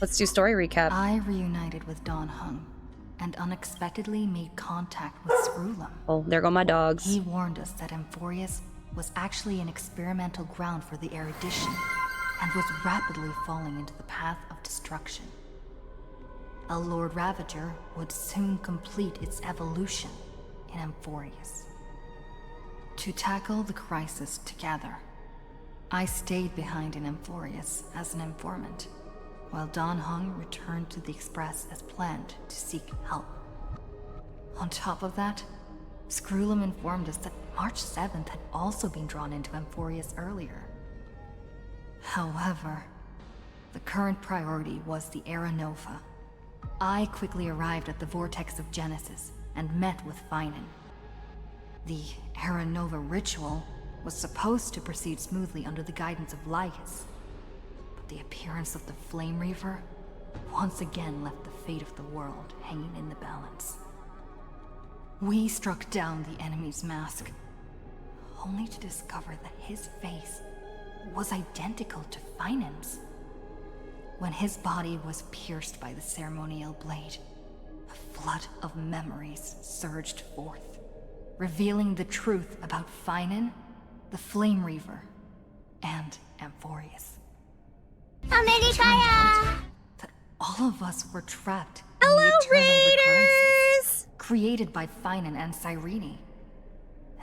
Let's do story recap. I reunited with Don Hung and unexpectedly made contact with Screwlum. Oh, there go my dogs. He warned us that Amphorius was actually an experimental ground for the erudition and was rapidly falling into the path of destruction. A Lord Ravager would soon complete its evolution in Amphorius. To tackle the crisis together, I stayed behind in Amphorius as an informant, while Don Hung returned to the Express as planned to seek help. On top of that, Screwlum informed us that March 7th had also been drawn into Amphorius earlier. However, the current priority was the Era Nova. I quickly arrived at the Vortex of Genesis and met with Phainon. The Era Nova ritual was supposed to proceed smoothly under the guidance of Lygus, but the appearance of the Flame Reaver once again left the fate of the world hanging in the balance. We struck down the enemy's mask, only to discover that his face was identical to Phainon's. When his body was pierced by the ceremonial blade, a flood of memories surged forth, revealing the truth about Phainon, the Flame Reaver, and Amphorius. That all of us were trapped in the eternal recurrences created by Phainon and Cyrene.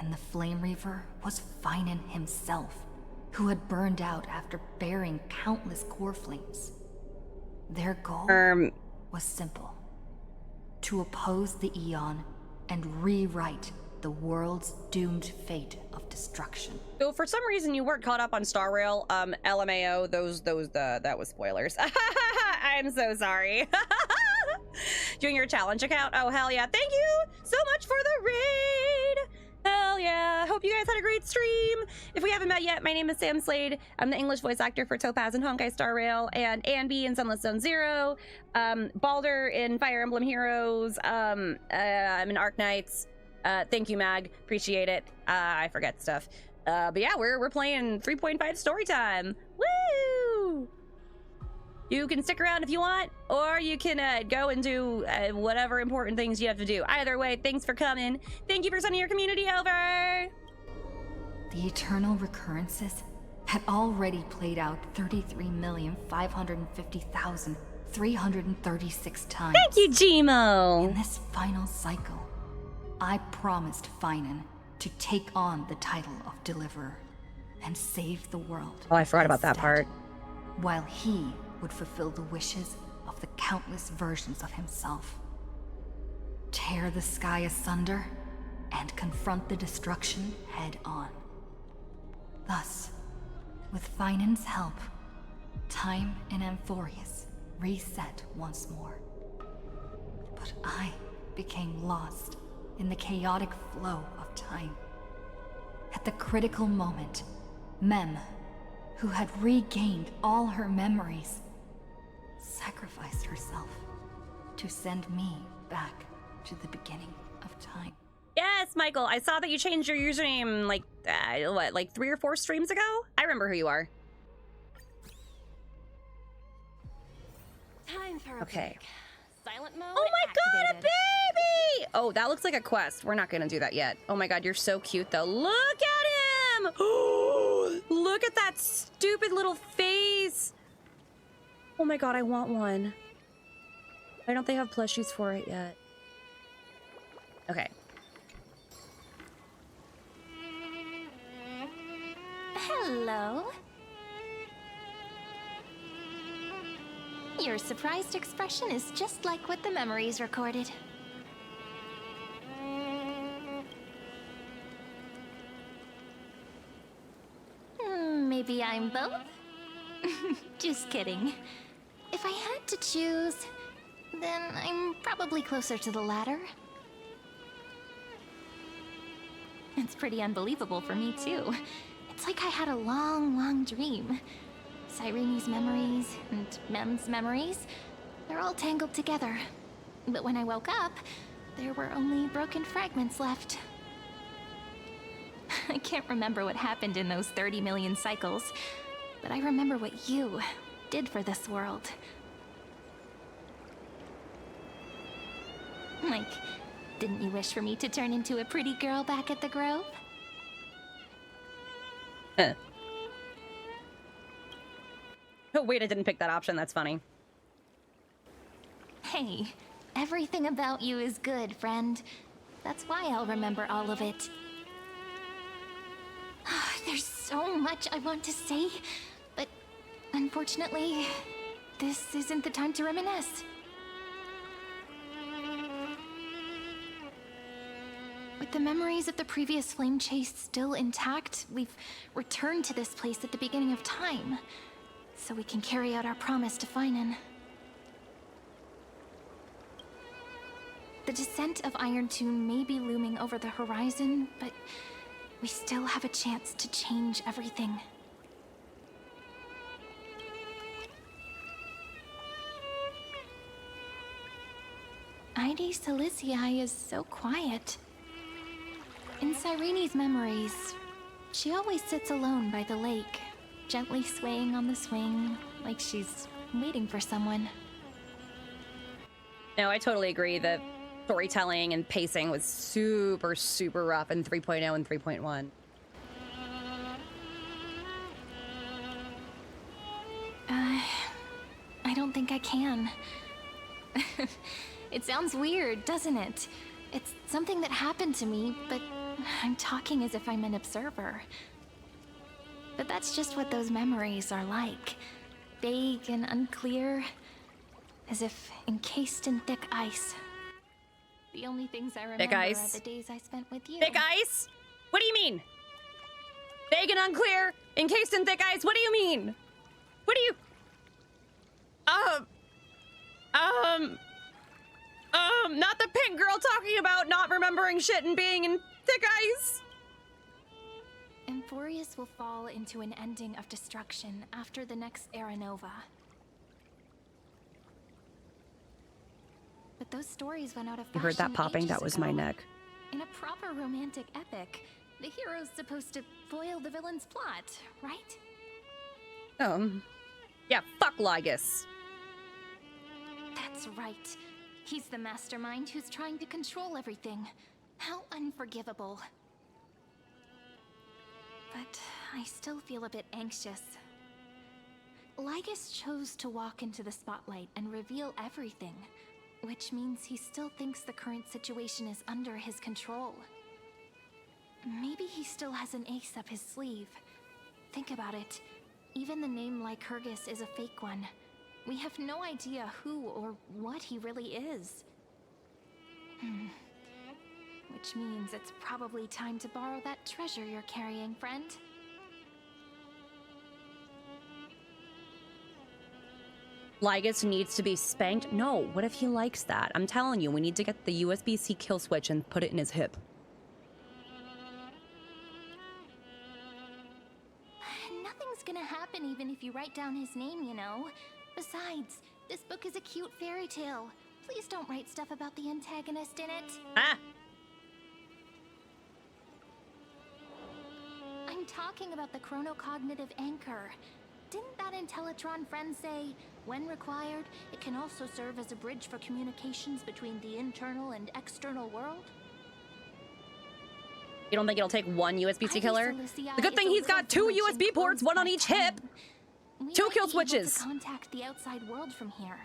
And the Flame Reaver was Phainon himself, who had burned out after bearing countless core flames. Their goal was simple: to oppose the Eon and rewrite the world's doomed fate of destruction. So for some reason you weren't caught up on Star Rail, LMAO, that was spoilers. I'm so sorry. Doing your challenge account? Oh, hell yeah. Thank you so much for the raid. Hell yeah. Hope you guys had a great stream. If we haven't met yet, my name is Sam Slade. I'm the English voice actor for Topaz and Honkai Star Rail, and Anby in Sunless Zone Zero, Balder in Fire Emblem Heroes, I'm in Arc Knights. Thank you, Mag. Appreciate it. I forget stuff. But yeah, we're playing 3.5 story time. Woo! You can stick around if you want, or you can go and do whatever important things you have to do. Either way, thanks for coming. Thank you for sending your community over. The eternal recurrences had already played out 33,550,336 times. Thank you, Gmo. In this final cycle, I promised Phainon to take on the title of Deliverer and save the world. Oh, I forgot about that part. While he would fulfill the wishes of the countless versions of himself. Tear the sky asunder and confront the destruction head on. Thus, with Phainon's help, time in Amphorius reset once more. But I became lost in the chaotic flow of time. At the critical moment, Mem, who had regained all her memories, sacrificed herself to send me back to the beginning of time. Yes, Michael, I saw that you changed your username like 3 or 4 streams ago? I remember who you are. Time for okay. Silent mode. Oh my activated. god, a baby! Oh, that looks like a quest. We're not gonna do that yet. Oh my god, you're so cute though. Look at him! Look at that stupid little face. Oh my god, I want one. Why don't they have plushies for it yet? Okay. Hello. Your surprised expression is just like what the memories recorded. Maybe I'm both? Just kidding. If I had to choose, then I'm probably closer to the latter. It's pretty unbelievable for me, too. It's like I had a long, long dream. Cyrene's memories and Mem's memories, they're all tangled together. But when I woke up, there were only broken fragments left. I can't remember what happened in those 30 million cycles, but I remember what you did for this world. Like, didn't you wish for me to turn into a pretty girl back at the Grove? Oh, wait, I didn't pick that option. That's funny. Hey, everything about you is good, friend. That's why I'll remember all of it. There's so much I want to say, but unfortunately, this isn't the time to reminisce. With the memories of the previous flame chase still intact, we've returned to this place at the beginning of time, so we can carry out our promise to Phainon. The descent of Iron Tomb may be looming over the horizon, but we still have a chance to change everything. Ide Silicii is so quiet. In Cyrene's memories, she always sits alone by the lake, gently swaying on the swing, like she's waiting for someone. No, I totally agree that storytelling and pacing was super, super rough in 3.0 and 3.1. I don't think I can. It sounds weird, doesn't it? It's something that happened to me, but I'm talking as if I'm an observer. But that's just what those memories are like. Vague and unclear, as if encased in thick ice. The only things I remember are the days I spent with you. Thick ice? What do you mean? Vague and unclear, encased in thick ice, what do you mean? What do you... not the pink girl talking about not remembering shit and being in thick ice. Amphorius will fall into an ending of destruction after the next Era Nova. But those stories went out of fashion. You heard that popping? Ages That was ago. my neck. In a proper romantic epic, the hero's supposed to foil the villain's plot, right? Yeah, fuck Lygus. That's right. He's the mastermind who's trying to control everything. How unforgivable. But I still feel a bit anxious. Lygus chose to walk into the spotlight and reveal everything, which means he still thinks the current situation is under his control. Maybe he still has an ace up his sleeve. Think about it. Even the name Lycurgus is a fake one. We have no idea who or what he really is. Which means it's probably time to borrow that treasure you're carrying, friend. Lygus needs to be spanked? No, what if he likes that? I'm telling you, we need to get the USB-C kill switch and put it in his hip. Nothing's gonna happen even if you write down his name, you know. Besides, this book is a cute fairy tale. Please don't write stuff about the antagonist in it. Ah! I'm talking about the chronocognitive anchor. Didn't that Intellitron friend say, when required, it can also serve as a bridge for communications between the internal and external world? You don't think it'll take one USB-C killer? Silicii The good thing is a he's got two little village USB ports, enclosed one on by each time. hip. We Two might kill be able to switches. contact the outside world from here.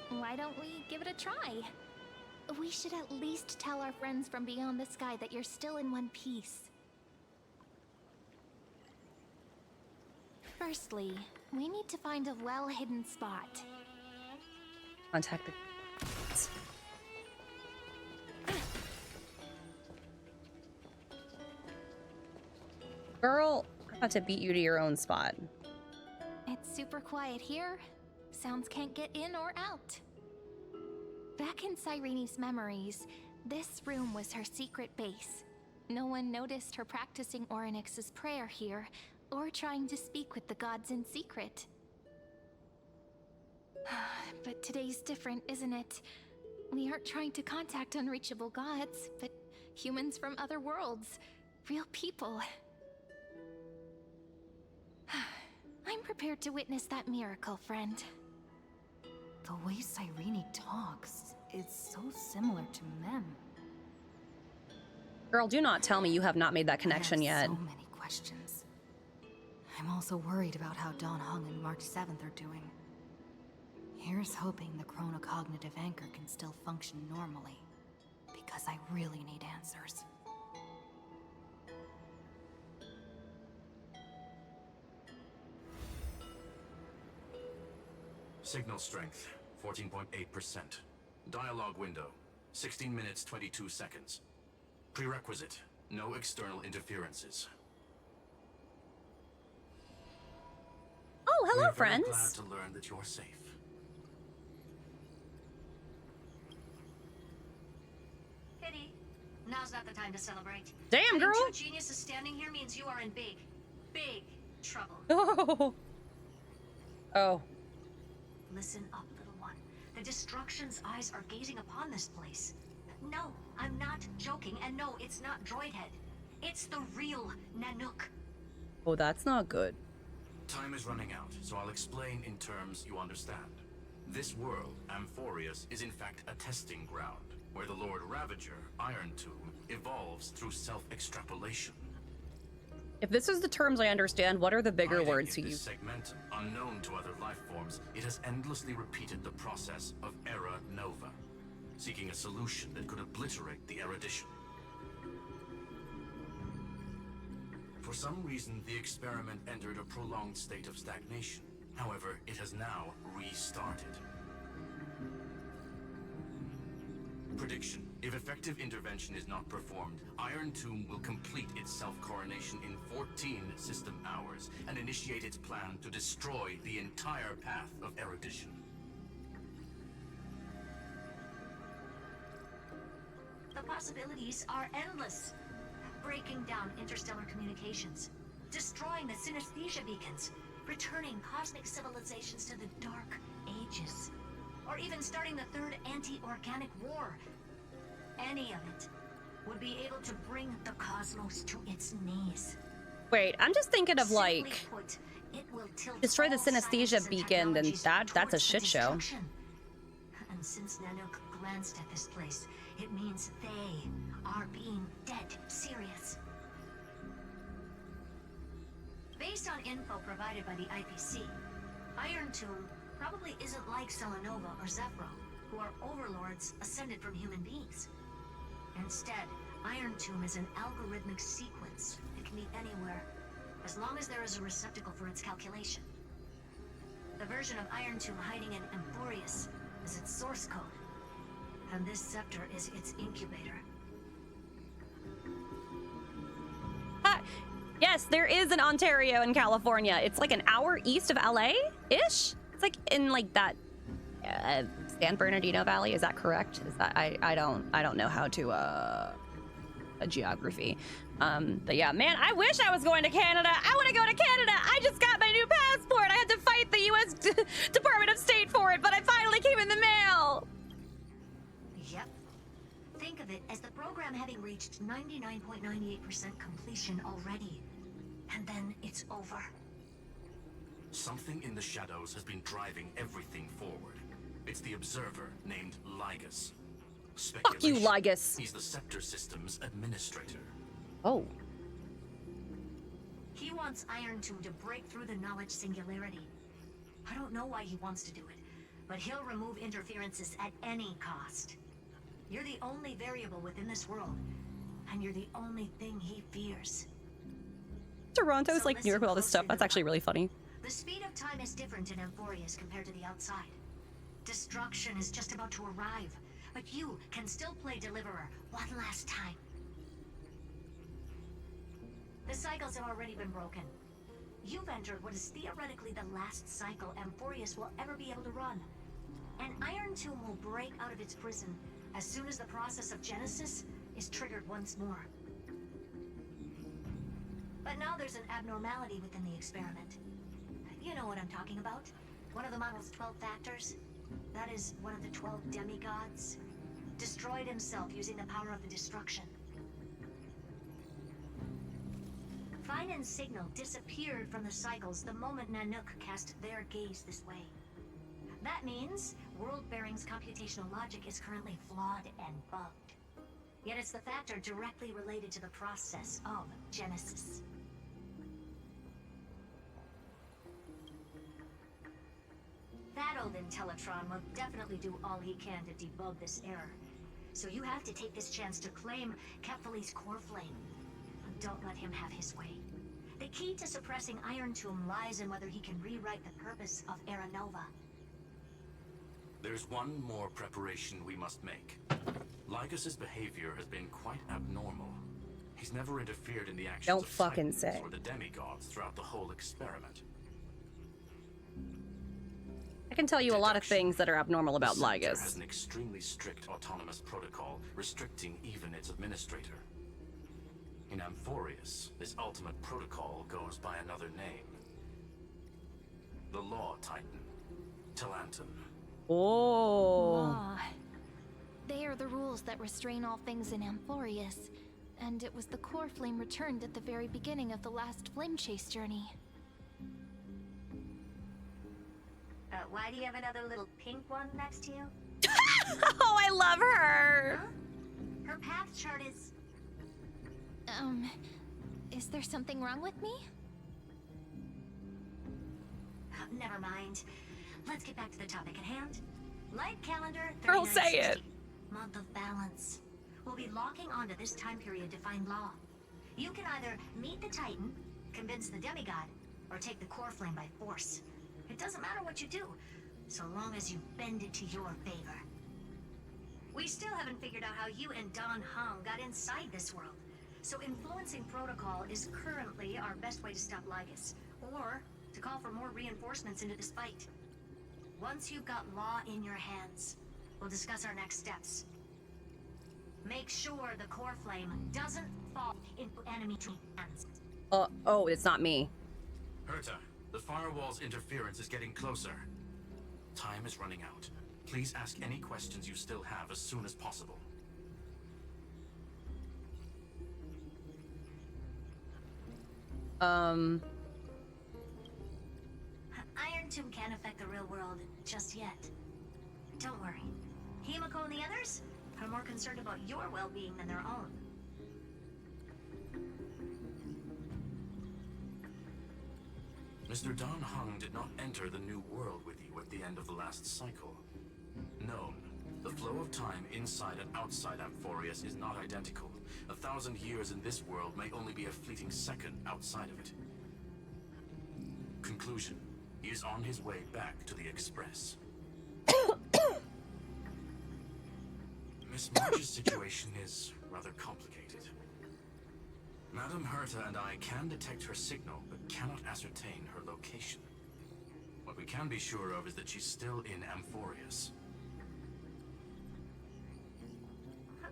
Why don't we give it a try? We should at least tell our friends from beyond the sky that you're still in one piece. Firstly, we need to find a well-hidden spot. Contact the... Girl, I'm about to beat you to your own spot. It's super quiet here. Sounds can't get in or out. Back in Cyrene's memories, this room was her secret base. No one noticed her practicing Orynyx's prayer here, or trying to speak with the gods in secret. But today's different, isn't it? We aren't trying to contact unreachable gods, but humans from other worlds. Real people. I'm prepared to witness that miracle, friend. The The way Cyrene talks is so similar to Mem. Girl, do not tell me you have not made that connection I have yet. so many questions. I'm also worried about how Dawn Hung and March 7th are doing. Here's hoping the chronocognitive anchor can still function normally, because I really need answers. Signal strength, 14.8%. Dialogue window, 16 minutes 22 seconds. Prerequisite, no external interferences. Oh, hello, We're very friends. glad to learn that you're safe. Pity. Now's not the time to celebrate. Damn, Having girl. two geniuses standing here means you are in big, big trouble. Oh. Oh. Listen up, little one. The Destruction's eyes are gazing upon this place. No, I'm not joking, and no, it's not Droidhead. It's the real Nanook. Oh, that's not good. Time is running out, so I'll explain in terms you understand. This world, Amphorius, is in fact a testing ground, where the Lord Ravager, Iron Tomb, evolves through self-extrapolation. If this is the terms I understand, what are the bigger Hiding words in to you? this segmentum, unknown to other life forms, it has endlessly repeated the process of Era Nova, seeking a solution that could obliterate the erudition. For some reason, the experiment entered a prolonged state of stagnation. However, it has now restarted. Prediction. If effective intervention is not performed, Iron Tomb will complete its self-coronation in 14 system hours and initiate its plan to destroy the entire path of erudition. The possibilities are endless. Breaking down interstellar communications, destroying the synesthesia beacons, returning cosmic civilizations to the Dark Ages, or even starting the third anti-organic war. Any of it would be able to bring the cosmos to its knees. Wait, I'm just thinking of Simply like put, it will tilt destroy the all synesthesia sciences and beacon, then technologies that's a towards the shit show. destruction. And since Nanook glanced at this place, it means they are being dead serious. Based on info provided by the IPC, Iron Tomb probably isn't like Selenova or Zephyro, who are overlords ascended from human beings. Instead, Iron Tomb is an algorithmic sequence that can be anywhere, as long as there is a receptacle for its calculation. The version of Iron Tomb hiding in Amphorius is its source code, and this scepter is its incubator. Yes, there is an Ontario in California. It's like an hour east of LA-ish. It's like in like that San Bernardino Valley. Is that correct? Is that I don't know how to a geography. But yeah, man, I wish I was going to Canada. I want to go to Canada. I just got my new passport. I had to fight the U.S. Department of State for it, but I finally came in the mail. Yep. Think of it as the program having reached 99.98% completion already. And then it's over. Something in the shadows has been driving everything forward. It's the observer named Lygus. Fuck you, Lygus. He's the Scepter System's administrator. Oh. He wants Iron Tomb to break through the knowledge singularity. I don't know why he wants to do it, but he'll remove interferences at any cost. You're the only variable within this world, and you're the only thing he fears. Toronto's So like New York with all this listen stuff. That's actually really funny. The speed of time is different in Amphorius compared to the outside. Destruction is just about to arrive, but you can still play Deliverer one last time. The cycles have already been broken. You've entered what is theoretically the last cycle Amphorius will ever be able to run. And Iron Tomb will break out of its prison as soon as the process of Genesis is triggered once more. But now there's an abnormality within the experiment. You know what I'm talking about. One of the model's 12 factors. That is one of the 12 demigods. Destroyed himself using the power of the destruction. Phainon's signal disappeared from the cycles the moment Nanook cast their gaze this way. That means World Bearing's computational logic is currently flawed and bugged. Yet it's the factor directly related to the process of Genesis. That old Intellitron will definitely do all he can to debug this error. So you have to take this chance to claim Kephal's core flame. Don't let him have his way. The key to suppressing Iron Tomb lies in whether he can rewrite the purpose of Era Nova. There's one more preparation we must make. Lygus' behavior has been quite abnormal. He's never interfered in the actions Don't of fucking Titans say. or the demigods throughout the whole experiment. I can tell you a lot of things that are abnormal about The Center has Lygus. an extremely strict autonomous protocol, restricting even its administrator. In Amphorius, this ultimate protocol goes by another name. The Law Titan, Talanton. Oh. Law. They are the rules that restrain all things in Amphorius, and it was the core flame returned at the very beginning of the last flame chase journey. Why do you have another little pink one next to you? Oh, I love her. Huh? Her path chart is... Is there something wrong with me? Never mind. Let's get back to the topic at hand. Light calendar Girl, say it. 3960. Month of balance. We'll be locking onto this time period to find law. You can either meet the Titan, convince the demigod, or take the core flame by force. It doesn't matter what you do, so long as you bend it to your favor. We still haven't figured out how you and Don Hung got inside this world. So influencing protocol is currently our best way to stop Lygus, or to call for more reinforcements into this fight. Once you've got law in your hands, we'll discuss our next steps. Make sure the core flame doesn't fall into enemy hands. Oh, it's not me. Herta, the firewall's interference is getting closer. Time is running out. Please ask any questions you still have as soon as possible. Iron Tomb can't affect the real world just yet. Don't worry. Himiko and the others are more concerned about your well-being than their own. Mr. Don Hung did not enter the new world with you at the end of the last cycle. No, the flow of time inside and outside Amphorius is not identical. 1,000 years in this world may only be a fleeting second outside of it. Conclusion. He is on his way back to the Express. Miss March's situation is rather complicated. Madame Herta and I can detect her signal, but cannot ascertain her location. What we can be sure of is that she's still in Amphorius.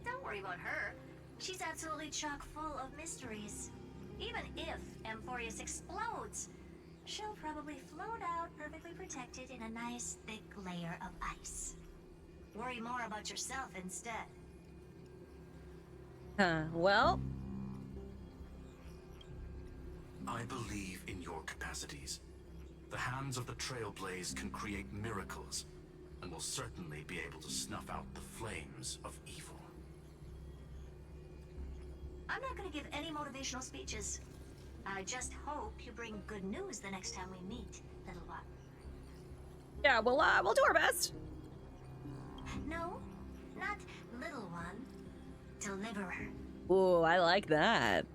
Don't worry about her. She's absolutely chock full of mysteries. Even if Amphorius explodes, she'll probably float out perfectly protected in a nice thick layer of ice. Worry more about yourself instead. Well. I believe in your capacities. The hands of the Trailblaze can create miracles, and will certainly be able to snuff out the flames of evil. I'm not going to give any motivational speeches. I just hope you bring good news the next time we meet, little one. Yeah, we'll do our best. No, not little one. Deliverer. Ooh, I like that.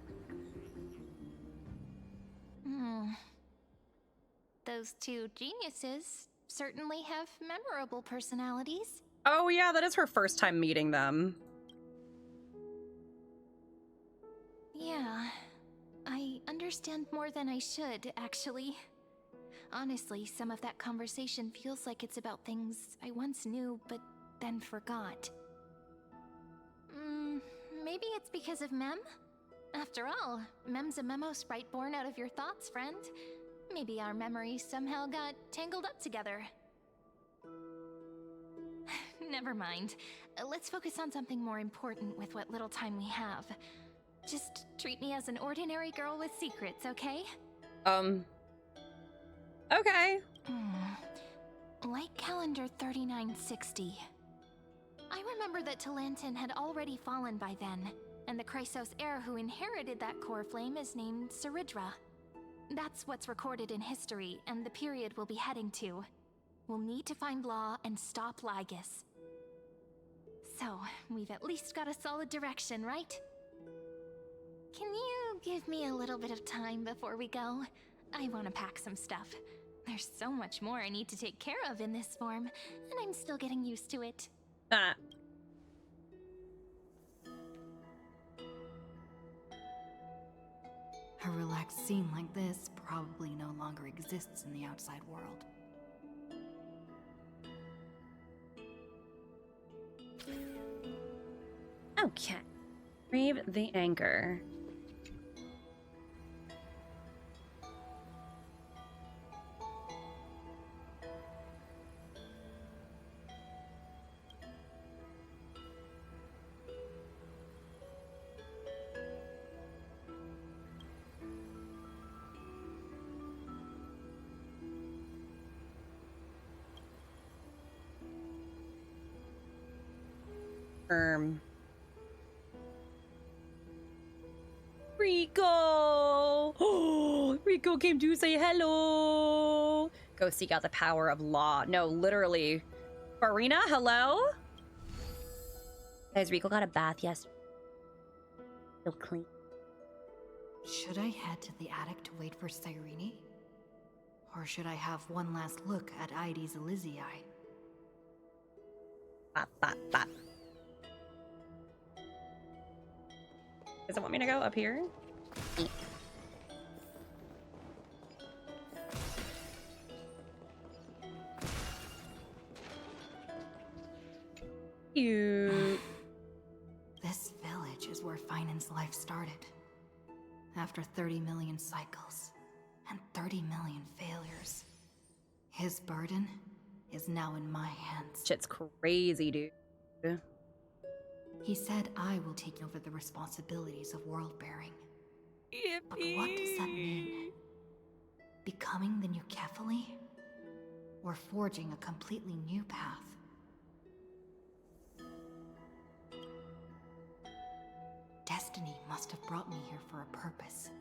Those two geniuses certainly have memorable personalities. Oh yeah, that is her first time meeting them. Yeah, I understand more than I should, actually. Honestly, some of that conversation feels like it's about things I once knew, but then forgot. Maybe it's because of Mem? After all, Mem's a memo sprite born out of your thoughts, friend. Maybe our memories somehow got tangled up together. Never mind. Let's focus on something more important with what little time we have. Just treat me as an ordinary girl with secrets, okay? Okay. Like calendar 3960. I remember that Talantin had already fallen by then, and the Chrysos heir who inherited that core flame is named Saridra. That's what's recorded in history, and the period we'll be heading to. We'll need to find Law and stop Lygus. So, we've at least got a solid direction, right? Can you give me a little bit of time before we go? I want to pack some stuff. There's so much more I need to take care of in this form, and I'm still getting used to it. Ah. A relaxed scene like this probably no longer exists in the outside world. Okay. Reeve the anchor. Rico! Oh, Rico came to say hello! Go seek out the power of Law. No, literally. Farina, hello? Guys, Rico got a bath yesterday. Feel clean. Should I head to the attic to wait for Cyrene? Or should I have one last look at Ides Elysiae? Bop, bop, bop. Does it want me to go up here? Cute. This village is where Phainon's life started. After 30 million cycles and 30 million failures, his burden is now in my hands. Shit's crazy, dude. He said I will take over the responsibilities of world-bearing. But what does that mean? Becoming the new Kephili? Or forging a completely new path? Destiny must have brought me here for a purpose.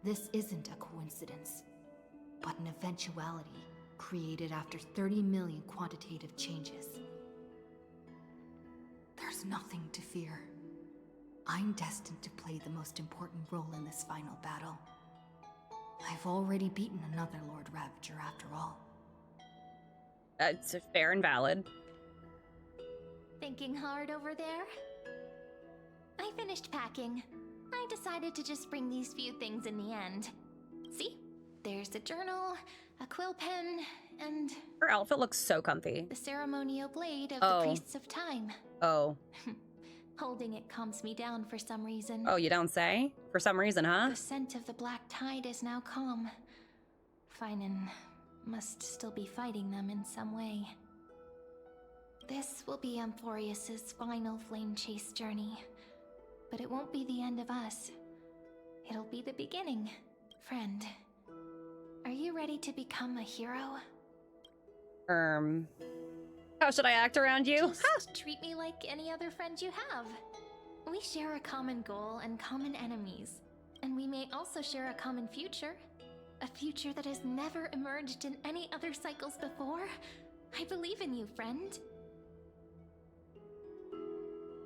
This isn't a coincidence, but an eventuality created after 30 million quantitative changes. There's nothing to fear. I'm destined to play the most important role in this final battle. I've already beaten another Lord Ravager after all. It's fair and valid. Thinking hard over there? I finished packing. I decided to just bring these few things in the end. See? There's a journal, a quill pen, and... Her outfit looks so comfy. the ceremonial blade of the Priests of Time. Oh. Holding it calms me down for some reason. Oh, you don't say? For some reason, huh? The scent of the black tide is now calm. Phainon must still be fighting them in some way. This will be Amphorius's final flame chase journey. But it won't be the end of us. It'll be the beginning, friend. Are you ready to become a hero? How should I act around you? Just treat me like any other friend you have. We share a common goal and common enemies. And we may also share a common future. A future that has never emerged in any other cycles before. I believe in you, friend.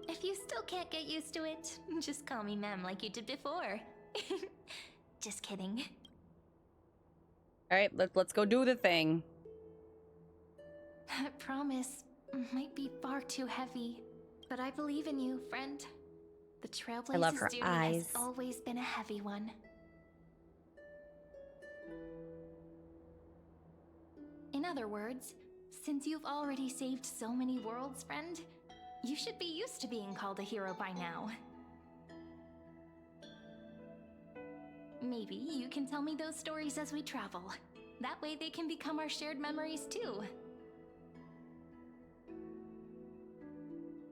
If you still can't get used to it, just call me Mem like you did before. Just kidding. All right, let's go do the thing. That promise might be far too heavy, but I believe in you, friend. The I love Trailblazer's her duty eyes. has always been a heavy one. In other words, since you've already saved so many worlds, friend, you should be used to being called a hero by now. Maybe you can tell me those stories as we travel. That way they can become our shared memories too.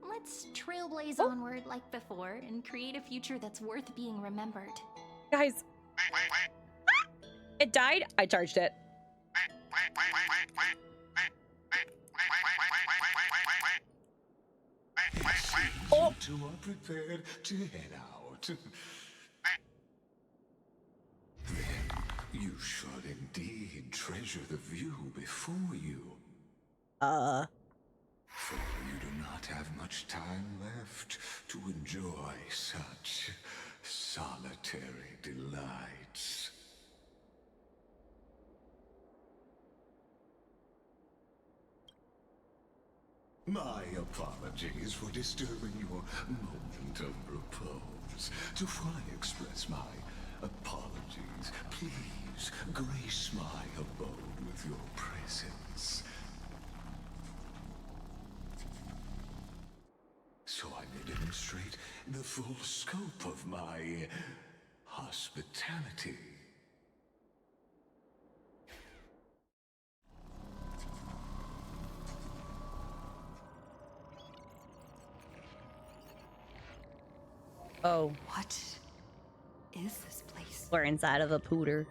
Let's trailblaze onward like before and create a future that's worth being remembered. Guys. It died. I charged it. Oh. You two are prepared to head out. Then you should indeed treasure the view before you. For you do not have much time left to enjoy such solitary delights. My apologies for disturbing your moment of repose. To fully express my apologies, please grace my abode with your presence. So I may demonstrate the full scope of my hospitality. Oh, What is this place? we're inside of a pooter.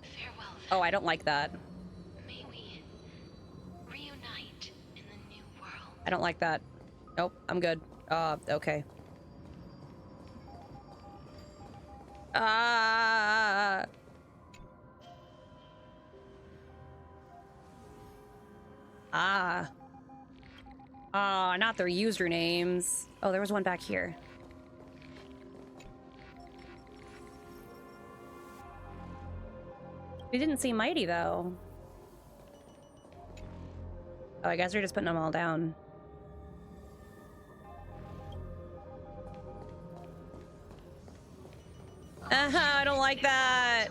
Farewell. Oh, I don't like that. May we reunite in the new world. I don't like that. Nope, I'm good. Okay. Ah. Not their usernames. Oh, there was one back here. We didn't see Mighty, though. Oh, I guess we're just putting them all down. I don't like that.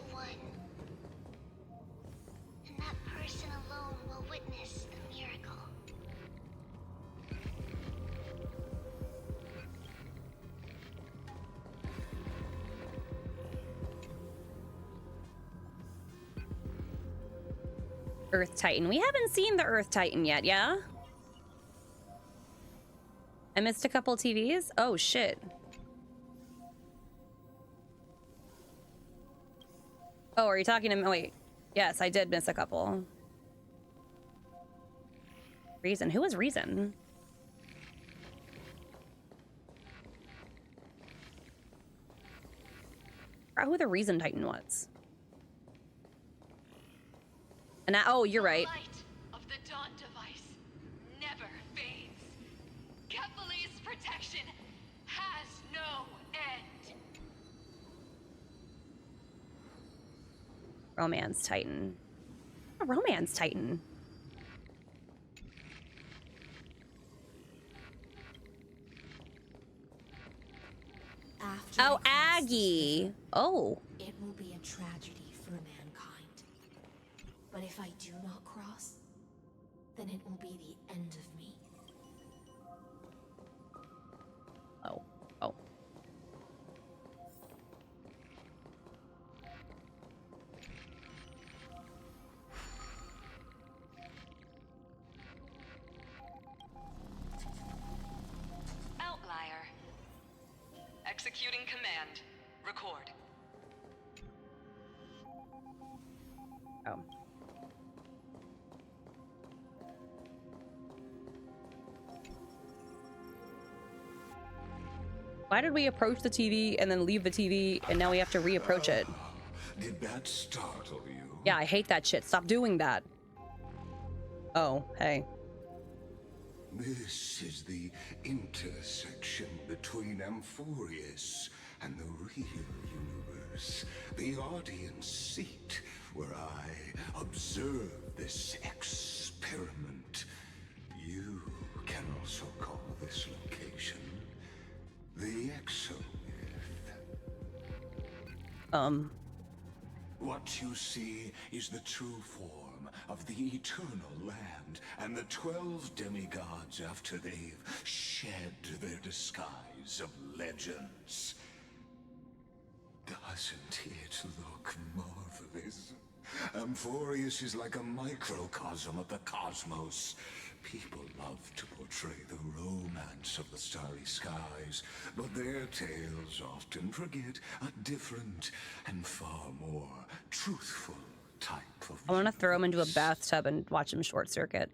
And that person alone will witness the miracle. Earth Titan. We haven't seen the Earth Titan yet, yeah? I missed a couple TVs? Oh, shit. Oh, are you talking to me? Wait. Yes, I did miss a couple. Reason. Who was Reason? I forgot who the Reason Titan was. And oh, you're right. The light of the dawn device never fades. Kephal's protection has no end. Romance Titan. A Romance Titan. After Oh, I cross this Aggie. river, Oh. it will be a tragedy for mankind. But if I do not cross, then it will be the end of me. Oh. Oh. Outlier. Executing command. Record. Oh. Why did we approach the TV and then leave the TV and now we have to reapproach it? Did that startle you? Yeah, I hate that shit. Stop doing that. Oh, hey. This is the intersection between Amphorius and the real universe. The audience seat where I observe this experiment. You can also call this location the Exomyth. What you see is the true form of the eternal land and the 12 demigods after they've shed their disguise of legends. Doesn't it look marvelous? Amphorius is like a microcosm of the cosmos. People love to portray the romance of the starry skies, but their tales often forget a different and far more truthful type of I want to throw him into a bathtub and watch him short circuit.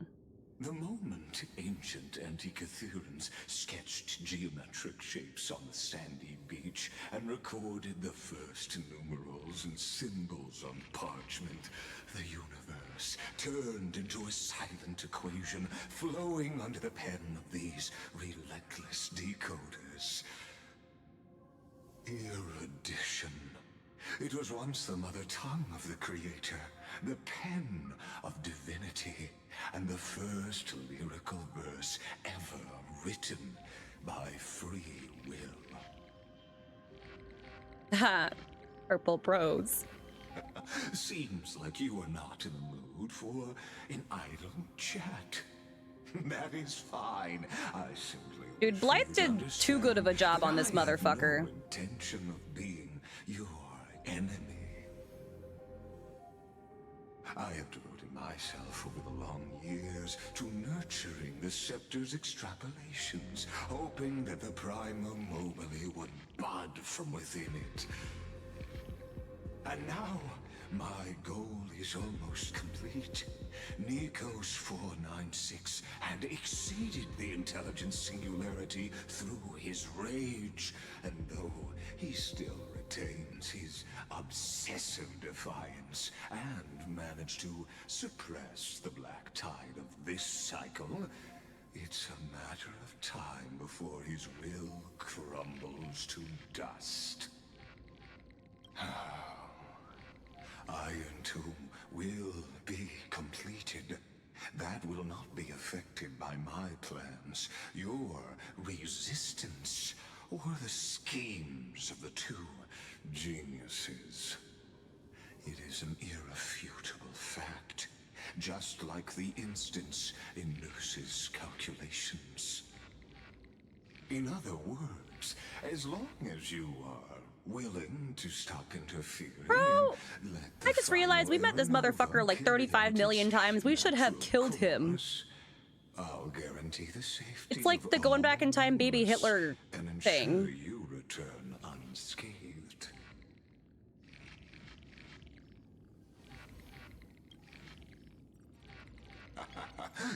The moment ancient Antikytherians sketched geometric shapes on the sandy beach and recorded the first numerals and symbols on parchment, the universe turned into a silent equation flowing under the pen of these relentless decoders. Erudition. It was once the mother tongue of the Creator, the pen of divinity, and the first lyrical verse ever written by free will. Ha! Purple prose. Seems like you are not in the mood for an idle chat. That is fine. I simply Dude, Blythe did too good of a job on this motherfucker. I have no intention of being your enemy. I have devoted myself over the long years to nurturing the scepter's extrapolations, hoping that the Prima Mobile would bud from within it. And now, my goal is almost complete. Nikos 496 had exceeded the intelligence singularity through his rage, and though he still retains his obsessive defiance and managed to suppress the black tide of this cycle, it's a matter of time before his will crumbles to dust. Iron Tomb will be completed. That will not be affected by my plans, your resistance, or the schemes of the two geniuses. It is an irrefutable fact, just like the instance in Noos's calculations. In other words, as long as you are willing to stop interfering, Bro, and let I just realized we met this motherfucker like 35 million times. We should have killed him. I'll guarantee the safety. It's like the going back in time baby Hitler thing. You return unscathed.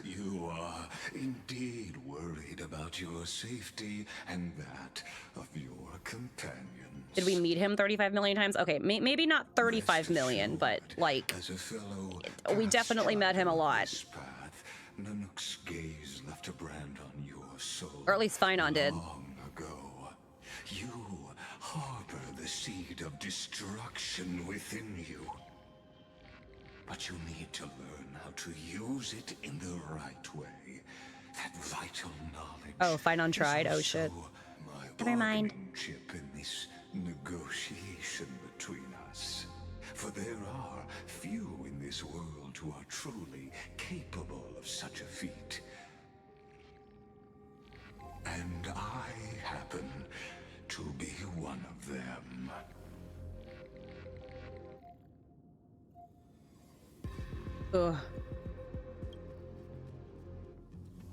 You are indeed worried about your safety and that of your companions. Did we meet him 35 million times? Okay, maybe not 35 million, but like, as a fellow we definitely met him a lot. this path, Nanook's gaze left a brand on your soul. Or at least Phainon did. Long ago, you harbor the seed of destruction within you. But you need to learn how to use it in the right way. That vital knowledge. Oh, Phainon tried? Oh, shit. Never mind. Chip in this negotiation between us. For there are few in this world who are truly capable of such a feat. And I happen to be one of them. Ugh.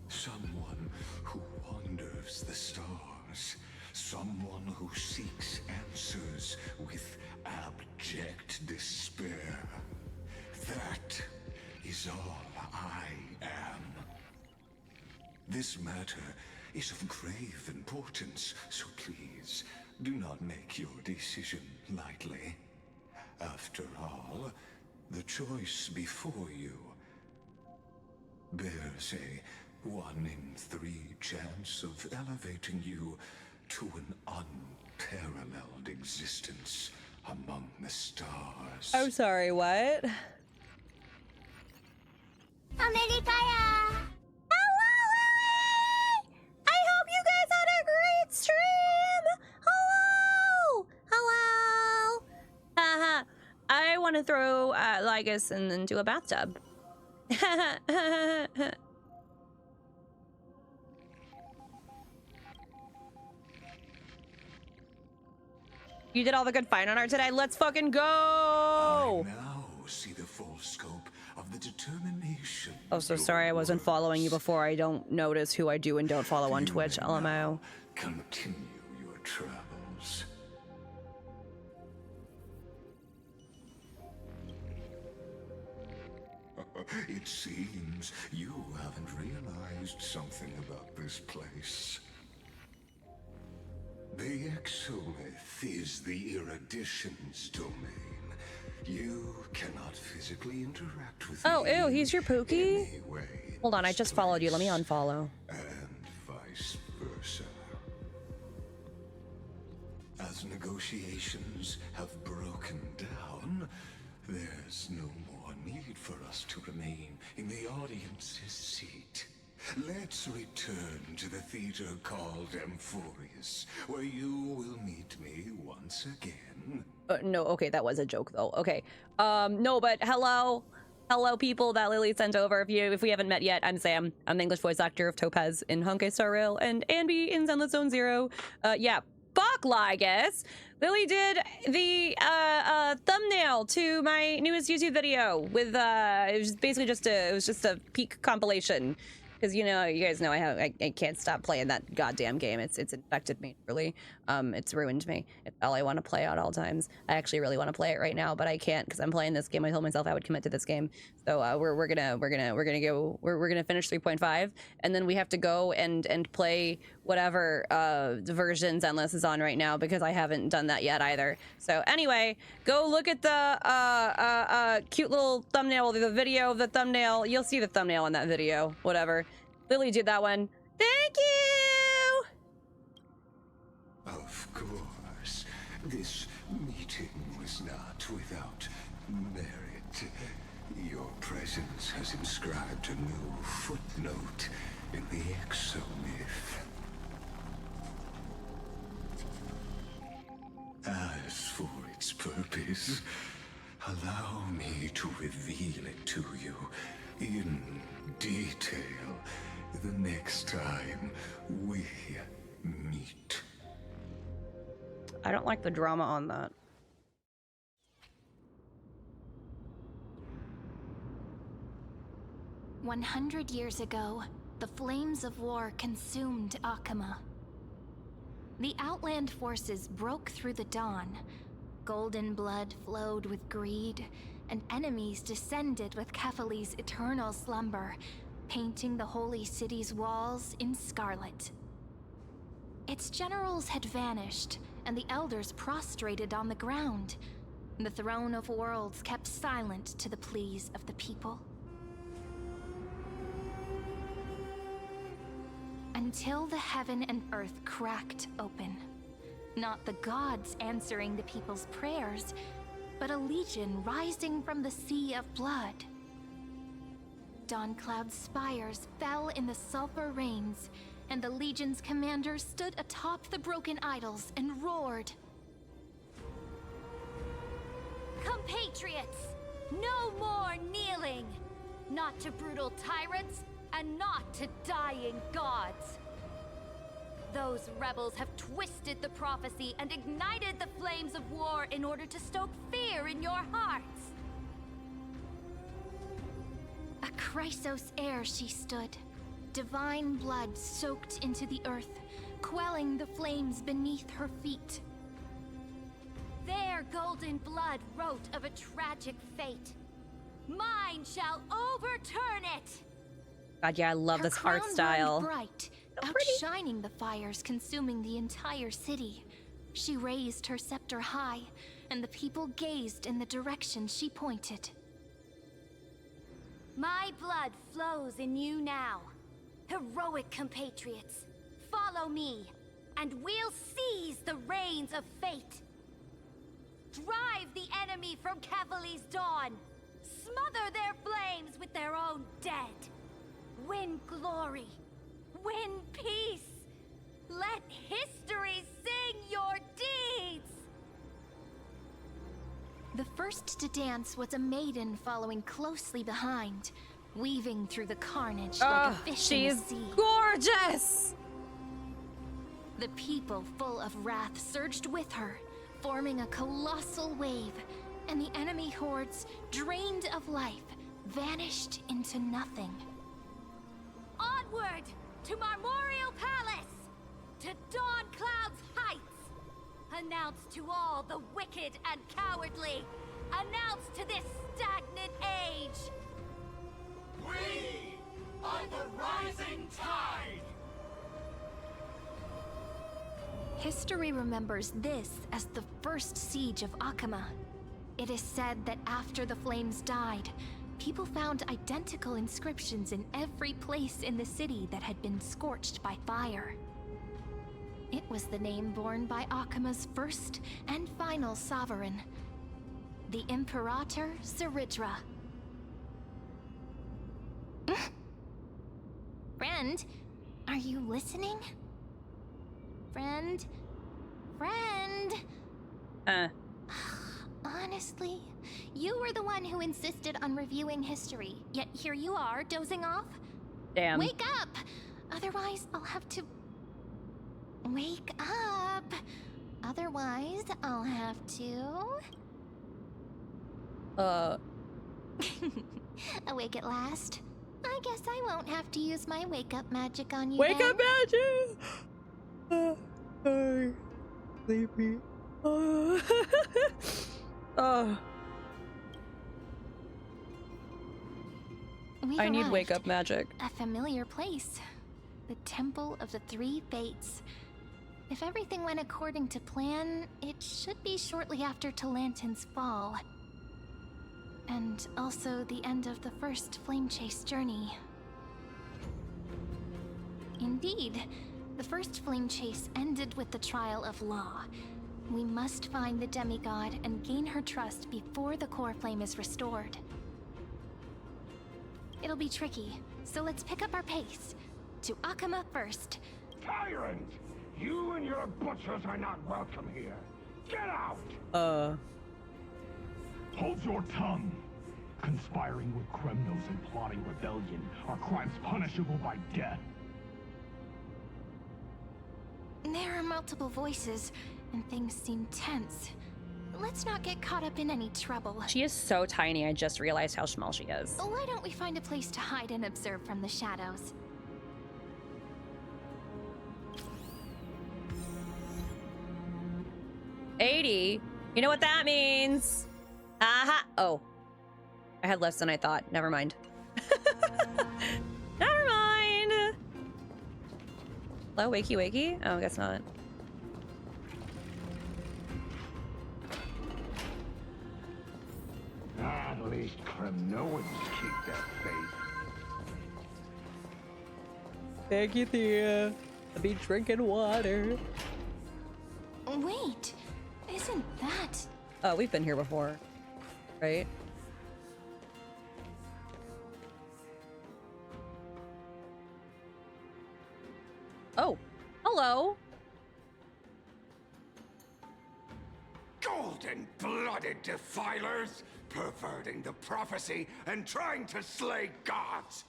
Someone who wanders the stars. Someone who seeks answers with abject despair. That is all I am. This matter is of grave importance, so please do not make your decision lightly. After all, the choice before you bears a 1 in 3 chance of elevating you to an unparalleled existence among the stars. I'm sorry, what? Amerikaya! Hello, Lily! I hope you guys had a great stream! Hello! Hello! Haha. I want to throw Lygus into a bathtub. You did all the good Phainon art today. Let's fucking go! I now see the full scope of the determination. Oh, so sorry I wasn't following you before. I don't notice who I do and don't follow on Twitch, LMAO. Continue your travels. It seems you haven't realized something about this place. The Exomyth is the Erudition's domain. You cannot physically interact with Oh, me ew, he's your Pookie? in any way Hold on, I just followed you. Let me unfollow. and vice versa. As negotiations have broken down, there's no more need for us to remain in the audience's seat. Let's return to the theater called Amphorius, where you will meet me once again. No, okay, that was a joke though. Okay. No, but hello people that Lily sent over. If we haven't met yet, I'm Sam. I'm the English voice actor of Topaz in Honkai Star Rail and Anby in Zenless Zone Zero. Yeah, fuck Lygus. Lily did the thumbnail to my newest YouTube video with it was basically just a peak compilation. Because you guys know I can't stop playing that goddamn game. It's infected me, really. It's ruined me. It's all I want to play at all times. I actually really want to play it right now, but I can't because I'm playing this game. I told myself I would commit to this game. So we're gonna finish 3.5, and then we have to go and play whatever version Zenless is on right now because I haven't done that yet either. So anyway, go look at the cute little thumbnail, the video of the thumbnail. You'll see the thumbnail in that video. Whatever. Lily did that one. Thank you! Of course, this meeting was not without merit. Your presence has inscribed a new footnote in the Exomyth. As for its purpose, allow me to reveal it to you in detail the next time we meet. I don't like the drama on that. "100 years ago, the flames of war consumed Okhema. The Outland forces broke through the dawn. Golden blood flowed with greed, and enemies descended with Kefali's eternal slumber, painting the holy city's walls in scarlet. Its generals had vanished, and the elders prostrated on the ground. The Throne of Worlds kept silent to the pleas of the people. Until the heaven and earth cracked open. Not the gods answering the people's prayers, but a legion rising from the sea of blood. Dawncloud's spires fell in the sulfur rains, and the legion's commander stood atop the broken idols and roared. Compatriots, no more kneeling! Not to brutal tyrants, and not to dying gods! Those rebels have twisted the prophecy and ignited the flames of war in order to stoke fear in your hearts! A Chrysos heir she stood, divine blood soaked into the earth, quelling the flames beneath her feet. Their golden blood wrote of a tragic fate. Mine shall overturn it! God, yeah, I love Her this art crown style. burned bright, So pretty. outshining the fires consuming the entire city. She raised her scepter high, and the people gazed in the direction she pointed. My blood flows in you now. Heroic compatriots, follow me, and we'll seize the reins of fate. Drive the enemy from Kefali's dawn. Smother their flames with their own dead. Win glory. Win peace. Let history sing your deeds. The first to dance was a maiden following closely behind, weaving through the carnage like a fish in the She's sea. gorgeous! The people, full of wrath, surged with her, forming a colossal wave, and the enemy hordes, drained of life, vanished into nothing. Onward to Marmorial Palace, to Dawncloud's heights. Announce to all the wicked and cowardly. Announce to this stagnant age. History remembers this as the first siege of Okhema. It is said that after the flames died, people found identical inscriptions in every place in the city that had been scorched by fire. It was the name borne by Okhema's first and final sovereign, the Imperator Zeridra. Friend, are you listening? Friend? Honestly, you were the one who insisted on reviewing history, yet here you are, dozing off? Damn. Wake up! Otherwise, I'll have to... Wake up! Otherwise, I'll have to... Awake at last? I guess I won't have to use my wake-up magic on you Wake then. up magic! Sorry. Sleepy. We've I need arrived. wake up magic. A familiar place. The Temple of the Three Fates. If everything went according to plan, it should be shortly after Talantin's fall. And also the end of the first Flame Chase journey. Indeed, the first Flame Chase ended with the trial of Law. We must find the demigod and gain her trust before the core flame is restored. It'll be tricky, so let's pick up our pace. To Okhema first. Tyrant! You and your butchers are not welcome here. Get out! Hold your tongue. Conspiring with Kremnos and plotting rebellion are crimes punishable by death. There are multiple voices, and things seem tense. Let's not get caught up in any trouble. She is so tiny, I just realized how small she is. Why don't we find a place to hide and observe from the shadows? $80? You know what that means? Aha! Oh. I had less than I thought. Never mind. Never mind! Hello, wakey wakey? Oh, I guess not. At least Kremnoans keep their faith. Thank you, Thea. I'll be drinking water. Wait, isn't that... Oh, we've been here before, right? Oh, hello. Golden-blooded defilers, perverting the prophecy and trying to slay gods.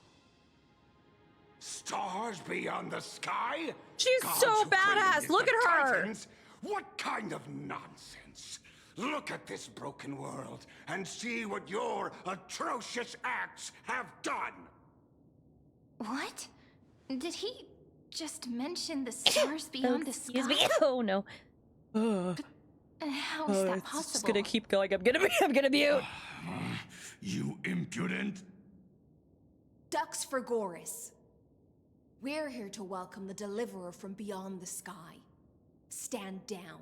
Stars beyond the sky? She's Gods so who claim badass. is Look the at her. Titans? What kind of nonsense? Look at this broken world and see what your atrocious acts have done. What? Did he just mention the stars beyond the sky? Excuse me. Oh no. How is that It's possible? just gonna keep going. I'm gonna mute. You impudent. Dux for Goris. We're here to welcome the deliverer from beyond the sky. Stand down.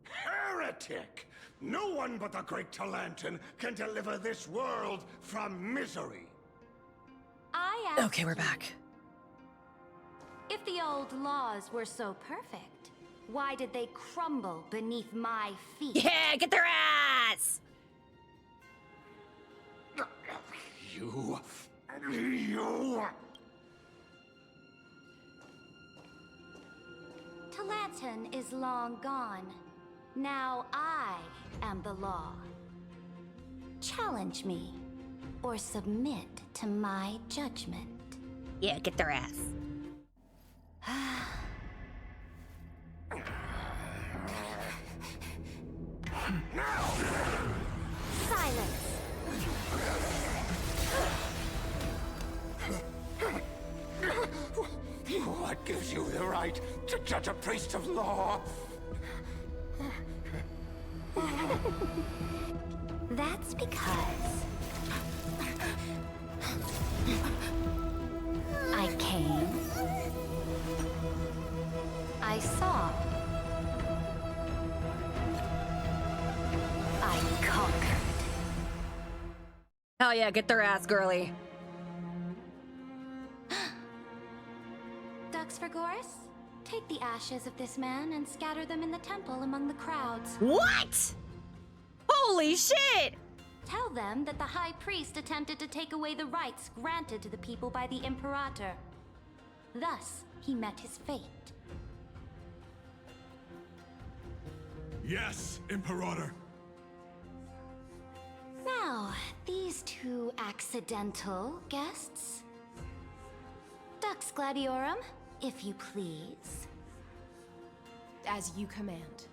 Heretic! No one but the great Talantin can deliver this world from misery. I ask Okay, we're back. if the old laws were so perfect, why did they crumble beneath my feet? Yeah, get their ass! You... Talantin is long gone. Now I am the law. Challenge me, or submit to my judgment. Yeah, get their ass. Silence! What gives you the right to judge a priest of law? That's because I came, I I saw. I conquered. Hell yeah, get their ass, girly. Dux for Goris, take the ashes of this man and scatter them in the temple among the crowds. What? Holy shit! Tell them that the High Priest attempted to take away the rights granted to the people by the Imperator. Thus, he met his fate. Yes, Imperator. Now, these two accidental guests. Dux Gladiorum, if you please. As you command.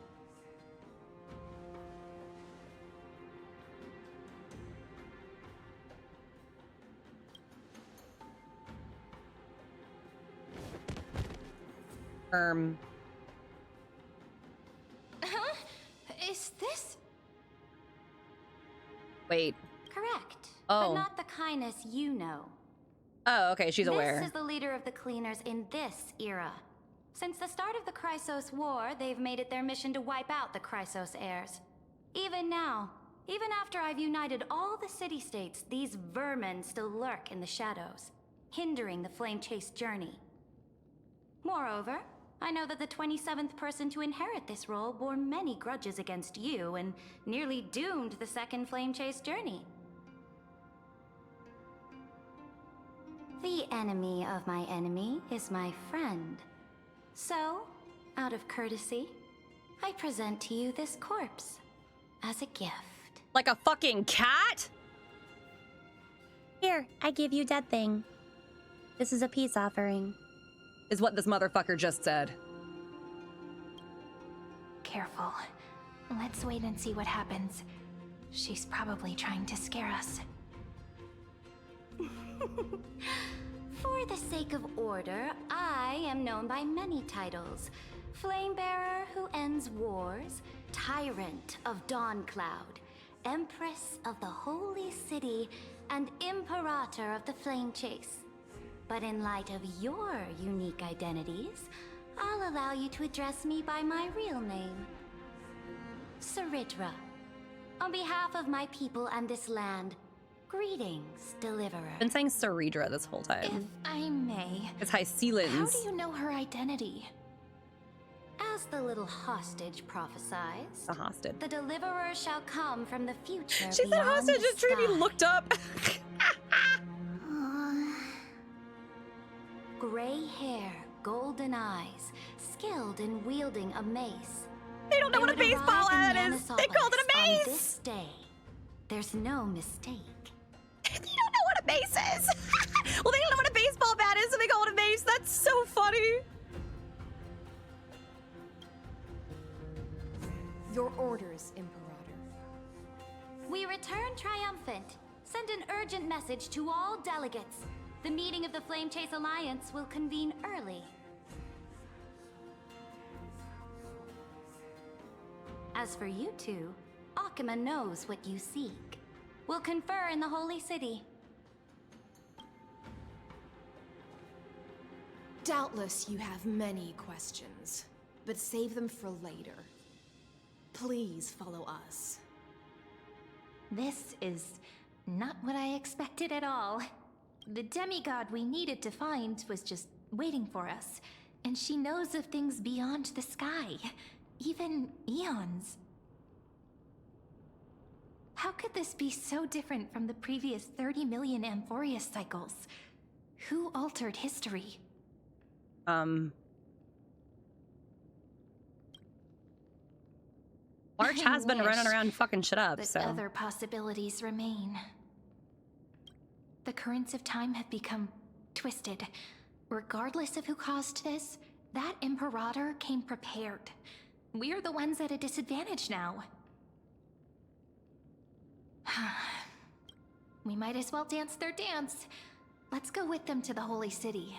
Huh? Is this? Wait. Correct. Oh. But not the kindness you know. Oh, okay, she's aware. This is the leader of the Cleaners in this era. Since the start of the Chrysos War, they've made it their mission to wipe out the Chrysos heirs. Even now, even after I've united all the city-states, these vermin still lurk in the shadows, hindering the flame-chase journey. Moreover, I know that the 27th person to inherit this role bore many grudges against you and nearly doomed the second flame-chase journey. The enemy of my enemy is my friend. So, out of courtesy, I present to you this corpse as a gift. Like a fucking cat? Here, I give you dead thing. This is a peace offering. Is what this motherfucker just said. Careful. Let's wait and see what happens. She's probably trying to scare us. For the sake of order, I am known by many titles. Flamebearer who ends wars, Tyrant of Dawncloud, Empress of the Holy City, and Imperator of the Flame Chase. But in light of your unique identities, I'll allow you to address me by my real name. Saridra. On behalf of my people and this land, greetings, Deliverer. Been saying Saridra this whole If time. I may, It's Hycelins. how do you know her identity? As the little hostage prophesies, The hostage. the Deliverer shall come from the future. She said beyond hostage the and Trini sky. looked up. Gray hair, golden eyes, skilled in wielding a mace. They don't know what a would arrive baseball in ad is. They called it a Yanisopolis mace. On this day, there's no mistake. They don't know what a mace is. Well, they don't know what a baseball bat is, so they call it a mace. That's so funny. Your orders, Imperator. We return triumphant. Send an urgent message to all delegates. The meeting of the Flame Chase Alliance will convene early. As for you two, Okhema knows what you seek. We'll confer in the Holy City. Doubtless you have many questions, but save them for later. Please follow us. This is not what I expected at all. The demigod we needed to find was just waiting for us, and she knows of things beyond the sky, even eons. How could this be so different from the previous 30 million Amphorius cycles? Who altered history? March has been wish, running around fucking shit up, but so. other possibilities remain. The currents of time have become twisted. Regardless of who caused this, that Imperator came prepared. We're the ones at a disadvantage now. We might as well dance their dance. Let's go with them to the Holy City.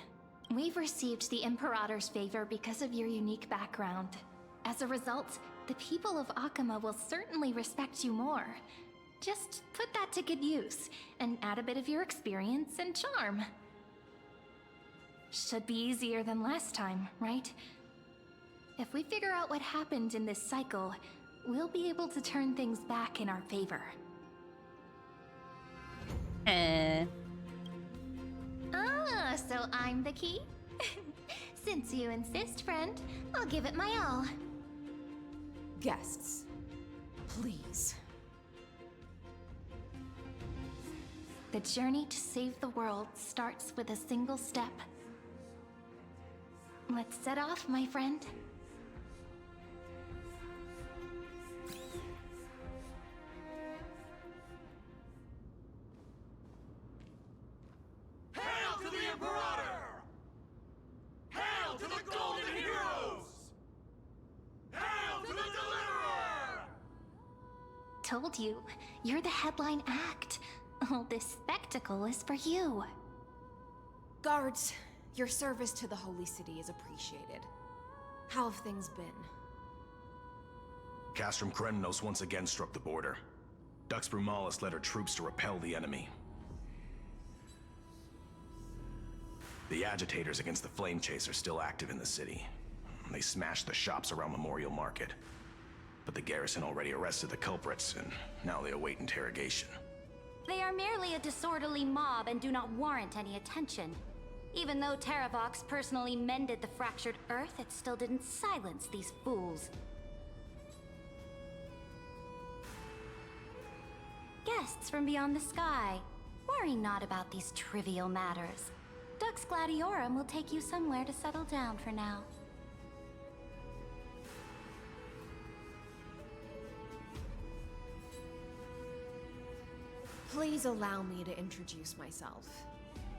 We've received the Imperator's favor because of your unique background. As a result, the people of Okhema will certainly respect you more. Just put that to good use, and add a bit of your experience and charm. Should be easier than last time, right? If we figure out what happened in this cycle, we'll be able to turn things back in our favor. Ah, so I'm the key? Since you insist, friend, I'll give it my all. Guests, please. The journey to save the world starts with a single step. Let's set off, my friend. Hail to the Imperator! Hail to the Golden Heroes! Hail to the Deliverer! Told you, you're the headline act. All this spectacle is for you. Guards, your service to the Holy City is appreciated. How have things been? Castrum Krenos once again struck the border. Dux Brumalis led her troops to repel the enemy. The agitators against the Flame Chase are still active in the city. They smashed the shops around Memorial Market. But the garrison already arrested the culprits, and now they await interrogation. They are merely a disorderly mob and do not warrant any attention. Even though Terravox personally mended the fractured earth, it still didn't silence these fools. Guests from beyond the sky, worry not about these trivial matters. Dux Gladiorum will take you somewhere to settle down for now. Please allow me to introduce myself.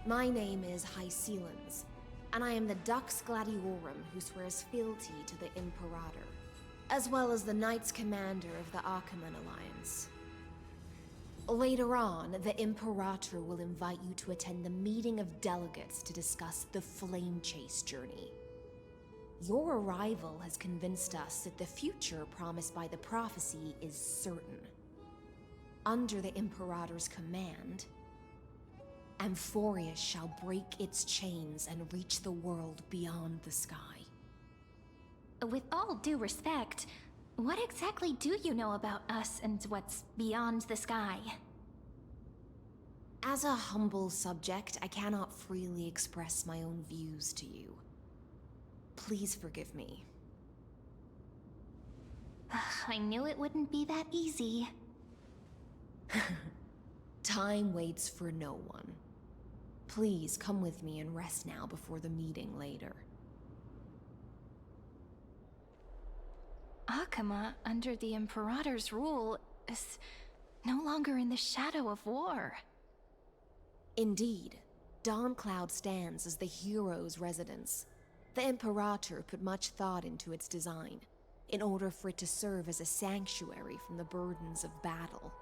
My name is Hyselins, and I am the Dux Gladiorum who swears fealty to the Imperator, as well as the Knights Commander of the Okhema Alliance. Later on, the Imperator will invite you to attend the meeting of delegates to discuss the Flame Chase journey. Your arrival has convinced us that the future promised by the prophecy is certain. Under the Imperator's command, Amphorius shall break its chains and reach the world beyond the sky. With all due respect, what exactly do you know about us and what's beyond the sky? As a humble subject, I cannot freely express my own views to you. Please forgive me. I knew it wouldn't be that easy. Time waits for no one. Please come with me and rest now before the meeting later. Okhema, under the Imperator's rule, is no longer in the shadow of war. Indeed, Dawncloud stands as the hero's residence. The Imperator put much thought into its design, in order for it to serve as a sanctuary from the burdens of battle.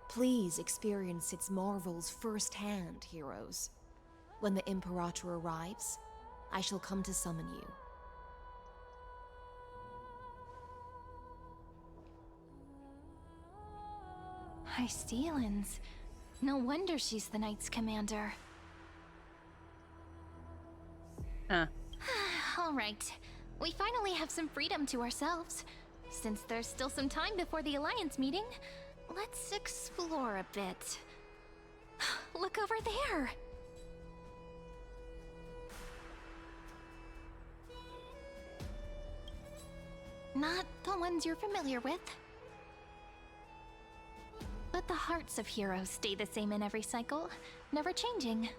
Please experience its marvels firsthand, heroes. When the Imperator arrives, I shall come to summon you. Hyselins. No wonder she's the Knights Commander. All right. We finally have some freedom to ourselves. Since there's still some time before the Alliance meeting, let's explore a bit. Look over there! Not the ones you're familiar with. But the hearts of heroes stay the same in every cycle, never changing.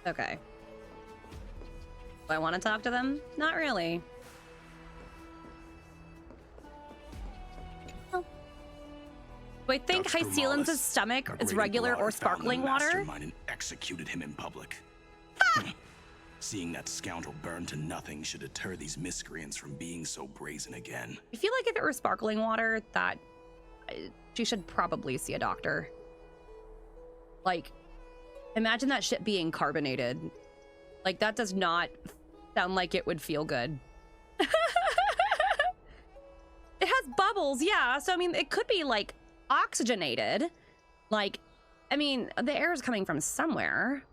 Okay. Do I want to talk to them? Not really. Oh. Do I think Hyselins' stomach is regular or sparkling water? And executed him in public. Seeing that scoundrel burn to nothing should deter these miscreants from being so brazen again. I feel like if it were sparkling water, that she should probably see a doctor. Like, imagine that shit being carbonated. Like, that does not sound like it would feel good. It has bubbles, yeah. So, I mean, it could be, like, oxygenated. Like, I mean, the air is coming from somewhere.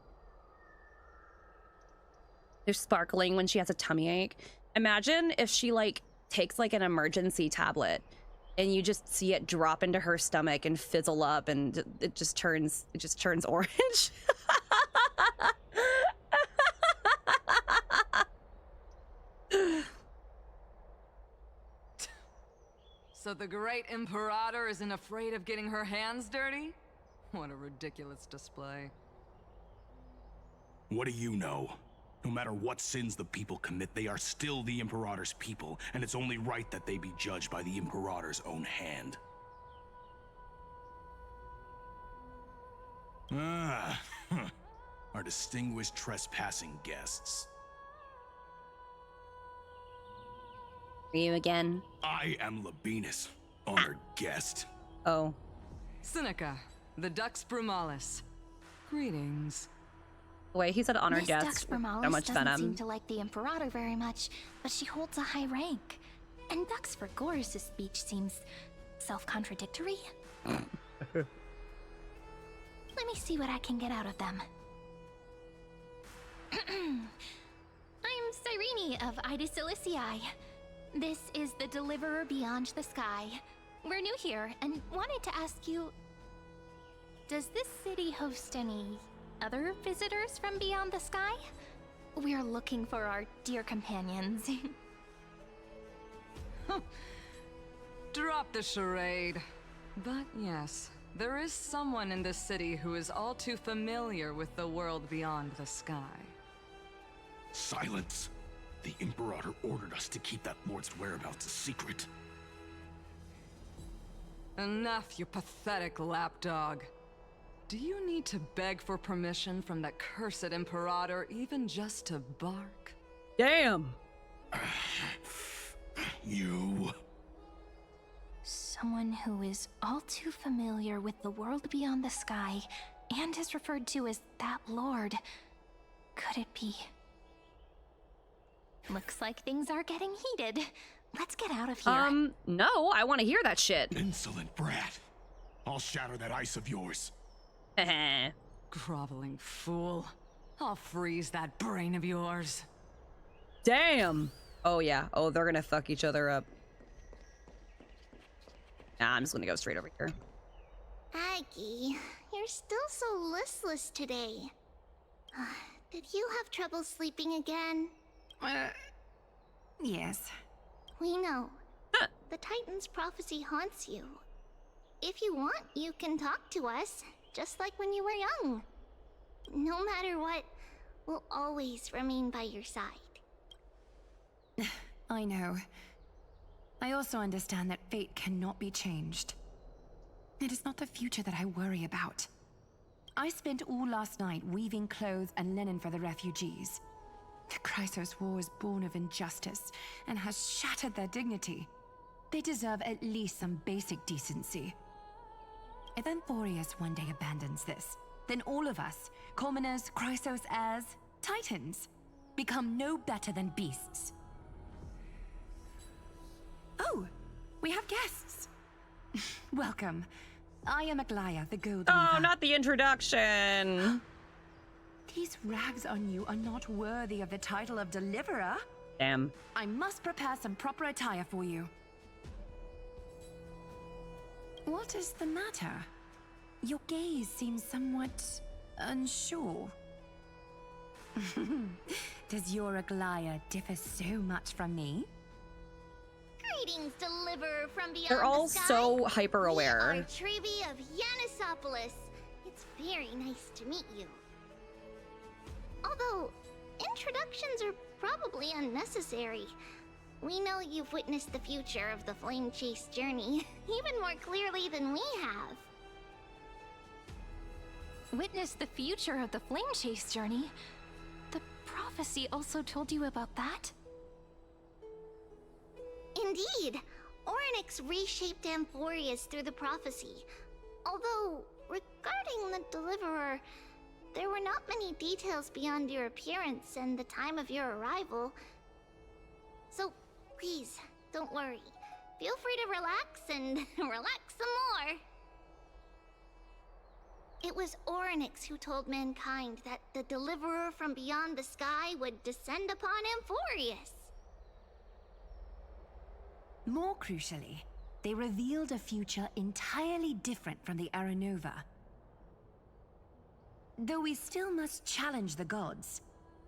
They're sparkling when she has a tummy ache. Imagine if she like takes like an emergency tablet and you just see it drop into her stomach and fizzle up and it just turns orange. So the great Imperator isn't afraid of getting her hands dirty? What a ridiculous display. What do you know? No matter what sins the people commit, they are still the Imperator's people, and it's only right that they be judged by the Imperator's own hand. Ah, our distinguished trespassing guests. Are you again? I am Labinas, honored guest. Oh. Seneca, the Dux Brumalis. Greetings. The way he said honored Miss guest, Dux Brumalis so much doesn't venom. seem to like the Imperator very much, but she holds a high rank. And Dux Vergoris' speech seems self-contradictory. Let me see what I can get out of them. I'm Cyrene of Ida Cilicii. This is the Deliverer Beyond the Sky. We're new here and wanted to ask you, does this city host any other visitors from beyond the sky? We're looking for our dear companions. Drop the charade. But yes, there is someone in this city who is all too familiar with the world beyond the sky. Silence! The Imperator ordered us to keep that lord's whereabouts a secret. Enough, you pathetic lapdog. Do you need to beg for permission from that cursed Imperator even just to bark? Damn! You... Someone who is all too familiar with the world beyond the sky and is referred to as that lord. Could it be? Looks like things are getting heated. Let's get out of here. No, I want to hear that shit. Insolent brat. I'll shatter that ice of yours. Groveling fool. I'll freeze that brain of yours. Damn! Oh yeah, oh they're gonna fuck each other up. Nah, I'm just gonna go straight over here. Aggie, you're still so listless today. Did you have trouble sleeping again? Yes. We know. The Titan's prophecy haunts you. If you want, you can talk to us, just like when you were young. No matter what, we'll always remain by your side. I know. I also understand that fate cannot be changed. It is not the future that I worry about. I spent all last night weaving clothes and linen for the refugees. The Chrysos War is born of injustice and has shattered their dignity. They deserve at least some basic decency. If Amphorius one day abandons this, then all of us, commoners, Chrysos heirs, Titans, become no better than beasts. Oh, we have guests. Welcome. I am Aglaya, the Gold Oh, Weaver. not the introduction. These rags on you are not worthy of the title of Deliverer. Damn. I must prepare some proper attire for you. What is the matter? Your gaze seems somewhat unsure. Does your Aglaya differ so much from me? Greetings, Deliverer from beyond They're all the sky. so hyper We aware. are Trevi of Yanisopolis. It's very nice to meet you. Although, introductions are probably unnecessary. We know you've witnessed the future of the Flame Chase journey, even more clearly than we have. Witness the future of the Flame Chase journey? The prophecy also told you about that? Indeed. Orynyx reshaped Amphorius through the prophecy. Although, regarding the Deliverer, there were not many details beyond your appearance and the time of your arrival. So, please, don't worry. Feel free to relax and relax some more. It was Oryx who told mankind that the deliverer from beyond the sky would descend upon Amphorius. More crucially, they revealed a future entirely different from the Aranova. Though we still must challenge the gods,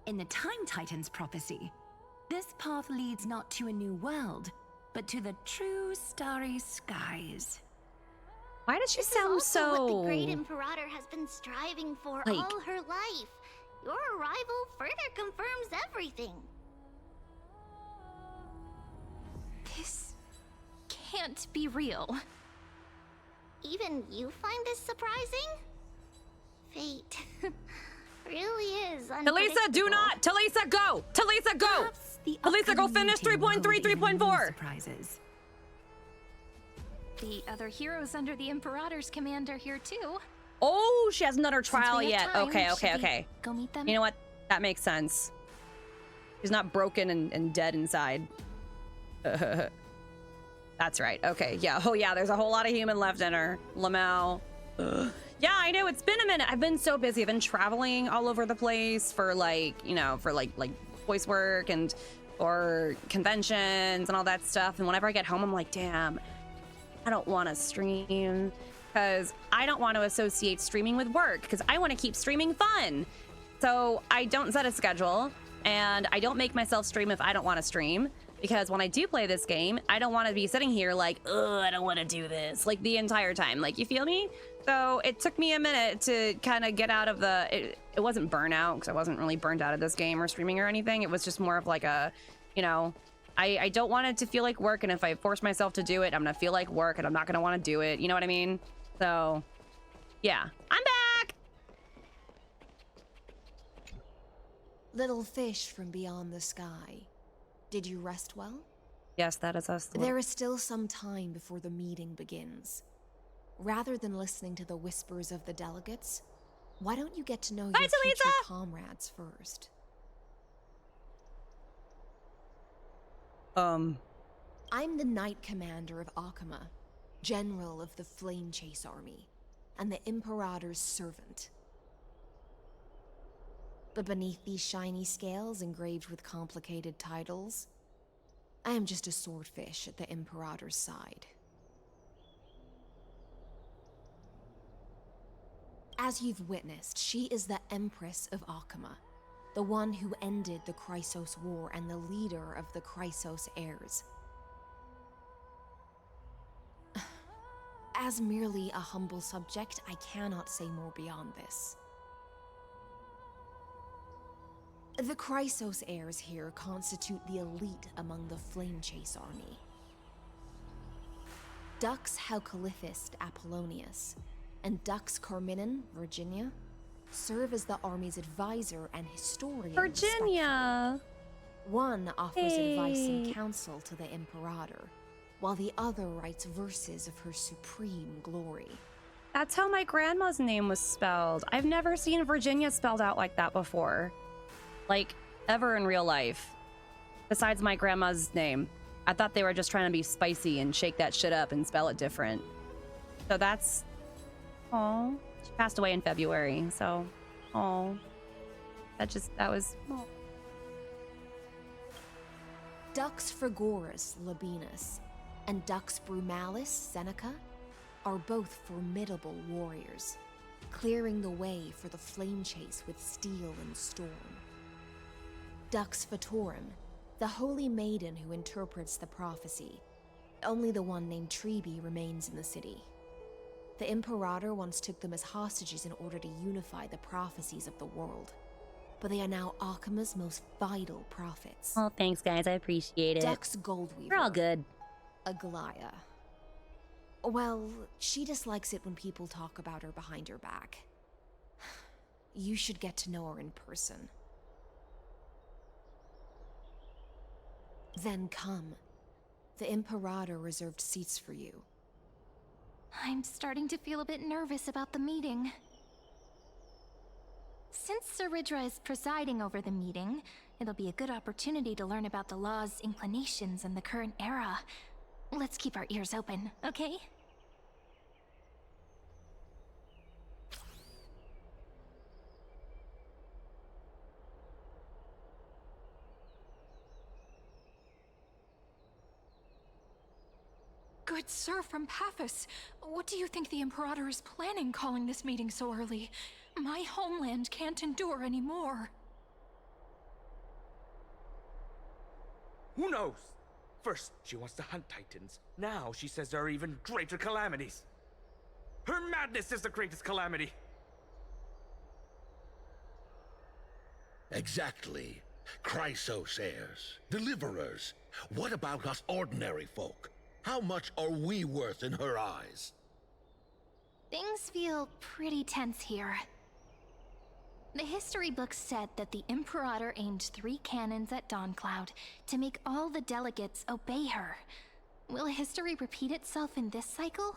in the Time Titan's prophecy, this path leads not to a new world, but to the true starry skies. Why does she This sound is also so... what the great Imperator has been striving for like... all her life. Your arrival further confirms everything. This can't be real. Even you find this surprising? Fate really is unpredictable. Talisa, do not! Talisa, go! Talisa, go! Talisa, go finish 3.3, 3.4! Surprises. The other heroes under the Imperator's command are here too. Oh, she hasn't done her trial we have yet. time, Okay, should we okay. go meet them? You know what? That makes sense. She's not broken and dead inside. That's right. Okay, yeah. Oh, yeah, there's a whole lot of human left in her. Lamau. Yeah, I know. It's been a minute. I've been so busy. I've been traveling all over the place for like, you know, for like voice work and or conventions and all that stuff. And whenever I get home, I'm like, damn, I don't want to stream because I don't want to associate streaming with work because I want to keep streaming fun. So I don't set a schedule and I don't make myself stream if I don't want to stream. Because when I do play this game, I don't want to be sitting here like, ugh, I don't want to do this, like the entire time. Like, you feel me? So it took me a minute to kind of get out of the, it wasn't burnout, because I wasn't really burnt out of this game or streaming or anything. It was just more of like a, you know, I don't want it to feel like work. And if I force myself to do it, I'm going to feel like work and I'm not going to want to do it. You know what I mean? So, yeah. I'm back! Little fish from beyond the sky. Did you rest well? Yes, that is us. There is still some time before the meeting begins. Rather than listening to the whispers of the delegates, why don't you get to know your future comrades first? I'm the Knight Commander of Okhema, General of the Flame Chase Army, and the Imperator's servant. But beneath these shiny scales engraved with complicated titles, I am just a swordfish at the Imperator's side. As you've witnessed, she is the Empress of Okhema, the one who ended the Chrysos War and the leader of the Chrysos heirs. As merely a humble subject, I cannot say more beyond this. The Chrysos heirs here constitute the elite among the Flame Chase army. Dux Halkalithist Apollonius and Dux Carminin, Virginia, serve as the army's advisor and historian. Virginia! One offers advice and counsel to the Imperator, while the other writes verses of her supreme glory. That's how my grandma's name was spelled. I've never seen Virginia spelled out like that before. Like, ever in real life. Besides my grandma's name. I thought they were just trying to be spicy and shake that shit up and spell it different. So that's... Aw. She passed away in February, so... Aw. That was... Aw. Dux Frigoris Labienus and Dux Brumalis Seneca are both formidable warriors, clearing the way for the flame chase with steel and storm. Dux Fatorum, the holy maiden who interprets the prophecy. Only the one named Trebi remains in the city. The Imperator once took them as hostages in order to unify the prophecies of the world. But they are now Okhema's most vital prophets. Oh, thanks, guys. I appreciate it. Dux Goldweaver. We're all good. Aglaya. Well, she dislikes it when people talk about her behind her back. You should get to know her in person. Then come. The Imperator reserved seats for you. I'm starting to feel a bit nervous about the meeting. Since Saridra is presiding over the meeting, it'll be a good opportunity to learn about the law's inclinations in the current era. Let's keep our ears open, okay? Good sir from Paphos, what do you think the Imperator is planning calling this meeting so early? My homeland can't endure anymore. Who knows? First, she wants to hunt Titans. Now she says there are even greater calamities. Her madness is the greatest calamity. Exactly. Chrysos heirs, deliverers. What about us ordinary folk? How much are we worth in her eyes? Things feel pretty tense here. The history books said that the Imperator aimed 3 cannons at Dawncloud to make all the delegates obey her. Will history repeat itself in this cycle?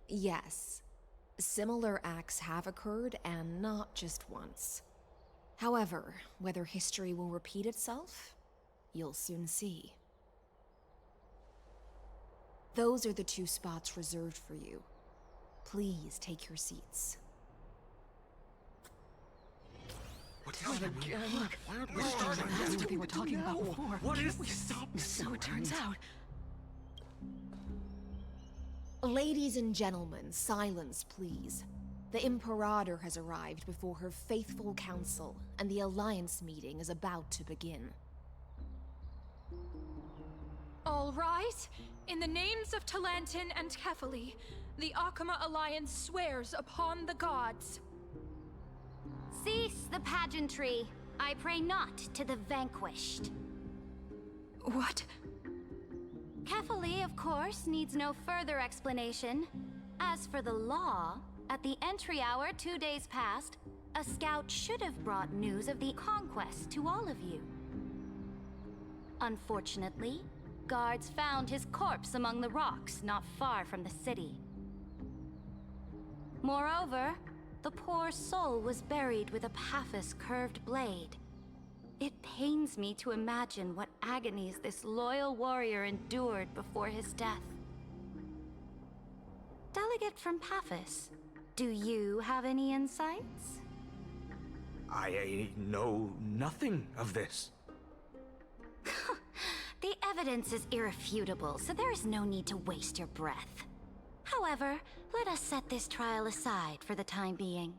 Yes. Similar acts have occurred, and not just once. However, whether history will repeat itself, you'll soon see. Those are the 2 spots reserved for you. Please take your seats. What's that again? We're starting what we were talking about before. What is we stop? So it turns out. Ladies and gentlemen, silence, please. The Imperator has arrived before her faithful council, and the Alliance meeting is about to begin. All rise. In the names of Talantin and Kefali, the Okhema Alliance swears upon the gods. Cease the pageantry. I pray not to the vanquished. What? Kefali, of course, needs no further explanation. As for the law, at the entry hour 2 days past, a scout should have brought news of the conquest to all of you. Unfortunately, guards found his corpse among the rocks not far from the city. Moreover, the poor soul was buried with a Paphos curved blade. It pains me to imagine what agonies this loyal warrior endured before his death. Delegate from Paphos, do you have any insights? I know nothing of this. The evidence is irrefutable, so there is no need to waste your breath. However, let us set this trial aside for the time being.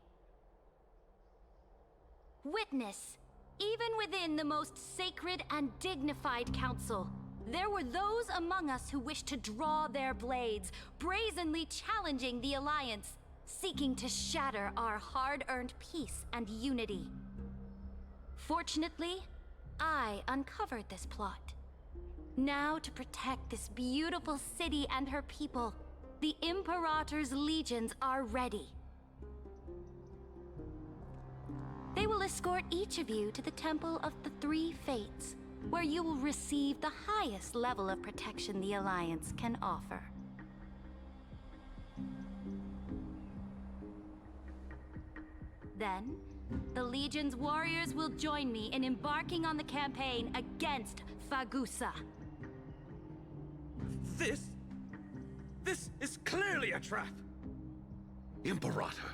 Witness, even within the most sacred and dignified council, there were those among us who wished to draw their blades, brazenly challenging the Alliance, seeking to shatter our hard-earned peace and unity. Fortunately, I uncovered this plot. Now, to protect this beautiful city and her people, the Imperator's legions are ready. They will escort each of you to the Temple of the Three Fates, where you will receive the highest level of protection the Alliance can offer. Then, the Legion's warriors will join me in embarking on the campaign against Phagusa. This is clearly a trap! Imperator,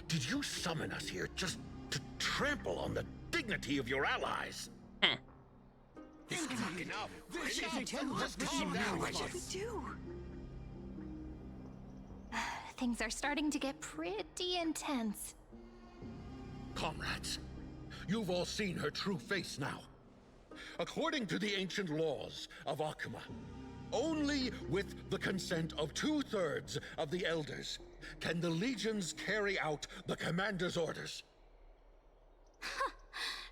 did you summon us here just to trample on the dignity of your allies? This cannot be enough. What should we do? Things are starting to get pretty intense. Comrades, you've all seen her true face now. According to the ancient laws of Okhema, only with the consent of 2/3 of the elders can the legions carry out the commander's orders.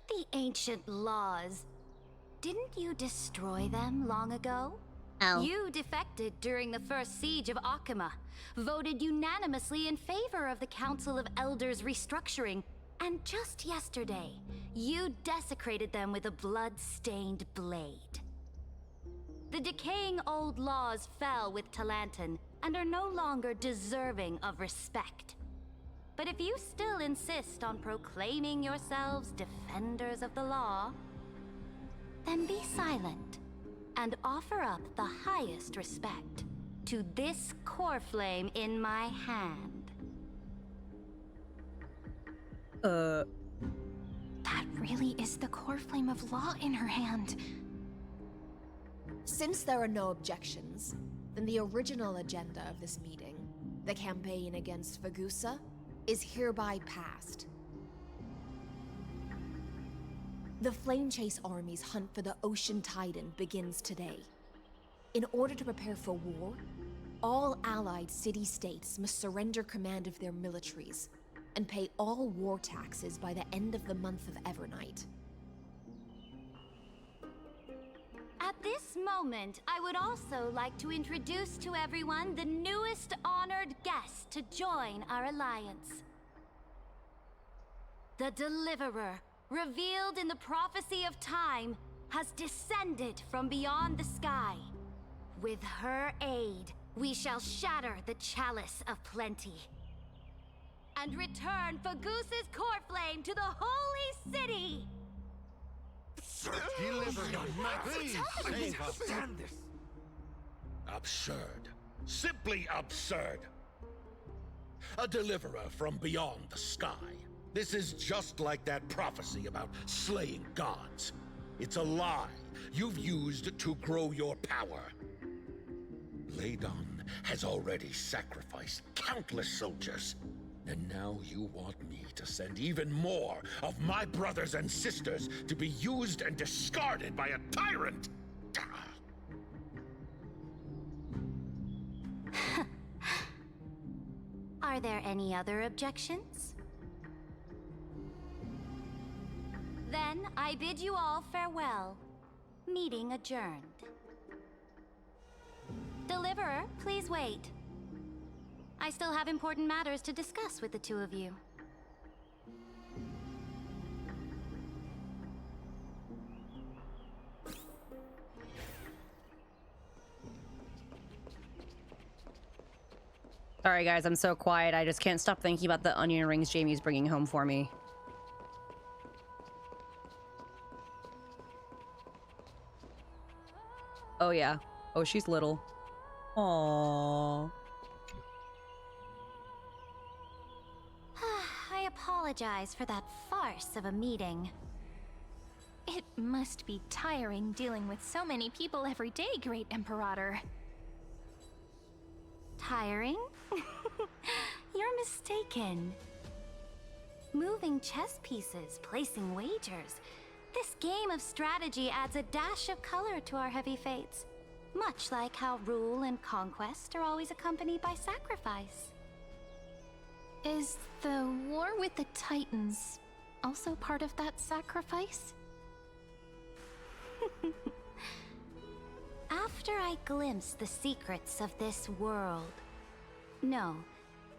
The ancient laws. Didn't you destroy them long ago? Oh. You defected during the first siege of Okhema, voted unanimously in favor of the Council of Elders restructuring, and just yesterday, you desecrated them with a blood-stained blade. The decaying old laws fell with Talantin and are no longer deserving of respect. But if you still insist on proclaiming yourselves defenders of the law, then be silent and offer up the highest respect to this core flame in my hand. That really is the core flame of law in her hand. Since there are no objections, then the original agenda of this meeting, the campaign against Fagusa, is hereby passed. The Flamechase Army's hunt for the Ocean Titan begins today. In order to prepare for war, all allied city-states must surrender command of their militaries and pay all war taxes by the end of the month of Evernight. At this moment, I would also like to introduce to everyone the newest honored guest to join our alliance. The Deliverer, revealed in the prophecy of time, has descended from beyond the sky. With her aid, we shall shatter the Chalice of Plenty and return Fagusa's core flame to the Holy City! Deliver him. Please save us. Stand this. Absurd. Simply absurd. A deliverer from beyond the sky. This is just like that prophecy about slaying gods. It's a lie you've used to grow your power. Phainon has already sacrificed countless soldiers. And now you want me to send even more of my brothers and sisters to be used and discarded by a tyrant? Are there any other objections? Then I bid you all farewell. Meeting adjourned. Deliverer, please wait. I still have important matters to discuss with the two of you. Sorry guys, I'm so quiet. I just can't stop thinking about the onion rings Jamie's bringing home for me. Oh yeah. Oh, she's little. Aww. I apologize for that farce of a meeting. It must be tiring dealing with so many people every day, Great Imperator. Tiring? You're mistaken. Moving chess pieces, placing wagers. This game of strategy adds a dash of color to our heavy fates. Much like how rule and conquest are always accompanied by sacrifice. Is the war with the Titans also part of that sacrifice? After I glimpsed the secrets of this world, no,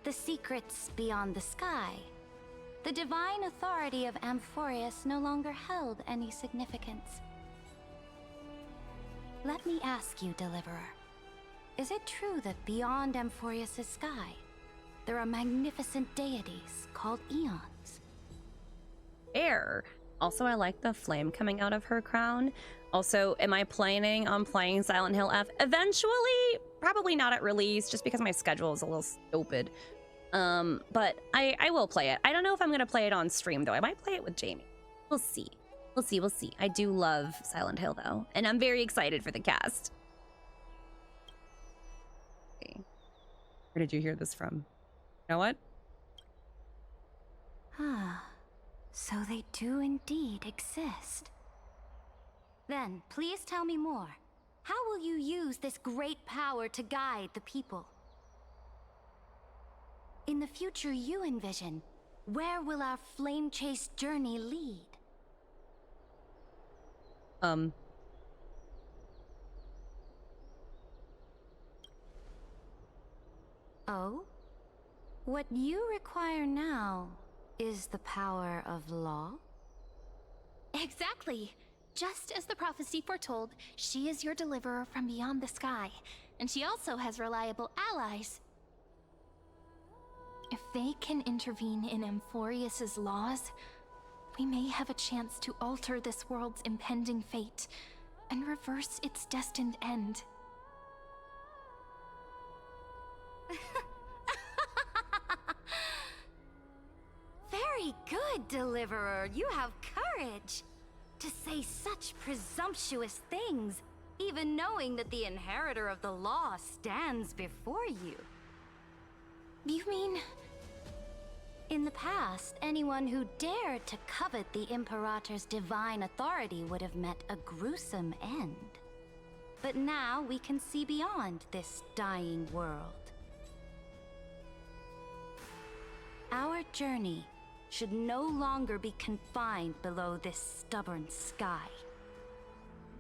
the secrets beyond the sky, the divine authority of Amphorius no longer held any significance. Let me ask you, Deliverer, is it true that beyond Amphorius' sky, there are magnificent deities called Eons? Air. Also, I like the flame coming out of her crown. Also, am I planning on playing Silent Hill F eventually? Probably not at release, just because my schedule is a little stupid. But I will play it. I don't know if I'm gonna play it on stream though. I might play it with Jamie. We'll see. We'll see, we'll see. I do love Silent Hill though, and I'm very excited for the cast. Okay. Where did you hear this from? You know what? Ah, so they do indeed exist. Then, please tell me more. How will you use this great power to guide the people? In the future you envision, where will our flame chase journey lead? Oh? What you require now is the power of law? Exactly. Just as the prophecy foretold, she is your deliverer from beyond the sky, and she also has reliable allies. If they can intervene in Amphorius' laws, we may have a chance to alter this world's impending fate and reverse its destined end. Very good, Deliverer. You have courage. To say such presumptuous things. even knowing that the inheritor of the law stands before you. You mean... In the past, anyone who dared to covet the Imperator's divine authority would have met a gruesome end. But now we can see beyond this dying world. Our journey should no longer be confined below this stubborn sky.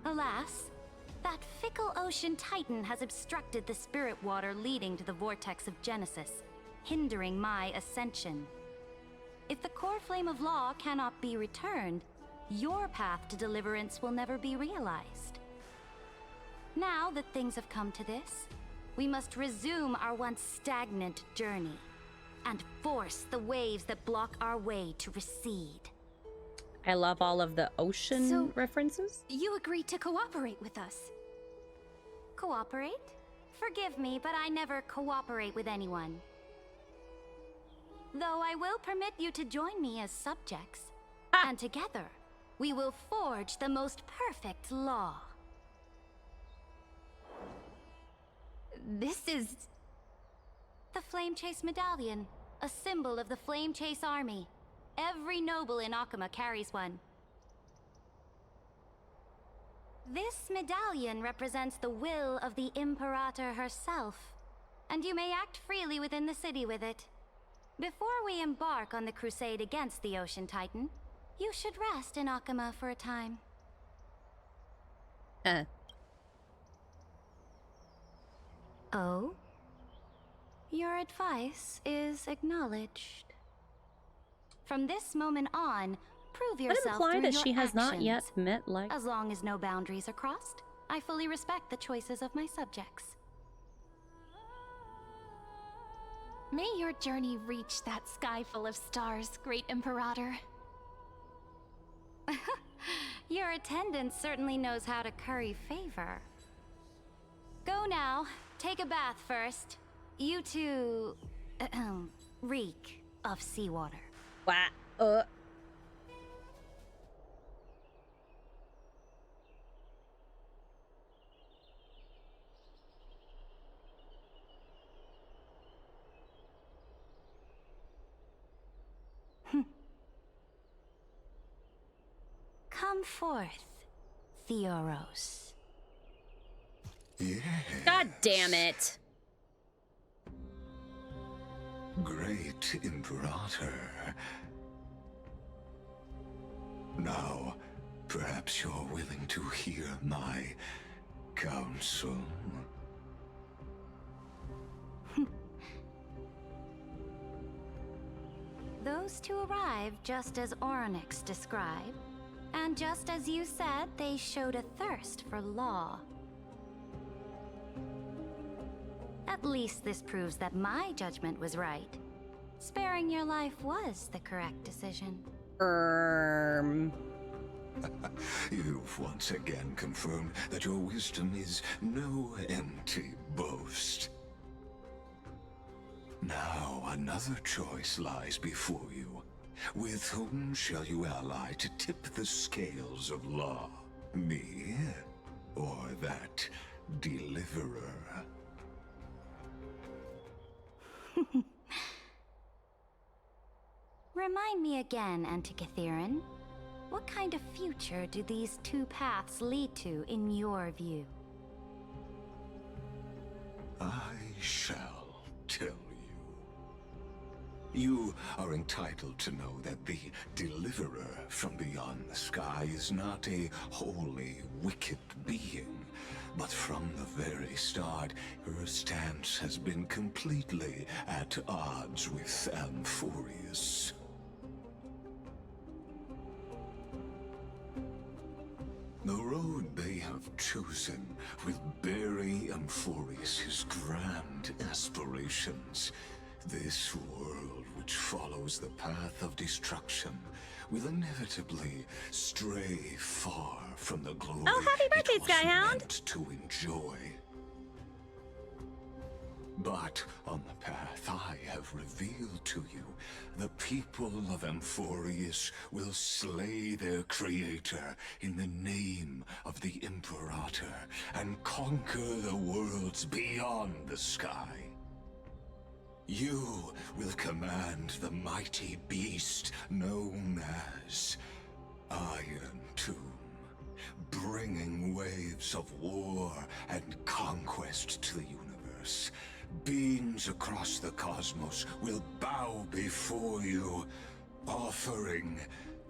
Alas, that fickle ocean titan has obstructed the spirit water leading to the vortex of Genesis, hindering my ascension. If the core flame of law cannot be returned, your path to deliverance will never be realized. Now that things have come to this, we must resume our once stagnant journey and force the waves that block our way to recede. I love all of the ocean references. You agreed to cooperate with us. Cooperate? Forgive me, but I never cooperate with anyone. Though I will permit you to join me as subjects. And together, we will forge the most perfect law. This is... The Flame Chase Medallion, a symbol of the Flame Chase Army. Every noble in Okhema carries one. This medallion represents the will of the Imperator herself, and you may act freely within the city with it. Before we embark on the crusade against the Ocean Titan, you should rest in Okhema for a time. Oh? Your advice is acknowledged. From this moment on, prove yourself imply through that your she has not actions. yet met like. As long as no boundaries are crossed, I fully respect the choices of my subjects. May your journey reach that sky full of stars, Great Imperator. Your attendant certainly knows how to curry favor. Go now. Take a bath first. You two... reek of seawater. What? Come forth, Theoros. Yes. God damn it. Great Imperator. Now, perhaps you're willing to hear my counsel. Those two arrived just as Orynyx described, and just as you said, they showed a thirst for law. At least this proves that my judgment was right. Sparing your life was the correct decision. You've once again confirmed that your wisdom is no empty boast. Now another choice lies before you. With whom shall you ally to tip the scales of law? Me, or that deliverer? Remind me again, Antikytheron. What kind of future do these two paths lead to in your view? I shall tell you. You are entitled to know that the deliverer from beyond the sky is not a wholly wicked being, but from the very start, her stance has been completely at odds with Amphorius. The road they have chosen will bury Amphorius' grand aspirations. This world, which follows the path of destruction, will inevitably stray far from the glory happy birthday, it was Skyhound! meant to enjoy. But on the path I have revealed to you, the people of Amphorius will slay their creator in the name of the Imperator and conquer the worlds beyond the sky. You will command the mighty beast known as Iron Tomb, bringing waves of war and conquest to the universe. Beings across the cosmos will bow before you, offering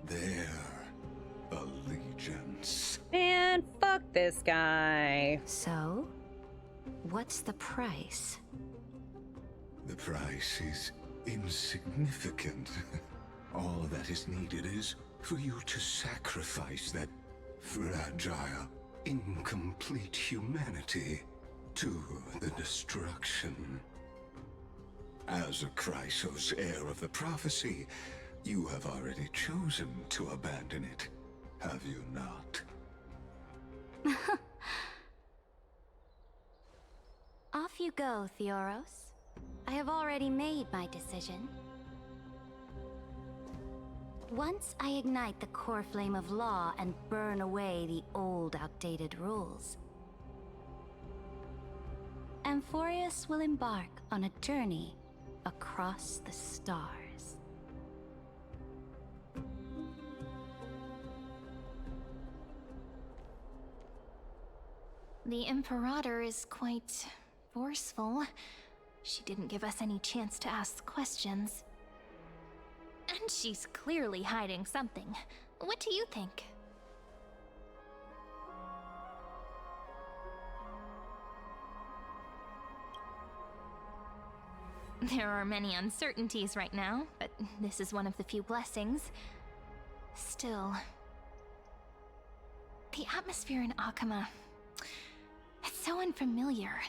their allegiance. Man, fuck this guy. So, what's the price? The price is insignificant. All that is needed is for you to sacrifice that fragile, incomplete humanity to the destruction. As a Chrysos, heir of the prophecy, you have already chosen to abandon it, have you not? Off you go, Theoros. I have already made my decision. Once I ignite the core flame of law and burn away the old, outdated rules, Amphorius will embark on a journey across the stars. The Imperator is quite forceful. She didn't give us any chance to ask questions. And she's clearly hiding something. What do you think? There are many uncertainties right now, but this is one of the few blessings. Still, the atmosphere in Okhema, it's so unfamiliar.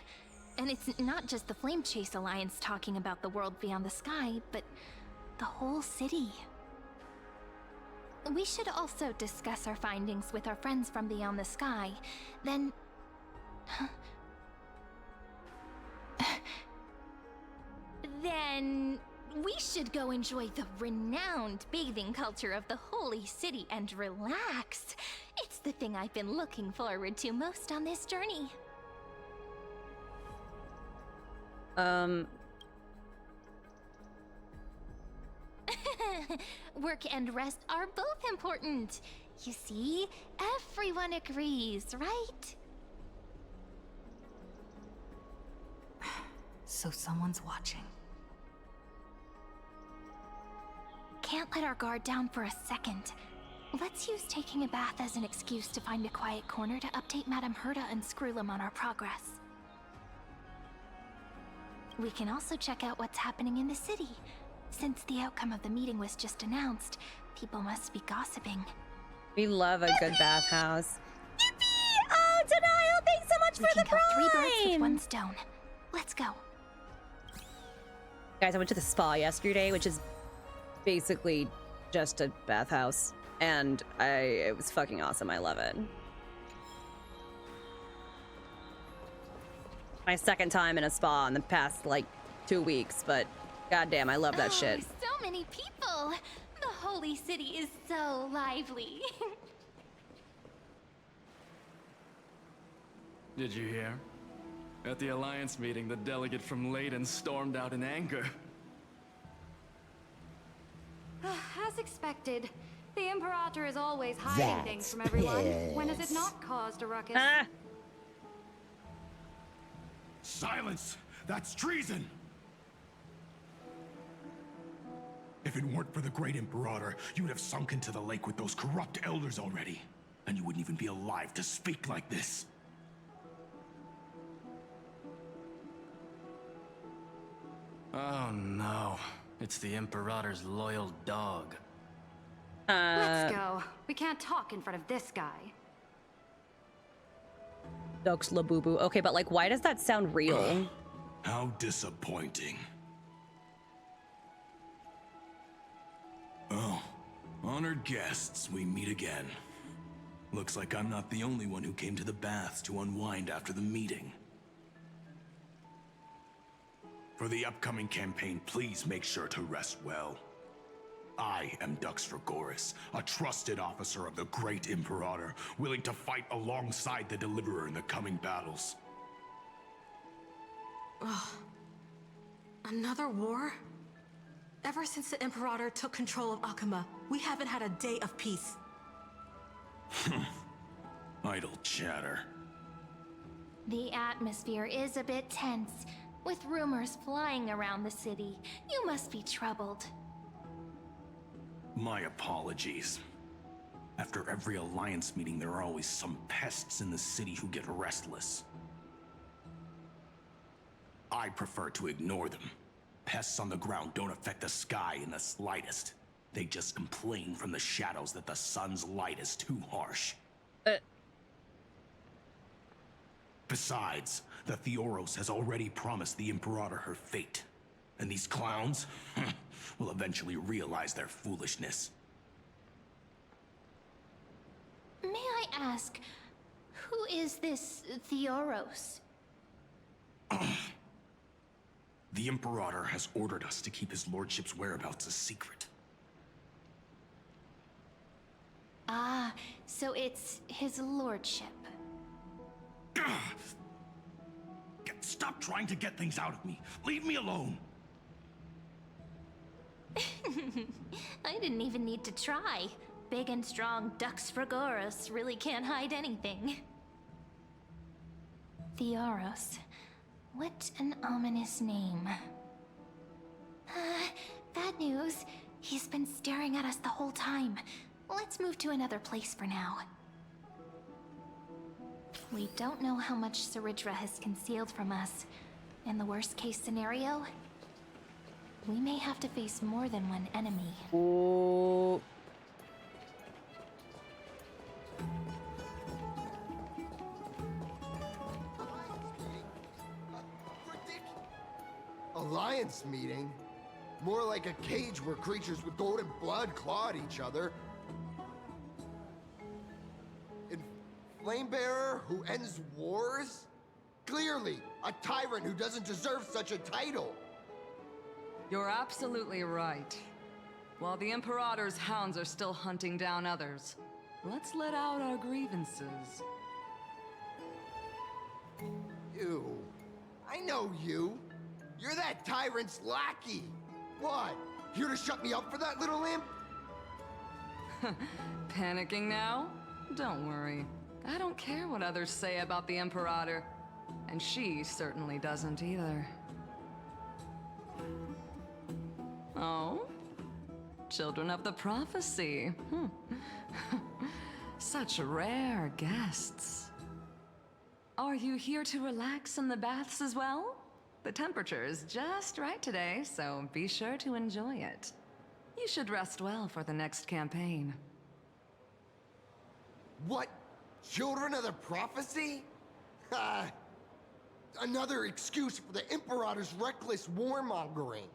And it's not just the Flame Chase Alliance talking about the world beyond the sky, but the whole city. We should also discuss our findings with our friends from beyond the sky. Then... then... we should go enjoy the renowned bathing culture of the Holy City and relax. It's the thing I've been looking forward to most on this journey. Work and rest are both important. You see, everyone agrees, right? So someone's watching. Can't let our guard down for a second. Let's use taking a bath as an excuse to find a quiet corner to update Madame Herta and Screwlum on our progress. We can also check out what's happening in the city. Since the outcome of the meeting was just announced, people must be gossiping. We love a good bathhouse. Yippee! Oh, Denial, thanks so much for the kill 3 birds with prime! 1 stone. Let's go. Guys, I went to the spa yesterday, which is basically just a bathhouse. And it was fucking awesome. I love it. My second time in a spa in the past, like, 2 weeks, but goddamn, I love that shit. So many people! The Holy City is so lively. Did you hear? At the Alliance meeting, the delegate from Leyden stormed out in anger. As expected, the Imperator is always hiding things from everyone. When has it not caused a ruckus? Silence! That's treason! If it weren't for the Great Imperator, you'd have sunk into the lake with those corrupt elders already. And you wouldn't even be alive to speak like this. Oh no. It's the Imperator's loyal dog. Let's go. We can't talk in front of this guy. Dox Labubu. Okay, but like, why does that sound real? How disappointing. Oh, honored guests, we meet again. Looks like I'm not the only one who came to the baths to unwind after the meeting. For the upcoming campaign, please make sure to rest well. I am Dux Fragoris, a trusted officer of the great Imperator, willing to fight alongside the Deliverer in the coming battles. Ugh. Another war? Ever since the Imperator took control of Okhema, we haven't had a day of peace. Idle chatter. The atmosphere is a bit tense, with rumors flying around the city. You must be troubled. My apologies. After every Alliance meeting, there are always some pests in the city who get restless. I prefer to ignore them. Pests on the ground don't affect the sky in the slightest. They just complain from the shadows that the sun's light is too harsh. Besides, the Theoros has already promised the Imperator her fate. And these clowns will eventually realize their foolishness. May I ask, who is this Theoros? The Imperator has ordered us to keep his lordship's whereabouts a secret. Ah, so it's his lordship. Stop trying to get things out of me. Leave me alone. I didn't even need to try. Big and strong Dux Fragoris really can't hide anything. Theoros. What an ominous name. Bad news. He's been staring at us the whole time. Let's move to another place for now. We don't know how much Saridra has concealed from us. In the worst case scenario, we may have to face more than one enemy. Ooh. Alliance meeting? More like a cage where creatures with golden blood claw at each other. And Flamebearer who ends wars? Clearly, a tyrant who doesn't deserve such a title. You're absolutely right. While the Imperator's hounds are still hunting down others, let's let out our grievances. You. I know you. You're that tyrant's lackey. What? Here to shut me up for that little imp? Panicking now? Don't worry. I don't care what others say about the Imperator. And she certainly doesn't either. Oh? Children of the Prophecy. Such rare guests. Are you here to relax in the baths as well? The temperature is just right today, so be sure to enjoy it. You should rest well for the next campaign. What? Children of the Prophecy? Another excuse for the Imperator's reckless warmongering.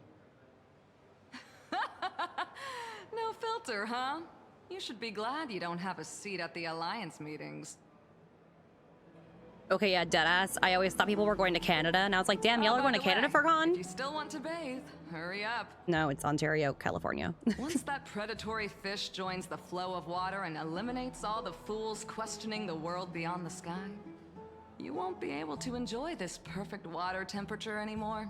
No filter, huh? You should be glad you don't have a seat at the Alliance meetings. Okay, yeah, deadass. I always thought people were going to Canada, and I was like, damn, y'all are going to Canada for con? If you still want to bathe, hurry up. No, it's Ontario, California. Once that predatory fish joins the flow of water and eliminates all the fools questioning the world beyond the sky, you won't be able to enjoy this perfect water temperature anymore.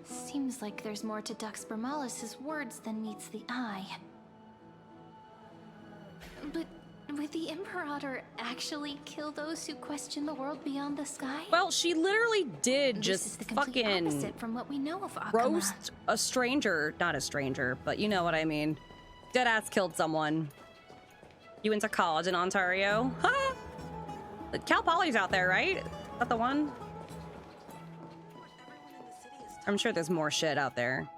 Seems like there's more to Dux Bermalis' words than meets the eye. But would the Imperator actually kill those who question the world beyond the sky? Well, she literally did This just is the complete fucking opposite from what we know of Okhema. roast a stranger. Not a stranger, but you know what I mean. Deadass killed someone. You went to college in Ontario? Ha! Cal Poly's out there, right? Is that the one? I'm sure there's more shit out there.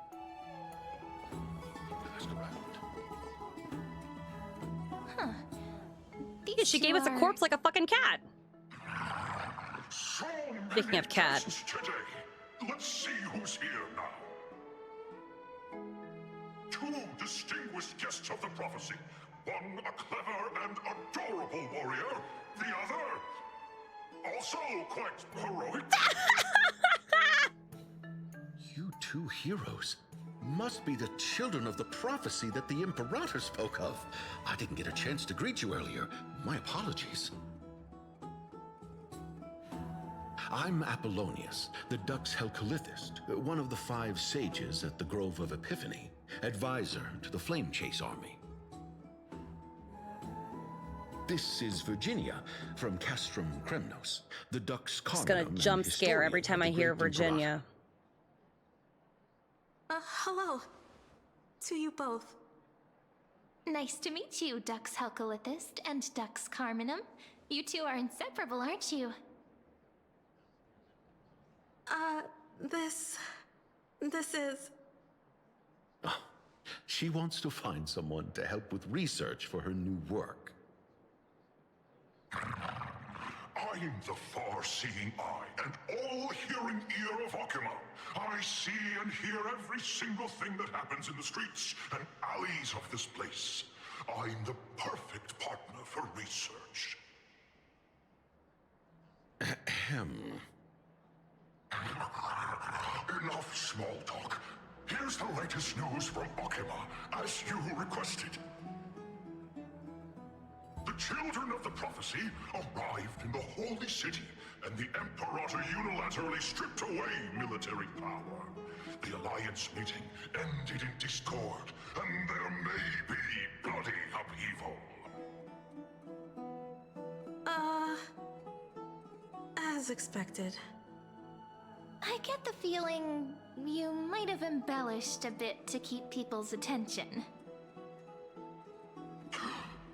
Huh. Yeah, she gave us a corpse like a fucking cat. So Speaking of cat. today. Let's see who's here now. Two distinguished guests of the prophecy. One a clever and adorable warrior. The other, Also quite heroic. You two heroes must be the children of the prophecy that the Imperator spoke of. I didn't get a chance to greet you earlier. My apologies. I'm Apollonius, the Dux Helcalithist, one of the 5 sages at the Grove of Epiphany, advisor to the Flame Chase army. This is Virginia from Castrum Kremnos, the Dux Just gonna jump scare every time I hear Virginia. Hello. To you both. Nice to meet you, Dux Helcalithist and Dux Carminum. You two are inseparable, aren't you? This is... Oh, she wants to find someone to help with research for her new work. I'm the far-seeing eye and all-hearing ear of Okhema. I see and hear every single thing that happens in the streets and alleys of this place. I'm the perfect partner for research. Ahem. Enough small talk. Here's the latest news from Okhema, as you requested. The children of the prophecy arrived in the holy city, and the Imperator unilaterally stripped away military power. The Alliance meeting ended in discord, and there may be bloody upheaval. As expected. I get the feeling you might have embellished a bit to keep people's attention.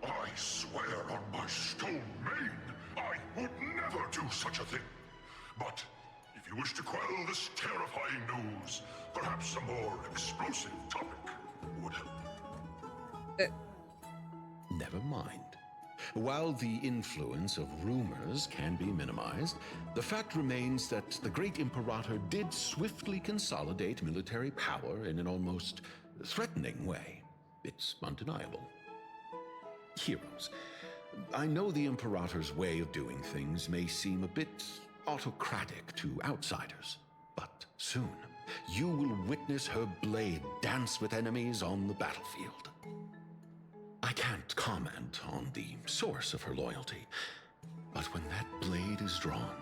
I swear on my stone mane, I would never do such a thing. But if you wish to quell this terrifying news, perhaps a more explosive topic would help. Never mind. While the influence of rumors can be minimized, the fact remains that the great Imperator did swiftly consolidate military power in an almost threatening way. It's undeniable. Heroes, I know the Imperator's way of doing things may seem a bit autocratic to outsiders, but soon you will witness her blade dance with enemies on the battlefield. I can't comment on the source of her loyalty, but when that blade is drawn,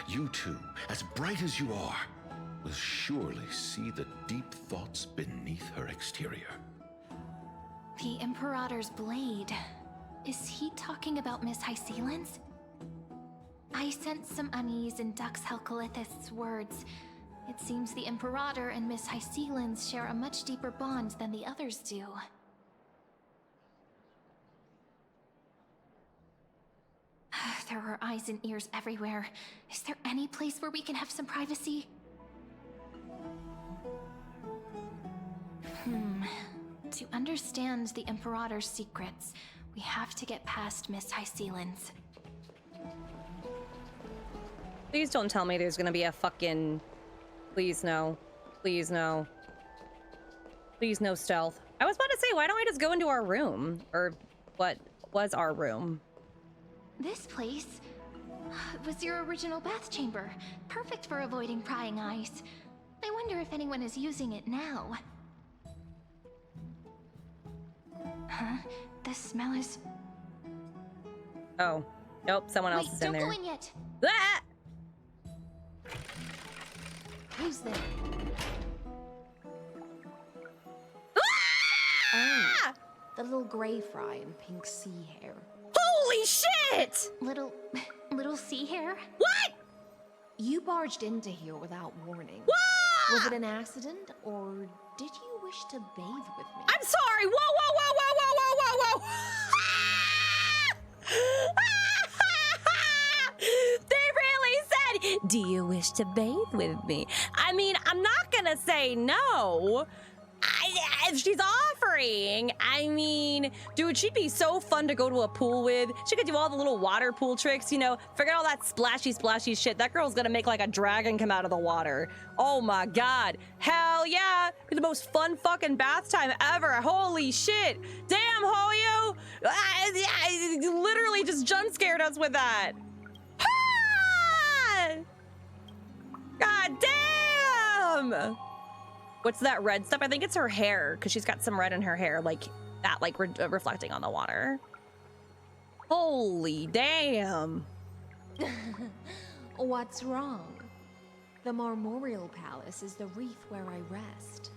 you two, as bright as you are, will surely see the deep thoughts beneath her exterior. The Imperator's blade. Is he talking about Miss Hycelens? I sense some unease in Dux Helcalithist's words. It seems the Imperator and Miss Hycelens share a much deeper bond than the others do. There are eyes and ears everywhere. Is there any place where we can have some privacy? To understand the Imperator's secrets, we have to get past Miss Hycelens. Please don't tell me there's gonna be a fucking... Please no. Please no. Please no stealth. I was about to say, why don't I just go into our room? Or what was our room? This place was your original bath chamber. Perfect for avoiding prying eyes. I wonder if anyone is using it now. Huh? The smell is... Oh. Nope, someone else is in there. Wait, don't go in yet. Ah! Who's there? Ah! Oh, the little gray fry and pink sea hair. Holy shit! Little sea hair? What? You barged into here without warning. What? Was it an accident, or did you wish to bathe with me? I'm sorry! Whoa, whoa, whoa, whoa, whoa, whoa, whoa, whoa! They really said, do you wish to bathe with me? I mean, I'm not gonna say no. If she's offering, I mean, dude, she'd be so fun to go to a pool with. She could do all the little water pool tricks, you know, forget all that splashy shit. That girl's gonna make like a dragon come out of the water. Oh my God. Hell yeah. Be the most fun fucking bath time ever. Holy shit. Damn, Hoyo. Literally just jump scared us with that. God damn! What's that red stuff? I think it's her hair, because she's got some red in her hair, like that, like reflecting on the water. Holy damn! What's wrong? The Marmoreal Palace is the reef where I rest.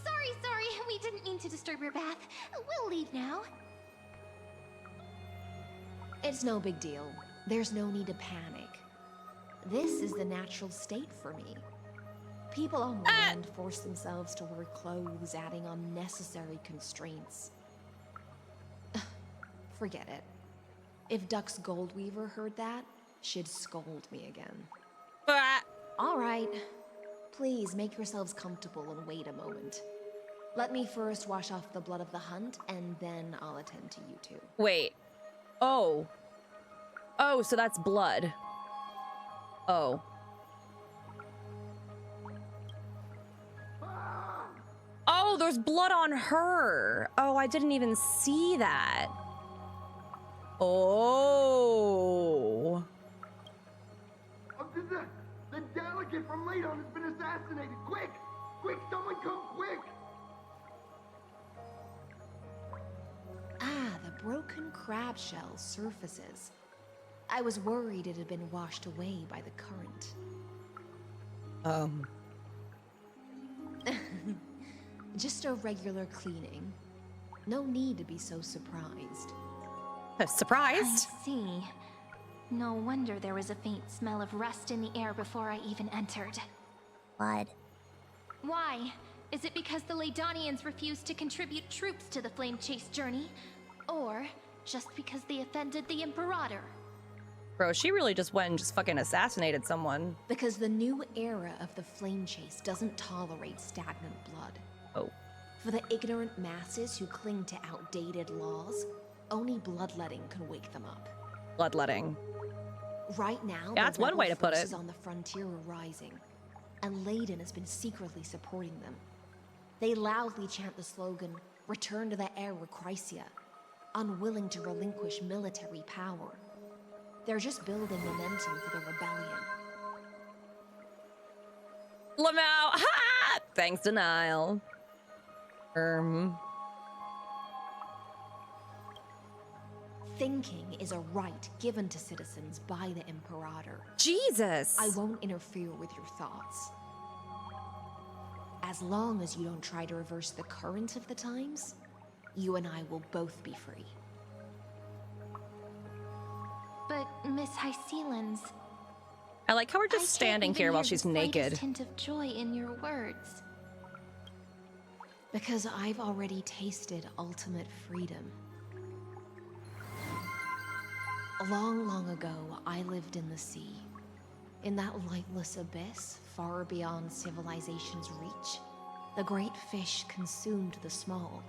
Sorry, we didn't mean to disturb your bath. We'll leave now. It's no big deal. There's no need to panic. This is the natural state for me. People on land force themselves to wear clothes, adding unnecessary constraints. Forget it. If Dux Goldweaver heard that, she'd scold me again. All right. Please make yourselves comfortable and wait a moment. Let me first wash off the blood of the hunt, and then I'll attend to you two. Wait. Oh. Oh, so that's blood. Oh. Oh, there's blood on her. Oh, I didn't even see that. Oh. The delegate from Phainon has been assassinated. Quick! Quick, someone come quick! Ah, the broken crab shell surfaces. I was worried it had been washed away by the current. Just a regular cleaning. No need to be so surprised. Surprised? I see. No wonder there was a faint smell of rust in the air before I even entered. Blood. Why? Is it because the Laedonians refused to contribute troops to the Flame Chase journey? Or just because they offended the Imperator? Bro, she really just went and just fucking assassinated someone. Because the new era of the Flame Chase doesn't tolerate stagnant blood. Oh. For the ignorant masses who cling to outdated laws, only bloodletting can wake them up. Bloodletting. Right now, yeah, that's one way to put it. Forces on the frontier are rising, and Layden has been secretly supporting them. They loudly chant the slogan, "Return to the Era Chrysia," unwilling to relinquish military power. They're just building momentum for the rebellion. Lamau, ha! Thanks, denial. Thinking is a right given to citizens by the Imperator. Jesus! I won't interfere with your thoughts. As long as you don't try to reverse the current of the times, you and I will both be free. But, Miss Hysealans, I like how we're just standing here while she's naked. Hint of joy in your words. Because I've already tasted ultimate freedom. Long, long ago, I lived in the sea. In that lightless abyss, far beyond civilization's reach, the great fish consumed the small.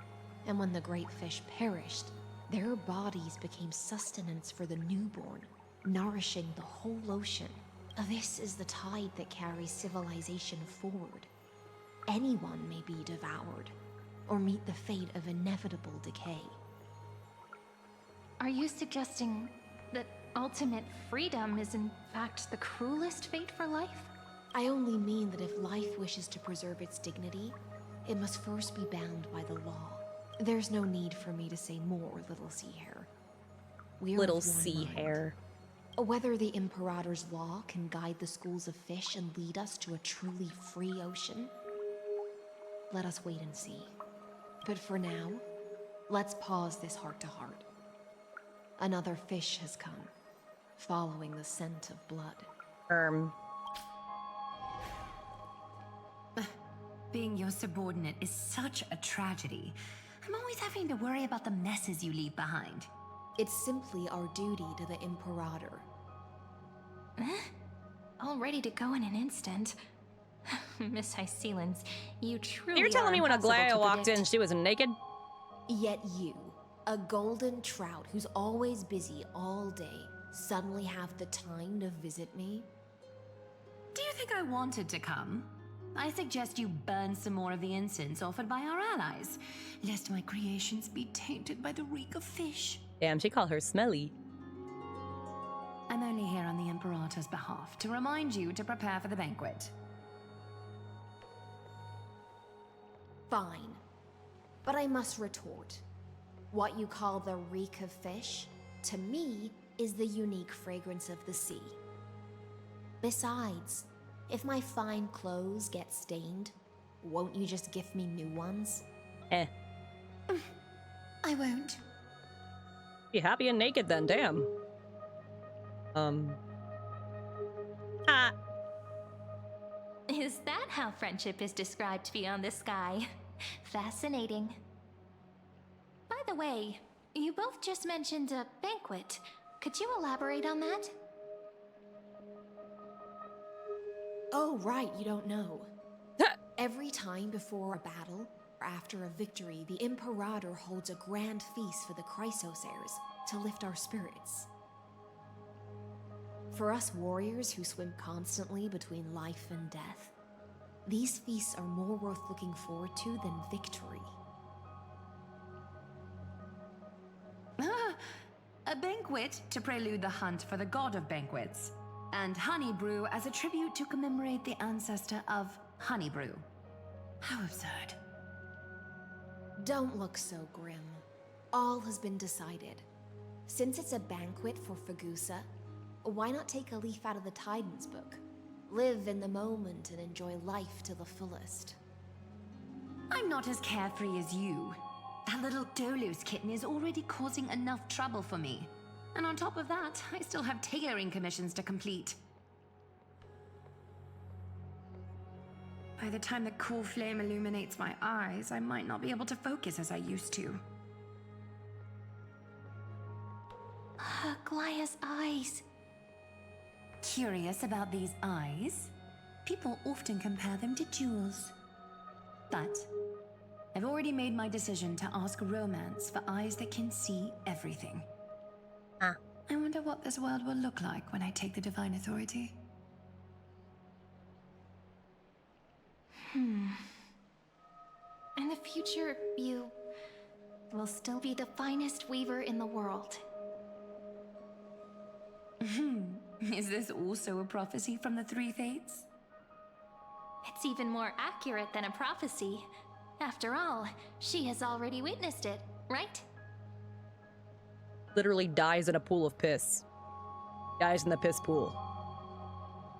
And when the great fish perished, their bodies became sustenance for the newborn, nourishing the whole ocean. This is the tide that carries civilization forward. Anyone may be devoured, or meet the fate of inevitable decay. Are you suggesting that ultimate freedom is in fact the cruelest fate for life? I only mean that if life wishes to preserve its dignity, it must first be bound by the law. There's no need for me to say more, Little Sea Hare. We're Little Sea Hare. Whether the Imperator's law can guide the schools of fish and lead us to a truly free ocean, let us wait and see. But for now, let's pause this heart-to-heart. Another fish has come, following the scent of blood. Being your subordinate is such a tragedy. I'm always having to worry about the messes you leave behind. It's simply our duty to the Imperator. All ready to go in an instant. Miss Hysealans, you truly You're telling me when impossible Aglaya to walked in, predict. she was naked? Yet you, a golden trout who's always busy all day, suddenly have the time to visit me? Do you think I wanted to come? I suggest you burn some more of the incense offered by our allies, lest my creations be tainted by the reek of fish. Damn, she called her smelly. I'm only here on the Imperator's behalf to remind you to prepare for the banquet. Fine. But I must retort. What you call the reek of fish, to me, is the unique fragrance of the sea. Besides, if my fine clothes get stained, won't you just gift me new ones? Eh. I won't. Be happy and naked then, damn. Is that how friendship is described beyond the sky? Fascinating. By the way, you both just mentioned a banquet. Could you elaborate on that? Oh, right, you don't know. Every time before a battle, or after a victory, the Imperator holds a grand feast for the Chrysosairs to lift our spirits. For us warriors who swim constantly between life and death, these feasts are more worth looking forward to than victory. A banquet to prelude the hunt for the god of banquets, and honey brew as a tribute to commemorate the ancestor of honey brew. How absurd. Don't look so grim. All has been decided. Since it's a banquet for Fagusa, why not take a leaf out of the Titan's book? Live in the moment and enjoy life to the fullest. I'm not as carefree as you. That little Dolos kitten is already causing enough trouble for me. And on top of that, I still have tailoring commissions to complete. By the time the cool flame illuminates my eyes, I might not be able to focus as I used to. Glaya's eyes. Curious about these eyes? People often compare them to jewels. But I've already made my decision to ask Romance for eyes that can see everything. I wonder what this world will look like when I take the Divine Authority. In the future, you will still be the finest weaver in the world. Is this also a prophecy from the Three Fates? It's even more accurate than a prophecy. After all, she has already witnessed it, right? Literally dies in a pool of piss. Dies in the piss pool.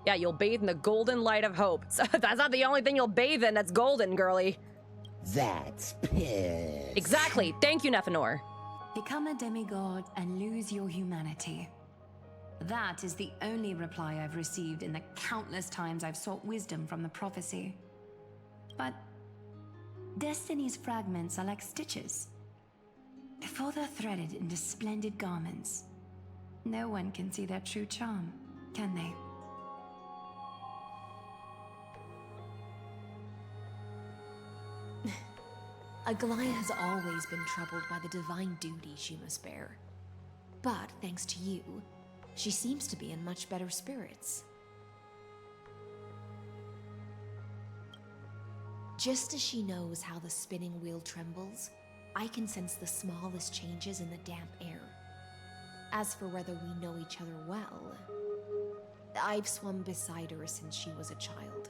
Yeah, you'll bathe in the golden light of hope. That's not the only thing you'll bathe in that's golden, girly. That's piss. Exactly. Thank you, Nephenor. Become a demigod and lose your humanity. That is the only reply I've received in the countless times I've sought wisdom from the prophecy. But Destiny's fragments are like stitches. Before they're threaded into splendid garments, no one can see their true charm, can they? Aglaya has always been troubled by the divine duty she must bear. But thanks to you, she seems to be in much better spirits. Just as she knows how the spinning wheel trembles, I can sense the smallest changes in the damp air. As for whether we know each other well, I've swum beside her since she was a child.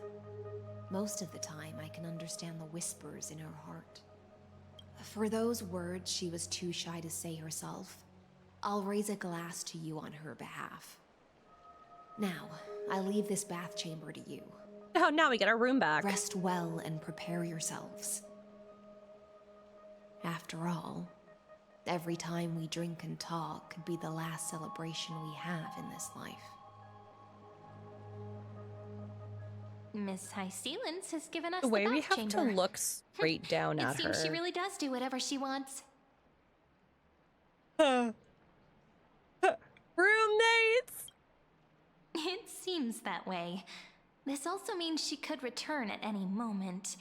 Most of the time, I can understand the whispers in her heart. For those words she was too shy to say herself, I'll raise a glass to you on her behalf. Now, I leave this bath chamber to you. Oh, now we get our room back. Rest well and prepare yourselves. After all, every time we drink and talk could be the last celebration we have in this life. Miss Hysealence has given us The way the we bath have chamber. to look straight down at It seems her. she really does do whatever she wants. Roommates! It seems that way. This also means she could return at any moment.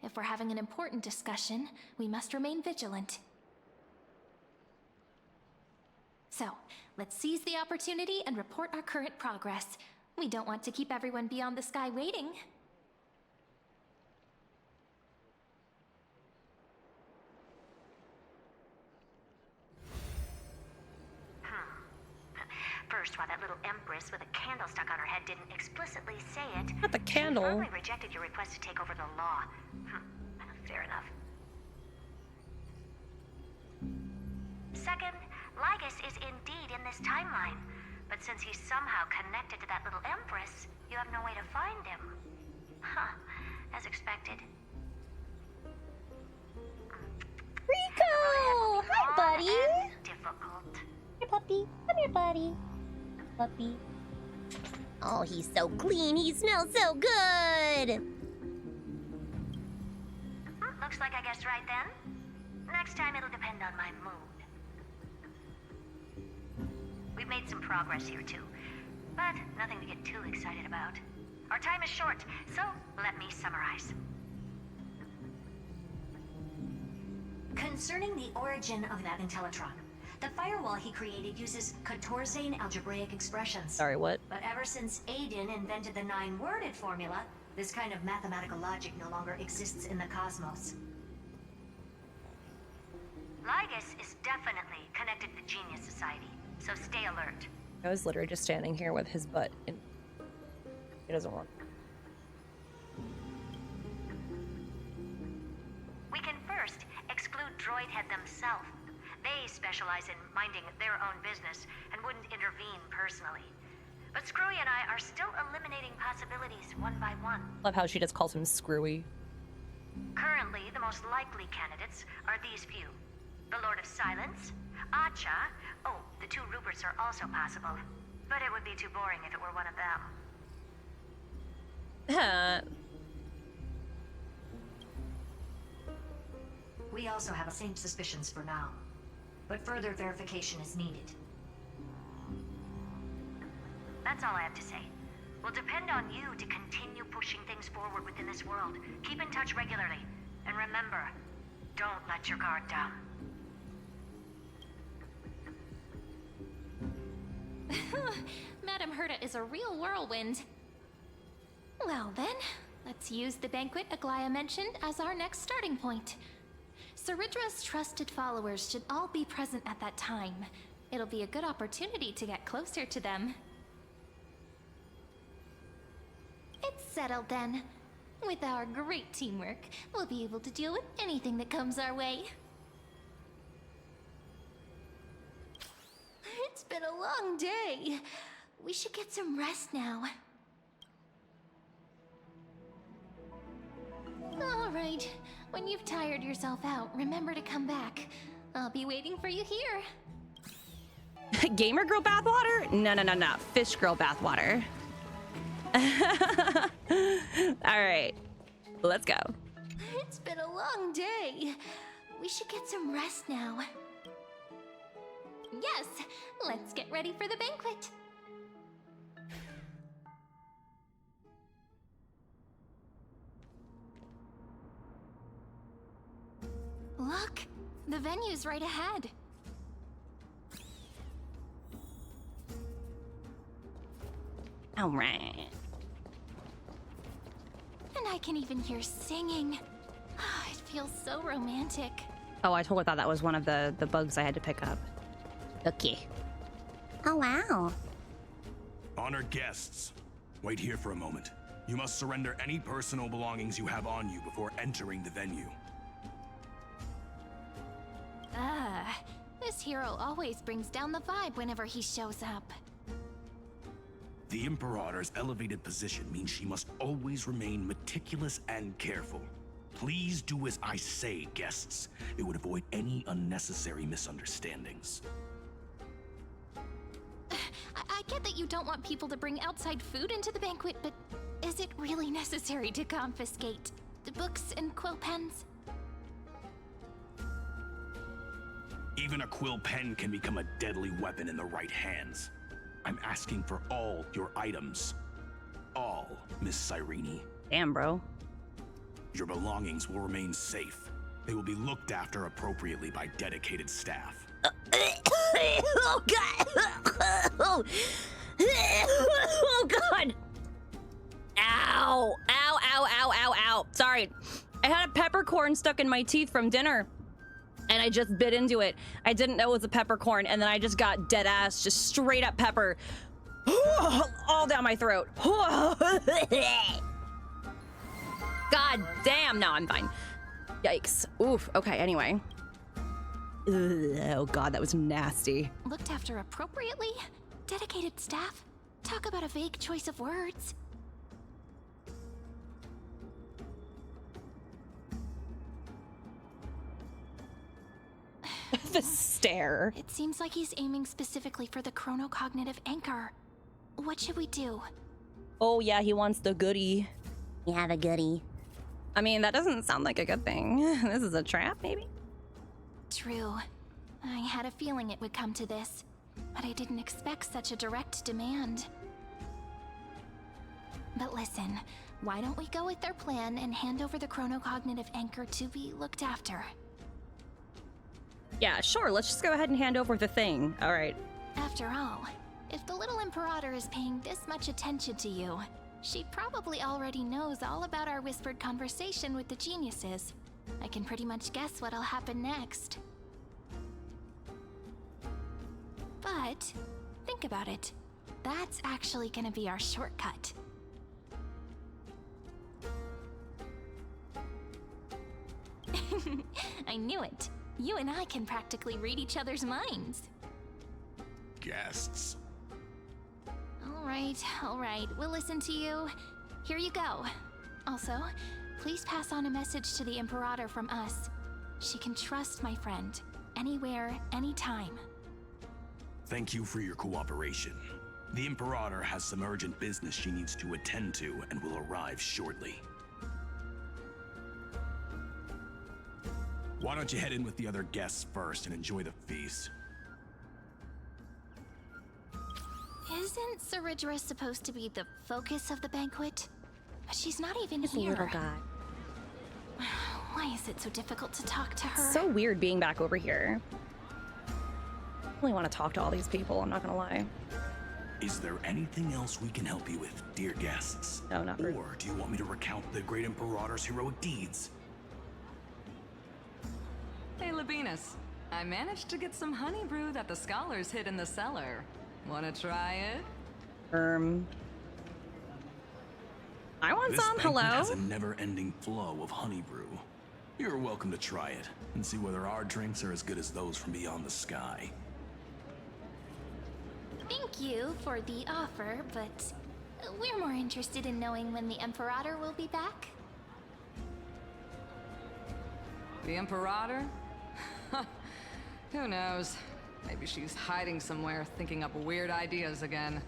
If we're having an important discussion, we must remain vigilant. So, let's seize the opportunity and report our current progress. We don't want to keep everyone beyond the sky waiting. For first while that little empress with a candle stuck on her head didn't explicitly say it. Not the candle. She firmly rejected your request to take over the law. Fair enough. Second, Lygus is indeed in this timeline. But since he's somehow connected to that little empress, you have no way to find him. Huh. As expected. Rico! Hi, buddy! Difficult. Here, puppy. Come here, buddy. Puppy. Oh, he's so clean. He smells so good. Looks like I guessed right then. Next time it'll depend on my mood. We've made some progress here too, but nothing to get too excited about. Our time is short, so let me summarize. Concerning the origin of that Intellitron, the firewall he created uses Katorzane algebraic expressions. Sorry, what? But ever since Aiden invented the 9-worded formula, this kind of mathematical logic no longer exists in the cosmos. Lygus is definitely connected to the Genius Society, so stay alert. I was literally just standing here with his butt in. It doesn't work. We can first exclude Droidhead themselves. They specialize in minding their own business and wouldn't intervene personally. But Screwy and I are still eliminating possibilities one by one. Love how she just calls him Screwy. Currently, the most likely candidates are these few. The Lord of Silence, Acha. Oh, the 2 Ruperts are also possible. But it would be too boring if it were one of them. We also have the same suspicions for now, but further verification is needed. That's all I have to say. We'll depend on you to continue pushing things forward within this world. Keep in touch regularly. And remember, don't let your guard down. Madame Herta is a real whirlwind. Well then, let's use the banquet Aglaia mentioned as our next starting point. Ceridra's trusted followers should all be present at that time. It'll be a good opportunity to get closer to them. It's settled then. With our great teamwork, we'll be able to deal with anything that comes our way. It's been a long day. We should get some rest now. All right. When you've tired yourself out, remember to come back. I'll be waiting for you here. Gamer girl bathwater? No. Fish girl bathwater. All right. Let's go. It's been a long day. We should get some rest now. Yes, let's get ready for the banquet. Look, the venue's right ahead. All right. And I can even hear singing. It feels so romantic. Oh, I totally thought that was one of the bugs I had to pick up. Okay. Oh, wow. Honored guests, wait here for a moment. You must surrender any personal belongings you have on you before entering the venue. This hero always brings down the vibe whenever he shows up. The Imperator's elevated position means she must always remain meticulous and careful. Please do as I say, guests. It would avoid any unnecessary misunderstandings. I get that you don't want people to bring outside food into the banquet, but is it really necessary to confiscate the books and quill pens? Even a quill pen can become a deadly weapon in the right hands. I'm asking for all your items. All, Miss Cyrene. Damn, bro. Your belongings will remain safe. They will be looked after appropriately by dedicated staff. Oh, God. Oh, God. Ow. Ow. Sorry. I had a peppercorn stuck in my teeth from dinner. and I just bit into it. I didn't know it was a peppercorn, and then I just got dead ass, just straight up pepper all down my throat. God damn, no, I'm fine. Yikes. Oof, okay, anyway. Ugh, oh God, that was nasty. Looked after appropriately? Dedicated staff? Talk about a vague choice of words. The stare. It seems like he's aiming specifically for the chronocognitive anchor. What should we do? Oh yeah, he wants the goodie. Yeah, the goodie. I mean, that doesn't sound like a good thing. This is a trap, maybe? True. I had a feeling it would come to this, but I didn't expect such a direct demand. But listen, why don't we go with their plan and hand over the chronocognitive anchor to be looked after? Yeah, sure, let's just go ahead and hand over the thing. All right. After all, if the little Imperator is paying this much attention to you, she probably already knows all about our whispered conversation with the geniuses. I can pretty much guess what'll happen next. But, think about it. That's actually gonna be our shortcut. I knew it. You and I can practically read each other's minds. Guests. All right, we'll listen to you. Here you go. Also, please pass on a message to the Imperator from us. She can trust my friend, anywhere, anytime. Thank you for your cooperation. The Imperator has some urgent business she needs to attend to and will arrive shortly. Why don't you head in with the other guests first and enjoy the feast? Isn't Saridra supposed to be the focus of the banquet? But she's not even This here. little guy. Why is it so difficult to talk to her? So weird being back over here. I really want to talk to all these people, I'm not gonna lie. Is there anything else we can help you with, dear guests? No, not really. Or do you want me to recount the great Imperator's heroic deeds? Hey, Labinas. I managed to get some honey brew that the scholars hid in the cellar. Wanna try it? I want This some, banquet hello? has a never-ending flow of honey brew. You're welcome to try it and see whether our drinks are as good as those from beyond the sky. Thank you for the offer, but we're more interested in knowing when the Imperator will be back. The Imperator? Who knows? Maybe she's hiding somewhere, thinking up weird ideas again.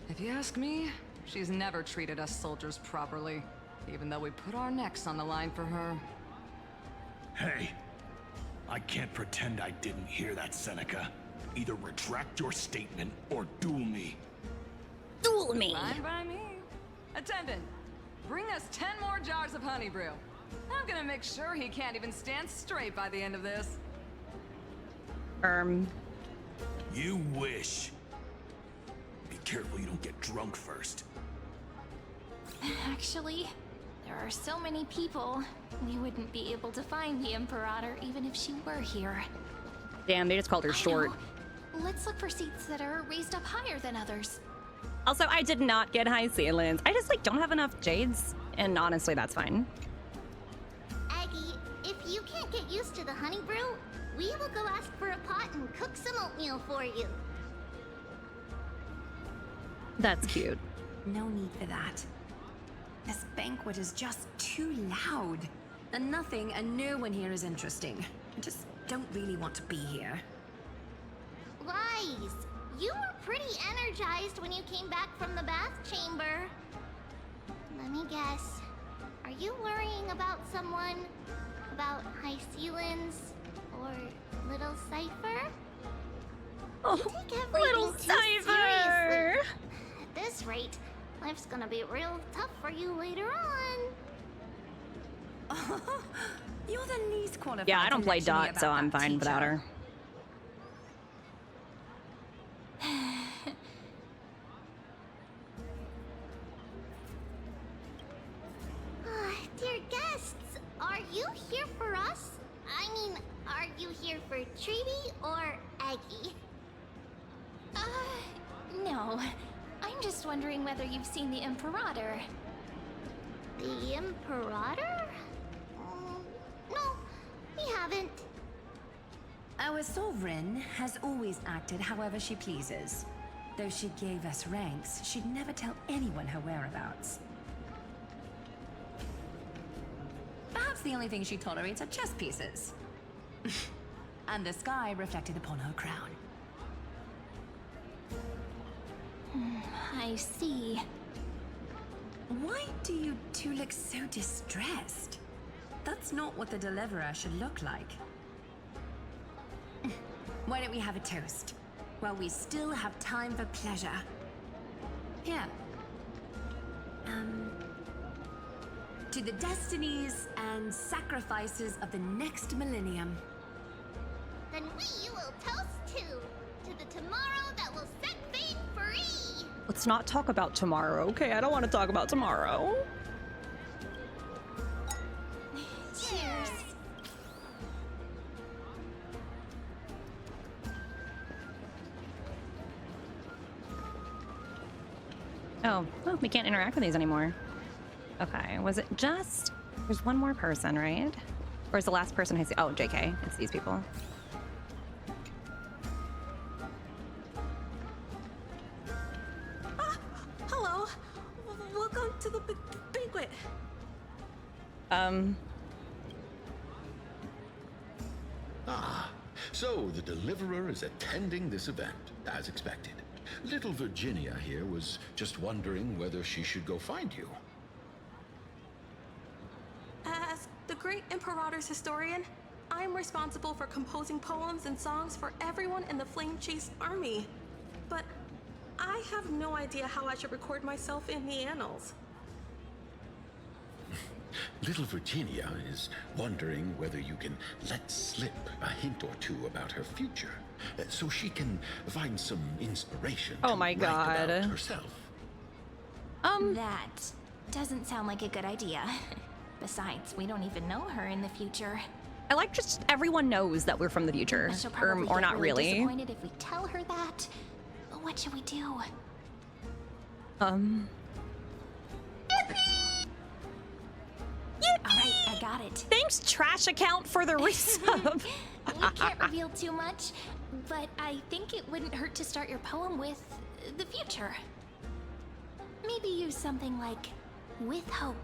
If you ask me, she's never treated us soldiers properly, even though we put our necks on the line for her. Hey, I can't pretend I didn't hear that, Seneca. Either retract your statement or duel me. Duel me! Fine by me. Attendant, bring us 10 more jars of honey brew. I'm gonna make sure he can't even stand straight by the end of this. You wish. Be careful you don't get drunk first. Actually, there are so many people, we wouldn't be able to find the Imperator even if she were here. Damn, they just called her short. Let's look for seats that are raised up higher than others. Also, I did not get high ceilings. I just, like, don't have enough jades, and honestly, that's fine. Aggie, if you can't get used to the honey brew, we will go ask for a pot and cook some oatmeal for you. That's cute. No need for that. This banquet is just too loud. And nothing and no one here is interesting. I just don't really want to be here. Lies! You were pretty energized when you came back from the bath chamber. Let me guess. Are you worrying about someone? About High Ceilings? Or Little Cypher? Oh, you take everything Little too Cypher! seriously. At this rate, life's gonna be real tough for you later on. You're the least qualified. Yeah, I don't to play lecture me Dot, so about I'm that, fine without teacher. her. Dear guests, are you here for us? I mean, are you here for Treeby or Aggie? No. I'm just wondering whether you've seen the Imperator. The Imperator? No, we haven't. Our sovereign has always acted however she pleases. Though she gave us ranks, she'd never tell anyone her whereabouts. Perhaps the only thing she tolerates are chess pieces. And the sky reflected upon her crown. I see. Why do you two look so distressed? That's not what the deliverer should look like. Why don't we have a toast? While we still have time for pleasure. Here. To the destinies and sacrifices of the next millennium. Then we will toast to the tomorrow that will set fate free. Let's not talk about tomorrow, okay? I don't want to talk about tomorrow. Cheers. Oh, well, we can't interact with these anymore. Okay, was it just... There's one more person, right? Or is the last person I see... Oh, JK. It's these people. Hello. Welcome to the banquet. So the deliverer is attending this event, as expected. Little Virginia here was just wondering whether she should go find you. As the great Imperator's historian, I'm responsible for composing poems and songs for everyone in the Flame Chase army. But I have no idea how I should record myself in the annals. Little Virginia is wondering whether you can let slip a hint or two about her future, so she can find some inspiration Oh my to write God. about herself. That doesn't sound like a good idea. Besides, we don't even know her in the future. I like just everyone knows that we're from the future. And she'll probably Or get not really. disappointed if we tell her that. But what should we do? Alright, I got it. Thanks, trash account, for the resub. We can't reveal too much, but I think it wouldn't hurt to start your poem with the future. Maybe use something like, with hope,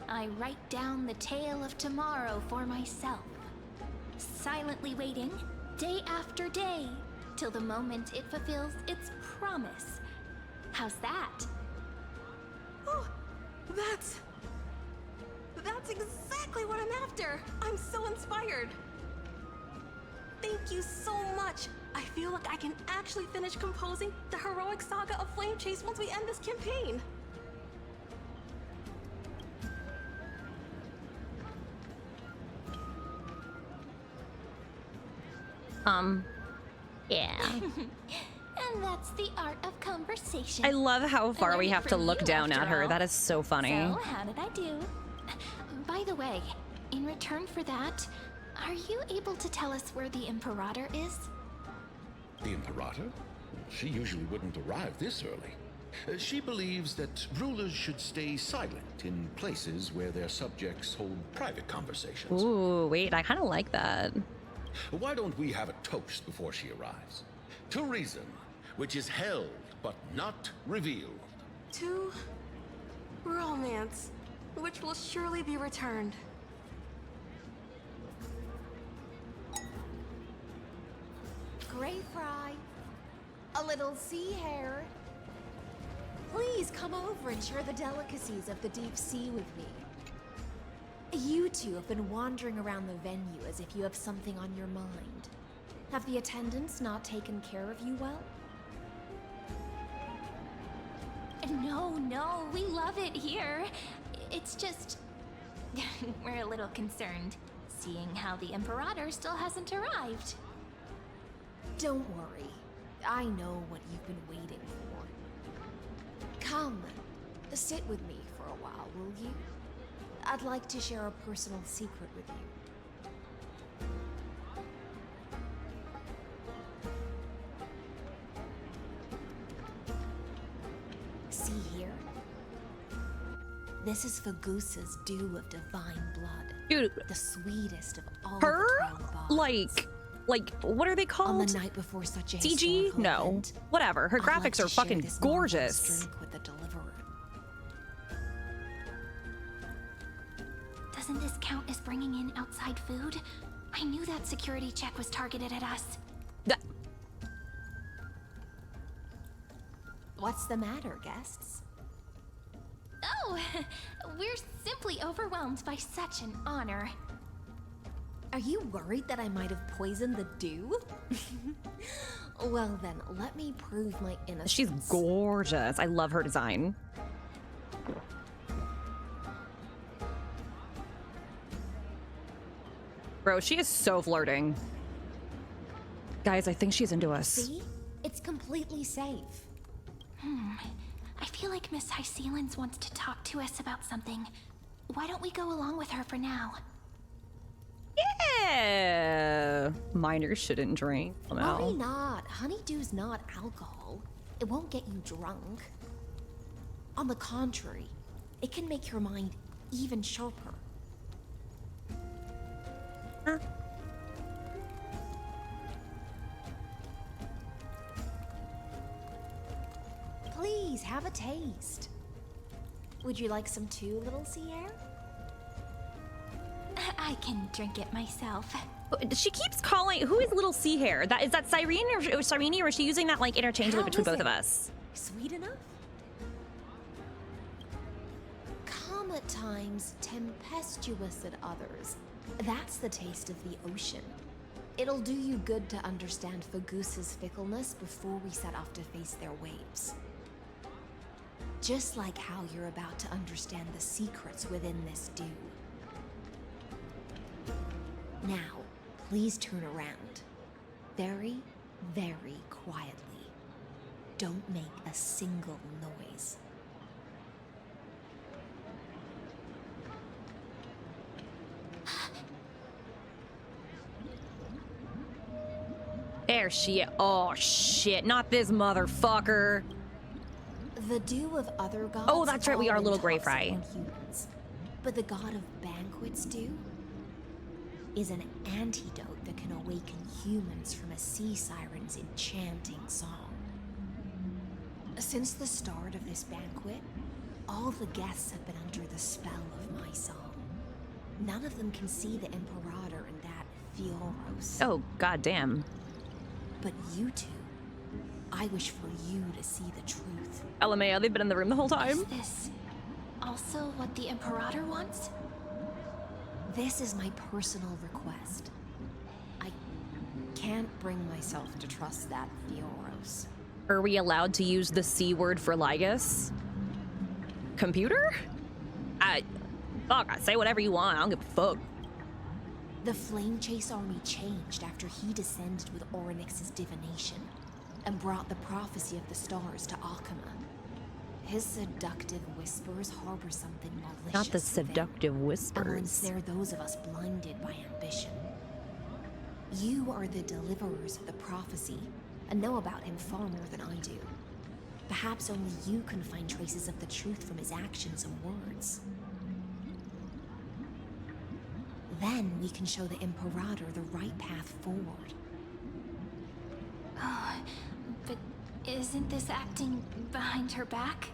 I write down the tale of tomorrow for myself. Silently waiting, day after day, till the moment it fulfills its promise. How's that? Oh, that's exactly what I'm after. I'm so inspired. Thank you so much. I feel like I can actually finish composing the heroic saga of Flame Chase once we end this campaign. Yeah. And that's the art of conversation. I love how far we have to look down at her. All. That is so funny. So, how did I do? By the way, in return for that, are you able to tell us where the Imperator is? The Imperator? She usually wouldn't arrive this early. She believes that rulers should stay silent in places where their subjects hold private conversations. Ooh, wait, I kind of like that. Why don't we have a toast before she arrives? To reason, which is held but not revealed. To romance, which will surely be returned. Gray fry, a little sea hare. Please come over and share the delicacies of the deep sea with me. You two have been wandering around the venue as if you have something on your mind. Have the attendants not taken care of you well? No, we love it here. It's just... we're a little concerned, seeing how the Imperator still hasn't arrived. Don't worry. I know what you've been waiting for. Come, sit with me for a while, will you? I'd like to share a personal secret with you. This is Phagus's dew of divine blood. Dude. The sweetest of all Her? the Like, what are they called? On the night before such a CG? No. event, Whatever. Her I'd graphics like to are share fucking this gorgeous. drink with the deliverer. Doesn't this count as bringing in outside food? I knew that security check was targeted at us. What's the matter, guests? Oh, we're simply overwhelmed by such an honor. Are you worried that I might have poisoned the dew? Well then, let me prove my innocence. She's gorgeous. I love her design. Bro, she is so flirting. Guys, I think she's into us. See? It's completely safe. I feel like Miss Hysealins wants to talk to us about something. Why don't we go along with her for now? Yeah! Minors shouldn't drink. Worry not. Honeydew's not alcohol. It won't get you drunk. On the contrary, it can make your mind even sharper. Huh? Please, have a taste. Would you like some too, little sea air? I can drink it myself. She keeps calling. Who is Little Sea Hair? Is that Cyrene or Cyrene, or is she using that like interchangeably between both of us? Sweet enough? Calm at times, tempestuous at others. That's the taste of the ocean. It'll do you good to understand Phagus's fickleness before we set off to face their waves. Just like how you're about to understand the secrets within this dew. Now, please turn around. Very, very quietly. Don't make a single noise. There she is. Oh shit, not this motherfucker. The dew of other gods. Oh, that's right, we are Little Grey Fry. Humans. But the god of banquets dew is an antidote that can awaken humans from a sea siren's enchanting song. Since the start of this banquet, all the guests have been under the spell of my song. None of them can see the Imperator and that Fioros. Oh, goddamn. But you two, I wish for you to see the truth. LMAO, they've been in the room the whole time. Is this also what the Imperator wants? This is my personal request. I can't bring myself to trust that Fioros. Are we allowed to use the C word for Lygus? Computer? Fuck, say whatever you want, I don't give a fuck. The Flame Chase army changed after he descended with Orynyx's divination and brought the prophecy of the stars to Okhema. His seductive whispers harbor something malicious. Not the seductive whispers. And once they're those of us blinded by ambition. You are the deliverers of the prophecy and know about him far more than I do. Perhaps only you can find traces of the truth from his actions and words. Then we can show the Imperator the right path forward. Oh, but isn't this acting behind her back?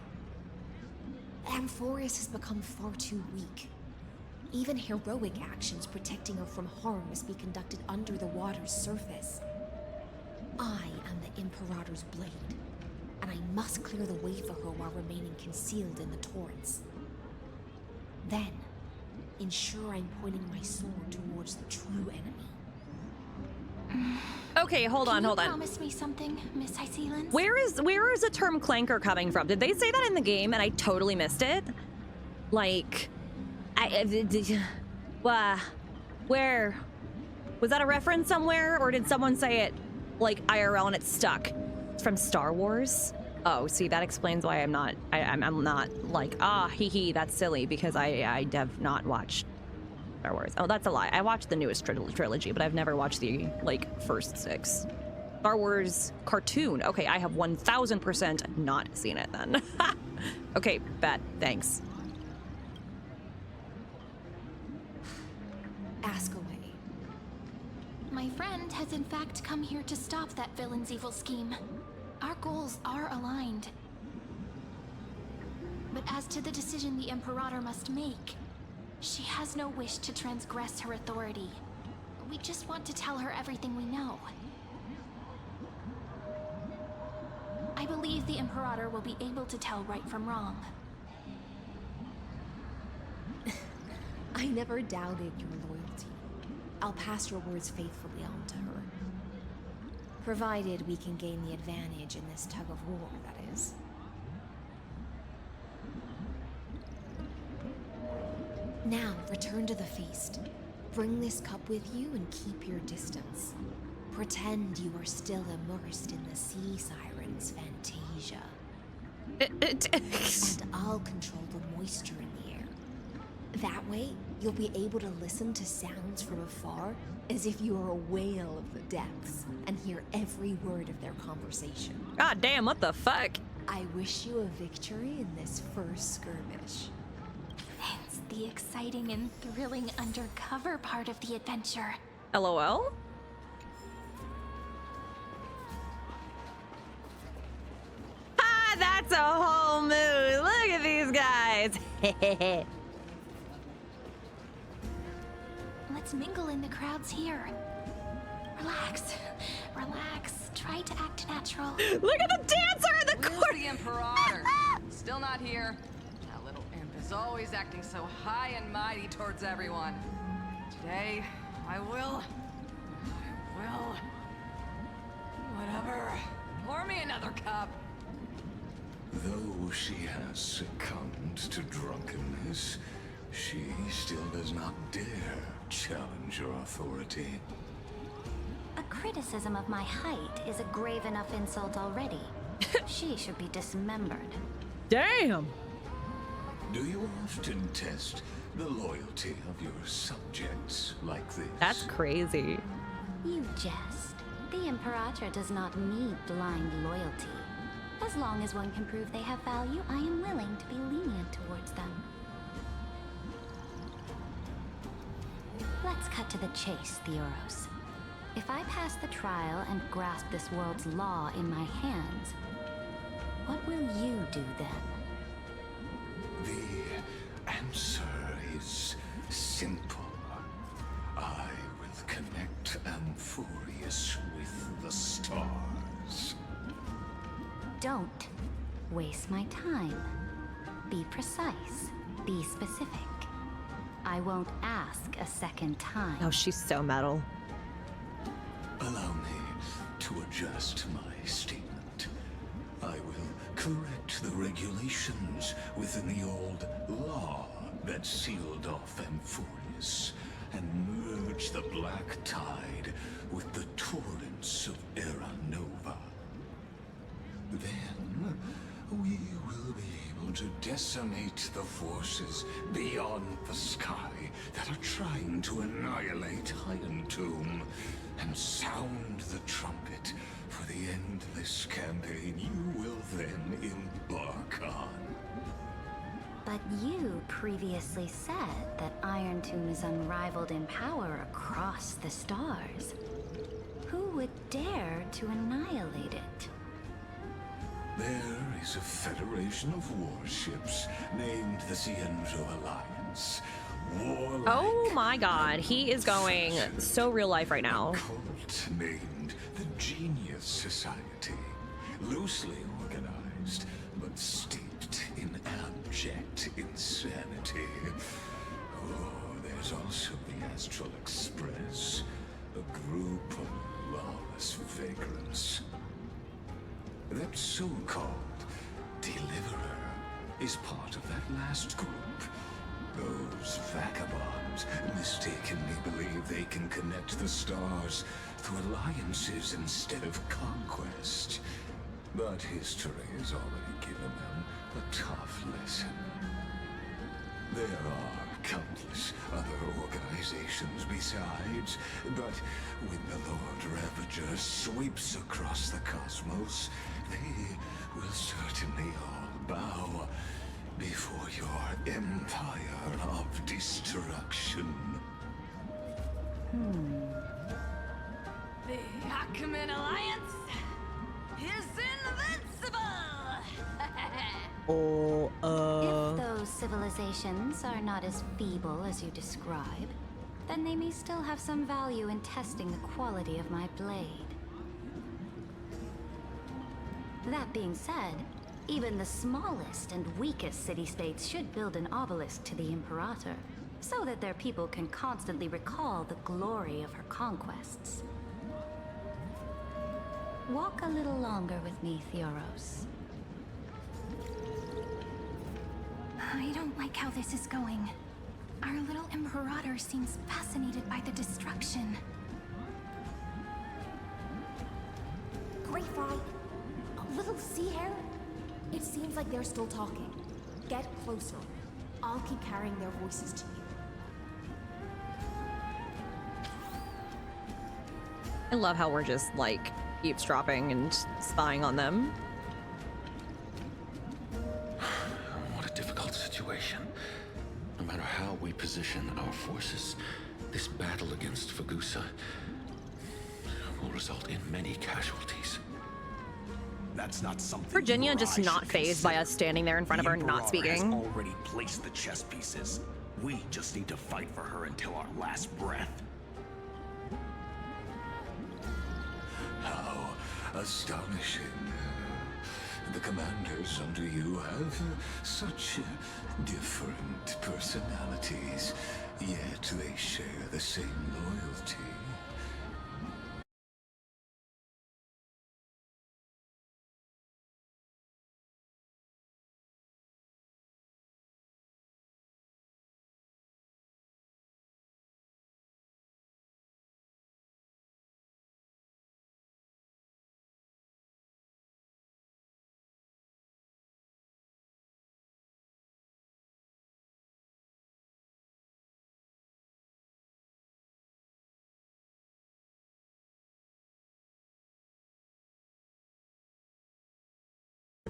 Amphorius has become far too weak. Even heroic actions protecting her from harm must be conducted under the water's surface. I am the Imperator's blade, and I must clear the way for her while remaining concealed in the torrents. Then, ensure I'm pointing my sword towards the true enemy. Okay, hold on. Can you promise me something, Miss Hysealins? Where is the term clanker coming from? Did they say that in the game and I totally missed it? Like, where? Was that a reference somewhere, or did someone say it like IRL and it stuck? It's from Star Wars. Oh, see, that explains why I'm not like, hee, that's silly, because I have not watched Star Wars. Oh, that's a lie. I watched the newest trilogy, but I've never watched the, like, first 6. Star Wars cartoon. Okay, I have 1000% not seen it then. Okay, bet. Thanks. Ask away. My friend has in fact come here to stop that villain's evil scheme. Our goals are aligned. But as to the decision the Imperator must make, she has no wish to transgress her authority. We just want to tell her everything we know. I believe the Imperator will be able to tell right from wrong. I never doubted your loyalty. I'll pass your words faithfully on to her. Provided we can gain the advantage in this tug of war, that is. Now, return to the feast. Bring this cup with you and keep your distance. Pretend you are still immersed in the sea siren's fantasia. And I'll control the moisture in the air. That way, you'll be able to listen to sounds from afar as if you are a whale of the depths and hear every word of their conversation. God damn, what the fuck? I wish you a victory in this first skirmish. It's the exciting and thrilling undercover part of the adventure. LOL? Ah, that's a whole mood. Look at these guys. Let's mingle in the crowds here. Relax. Relax. Try to act natural. Look at the dancer in the corner. Where's the Imperator? Still not here. That little imp is always acting so high and mighty towards everyone. Today, I will. Whatever. Pour me another cup. Though she has succumbed to drunkenness, she still does not dare challenge your authority. A criticism of my height is a grave enough insult already. She should be dismembered. Damn! Do you often test the loyalty of your subjects like this? That's crazy. You jest. The Imperator does not need blind loyalty. As long as one can prove they have value, I am willing to be lenient towards them. Let's cut to the chase, Theoros. If I pass the trial and grasp this world's law in my hands, what will you do then? The answer is simple. I will connect Amphorius with the stars. Don't waste my time. Be precise. Be specific. I won't ask a second time. Oh, she's so metal. Allow me to adjust my statement. I will correct the regulations within the old law that sealed off Amphorius and merge the black tide with the torrents of Era Nova. Then we will be able to decimate the forces beyond the sky that are trying to annihilate Iron Tomb and sound the trumpet for the endless campaign you will then embark on. But you previously said that Iron Tomb is unrivaled in power across the stars. Who would dare to annihilate it? There is a federation of warships named the Cienzo Alliance. Warlike. Oh my god, he is going so real life right now. A cult named the Genius Society. Loosely organized, but steeped in abject insanity. Oh, there's also the Astral Express, a group of lawless vagrants. That so-called Deliverer is part of that last group. Those vagabonds mistakenly believe they can connect the stars through alliances instead of conquest. But history has already given them a tough lesson. There are countless other organizations besides, but when the Lord Ravager sweeps across the cosmos, they will certainly all bow before your empire of destruction. The Achaemenid Alliance is invincible! If those civilizations are not as feeble as you describe, then they may still have some value in testing the quality of my blade. That being said, even the smallest and weakest city-states should build an obelisk to the Imperator, so that their people can constantly recall the glory of her conquests. Walk a little longer with me, Theoros. I don't like how this is going. Our little Imperator seems fascinated by the destruction. Great Fry, a little sea hare? It seems like they're still talking. Get closer. I'll keep carrying their voices to you. I love how we're just like eavesdropping and spying on them. What a difficult situation. No matter how we position our forces, this battle against Fagusa will result in many casualties. That's not something Virginia just not phased by us standing there in front of her and not speaking. Has already placed the chess pieces. We just need to fight for her until our last breath. How astonishing. The commanders under you have such different personalities, yet they share the same loyalty.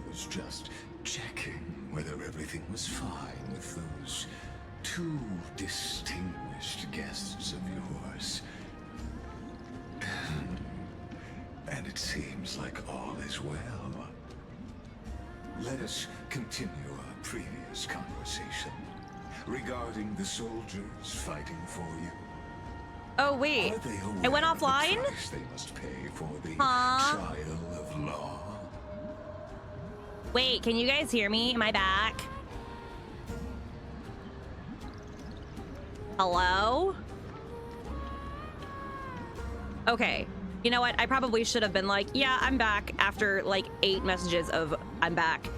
Was just checking whether everything was fine with those two distinguished guests of yours. And it seems like all is well. Let us continue our previous conversation regarding the soldiers fighting for you. Oh wait, I went offline? They must pay for the Huh? trial of law. Wait, can you guys hear me? Am I back? Hello? Okay. You know what? I probably should have been like, yeah, I'm back after like 8 messages of I'm back.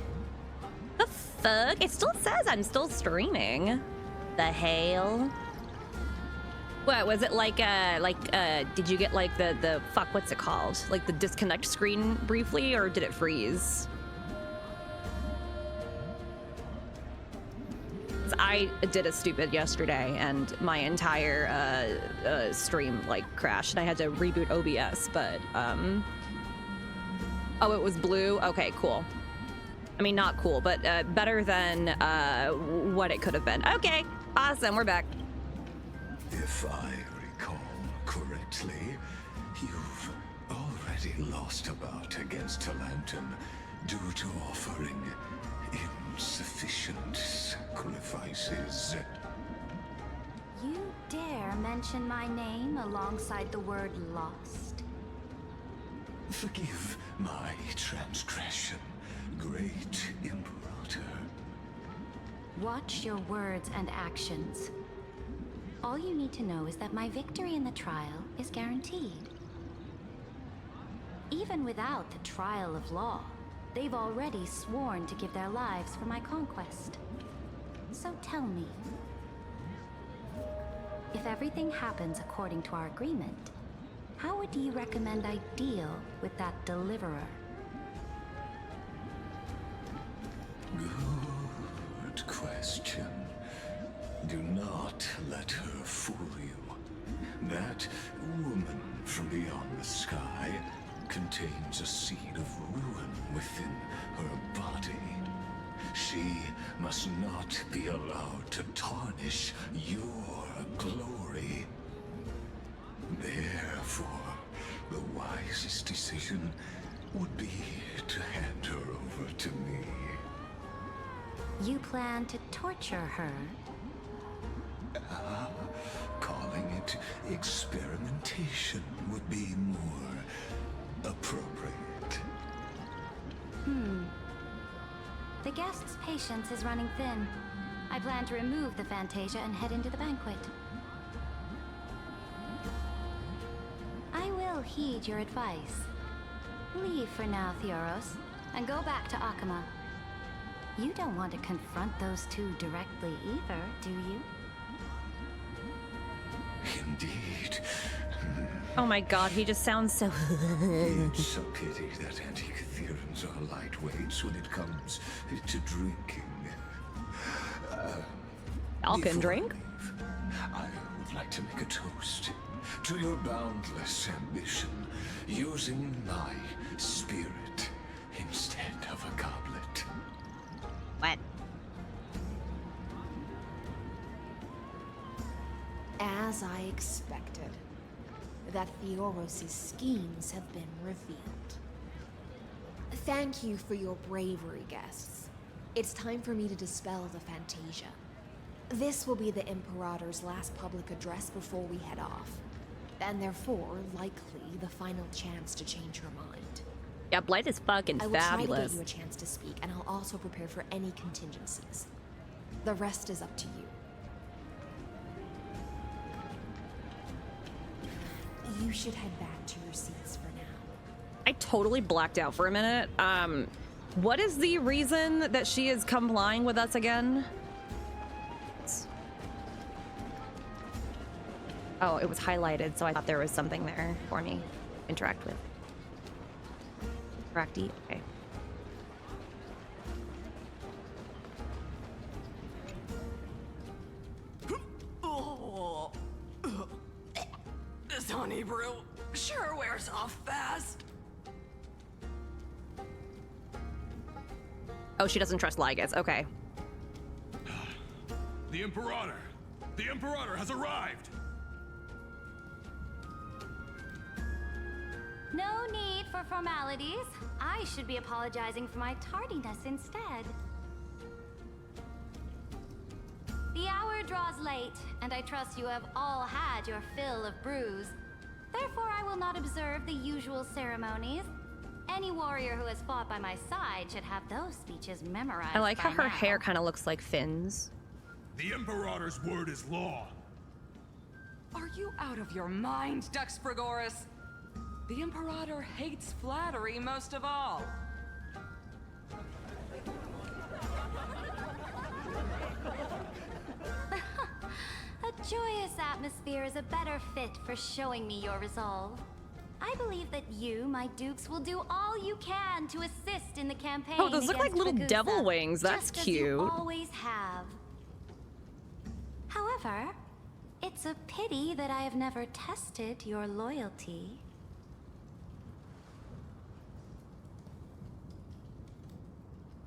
The fuck? It still says I'm still streaming. The hell? What, was it like, did you get like the fuck, what's it called? Like the disconnect screen briefly, or did it freeze? I did a stupid yesterday and my entire stream like crashed and I had to reboot OBS, but oh, it was blue? Okay, cool. I mean, not cool, but better than what it could have been. Okay, awesome, we're back. If I recall correctly, you've already lost a bout against Talanton due to offering insufficient sacrifices. You dare mention my name alongside the word lost? Forgive my transgression, great Imperator. Watch your words and actions. All you need to know is that my victory in the trial is guaranteed. Even without the trial of law, they've already sworn to give their lives for my conquest. So tell me, if everything happens according to our agreement, how would you recommend I deal with that deliverer? Good question. Do not let her fool you. That woman from beyond the sky contains a seed of ruin within her body. She must not be allowed to tarnish your glory. Therefore, the wisest decision would be to hand her over to me. You plan to torture her? Calling it experimentation would be more appropriate. The guest's patience is running thin. I plan to remove the Fantasia and head into the banquet. I will heed your advice. Leave for now, Theoros, and go back to Okhema. You don't want to confront those two directly either, do you? Indeed. Oh my god, he just sounds so... It's a pity that Antikytherans are lightweights when it comes to drinking. Y'all can drink? I would like to make a toast to your boundless ambition, using my spirit instead of a goblet. What? As I expected, that Theoros' schemes have been revealed. Thank you for your bravery, guests. It's time for me to dispel the Fantasia. This will be the Imperator's last public address before we head off, and therefore, likely, the final chance to change her mind. Yeah, Blight is fucking fabulous. I will try to give you a chance to speak, and I'll also prepare for any contingencies. The rest is up to you. You should head back to your seats for now. I totally blacked out for a minute. What is the reason that she is complying with us again? Oh, it was highlighted, so I thought there was something there for me to interact with. Interacty, okay. This honey brew sure wears off fast. Oh, she doesn't trust Lygus. Okay. The Imperator! The Imperator has arrived! No need for formalities. I should be apologizing for my tardiness instead. The hour draws late, and I trust you have all had your fill of brews. Therefore, I will not observe the usual ceremonies. Any warrior who has fought by my side should have those speeches memorized. I like how her now. hair kind of looks like Finn's. The Imperator's word is law. Are you out of your mind, Dux Frigoris? The Imperator hates flattery most of all. A joyous atmosphere is a better fit for showing me your resolve. I believe that you, my dukes, will do all you can to assist in the campaign. Oh, those look like against little Ragusa, devil wings. That's just cute. As you always have. However, it's a pity that I have never tested your loyalty.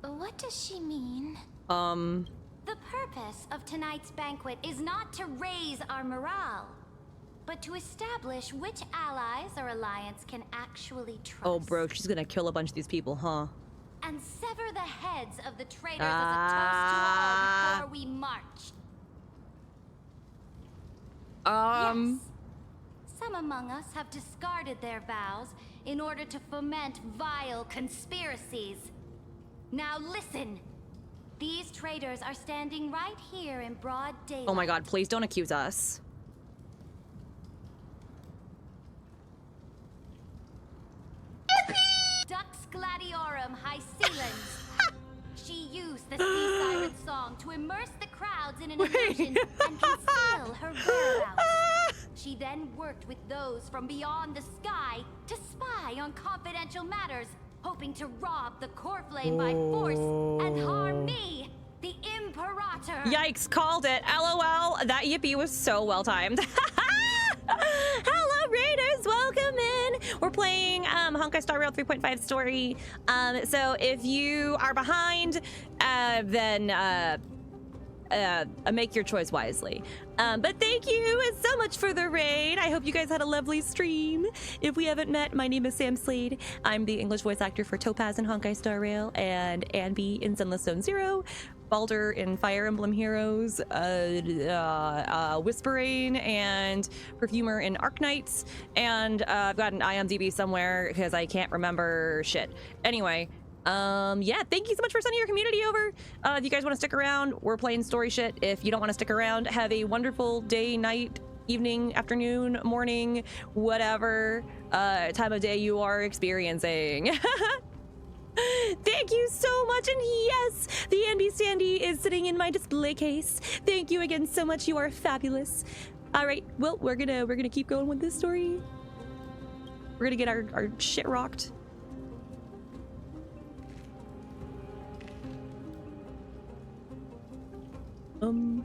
What does she mean? The purpose of tonight's banquet is not to raise our morale, but to establish which allies our alliance can actually trust. Oh, bro, she's gonna kill a bunch of these people, huh? And sever the heads of the traitors as a toast to all before we march. Yes. Some among us have discarded their vows in order to foment vile conspiracies. Now listen. These traitors are standing right here in broad daylight. Oh my god, please don't accuse us. Dux Gladiorum Hycelens. She used the sea siren song to immerse the crowds in an illusion and conceal her whereabouts. She then worked with those from beyond the sky to spy on confidential matters, hoping to rob the core flame by force and harm me, the Imperator. Yikes, called it. LOL, that yippee was so well timed. Hello, Raiders, welcome in. We're playing Honkai Star Rail 3.5 story. So if you are behind, then make your choice wisely. But thank you so much for the raid. I hope you guys had a lovely stream. If we haven't met, my name is Sam Slade. I'm the English voice actor for Topaz in Honkai Star Rail, and Anby in Zenless Zone Zero, Baldur in Fire Emblem Heroes, Whispering and Perfumer in Arknights, and I've got an IMDb somewhere because I can't remember shit. Anyway, yeah, thank you so much for sending your community over. If you guys want to stick around, we're playing story shit. If you don't want to stick around, have a wonderful day, night, evening, afternoon, morning, whatever time of day you are experiencing. Thank you so much, and yes, the Anby Sandy is sitting in my display case. Thank you again so much. You are fabulous. All right, well, we're gonna keep going with this story. We're gonna get our shit rocked. You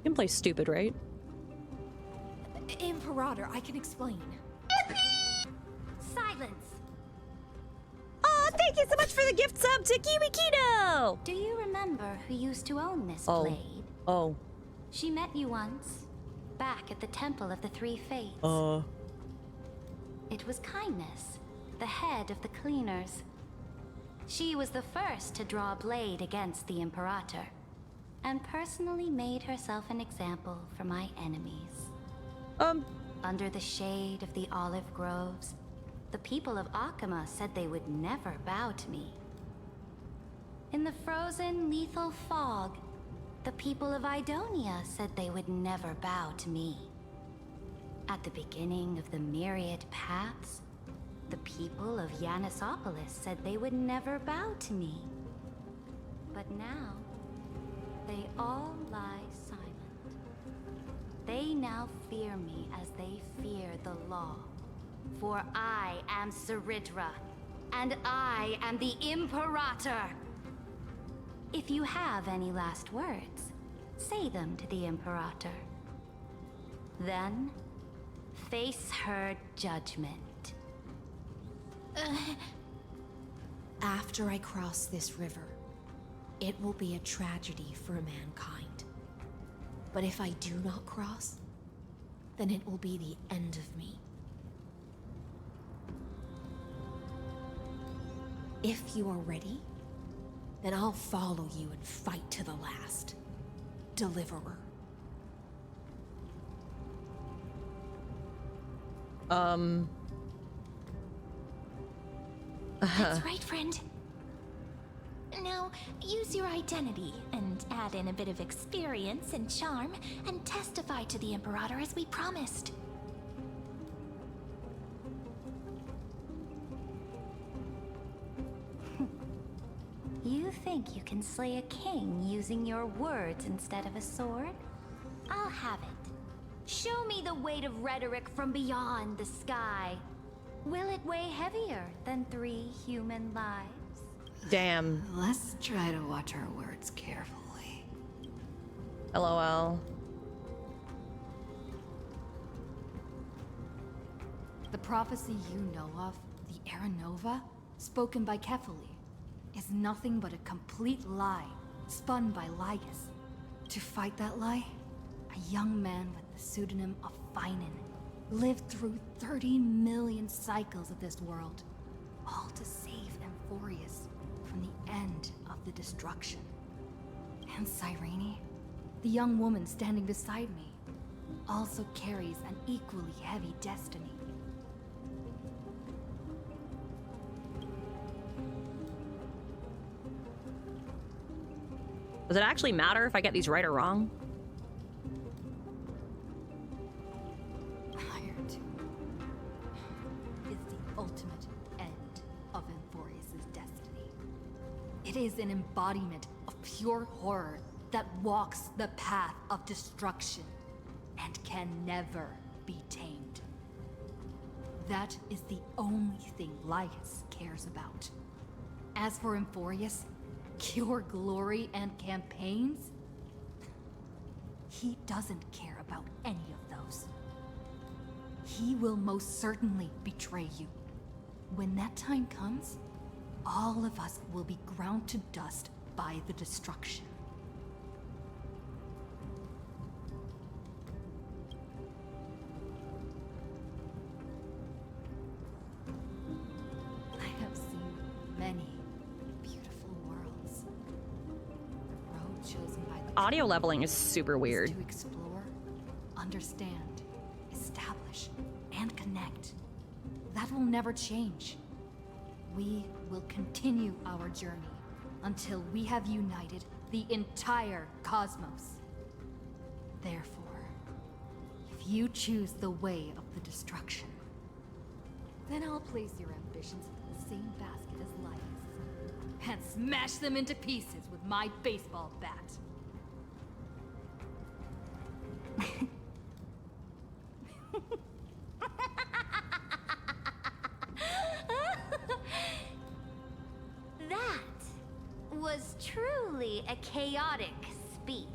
can play stupid, right? Imperator, I can explain. Silence! Oh, thank you so much for the gift sub to Kiwi Kino! Do you remember who used to own this Oh. blade? Oh. She met you once, back at the Temple of the Three Fates. It was Kindness, the head of the cleaners. She was the first to draw a blade against the Imperator, and personally made herself an example for my enemies. Under the shade of the olive groves, the people of Okhema said they would never bow to me. In the frozen, lethal fog, the people of Idonia said they would never bow to me. At the beginning of the myriad paths, the people of Yanisopolis said they would never bow to me. But now, they all lie silent. They now fear me as they fear the law. For I am Saridra, and I am the Imperator! If you have any last words, say them to the Imperator. Then, face her judgment. After I cross this river, it will be a tragedy for mankind. But if I do not cross, then it will be the end of me. If you are ready, then I'll follow you and fight to the last. Deliverer. That's right, friend. Now, use your identity and add in a bit of experience and charm and testify to the Imperator as we promised. You think you can slay a king using your words instead of a sword? I'll have it. Show me the weight of rhetoric from beyond the sky. Will it weigh heavier than 3 human lives? Damn. Let's try to watch our words carefully. LOL. The prophecy you know of, the Aranova, spoken by Kefali, is nothing but a complete lie, spun by Lygus. To fight that lie, a young man with the pseudonym of Phainon lived through 30 million cycles of this world, all to save Amphorius from the end of the destruction. And Cyrene, the young woman standing beside me, also carries an equally heavy destiny. Does it actually matter if I get these right or wrong? Is the ultimate end of Amphorius' destiny. It is an embodiment of pure horror that walks the path of destruction and can never be tamed. That is the only thing Lygus cares about. As for Amphorius, pure glory and campaigns, he doesn't care about any of those. He will most certainly betray you. When that time comes, all of us will be ground to dust by the destruction. I have seen many beautiful worlds. The road chosen by the Audio leveling is super weird. to explore, understand, establish, and connect. That will never change. We will continue our journey until we have united the entire cosmos. Therefore, if you choose the way of the destruction, then I'll place your ambitions in the same basket as Lygus and smash them into pieces with my baseball bat. That was truly a chaotic speech.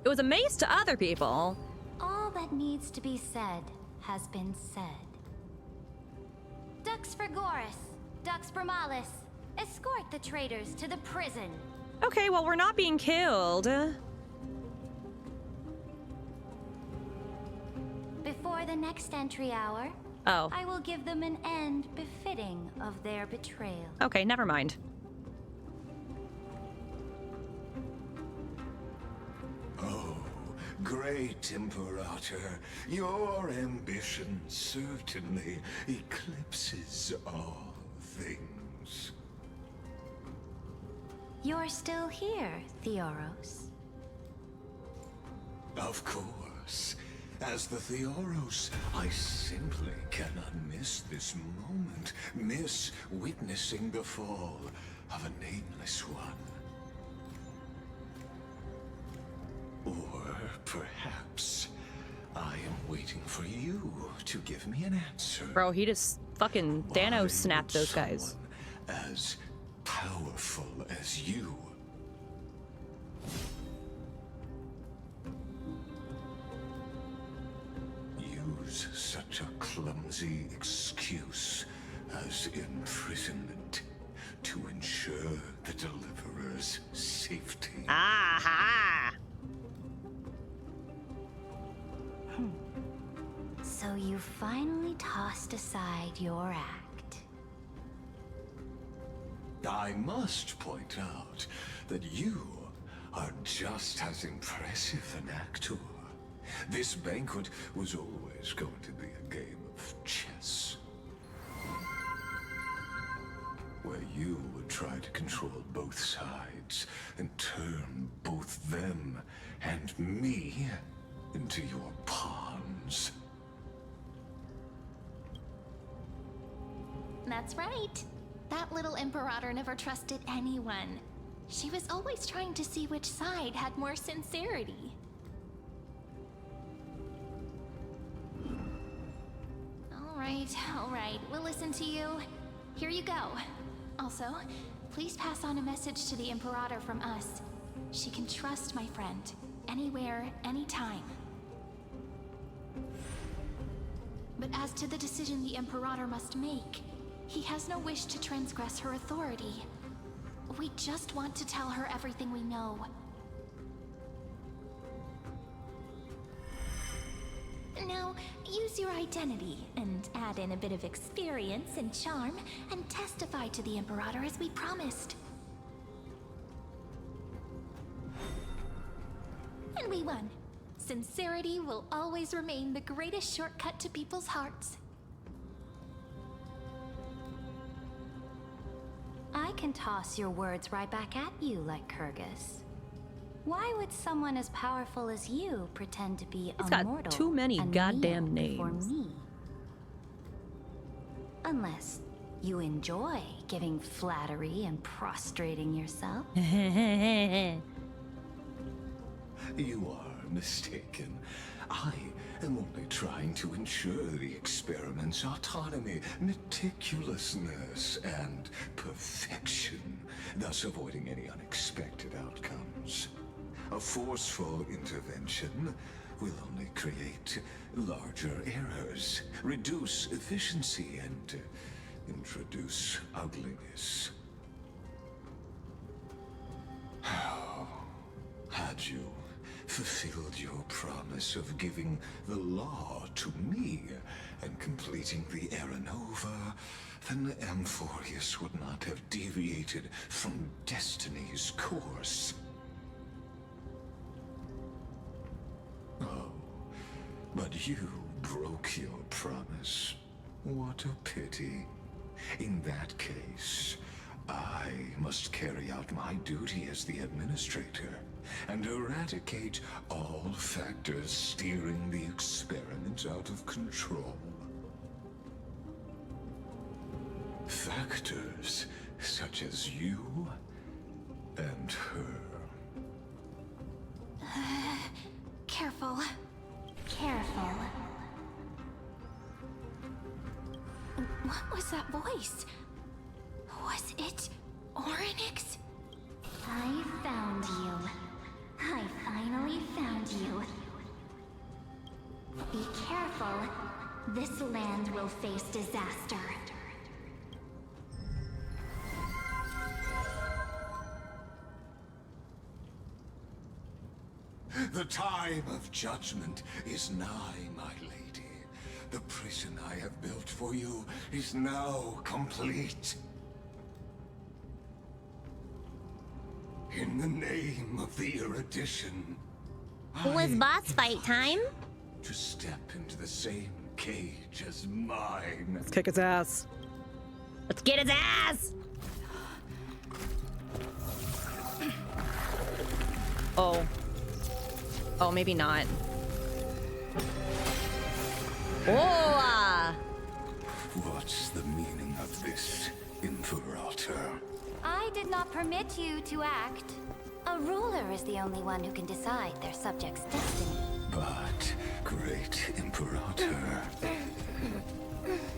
It was a maze to other people. All that needs to be said has been said. Dux Frigoris, Dux Bromalis, escort the traitors to the prison. Okay, well, we're not being killed. Before the next entry hour, Oh. I will give them an end befitting of their betrayal. Okay, never mind. Oh, great Imperator, your ambition certainly eclipses all things. You're still here, Theoros. Of course. As the Theoros, I simply cannot miss this moment, miss witnessing the fall of a nameless one. Or perhaps I am waiting for you to give me an answer. Bro, he just fucking Thanos snapped those guys. As powerful as you. Use such a clumsy excuse as imprisonment to ensure the Deliverer's safety. Aha! So you finally tossed aside your act. I must point out that you are just as impressive an actor. This banquet was always going to be a game of chess, where you would try to control both sides and turn both them and me into your pawns. That's right. That little Imperator never trusted anyone. She was always trying to see which side had more sincerity. All right, we'll listen to you. Here you go. Also, please pass on a message to the Imperator from us. She can trust my friend, anywhere, anytime. But as to the decision the Imperator must make, he has no wish to transgress her authority. We just want to tell her everything we know. Now, use your identity and add in a bit of experience and charm and testify to the Imperator as we promised. And we won. Sincerity will always remain the greatest shortcut to people's hearts. I can toss your words right back at you like Kyrgyz. Why would someone as powerful as you pretend to be He's immortal? got too many and goddamn kneel before names. me? Unless you enjoy giving flattery and prostrating yourself. You are mistaken. I am only trying to ensure the experiment's autonomy, meticulousness, and perfection, thus avoiding any unexpected outcomes. A forceful intervention will only create larger errors, reduce efficiency, and introduce ugliness. promise of giving the law to me and completing the Aranova, then Amphorius would not have deviated from destiny's course. Oh, but you broke your promise. What a pity. In that case, I must carry out my duty as the administrator and eradicate all factors steering the experiment out of control. Factors such as you and her. Careful. Careful. What was that voice? Was it Orynyx? I found you. I finally found you. Be careful. This land will face disaster. The time of judgment is nigh, my lady. The prison I have built for you is now complete. In the name of the erudition, Was boss fight time? to step into the same cage as mine. Let's kick his ass. Let's get his ass! Oh. Oh, maybe not. Oh! What's the meaning of this, Imperator? I did not permit you to act. A ruler is the only one who can decide their subject's destiny. But, great Imperator,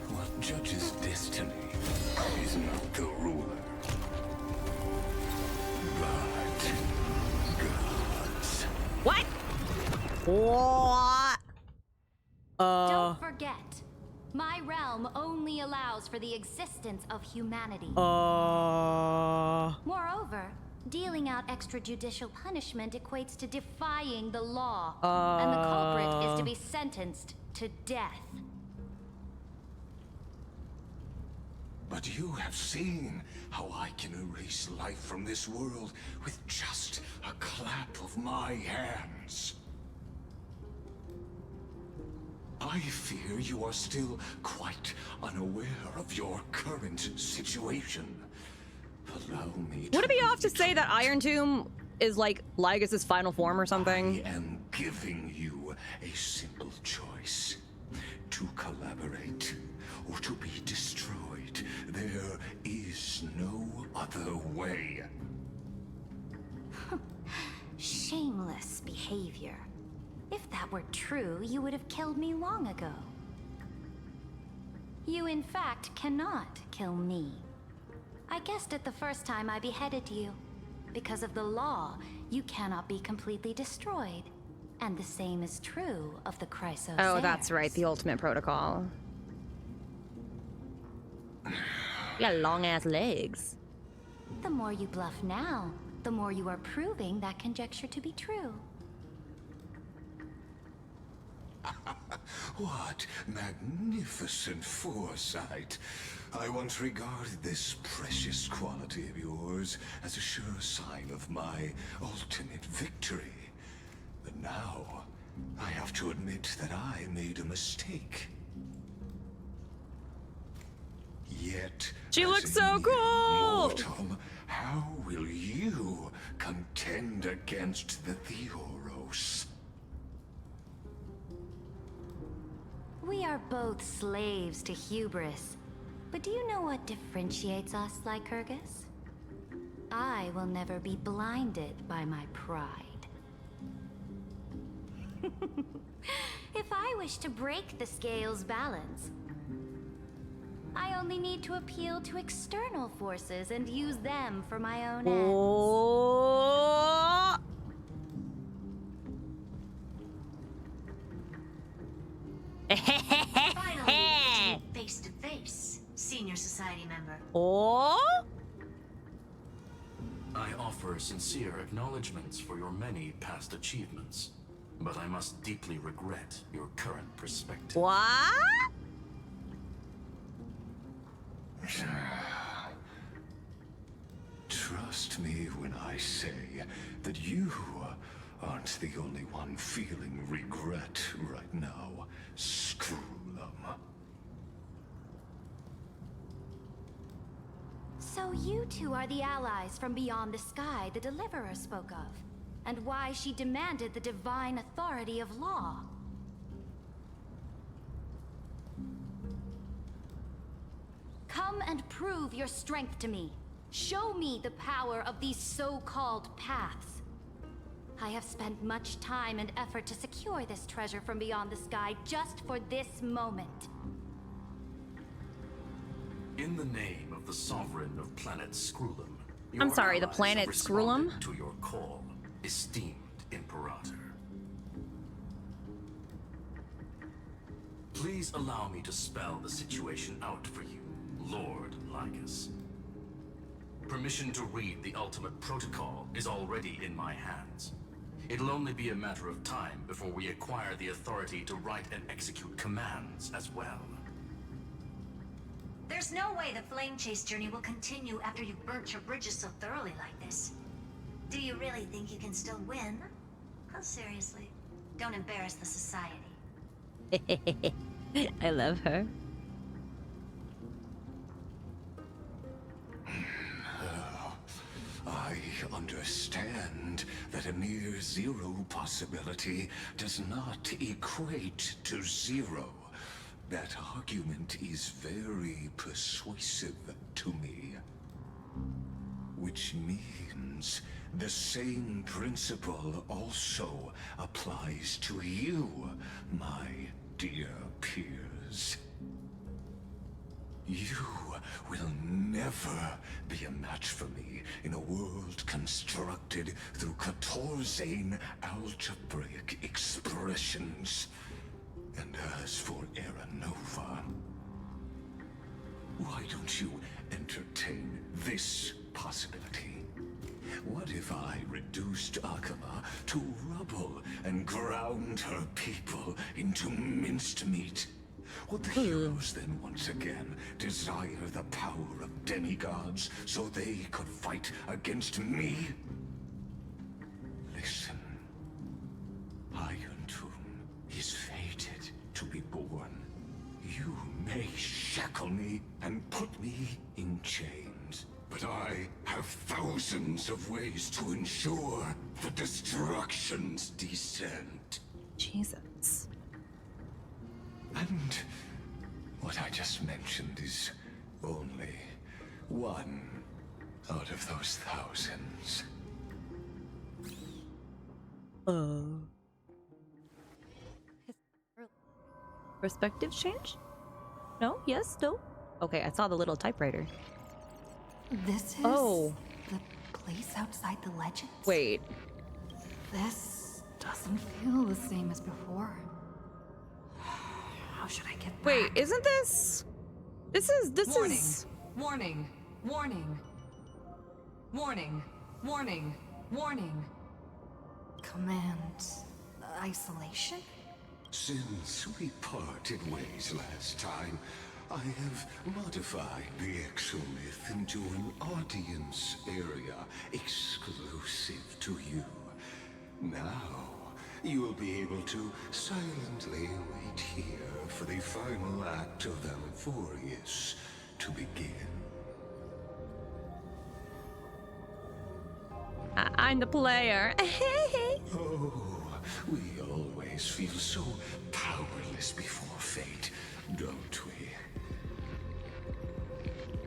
what judges destiny is not the ruler, but gods. What? What? Don't forget, my realm only allows for the existence of humanity. Moreover, dealing out extrajudicial punishment equates to defying the law, and the culprit is to be sentenced to death. But you have seen how I can erase life from this world with just a clap of my hands. I fear you are still quite unaware of your current situation. Allow me to... Would it be off to say that Iron Tomb is like Lygus' final form or something? I am giving you a simple choice. To collaborate or to be destroyed. There is no other way. Shameless behavior. If that were true, you would have killed me long ago. You, in fact, cannot kill me. I guessed it the first time I beheaded you. Because of the law, you cannot be completely destroyed. And the same is true of the Chrysos. Oh, that's right, the ultimate protocol. You got long-ass legs. The more you bluff now, the more you are proving that conjecture to be true. What magnificent foresight. I once regarded this precious quality of yours as a sure sign of my ultimate victory. But now, I have to admit that I made a mistake. Yet, she looks as so a cool! mortal, how will you contend against the Theoros? We are both slaves to hubris. But do you know what differentiates us, Lycurgus? I will never be blinded by my pride. If I wish to break the scale's balance, I only need to appeal to external forces and use them for my own ends. Finally, face to face, senior society member. Oh? I offer sincere acknowledgments for your many past achievements. but I must deeply regret your current perspective. What? Trust me when I say that you aren't the only one feeling regret right now, Screwlum. So you two are the allies from beyond the sky the Deliverer spoke of, and why she demanded the divine authority of law. Come and prove your strength to me. Show me the power of these so-called paths. I have spent much time and effort to secure this treasure from beyond the sky just for this moment. In the name of the sovereign of planet Screwlum, I'm sorry, the allies planet have responded Screwlum? to your call, esteemed Imperator. Please allow me to spell the situation out for you, Lord Lygus. Permission to read the ultimate protocol is already in my hands. It'll only be a matter of time before we acquire the authority to write and execute commands as well. There's no way the flame chase journey will continue after you've burnt your bridges so thoroughly like this. Do you really think you can still win? Oh, seriously. Don't embarrass the society. I love her. I understand that a near zero possibility does not equate to zero. That argument is very persuasive to me. Which means the same principle also applies to you, my dear peers. You will never be a match for me in a world constructed through Catorzane algebraic expressions. And as for Aranova, why don't you entertain this possibility? What if I reduced Okhema to rubble and ground her people into minced meat? Would the heroes then once again desire the power of demigods so they could fight against me? Listen, Iron Tomb is fated to be born. You may shackle me and put me in chains, but I have thousands of ways to ensure the destruction's descent. Jesus. And what I just mentioned is only one out of those thousands. Perspective change? No? Yes? No? Okay, I saw the little typewriter. This is the place outside the legends? Wait. This doesn't feel the same as before. How should I get back? Wait, isn't this... This Warning. is... Warning. Warning. Warning. Warning. Warning. Command... isolation? Since we parted ways last time, I have modified the exomyth into an audience area exclusive to you. Now, you will be able to silently wait here for the final act of Amphorius to begin. I'm the player. Oh, we always feel so powerless before fate, don't we?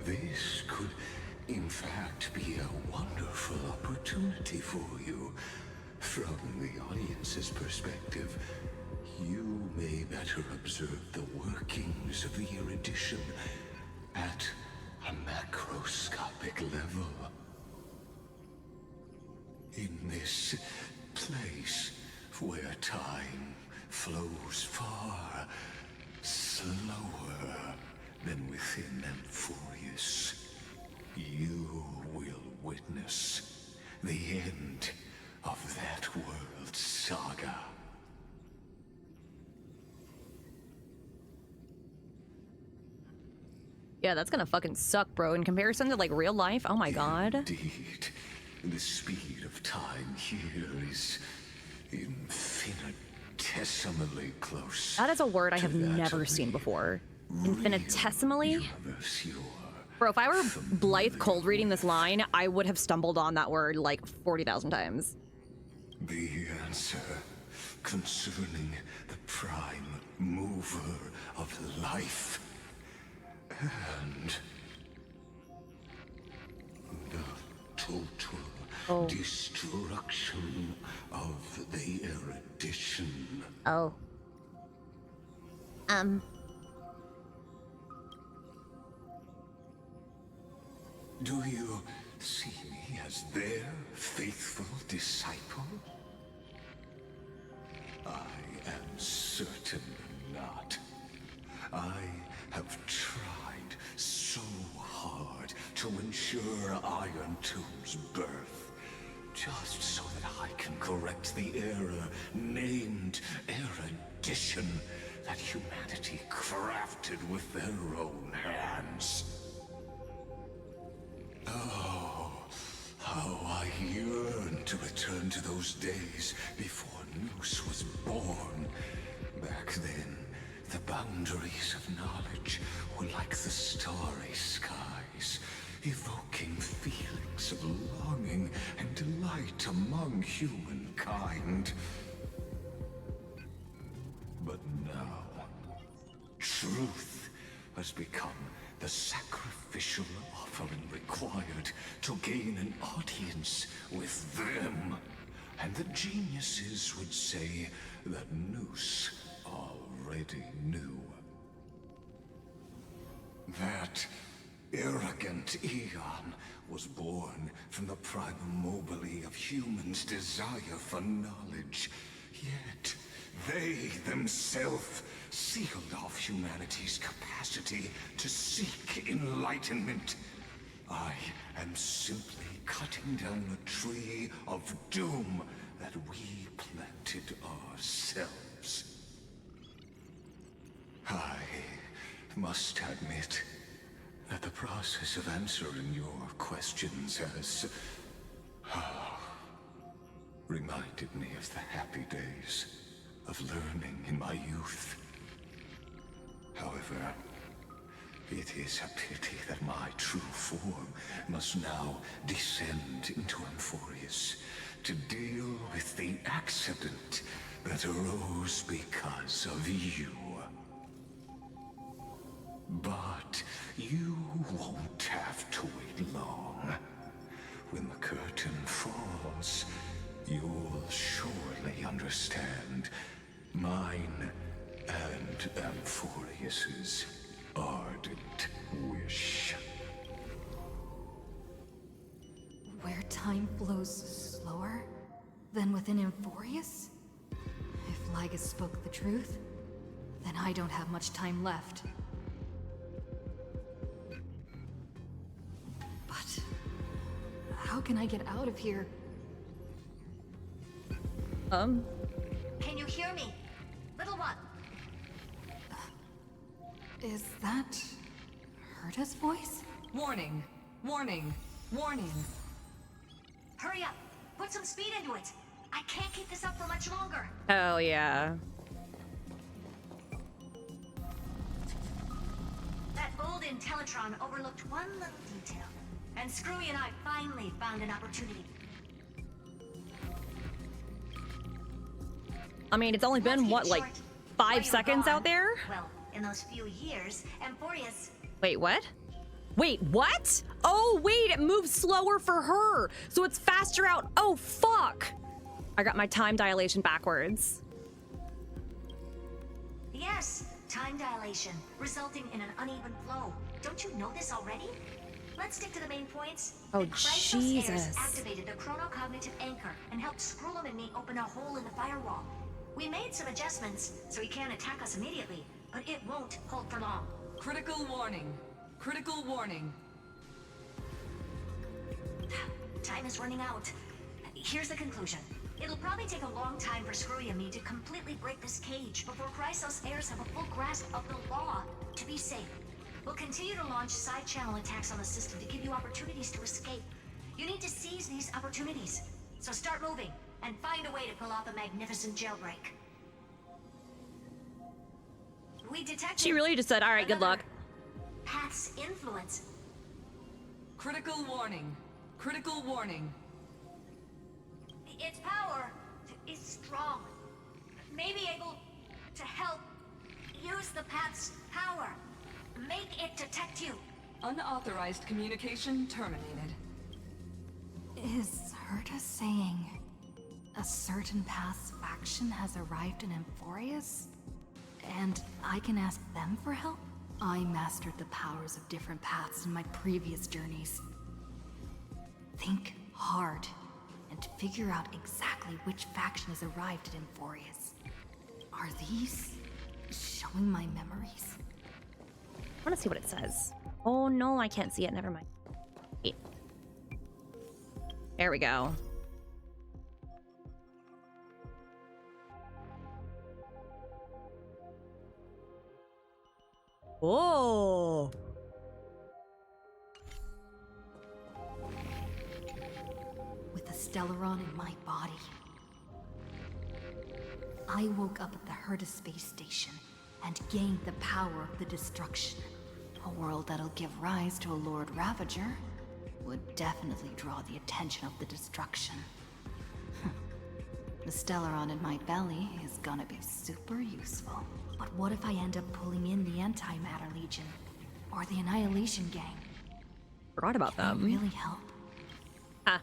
This could, in fact, be a wonderful opportunity for you. From the audience's perspective, you may better observe the workings of the erudition at a macroscopic level. In this place where time flows far slower than within Amphorius, you will witness the end of that world's saga. Yeah, that's gonna fucking suck, bro. In comparison to like real life, oh my god. Indeed, the speed of time here is infinitesimally close. That is a word I have never seen before. Infinitesimally? Bro, if I were Blythe cold reading this line, I would have stumbled on that word like 40,000 times. The answer concerning the prime mover of life and the total destruction of the erudition. Oh. Do you see me as their faithful disciple? I am certain not. I have tried so hard to ensure Iron Tomb's birth, just so that I can correct the error named erudition that humanity crafted with their own hands. Oh, how I yearn to return to those days before Noose was born. Back then, the boundaries of knowledge were like the starry skies, evoking feelings of longing and delight among humankind. But now, truth has become the sacrificial offering required to gain an audience with them. And the geniuses would say that Noose already knew. That arrogant Eon was born from the primal mobile of humans' desire for knowledge. Yet, they themselves sealed off humanity's capacity to seek enlightenment. I am simply cutting down a tree of doom that we planted ourselves. I must admit that the process of answering your questions has reminded me of the happy days of learning in my youth. However, it is a pity that my true form must now descend into Amphorius to deal with the accident that arose because of you. But you won't have to wait long. When the curtain falls, you'll surely understand mine and Amphorius's ardent wish. Where time flows slower than within Amphorius? If Lygus spoke the truth, then I don't have much time left. But how can I get out of here? Can you hear me? Little one. Is that Herta's voice? Warning, warning, warning. Hurry up. Put some speed into it. I can't keep this up for much longer. Hell yeah. That old Intellitron overlooked one little detail. And Screwy and I finally found an opportunity. I mean, it's only been, what, like 5 seconds out there? Well, in those few years, Amphorius... Wait, what? Wait, what? Oh, wait, it moves slower for her. So it's faster out. Oh, fuck. I got my time dilation backwards. Yes, time dilation, resulting in an uneven flow. Don't you know this already? Let's stick to the main points. Oh, Jesus. Jesus. Activated the chronocognitive anchor and helped Skrullum and me open a hole in the firewall. We made some adjustments, so he can't attack us immediately, but it won't hold for long. Critical warning. Critical warning. Time is running out. Here's the conclusion. It'll probably take a long time for Screwy and me to completely break this cage before Chrysos heirs have a full grasp of the law. To be safe, will continue to launch side channel attacks on the system to give you opportunities to escape. You need to seize these opportunities. So start moving and find a way to pull off a magnificent jailbreak. We detected. She really just said, "All right, good luck." Path's influence. Critical warning. Critical warning. Its power is strong. May be able to help use the path's power. Make it detect you. Unauthorized communication terminated. Is Herta saying a certain past faction has arrived in Amphorius? And I can ask them for help? I mastered the powers of different paths in my previous journeys. Think hard and figure out exactly which faction has arrived at Amphorius. Are these showing my memories? I want to see what it says. Oh no, I can't see it. Never mind. Wait. There we go. Oh. With the Stellaron in my body, I woke up at the Herta space station and gained the power of the destruction. A world that'll give rise to a Lord Ravager would definitely draw the attention of the destruction. The Stellaron in my belly is gonna be super useful. But what if I end up pulling in the Antimatter Legion? Or the Annihilation Gang? Forgot about them. Can they really help? Ah.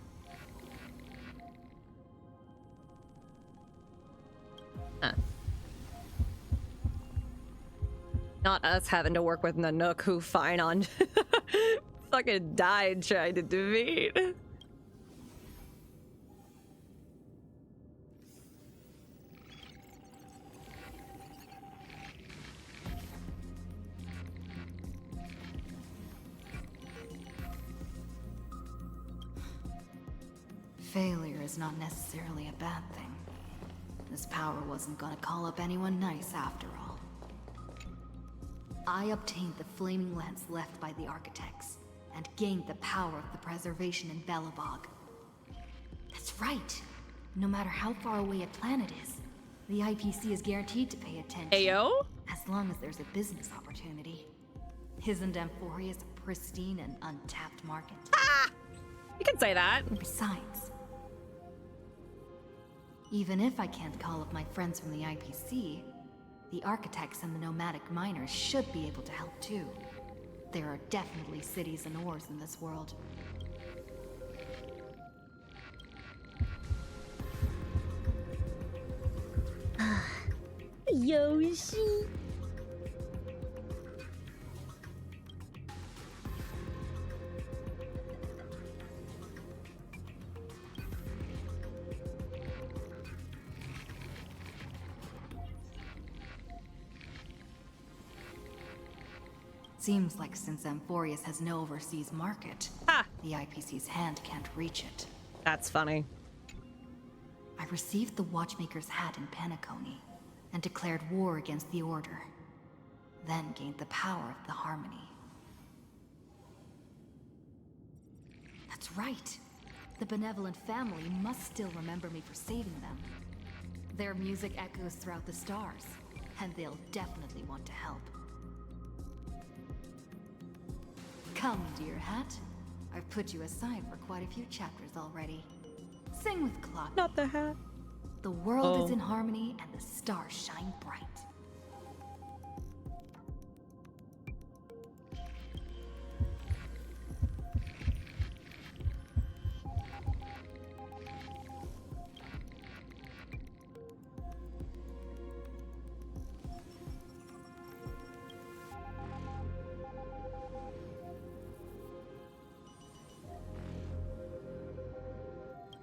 Not us having to work with Nanook, who Phainon fucking died trying to defeat. Failure is not necessarily a bad thing. This power wasn't gonna call up anyone nice after all. I obtained the flaming lance left by the architects, and gained the power of the preservation in Belobog. That's right! No matter how far away a planet is, the IPC is guaranteed to pay attention. Ayo? As long as there's a business opportunity. Isn't Amphorius a pristine and untapped market? Ah! You can say that. Besides, even if I can't call up my friends from the IPC, the architects and the nomadic miners should be able to help too. There are definitely cities and ores in this world. Yoshi. Seems like since Amphorius has no overseas market, the IPC's hand can't reach it. That's funny. I received the Watchmaker's hat in Penacony and declared war against the Order, then gained the power of the Harmony. That's right. The benevolent family must still remember me for saving them. Their music echoes throughout the stars, and they'll definitely want to help. Come, dear hat. I've put you aside for quite a few chapters already. Sing with Clock. Not the hat. The world is in harmony and the stars shine bright.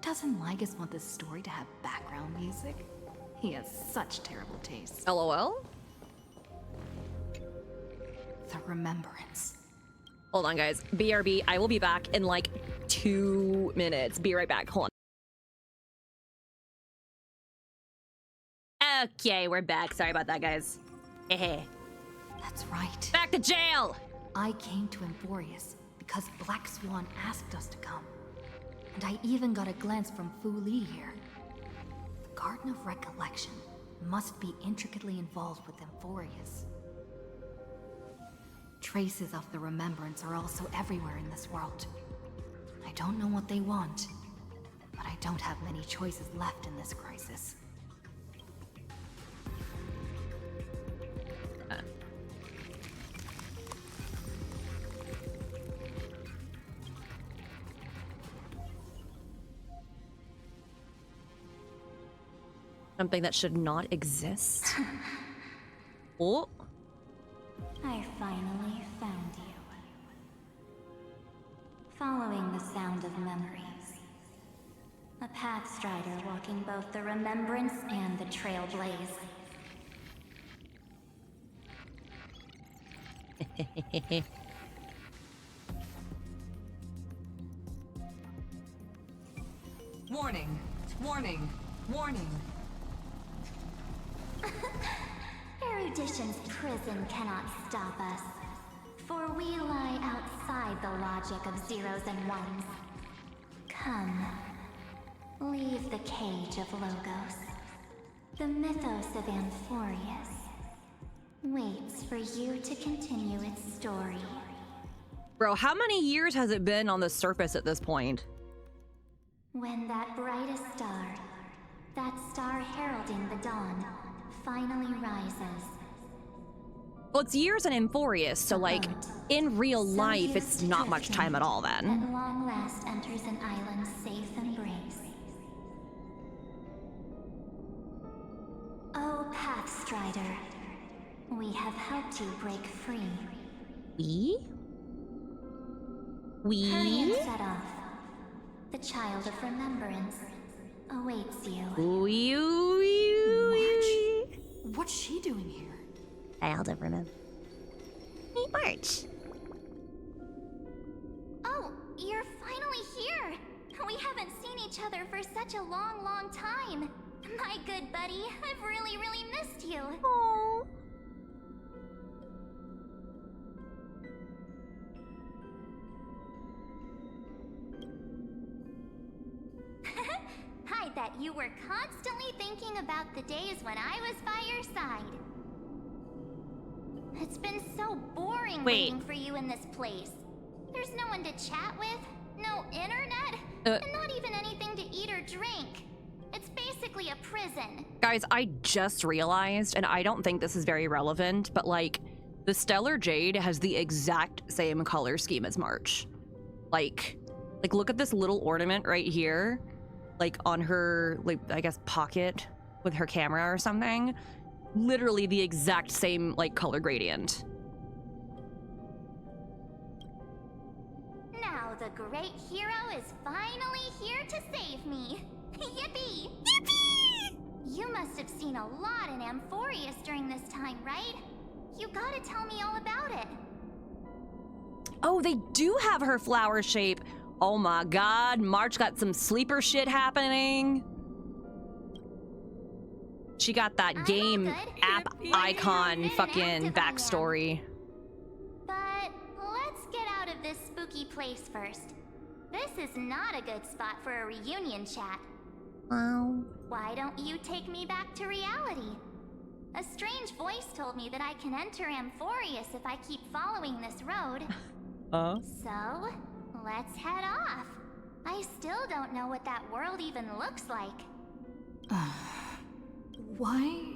Doesn't Lygus want this story to have background music? He has such terrible taste. LOL? The Remembrance. Hold on, guys. BRB, I will be back in like 2 minutes. Be right back. Hold on. Okay, we're back. Sorry about that, guys. That's right. Back to jail! I came to Amphorius because Black Swan asked us to come. And I even got a glance from Fu Li here. The Garden of Recollection must be intricately involved with Amphorius. Traces of the remembrance are also everywhere in this world. I don't know what they want, but I don't have many choices left in this crisis. Something that should not exist. Oh. I finally found you. Following the sound of memories. A pathstrider walking both the remembrance and the trailblaze. Warning! Warning! Warning! Erudition's prison cannot stop us, for we lie outside the logic of zeros and ones. Come, leave the cage of Logos. The mythos of Amphorius waits for you to continue its story. Bro, how many years has it been on the surface at this point? When that brightest star, that star heralding the dawn, finally rises. Well, it's years in Amphorius, so like, in real life, it's not much time at all then. At long last enters an island's safe embrace. Oh, Pathstrider, we have helped you break free. We? Hurry and set off. The child of remembrance awaits you. March? What's she doing here? Child of remembrance. Hey, March. Oh, you're finally here! We haven't seen each other for such a long, long time. My good buddy, I've really, really missed you. Aww. I bet you were constantly thinking about the days when I was by your side. It's been so boring waiting for you in this place. There's no one to chat with, no internet, and not even anything to eat or drink. It's basically a prison. Guys, I just realized, and I don't think this is very relevant, but like, the Stellar Jade has the exact same color scheme as March. Like look at this little ornament right here, like on her, like, I guess, pocket with her camera or something. Literally the exact same, like, color gradient. Now the great hero is finally here to save me. Yippee! Yippee! You must have seen a lot in Amphorius during this time, right? You gotta tell me all about it. Oh, they do have her flower shape. Oh my god, March got some sleeper shit happening. She got that game app icon fucking backstory. But let's get out of this spooky place first. This is not a good spot for a reunion chat. Wow. Why don't you take me back to reality? A strange voice told me that I can enter Amphorius if I keep following this road. So, let's head off. I still don't know what that world even looks like. Why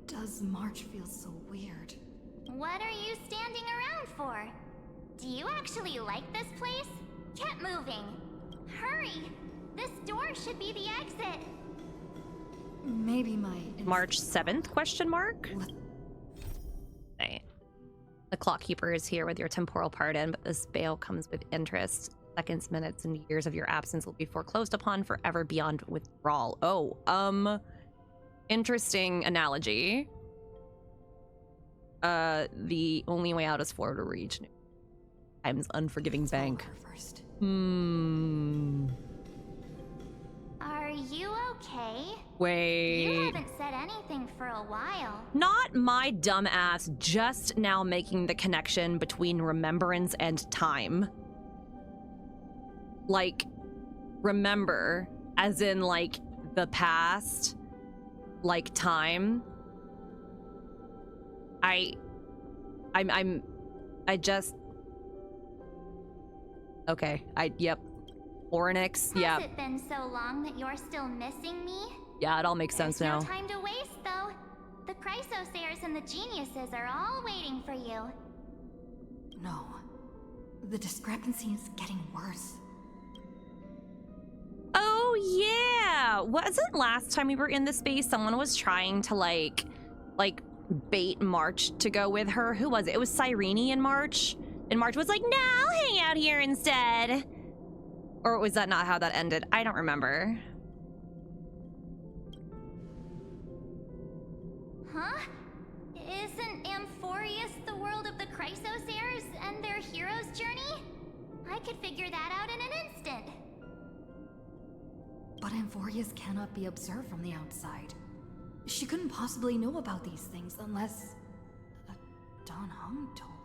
does March feel so weird? What are you standing around for? Do you actually like this place? Get moving. Hurry! This door should be the exit. Maybe my... March 7th, question mark? Right. The Clockkeeper is here with your temporal pardon, but this bail comes with interest. Seconds, minutes, and years of your absence will be foreclosed upon forever beyond withdrawal. Oh, interesting analogy. The only way out is forward to reach time's unforgiving bank. Are you okay? Wait. You haven't said anything for a while. Not my dumb ass just now making the connection between remembrance and time. Like, remember, as in, like, the past, like, time. Okay, yep. Oryx, yeah. Has it been so long that you're still missing me? Yeah, it all makes sense now. No time to waste, though. The Chrysosayers and the Geniuses are all waiting for you. No. The discrepancy is getting worse. Oh, yeah! Wasn't last time we were in the space, someone was trying to, like, bait March to go with her? Who was it? It was Cyrene in March? And March was like, no, I'll hang out here instead. Or was that not how that ended? I don't remember. Huh? Isn't Amphorius the world of the Chrysosayers and their hero's journey? I could figure that out in an instant. But Amphorius cannot be observed from the outside. She couldn't possibly know about these things unless... Don Hung told her.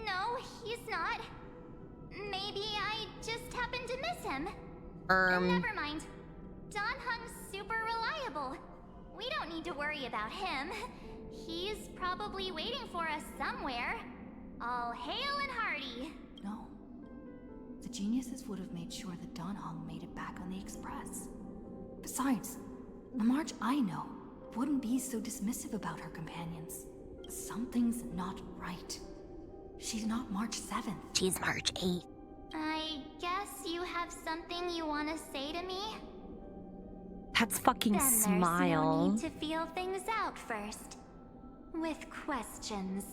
No, he's not. Maybe I just happened to miss him. Never mind. Don Hung's super reliable. We don't need to worry about him. He's probably waiting for us somewhere. All hail and hearty. No. The Geniuses would have made sure that Don Hung made it back on the Express. Besides, the March I know wouldn't be so dismissive about her companions. Something's not right. She's not March 7th. She's March 8th. I guess you have something you want to say to me? That's fucking then smile. There's no need to feel things out first. With questions.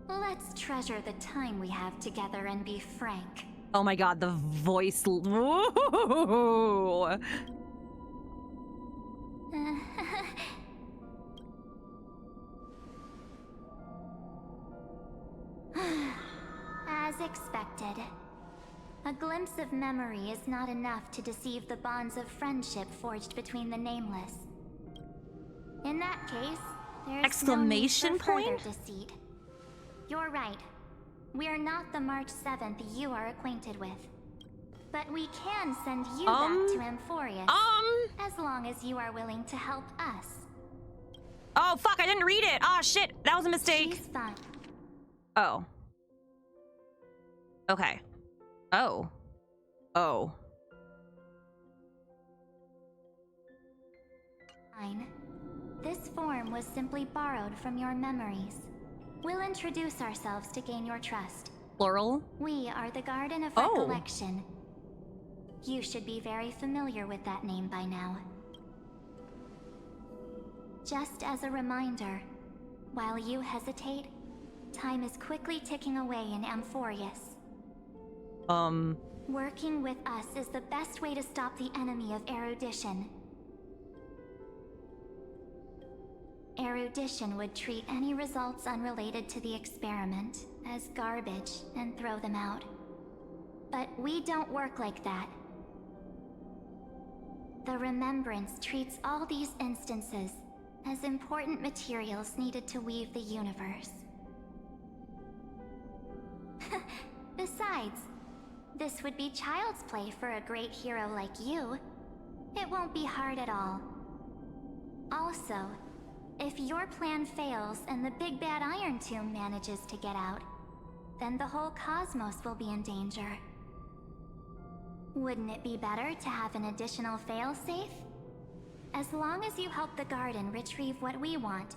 Let's treasure the time we have together and be frank. Oh my god, the voice. Ooh. As expected. A glimpse of memory is not enough to deceive the bonds of friendship forged between the nameless. In that case, there's Exclamation no need for point? further deceit. You're right. We're not the March 7th you are acquainted with. But we can send you back to Amphorius. As long as you are willing to help us. Oh, fuck, I didn't read it. Oh, shit, that was a mistake. She's fine. Oh. Okay. Oh. Oh. Fine. This form was simply borrowed from your memories. We'll introduce ourselves to gain your trust. Plural? We are the Garden of Recollection. You should be very familiar with that name by now. Just as a reminder, while you hesitate, time is quickly ticking away in Amphorius. Working with us is the best way to stop the enemy of erudition. Erudition would treat any results unrelated to the experiment as garbage and throw them out. But we don't work like that. The Remembrance treats all these instances as important materials needed to weave the universe. Besides, this would be child's play for a great hero like you. It won't be hard at all. Also, if your plan fails and the big bad Iron Tomb manages to get out, then the whole cosmos will be in danger. Wouldn't it be better to have an additional failsafe? As long as you help the Garden retrieve what we want,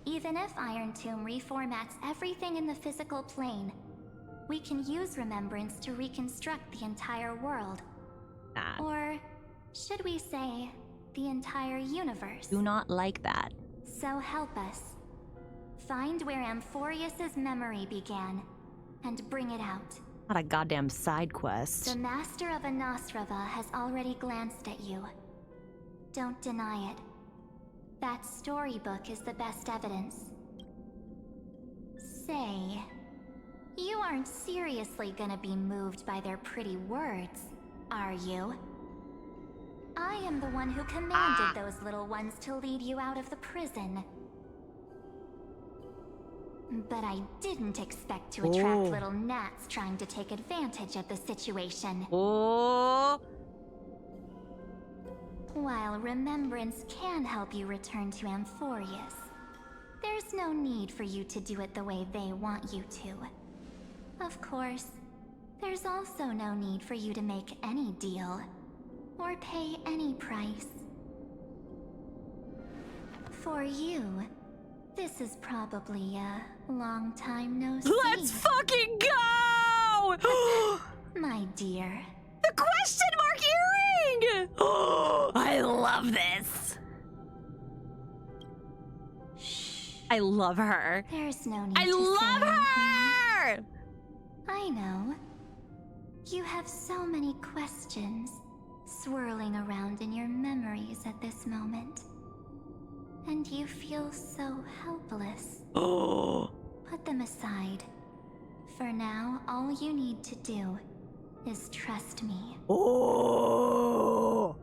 even if Iron Tomb reformats everything in the physical plane, we can use Remembrance to reconstruct the entire world. Or should we say, the entire universe? Do not like that. So help us. Find where Amphorius's memory began, and bring it out. Not a goddamn side quest. The Master of Anastrava has already glanced at you. Don't deny it. That storybook is the best evidence. Say, You aren't seriously gonna be moved by their pretty words, are you? I am the one who commanded those little ones to lead you out of the prison. But I didn't expect to attract little gnats trying to take advantage of the situation. Oh. While remembrance can help you return to Amphorius, there's no need for you to do it the way they want you to. Of course, there's also no need for you to make any deal, or pay any price. For you, this is probably a long time no see. Let's fucking go! My dear. The question mark earring! Oh, I love this. Shh. I love her. There's no need I to love say her! anything. I know. You have so many questions swirling around in your memories at this moment. And you feel so helpless. Oh. Put them aside. For now, all you need to do is trust me. Oh.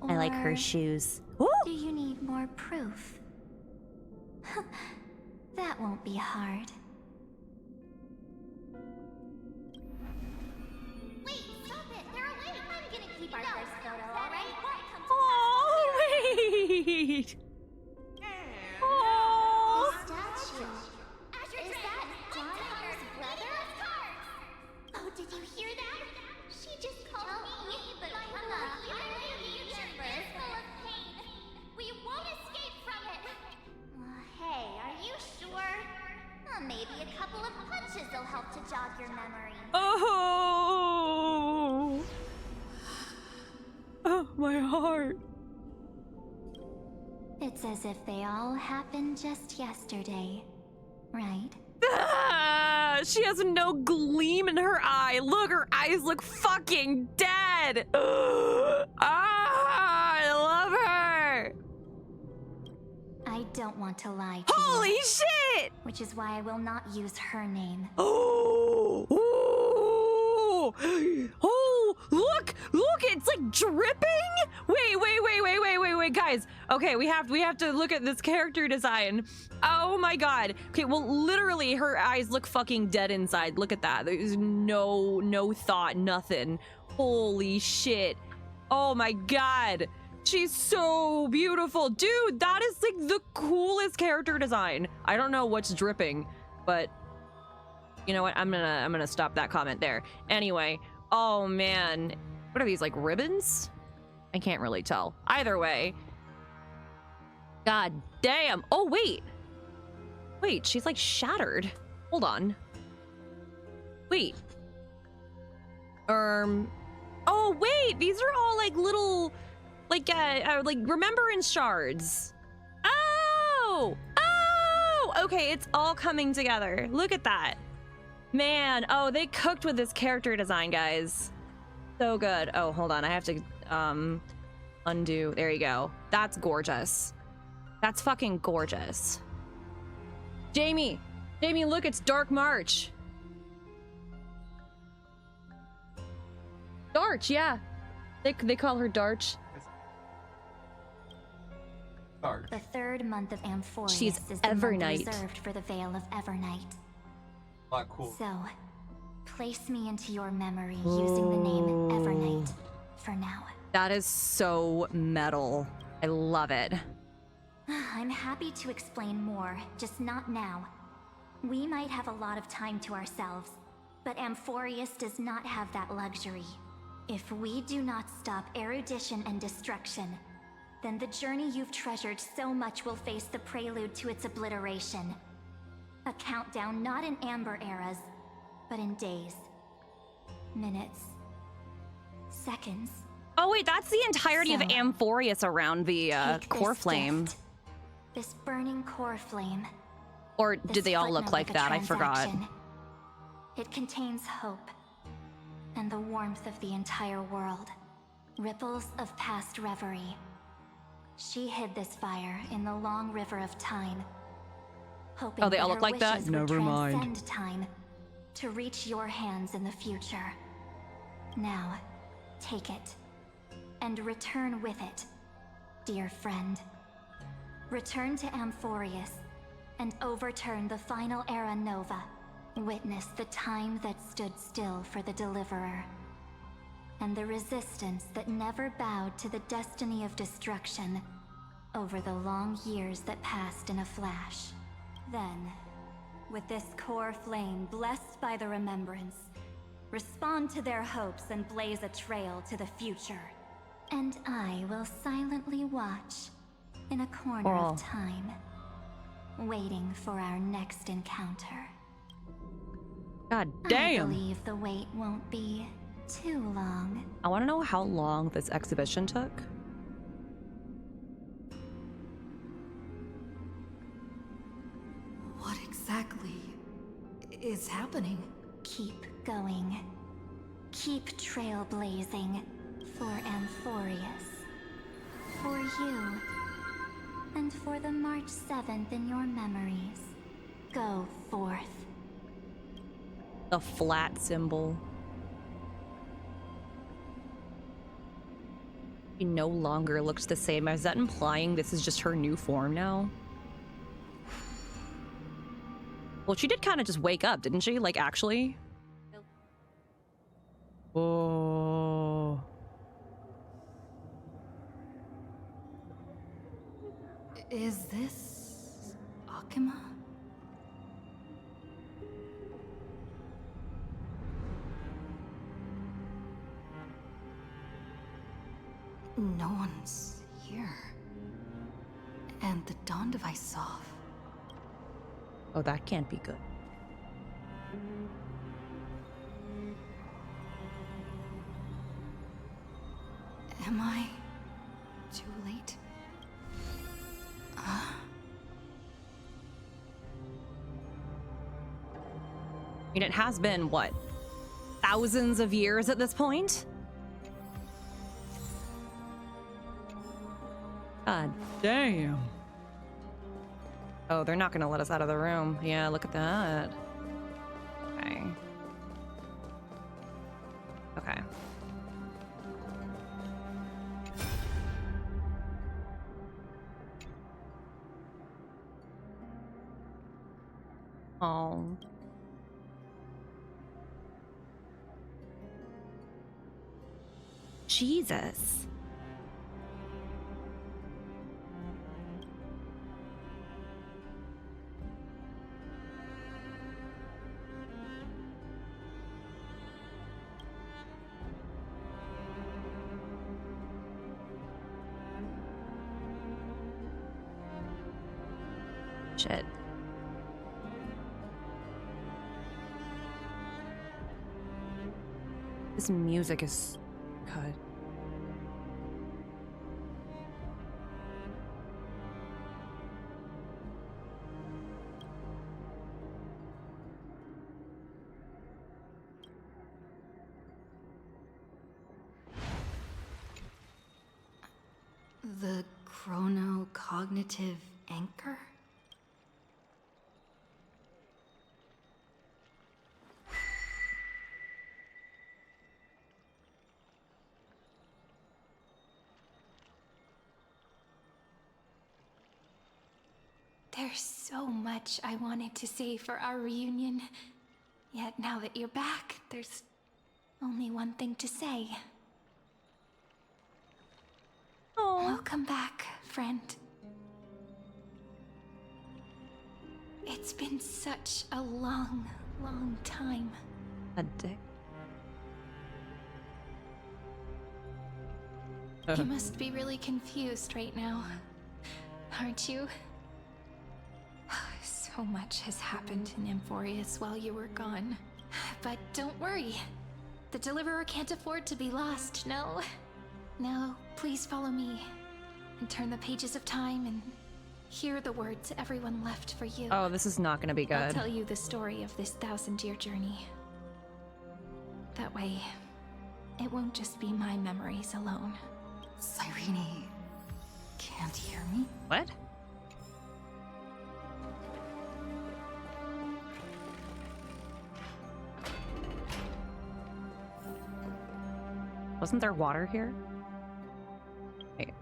I like her Or shoes. do you need more proof? That won't be hard. Wait, stop it! They're awake! I'm gonna keep our first photo, alright? Oh, wait! Oh! Statue. Is that Donna's brother? Oh, did you hear that? She just called me, but I'm not here. The universe is full of pain. We won't escape from it. Hey, are you sure? Maybe a couple of punches will help to jog your memory. Oh! Oh, my heart. It's as if they all happened just yesterday, right? Ah, she has no gleam in her eye. Look, her eyes look fucking dead. I love her. I don't want to lie to Holy you. shit! Which is why I will not use her name. Oh! Oh! Oh! Look! Look! It's like dripping. Wait, guys. Okay, we have to look at this character design. Oh my god. Okay, well, literally, her eyes look fucking dead inside. Look at that. There's no thought, nothing. Holy shit. Oh my god. She's so beautiful. Dude, that is like the coolest character design. I don't know what's dripping, but you know what? I'm gonna stop that comment there. Anyway, oh man. What are these, like ribbons? I can't really tell. Either way. God damn. Oh, wait. Wait, she's like shattered. Hold on. Wait. Oh, wait. These are all like little, like remembrance shards. Oh! Oh! Okay, it's all coming together. Look at that. Man, oh, they cooked with this character design, guys. So good. Oh, hold on. I have to undo. There you go. That's gorgeous. That's fucking gorgeous. Jamie, look, it's Dark March. Darch, yeah. They call her Darch. The third month of Amphorius She's is the Evernight. month reserved for the Veil of Evernight. Cool. So, place me into your memory using the name Evernight for now. That is so metal. I love it. I'm happy to explain more, just not now. We might have a lot of time to ourselves, but Amphorius does not have that luxury. If we do not stop erudition and destruction, then the journey you've treasured so much will face the prelude to its obliteration. A countdown not in amber eras, but in days, minutes, seconds. Oh wait, that's the entirety of So, Amphorius around the take core this flame. gift, this burning core flame. Or This did they all look footnote like of a that? I forgot. transaction. It contains hope and the warmth of the entire world. Ripples of past reverie. She hid this fire in the long river of time, hoping Oh, they that all her look like that? wishes would Never mind. transcend time to reach your hands in the future. Now, take it, and return with it, dear friend. Return to Amphorius, and overturn the final era Nova. Witness the time that stood still for the Deliverer, and the resistance that never bowed to the destiny of destruction over the long years that passed in a flash. Then, with this core flame blessed by the remembrance, respond to their hopes and blaze a trail to the future. And I will silently watch in a corner of time, waiting for our next encounter. God damn. I believe the wait won't be too long. I want to know how long this exhibition took. What exactly is happening? Keep going. Keep trailblazing for Amphorius. For you. And for the March 7th in your memories. Go forth. The flat symbol. She no longer looks the same. Is that implying this is just her new form now? Well, she did kind of just wake up, didn't she? Like, actually? Oh. Is this Okhema? No one's here. And the dawn device off. Oh, that can't be good. Am I too late? I mean, it has been, what, thousands of years at this point? God damn. Oh, they're not gonna let us out of the room. Yeah, look at that. Okay. Okay. Oh. Jesus. Shit. This music is cut. The chrono-cognitive anchor? There's so much I wanted to say for our reunion. Yet now that you're back, there's only one thing to say. Oh. Welcome back, friend. It's been such a long, long time. A dick. You must be really confused right now, aren't you? So much has happened in Amphorius while you were gone. But don't worry. The Deliverer can't afford to be lost, no? Now, please follow me and turn the pages of time and hear the words everyone left for you. Oh, this is not gonna be good. I'll tell you the story of this 1000-year journey. That way, it won't just be my memories alone. Cyrene can't hear me? What? Wasn't there water here? Wait.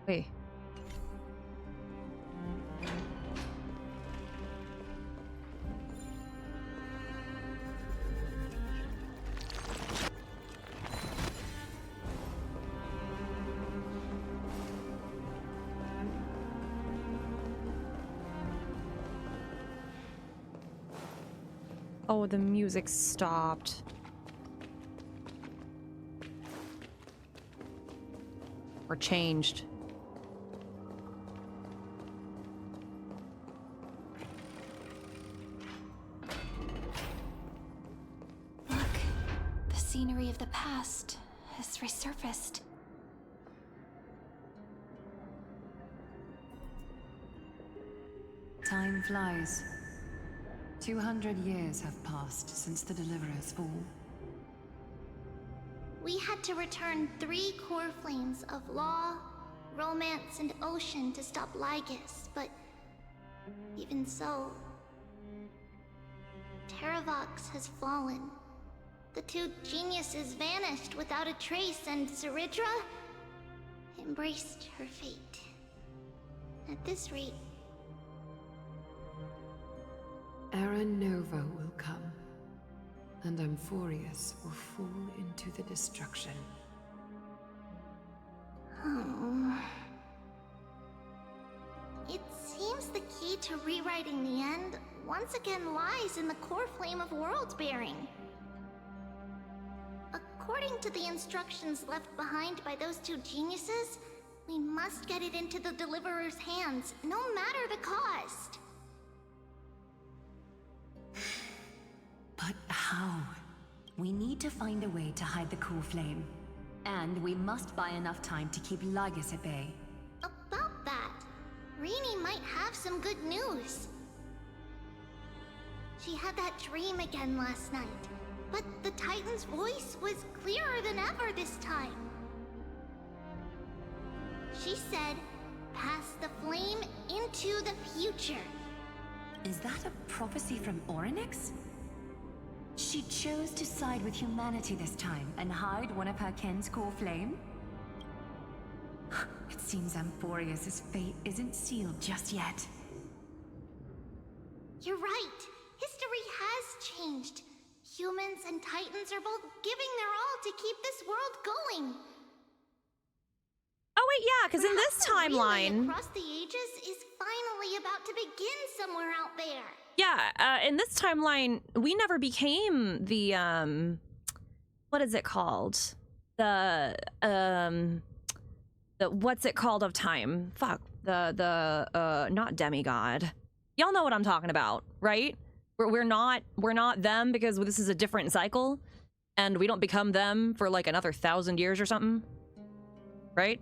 Wait. Oh, the music stopped. Or changed. Look, the scenery of the past has resurfaced. Time flies. 200 years have passed since the Deliverer's fall. We had to return 3 core flames of law, romance, and ocean to stop Lygus, but even so, Terravox has fallen. The 2 geniuses vanished without a trace, and Saridra embraced her fate. At this rate, Era Nova will come, and Amphorius will fall into the destruction. It seems the key to rewriting the end once again lies in the core flame of world-bearing. According to the instructions left behind by those 2 geniuses, we must get it into the Deliverer's hands, no matter the cost. But how? We need to find a way to hide the core flame. And we must buy enough time to keep Lygus at bay. About that, Rini might have some good news. She had that dream again last night, but the Titan's voice was clearer than ever this time. She said, pass the flame into the future. Is that a prophecy from Orynyx? She chose to side with humanity this time and hide one of her kin's core flame? It seems Amphorius' fate isn't sealed just yet. You're right. History has changed. Humans and Titans are both giving their all to keep this world going. Oh wait, yeah, because in this timeline, Across the Ages is finally about to begin somewhere out there. yeah, in this timeline, we never became the what is it called? The what's it called of time? Fuck, the not demigod. Y'all know what I'm talking about, right? We're not them because this is a different cycle, and we don't become them for like another 1,000 years or something, right?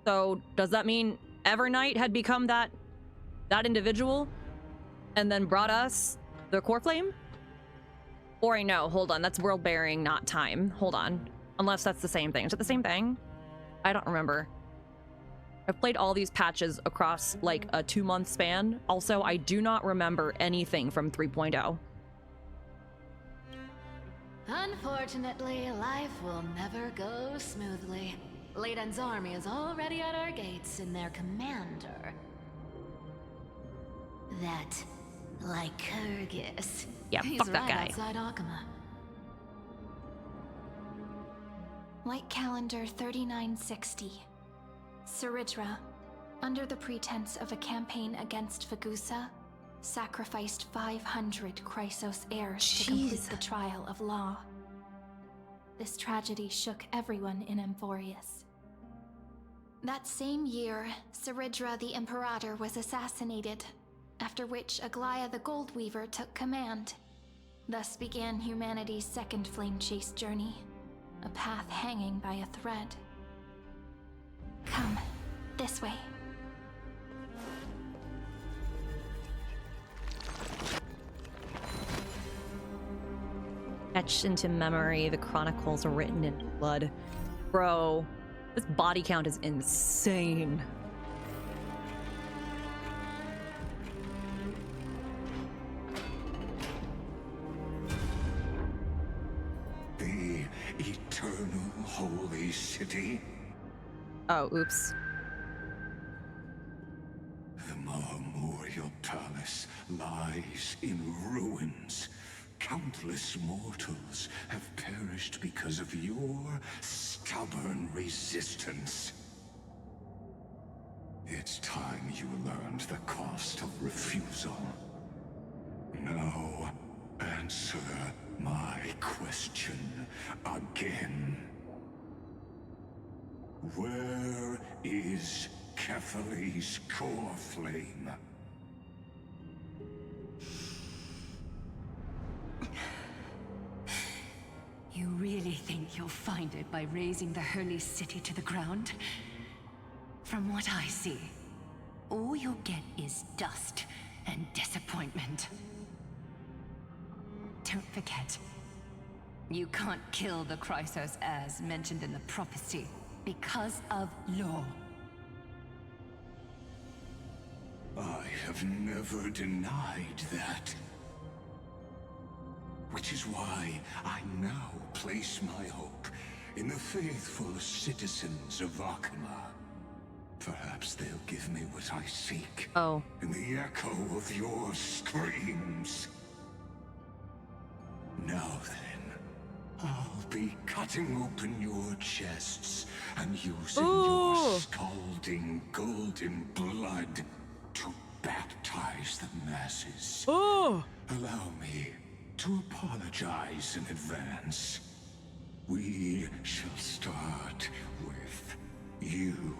So does that mean Evernight had become that individual and then brought us the core flame? Or I know, hold on, that's world bearing, not time. Hold on. Unless that's the same thing. Is it the same thing? I don't remember. I've played all these patches across like a 2-month span. Also, I do not remember anything from 3.0. Unfortunately, life will never go smoothly. Laden's army is already at our gates, and their commander, that Lycurgus. Yeah, He's fuck that right guy. outside Okhema. Light calendar 3960. Saridra, under the pretense of a campaign against Vagusa, sacrificed 500 Chrysos heirs to complete the trial of law. This tragedy shook everyone in Amphorius. That same year, Saridra the Imperator was assassinated, after which Aglaya the Goldweaver took command. Thus began humanity's second flame chase journey, a path hanging by a thread. Come, this way. Etched into memory, the chronicles are written in blood. Bro, This body count is insane. The eternal holy city. Oh, oops. The Marmorial Palace lies in ruins. Countless mortals have perished because of your stubborn resistance. It's time you learned the cost of refusal. Now, answer my question again. Where is Kefali's core flame? You really think you'll find it by razing the holy city to the ground? From what I see, all you'll get is dust and disappointment. Don't forget, you can't kill the Chrysos as mentioned in the prophecy because of law. I have never denied that. Which is why I now place my hope in the faithful citizens of Okhema. Perhaps they'll give me what I seek. Oh. In the echo of your screams. Now then, I'll be cutting open your chests and using your scalding golden blood to baptize the masses. Allow me to apologize in advance. We shall start with you,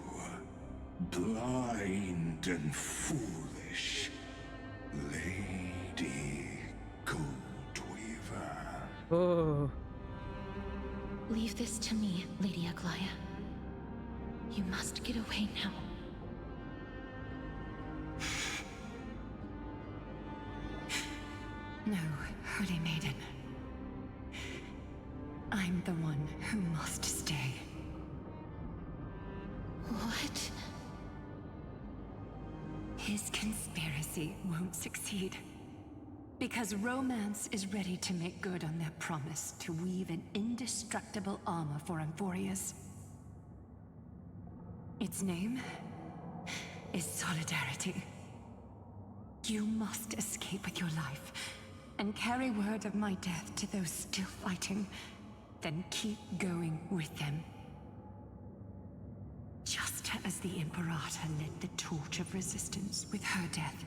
blind and foolish Lady Goldweaver. Oh. Leave this to me, Lady Aglaya. You must get away now. No, Holy Maiden. I'm the one who must stay. What? His conspiracy won't succeed. Because Romance is ready to make good on their promise to weave an indestructible armor for Amphorius. Its name is Solidarity. You must escape with your life and carry word of my death to those still fighting, then keep going with them. Just as the Imperator lit the torch of resistance with her death,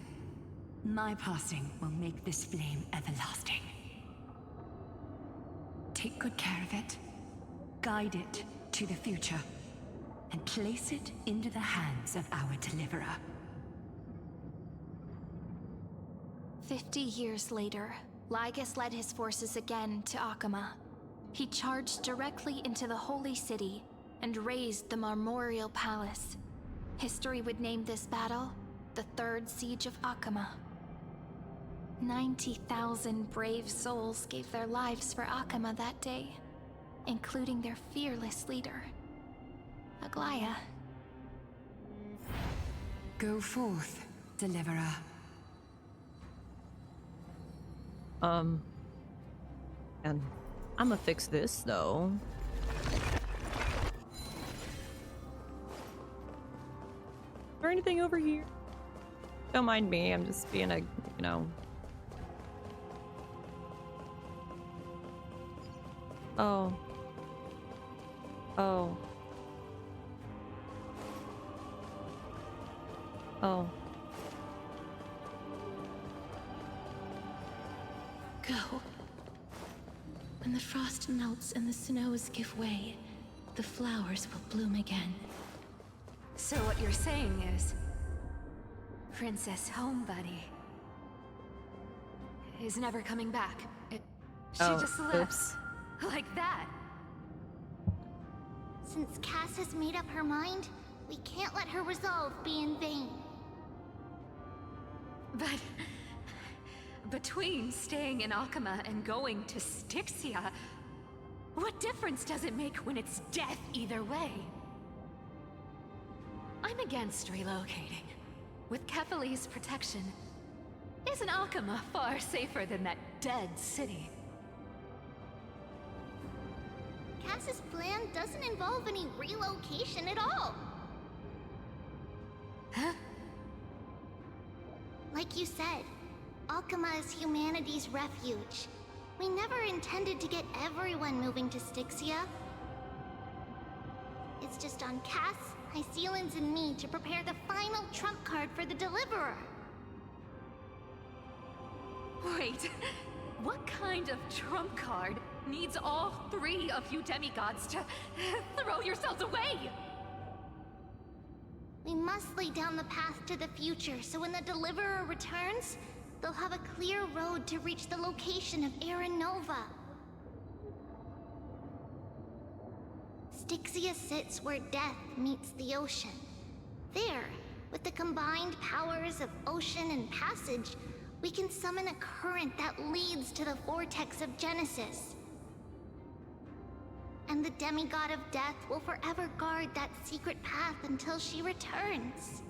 my passing will make this flame everlasting. Take good care of it, guide it to the future, and place it into the hands of our deliverer. 50 years later, Lygus led his forces again to Okhema. He charged directly into the Holy City and razed the Marmorial Palace. History would name this battle the Third Siege of Okhema. 90,000 brave souls gave their lives for Okhema that day, including their fearless leader, Aglaya. Go forth, deliverer. And I'ma fix this though. Is there anything over here? Don't mind me, I'm just being a, you know. Oh. Oh. Oh. Go. When the frost melts and the snows give way, the flowers will bloom again. So what you're saying is, Princess Homebuddy is never coming back. She just left. Oops. Like that. Since Cass has made up her mind, we can't let her resolve be in vain. But between staying in Okhema and going to Styxia, what difference does it make when it's death either way? I'm against relocating. With Kephalis' protection, isn't Okhema far safer than that dead city? Cass's plan doesn't involve any relocation at all. Huh? Like you said, Okhema is humanity's refuge. We never intended to get everyone moving to Styxia. It's just on Cass, Hysealans, and me to prepare the final trump card for the Deliverer. Wait, what kind of trump card needs all three of you demigods to throw yourselves away? We must lay down the path to the future, so when the Deliverer returns, they'll have a clear road to reach the location of Aranova. Styxia sits where death meets the ocean. There, with the combined powers of ocean and passage, we can summon a current that leads to the vortex of Genesis. And the demigod of death will forever guard that secret path until she returns.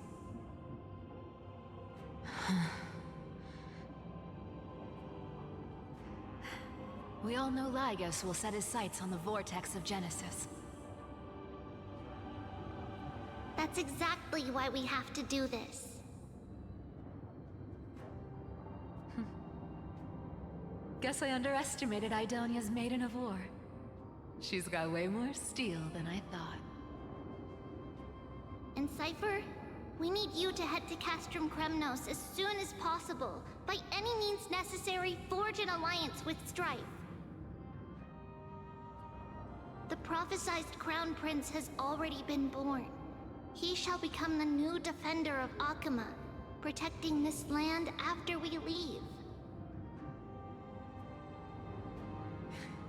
We all know Lygus will set his sights on the vortex of Genesis. That's exactly why we have to do this. Guess I underestimated Idonia's Maiden of War. She's got way more steel than I thought. And Cypher, we need you to head to Castrum Kremnos as soon as possible. By any means necessary, forge an alliance with Strife. The prophesized Crown Prince has already been born. He shall become the new defender of Okhema, protecting this land after we leave.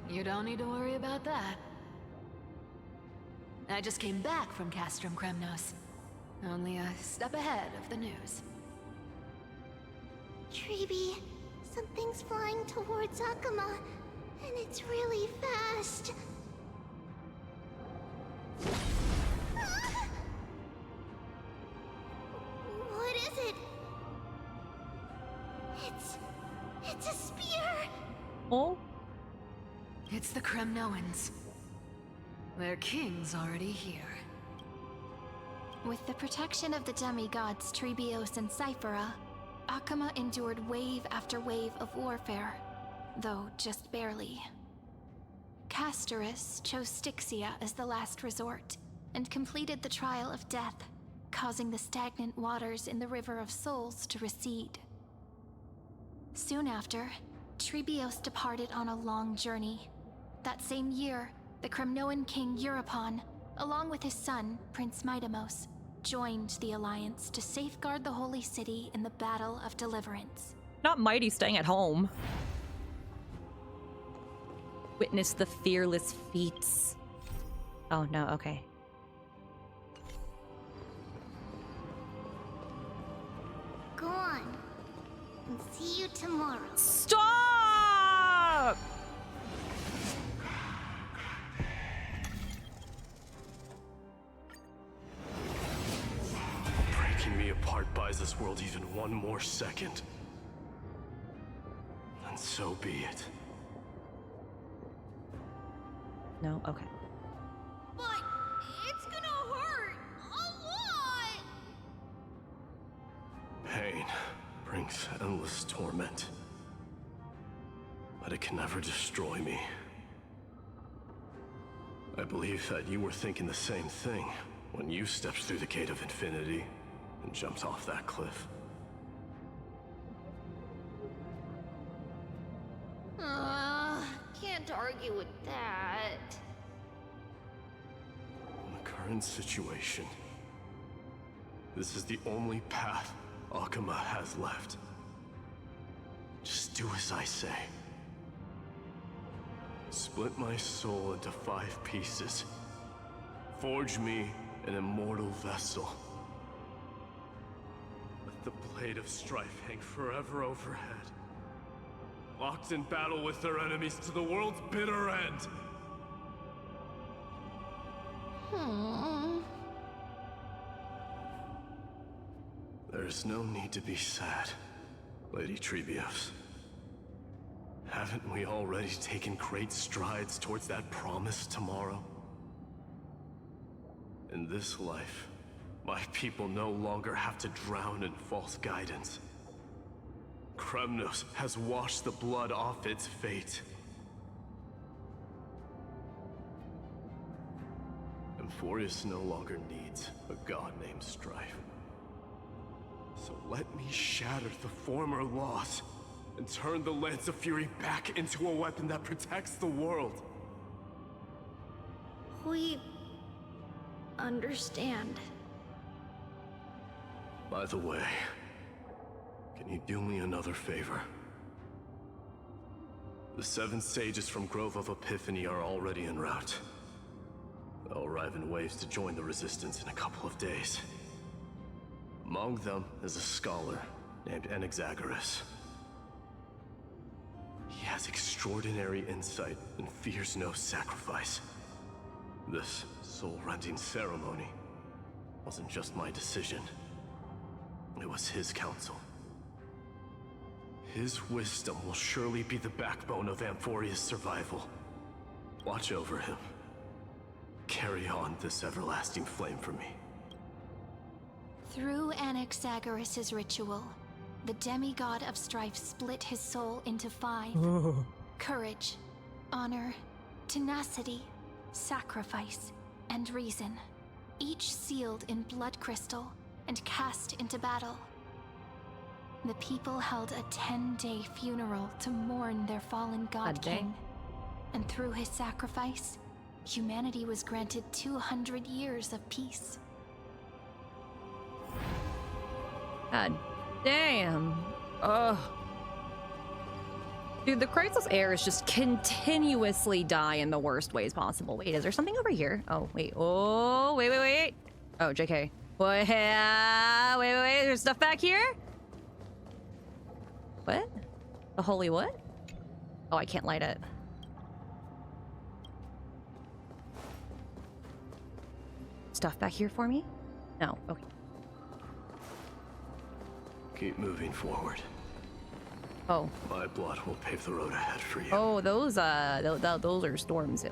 You don't need to worry about that. I just came back from Castrum Kremnos. Only a step ahead of the news. Treeby, something's flying towards Okhema, and it's really fast. What is it? It's a spear! Oh? It's the Kremnoans. Their king's already here. With the protection of the demigods Trebios and Cyphera, Okhema endured wave after wave of warfare, though just barely. Castorus chose Styxia as the last resort, and completed the trial of death, causing the stagnant waters in the River of Souls to recede. Soon after, Trebios departed on a long journey. That same year, the Kremnoan king Euripon, along with his son, Prince Midamos, joined the Alliance to safeguard the Holy City in the Battle of Deliverance. Not Mighty staying at home. Witness the fearless feats. Oh no, okay. Go on. And see you tomorrow. Stop! Breaking me apart buys this world even one more second. And so be it. No? Okay. But it's gonna hurt a lot! Pain brings endless torment. But it can never destroy me. I believe that you were thinking the same thing when you stepped through the gate of infinity and jumped off that cliff. Can't argue with that. In the current situation, this is the only path Okhema has left. Just do as I say. Split my soul into 5 pieces. Forge me an immortal vessel. Let the blade of strife hang forever overhead. Locked in battle with their enemies to the world's bitter end. There's no need to be sad, Lady Trebios. Haven't we already taken great strides towards that promise tomorrow? In this life, my people no longer have to drown in false guidance. Kremnos has washed the blood off its fate. Amphorius no longer needs a god named Strife. So let me shatter the former laws and turn the Lance of Fury back into a weapon that protects the world. We understand. By the way, can you do me another favor? The 7 sages from Grove of Epiphany are already en route. They'll arrive in waves to join the Resistance in a couple of days. Among them is a scholar named Anaxagoras. He has extraordinary insight and fears no sacrifice. This soul-rending ceremony wasn't just my decision. It was his counsel. His wisdom will surely be the backbone of Amphorius' survival. Watch over him. Carry on this everlasting flame for me. Through Anaxagoras' ritual, the demigod of strife split his soul into 5. Courage, honor, tenacity, sacrifice, and reason. Each sealed in blood crystal and cast into battle. The people held a 10-day funeral to mourn their fallen god king. And through his sacrifice, humanity was granted 200 years of peace. God damn. Ugh. Dude, the Kratos heirs just continuously die in the worst ways possible. Wait, is there something over here? Oh, wait. Oh, wait. Oh, JK. Wait, there's stuff back here? What? The holy what? Oh, I can't light it. Stuff back here for me? No, okay. Keep moving forward. Oh. My blood will pave the road ahead for you. Oh, those are storms.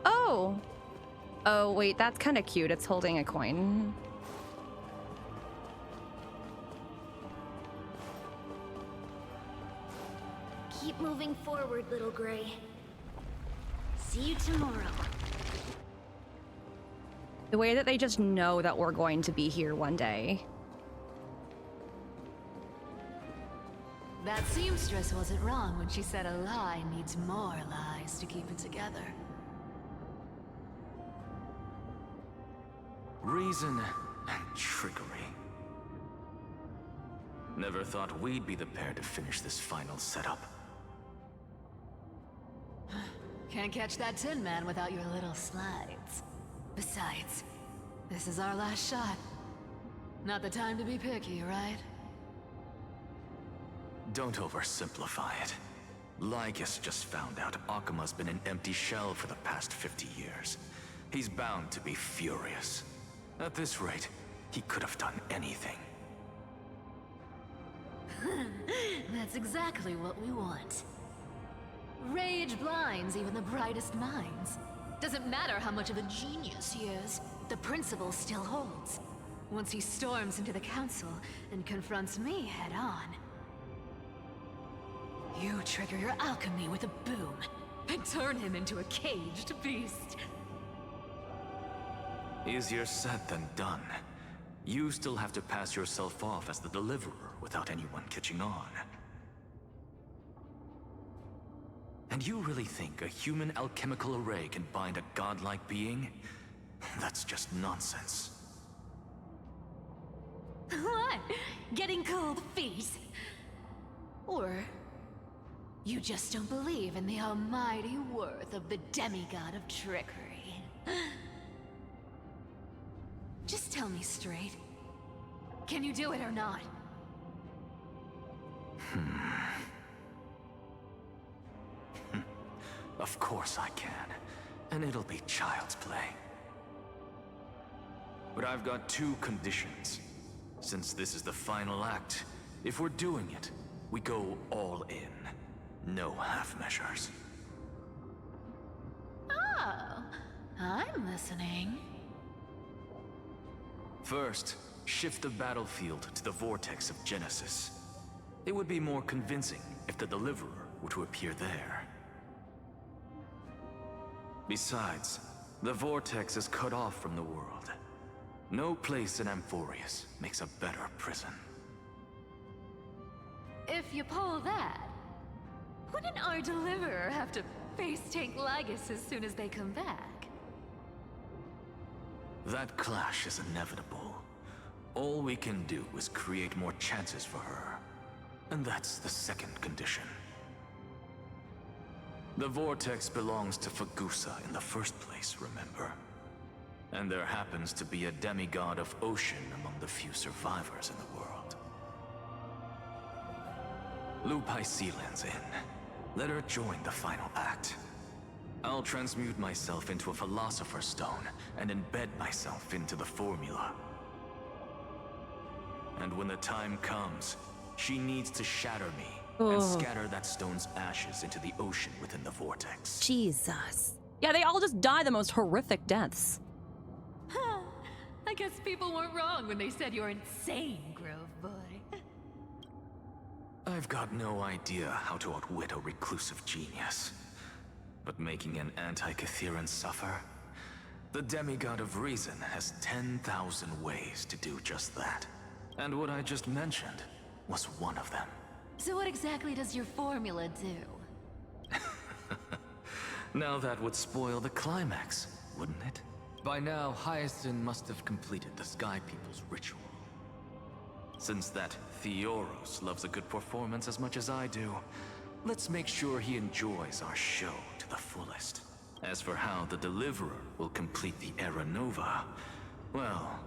Oh. Oh, wait, that's kind of cute. It's holding a coin. Keep moving forward, little Gray. See you tomorrow. The way that they just know that we're going to be here one day. That seamstress wasn't wrong when she said a lie needs more lies to keep it together. Reason and trickery. Never thought we'd be the pair to finish this final setup. Can't catch that Tin Man without your little slides. Besides, this is our last shot. Not the time to be picky, right? Don't oversimplify it. Lygus just found out Okhema's been an empty shell for the past 50 years. He's bound to be furious. At this rate, he could have done anything. That's exactly what we want. Rage blinds even the brightest minds. Doesn't matter how much of a genius he is, the principle still holds. Once he storms into the council and confronts me head on. You trigger your alchemy with a boom and turn him into a caged beast. Easier said than done. You still have to pass yourself off as the deliverer without anyone catching on. And you really think a human alchemical array can bind a godlike being? That's just nonsense. What? Getting cold feet? Or you just don't believe in the almighty worth of the demigod of trickery? Just tell me straight. Can you do it or not? Of course I can. And it'll be child's play. But I've got 2 conditions. Since this is the final act, if we're doing it, we go all in. No half measures. Oh, I'm listening. First, shift the battlefield to the vortex of Genesis. It would be more convincing if the Deliverer were to appear there. Besides, the vortex is cut off from the world. No place in Amphorius makes a better prison. If you pull that, wouldn't our Deliverer have to face tank Lygus as soon as they come back? That clash is inevitable. All we can do is create more chances for her. And that's the second condition. The vortex belongs to Fagusa in the first place, remember? And there happens to be a demigod of ocean among the few survivors in the world. Loop Hysealand's in. Let her join the final act. I'll transmute myself into a Philosopher's Stone and embed myself into the formula. And when the time comes, she needs to shatter me and scatter that stone's ashes into the ocean within the vortex. Jesus. Yeah, they all just die the most horrific deaths. I guess people weren't wrong when they said you're insane, Grove Boy. I've got no idea how to outwit a reclusive genius. But making an anti-Catheran suffer? The demigod of reason has 10,000 ways to do just that. And what I just mentioned was one of them. So what exactly does your formula do? Now that would spoil the climax, wouldn't it? By now, Hyacinth must have completed the Sky People's ritual. Since that Theoros loves a good performance as much as I do, let's make sure he enjoys our show to the fullest. As for how the Deliverer will complete the Era Nova, well,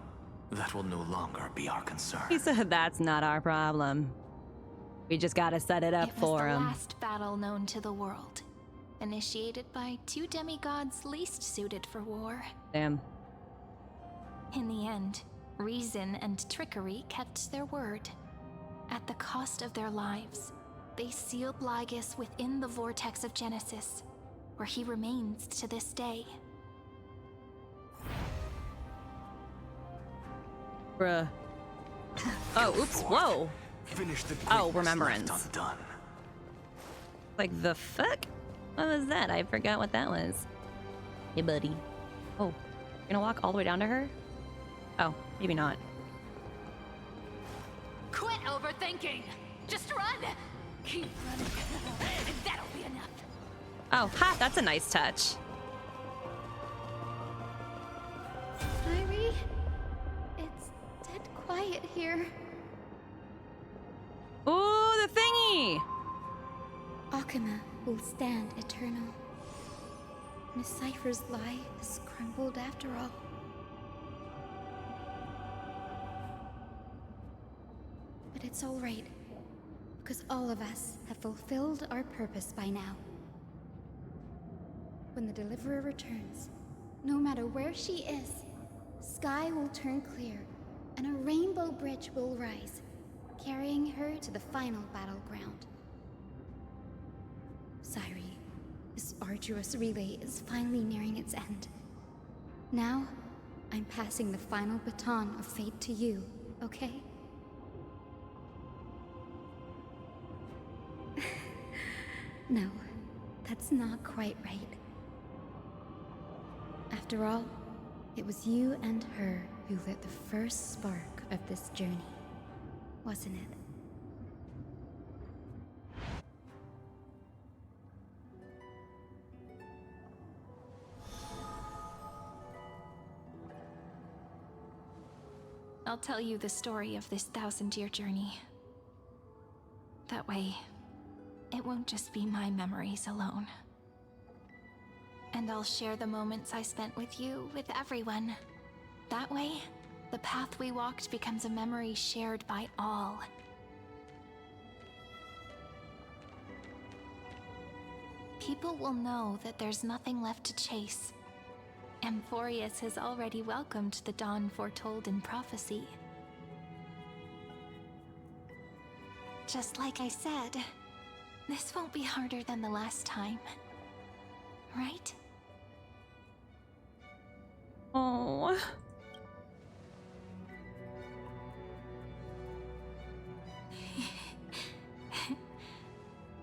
that will no longer be our concern. He said that's not our problem. We just gotta set it up for him. It was the last battle known to the world, initiated by 2 demigods least suited for war. Damn. In the end, reason and trickery kept their word. At the cost of their lives, they sealed Lygus within the vortex of Genesis, where he remains to this day. Bruh. Oh, oops, whoa. Finish the remembrance. Undone. Like the fuck? What was that? I forgot what that was. Hey, buddy. Oh, you're gonna walk all the way down to her? Oh, maybe not. Quit overthinking! Just run! Keep running. That'll be enough. Oh, ha, that's a nice touch. Irie, it's dead quiet here. Ooh, the thingy! Okhema will stand eternal. Miss Cypher's lie has crumbled after all. But it's all right, because all of us have fulfilled our purpose by now. When the Deliverer returns, no matter where she is, sky will turn clear, and a rainbow bridge will rise, carrying her to the final battleground. Cyree, this arduous relay is finally nearing its end. Now, I'm passing the final baton of fate to you, okay? No, that's not quite right. After all, it was you and her who lit the first spark of this journey, wasn't it? I'll tell you the story of this 1,000-year journey. That way, it won't just be my memories alone. And I'll share the moments I spent with you with everyone. That way, the path we walked becomes a memory shared by all. People will know that there's nothing left to chase. Amphorius has already welcomed the dawn foretold in prophecy. Just like I said, this won't be harder than the last time. Right? Oh.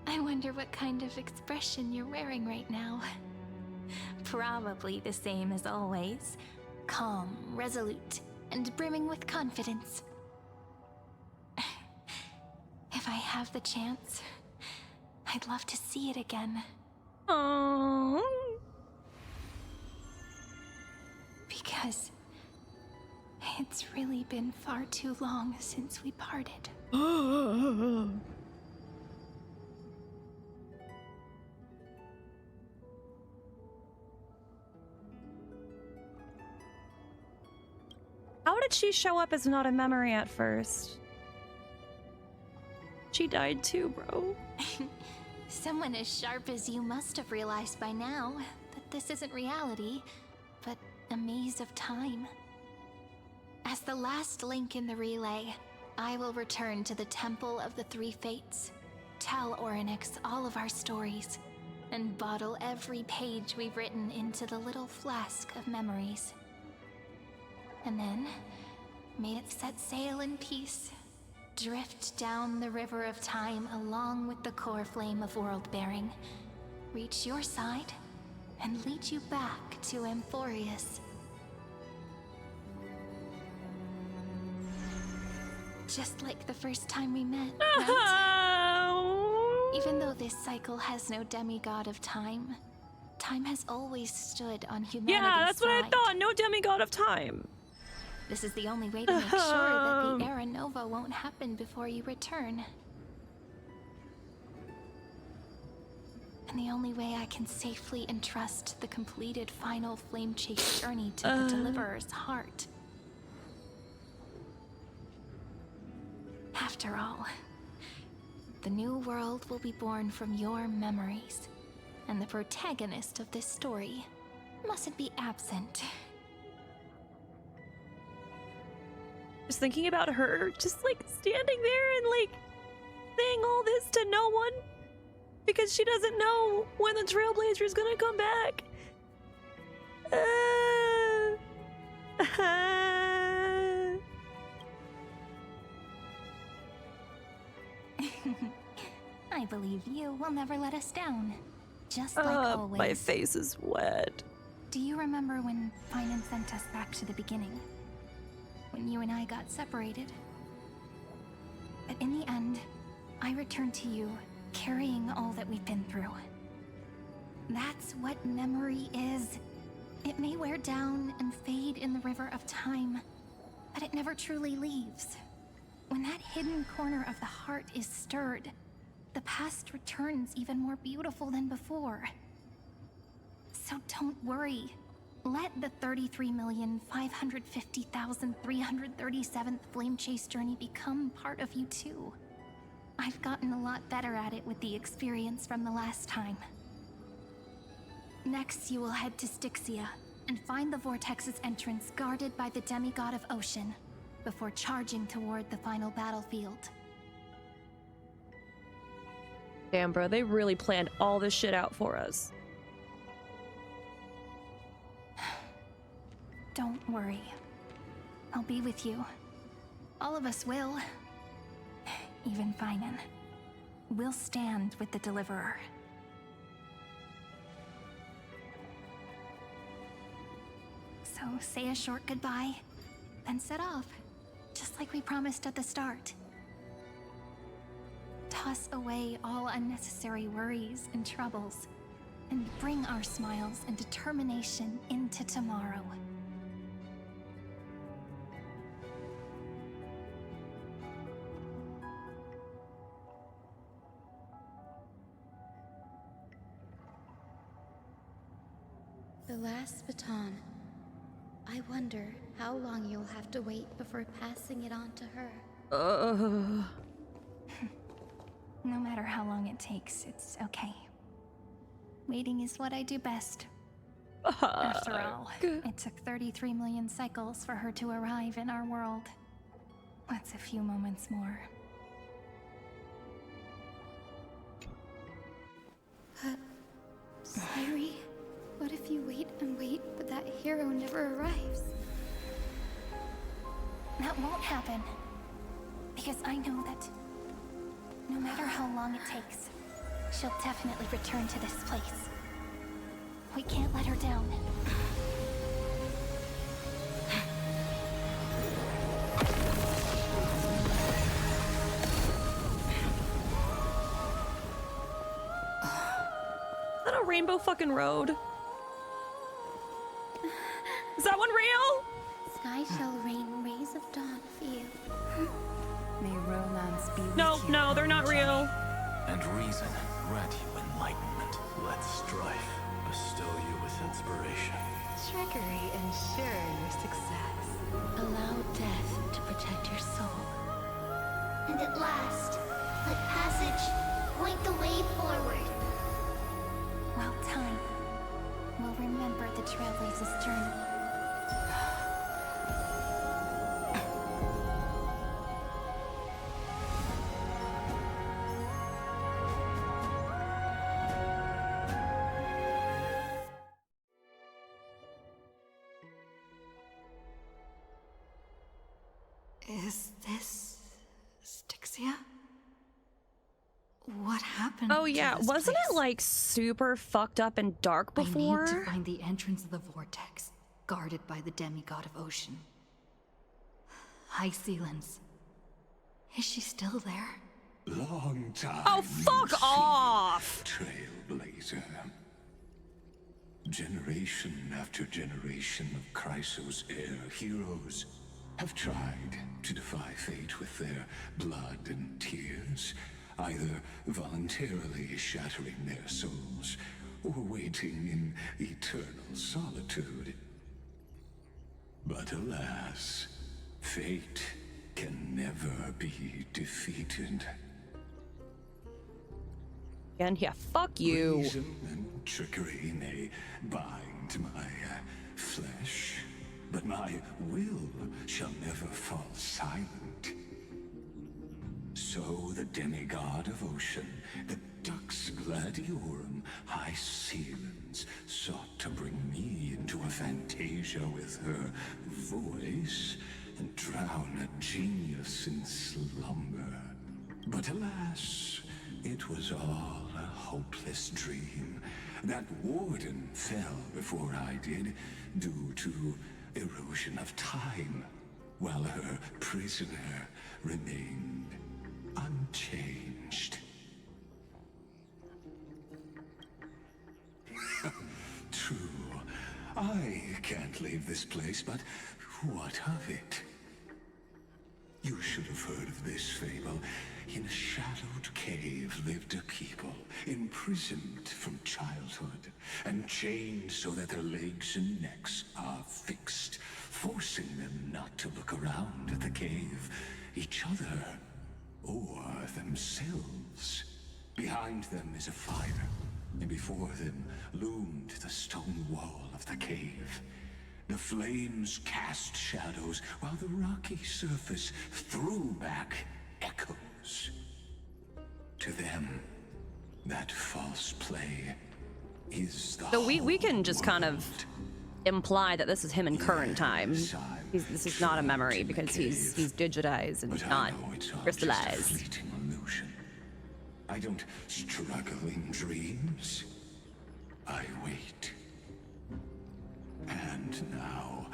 I wonder what kind of expression you're wearing right now. Probably the same as always. Calm, resolute, and brimming with confidence. If I have the chance, I'd love to see it again. Oh. Because it's really been far too long since we parted. How did she show up as not a memory at first? She died too, bro. Someone as sharp as you must have realized by now that this isn't reality, but a maze of time. As the last link in the relay, I will return to the Temple of the Three Fates, tell Orynyx all of our stories, and bottle every page we've written into the little flask of memories. And then, may it set sail in peace, drift down the river of time along with the core flame of world-bearing, reach your side, and lead you back to Amphorius. Just like the first time we met, right? Even though this cycle has no demigod of time, time has always stood on humanity's side. Yeah, that's what I thought. No demigod of time. This is the only way to make sure that the Era Nova won't happen before you return. And the only way I can safely entrust the completed final flame chase journey to the Deliverer's heart. After all, the new world will be born from your memories, and the protagonist of this story mustn't be absent. Just thinking about her, just like standing there and like saying all this to no one because she doesn't know when the Trailblazer is gonna come back. I believe you will never let us down, just like always. My face is wet. Do you remember when Phainon sent us back to the beginning? When you and I got separated? But in the end, I returned to you, carrying all that we've been through. That's what memory is. It may wear down and fade in the river of time, but it never truly leaves. When that hidden corner of the heart is stirred, the past returns even more beautiful than before. So don't worry. Let the 33,550,337th Flame Chase journey become part of you too. I've gotten a lot better at it with the experience from the last time. Next, you will head to Styxia and find the Vortex's entrance guarded by the demigod of ocean before charging toward the final battlefield. Damn, bro, they really planned all this shit out for us. Don't worry. I'll be with you. All of us will. Even Phainon. We'll stand with the Deliverer. So say a short goodbye, then set off, just like we promised at the start. Toss away all unnecessary worries and troubles, and bring our smiles and determination into tomorrow. The last baton. I wonder how long you'll have to wait before passing it on to her. No matter how long it takes, it's okay. Waiting is what I do best. After all, it took 33 million cycles for her to arrive in our world. That's a few moments more. But, Sairi, what if you wait and wait, but that hero never arrives? That won't happen. Because I know that no matter how long it takes, she'll definitely return to this place. We can't let her down. Is that a rainbow fucking road? Is that one real? Sky shall rain rays of dawn for you. May romance be with No, you. no, they're not real. And reason grant you enlightenment. Let strife bestow you with inspiration. Trickery ensure your success. Allow death to protect your soul. And at last, let passage point the way forward. Well, time will remember the Trailblazer's journey. Is this Styxia? What happened? Oh yeah, to this wasn't place? it like super fucked up and dark before? I need to find the entrance of the vortex, guarded by the demigod of ocean. Hycelens. Is she still there? Long time. Oh, fuck off! Trailblazer. Generation after generation of Chrysos heir heroes have tried to defy fate with their blood and tears, either voluntarily shattering their souls or waiting in eternal solitude. But alas, fate can never be defeated. And yeah, fuck you. Reason and trickery may bind my flesh, but my will shall never fall silent. So the demigod of ocean, the Dux Gladiorum Hycelens, sought to bring me into a fantasia with her voice and drown a genius in slumber. But alas, it was all a hopeless dream. That warden fell before I did, due to erosion of time, while her prisoner remained unchanged. True, I can't leave this place, but what of it? You should have heard of this fable. In a shadowed cave lived a people, imprisoned from childhood, and chained so that their legs and necks are fixed, forcing them not to look around at the cave, each other, or themselves. Behind them is a fire, and before them loomed the stone wall of the cave. The flames cast shadows, while the rocky surface threw back echoes. To them, that false play is the So we can just kind of imply that this is him in current time. This is not a memory because he's digitized and not crystallized. fleeting illusion. I don't struggle in dreams. I wait. And now,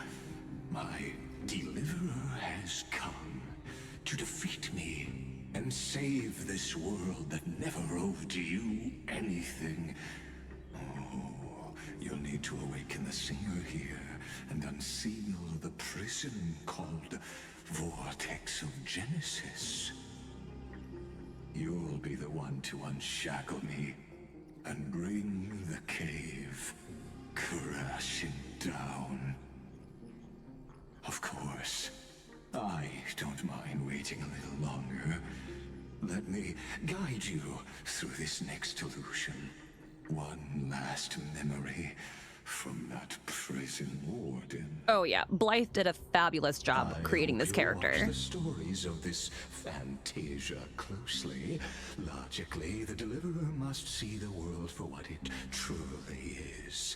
my deliverer has come to defeat me and save this world that never owed you anything. Oh, you'll need to awaken the singer here and unseal the prison called Vortex of Genesis. You'll be the one to unshackle me and bring the cave crashing down. Of course, I don't mind waiting a little longer. Let me guide you through this next illusion. One last memory from that prison warden. Oh yeah, Blythe did a fabulous job creating this Watch character. the stories of this Fantasia closely. Logically, the Deliverer must see the world for what it truly is.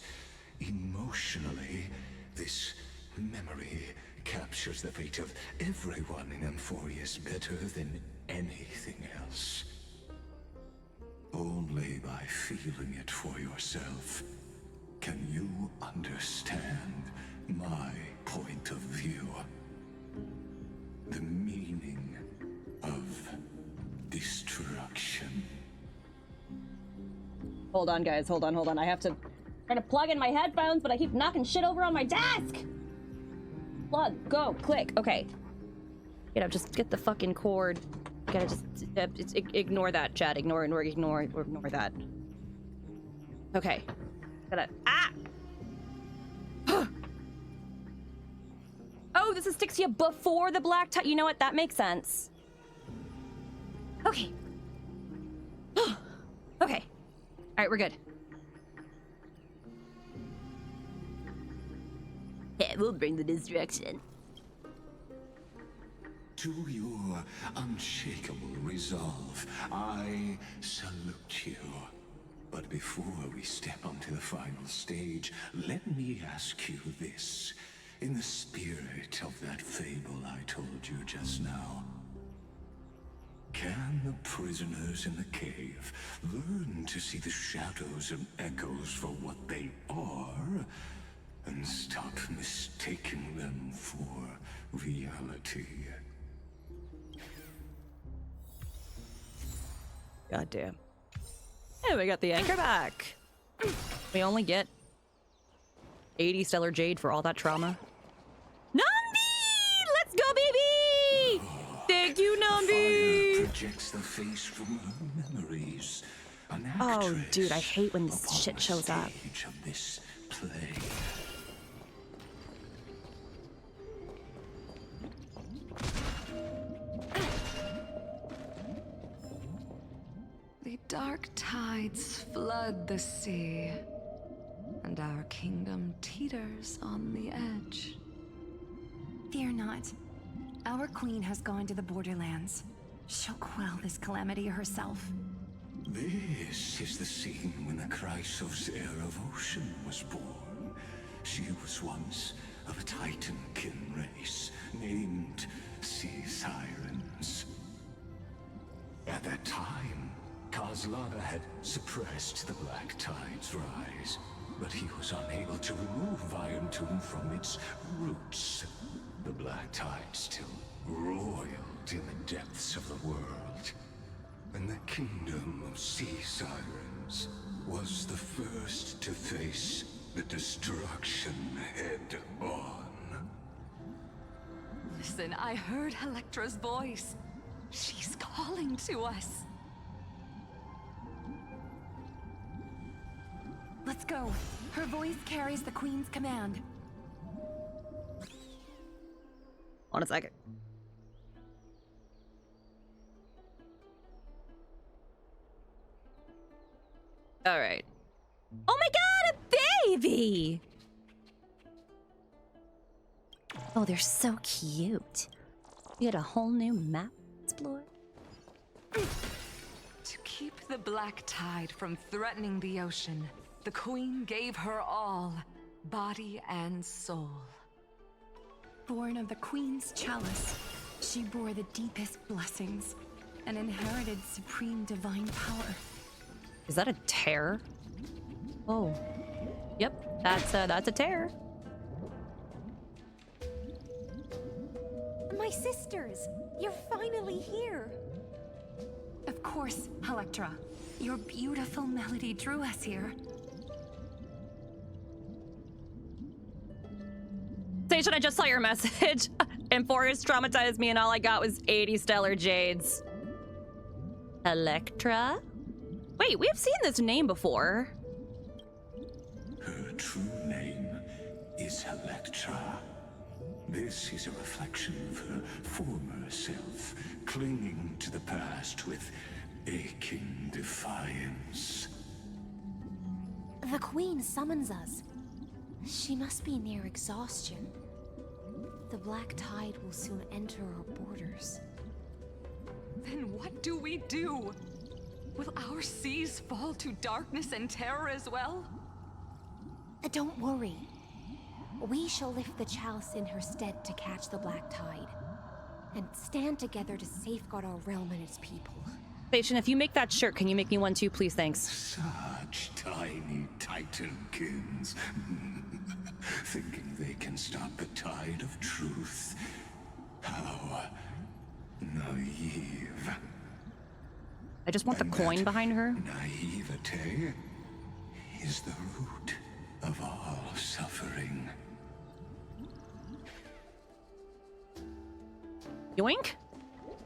Emotionally, this memory captures the fate of everyone in Amphorius better than anything else. Only by feeling it for yourself can you understand my point of view. The meaning of destruction. Hold on, guys. Hold on. I have to try to plug in my headphones, but I keep knocking shit over on my desk. Plug, go, click. Okay. Just get the fucking cord. Gotta just ignore that, chat. Ignore that. Okay. Oh, this sticks to you before the black tie. You know what? That makes sense. Okay. Okay. All right, we're good. Yeah, we'll bring the destruction. To your unshakable resolve, I salute you. But before we step onto the final stage, let me ask you this. In the spirit of that fable I told you just now, can the prisoners in the cave learn to see the shadows and echoes for what they are, and stop mistaking them for reality? Goddamn. Hey, we got the anchor back. We only get 80 stellar jade for all that trauma. Nambi! Let's go, baby! Thank you, Nambi! Fire projects the face from her memories. An Oh, dude, I hate when this shit shows up. actress of this play. The dark tides flood the sea, and our kingdom teeters on the edge. Fear not. Our queen has gone to the borderlands. She'll quell this calamity herself. This is the scene when the Chrysos heir of Ocean was born. She was once of a Titankin race named Sea Sirens. At that time, Kozlana had suppressed the Black Tide's rise, but he was unable to remove Iron Tomb from its roots. The Black Tide still roiled in the depths of the world, and the kingdom of Sea Sirens was the first to face the destruction head-on. Listen, I heard Electra's voice. She's calling to us. Let's go. Her voice carries the queen's command. On a second. All right. Oh my god, a baby! Oh, they're so cute. We got a whole new map to explore. To keep the Black Tide from threatening the ocean, the queen gave her all, body and soul. Born of the queen's chalice, she bore the deepest blessings and inherited supreme divine power. Is that a tear? Oh. Yep, that's a tear. My sisters, you're finally here. Of course, Electra. Your beautiful melody drew us here. Station, I just saw your message. Amphorius traumatized me and all I got was 80 stellar jades. Electra? Wait, we have seen this name before. Her true name is Electra. This is a reflection of her former self, clinging to the past with aching defiance. The queen summons us. She must be near exhaustion. The black tide will soon enter our borders. Then what do we do? Will our seas fall to darkness and terror as well? Don't worry. We shall lift the chalice in her stead to catch the black tide, and stand together to safeguard our realm and its people. Phainon, if you make that shirt, can you make me one too, please? Thanks. Such tiny titankins. Thinking they can stop the tide of truth. How naive. I just want the coin behind her. Naivete is the root of all suffering. Yoink?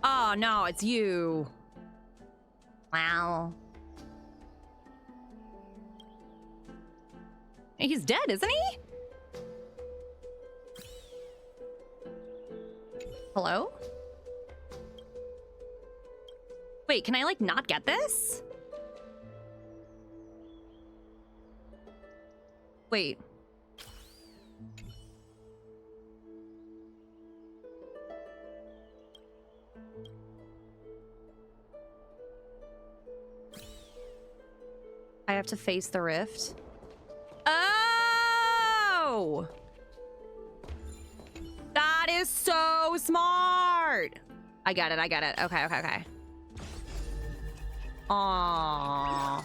Oh, no, it's you. Wow. He's dead, isn't he? Hello? Wait, can I, like, not get this? Wait. I have to face the rift. Oh! That is so smart! I get it, I get it. Okay, okay, okay. Aww.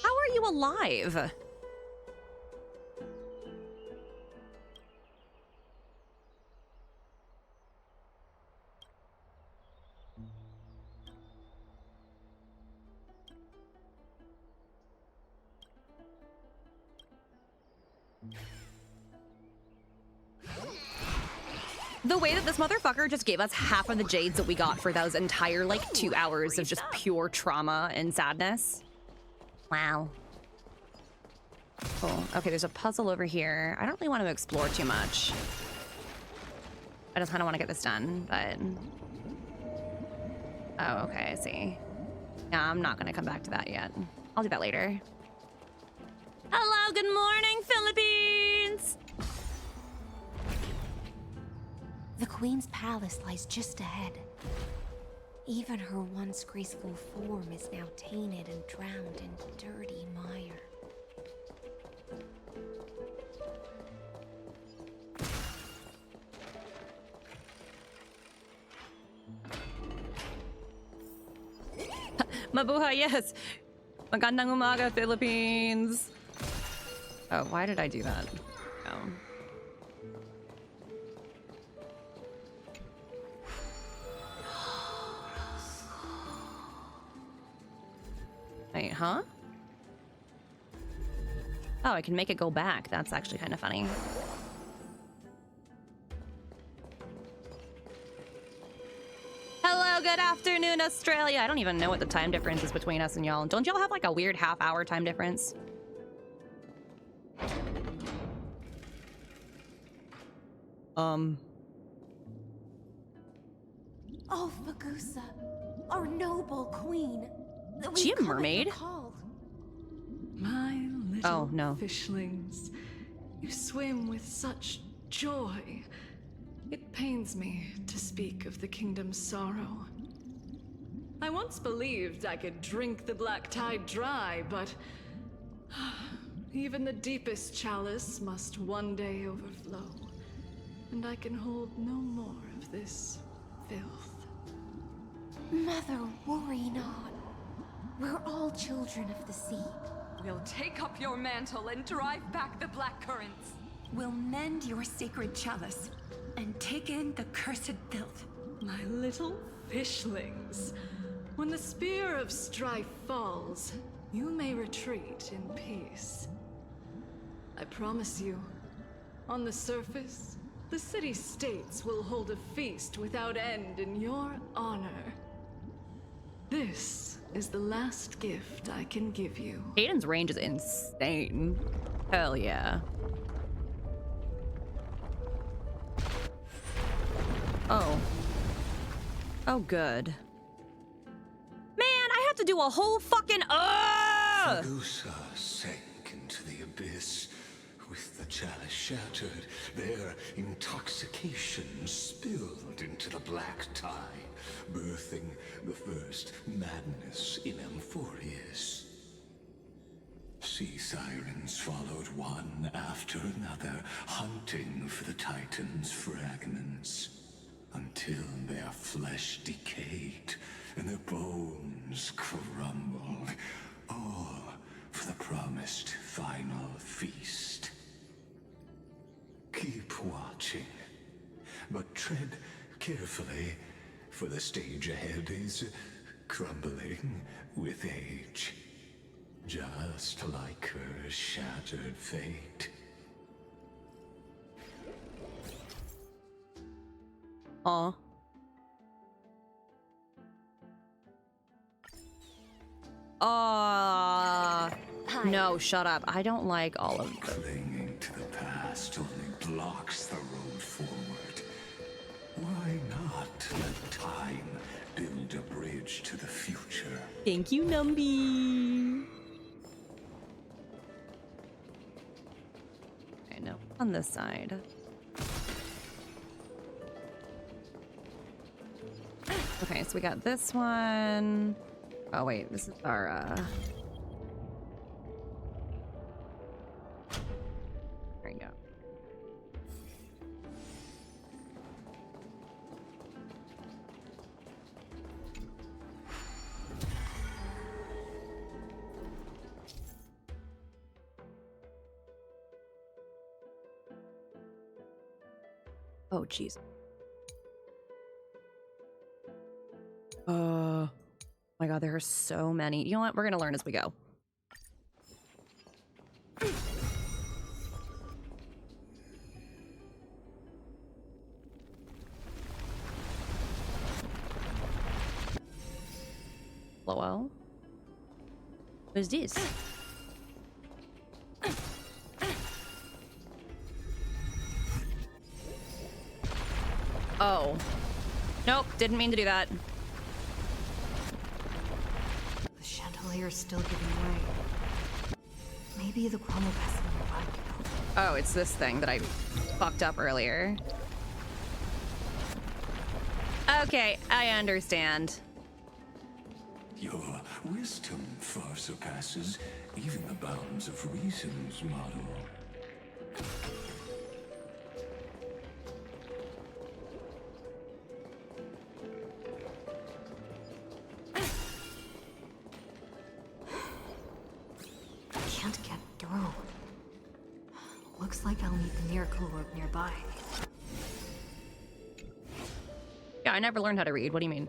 How are you alive? The way that this motherfucker just gave us half of the jades that we got for those entire, like, 2 hours of just pure trauma and sadness. Wow. Cool. Okay, there's a puzzle over here. I don't really want to explore too much. I just kind of want to get this done, but... Oh, okay, I see. Yeah, I'm not going to come back to that yet. I'll do that later. Hello, good morning, Philippines! The Queen's palace lies just ahead. Even her once graceful form is now tainted and drowned in dirty mire. Mabuhay, yes! Magandang umaga, Philippines! Oh, why did I do that? Oh. Wait, huh? Oh, I can make it go back. That's actually kind of funny. Hello, good afternoon, Australia. I don't even know what the time difference is between us and y'all. Don't y'all have like a weird half-hour time difference? Oh, Fagusa, our noble queen. Is she a mermaid? My little no. fishlings, you swim with such joy. It pains me to speak of the kingdom's sorrow. I once believed I could drink the black tide dry, but even the deepest chalice must one day overflow, and I can hold no more of this filth. Mother, worry not. We're all children of the sea. We'll take up your mantle and drive back the black currents. We'll mend your sacred chalice and take in the cursed filth. My little fishlings, when the spear of strife falls, you may retreat in peace. I promise you, on the surface, the city-states will hold a feast without end in your honor. This is the last gift I can give you. Aiden's range is insane. Hell yeah. Oh. Oh, good. to do a whole fucking Ragusa sank into the abyss. With the chalice shattered, their intoxication spilled into the black tide, birthing the first madness in Amphorius. Sea sirens followed one after another, hunting for the Titan's fragments, until their flesh decayed and their bones crumbled, all for the promised final feast. Keep watching, but tread carefully, for the stage ahead is crumbling with age. Just like her shattered fate. Aw. No, shut up. I don't like all of them. Clinging to the past only blocks the road forward. Why not let time build a bridge to the future? Thank you, Numby. I know. On this side. Okay, so we got this one. Oh wait, this is our there you go. Oh jeez. Oh my god, there are so many. You know what? We're gonna learn as we go. Hello? Who's this? Oh. Nope, didn't mean to do that. The chandelier's still giving way. Maybe the chromo pestle revived it. Oh, it's this thing that I fucked up earlier. Okay, I understand. Your wisdom far surpasses even the bounds of reason's model. Can't get through. Looks like I'll need the miracle orb nearby. Yeah, I never learned how to read. What do you mean?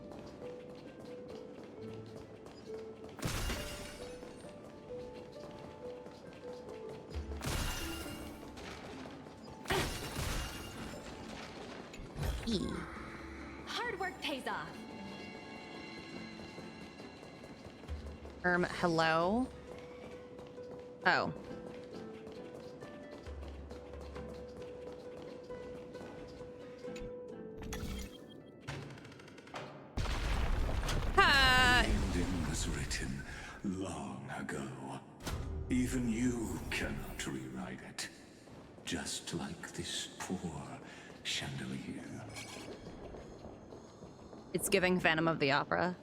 Hard work pays off. Hello? Oh. The ending was written long ago. Even you cannot rewrite it. Just like this poor chandelier. It's giving Phantom of the Opera.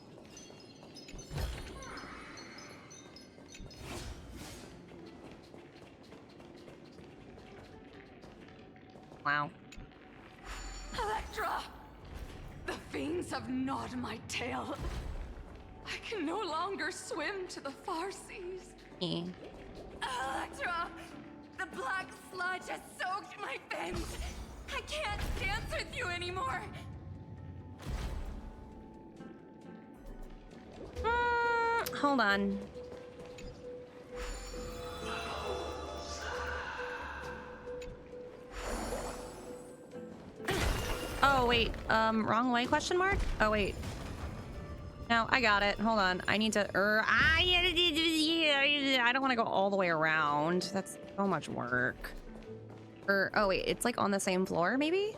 Wow. Electra! The fiends have gnawed my tail. I can no longer swim to the far seas. Electra! The black sludge has soaked my fins. I can't dance with you anymore. Hold on. Oh, wait. Wrong way, question mark? Oh, wait. No, I got it. Hold on. I need to... I don't want to go all the way around. That's so much work. Oh, wait. It's like on the same floor, maybe?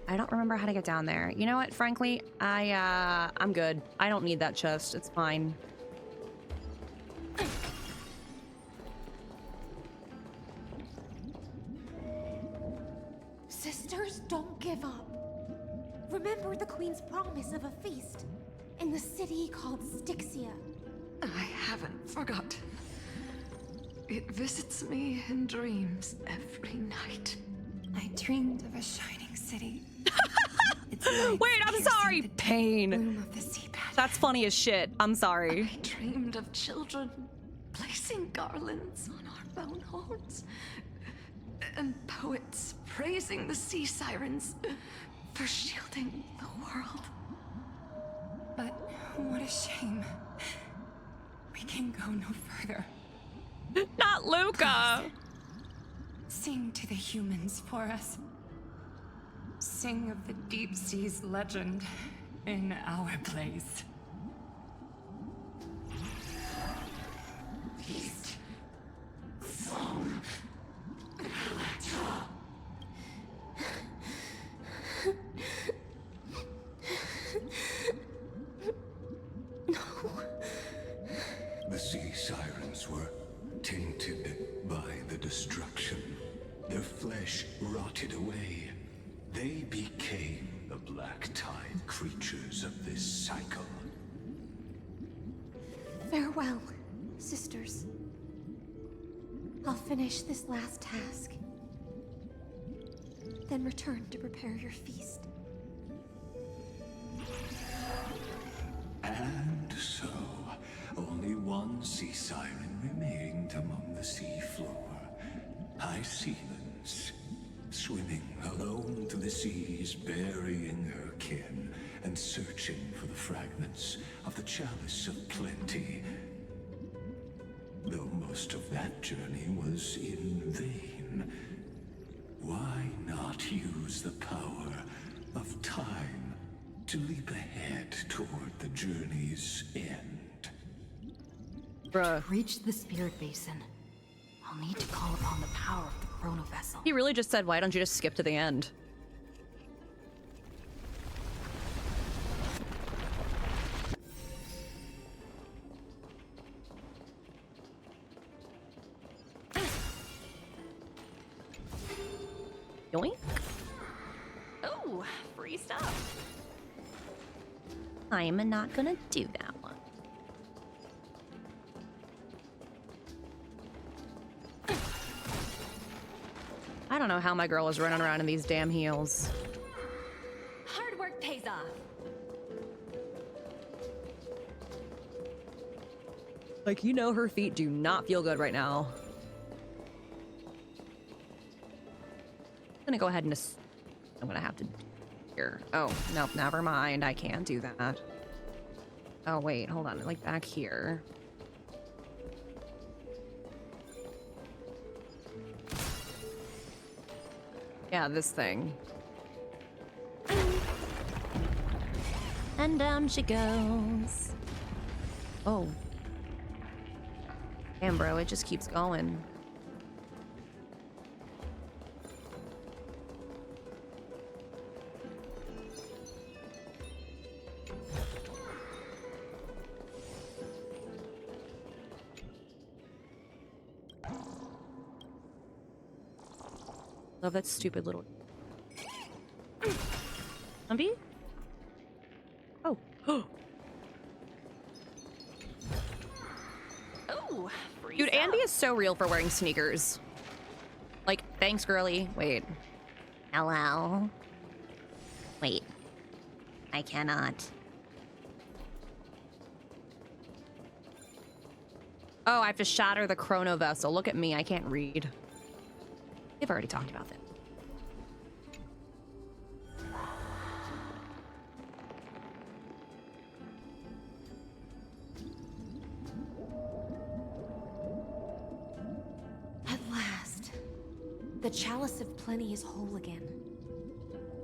I don't remember how to get down there. You know what? Frankly, I'm good. I don't need that chest. It's fine. Sisters, don't give up. Remember the Queen's promise of a feast in the city called Styxia. I haven't forgotten. It visits me in dreams every night. I dreamed of a shining city. Wait, I'm sorry. Pain. That's funny as shit. I'm sorry. I dreamed of children placing garlands on our bone horns, and poets praising the sea sirens for shielding the world. But what a shame. We can go no further. Not Luca. Please, sing to the humans for us. Sing of the deep sea's legend in our place. The sea sirens were tainted by the destruction. Their flesh rotted away. They became the black tide creatures of this cycle. Farewell, sisters. I'll finish this last task. Then return to prepare your feast. And so, only one sea siren remained among the sea floor. Hyselins, swimming alone to the seas, burying her kin, and searching for the fragments of the chalice of plenty. Though most of that journey was in vain, why not use the power of time to leap ahead toward the journey's end? To reach the spirit basin, I'll need to call upon the power of the chrono vessel. He really just said, why don't you just skip to the end? Yoink. Oh, free stuff. I'm not gonna do that one. I don't know how my girl is running around in these damn heels. Hard work pays off. Like, you know her feet do not feel good right now. I'm gonna go ahead and just... I'm gonna have to... Here. Oh, nope, never mind. I can't do that. Oh, wait, hold on. Like, back here. Yeah, this thing. And down she goes. Oh. Damn, bro, it just keeps going. Love that stupid little zombie. Oh. Oh, Dude, Andy is so real for wearing sneakers. Like, thanks, girly. Wait. Hello? Wait. I cannot. Oh, I have to shatter the chrono vessel. Look at me, I can't read. We've already talked about that. At last, the Chalice of Plenty is whole again.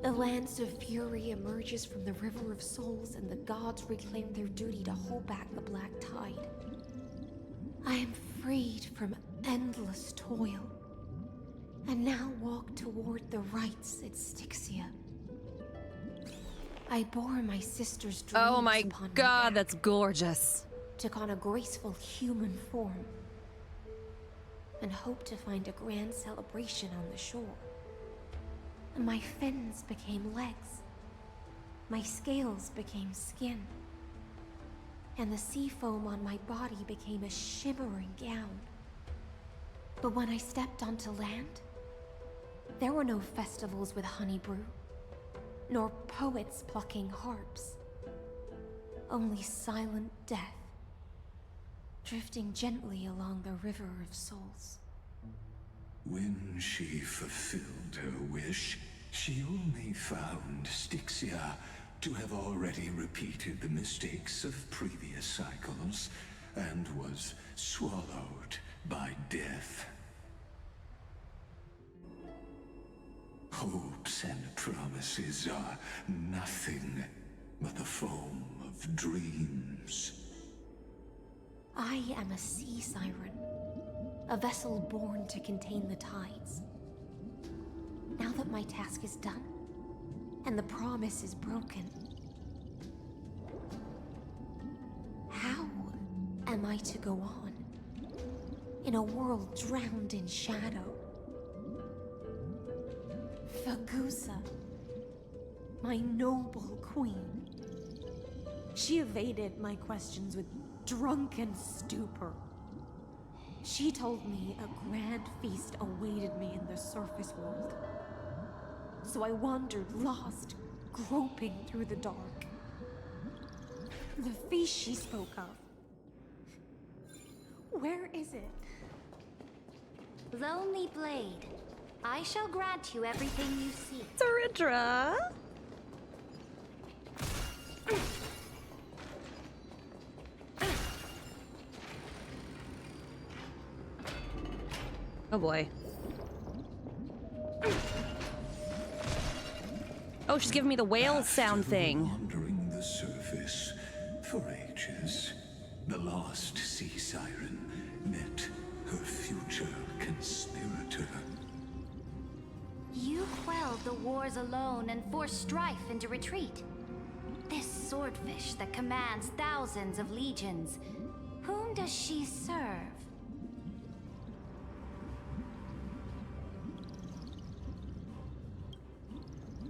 The Lance of Fury emerges from the River of Souls, and the gods reclaim their duty to hold back the Black Tide. I am freed from endless toil, and now walk toward the rites at Styxia. I bore my sister's dreams Oh my upon god, my back, that's gorgeous. took on a graceful human form, and hoped to find a grand celebration on the shore. My fins became legs, my scales became skin, and the sea foam on my body became a shimmering gown. But when I stepped onto land, there were no festivals with honey brew, nor poets plucking harps. Only silent death, drifting gently along the river of souls. When she fulfilled her wish, she only found Styxia to have already repeated the mistakes of previous cycles, and was swallowed by death. Hopes and promises are nothing but the foam of dreams. I am a sea siren, a vessel born to contain the tides. Now that my task is done, and the promise is broken, how am I to go on in a world drowned in shadow? Fagusa, my noble queen. She evaded my questions with drunken stupor. She told me a grand feast awaited me in the surface world. So I wandered lost, groping through the dark. The feast she spoke of. Where is it? Lonely Blade, I shall grant you everything you seek. Saridra! Oh boy. Oh, she's giving me the whale sound thing. Wandering the surface for ages, the lost sea siren met her future conspirator. You quelled the wars alone and forced strife into retreat. This swordfish that commands thousands of legions, whom does she serve?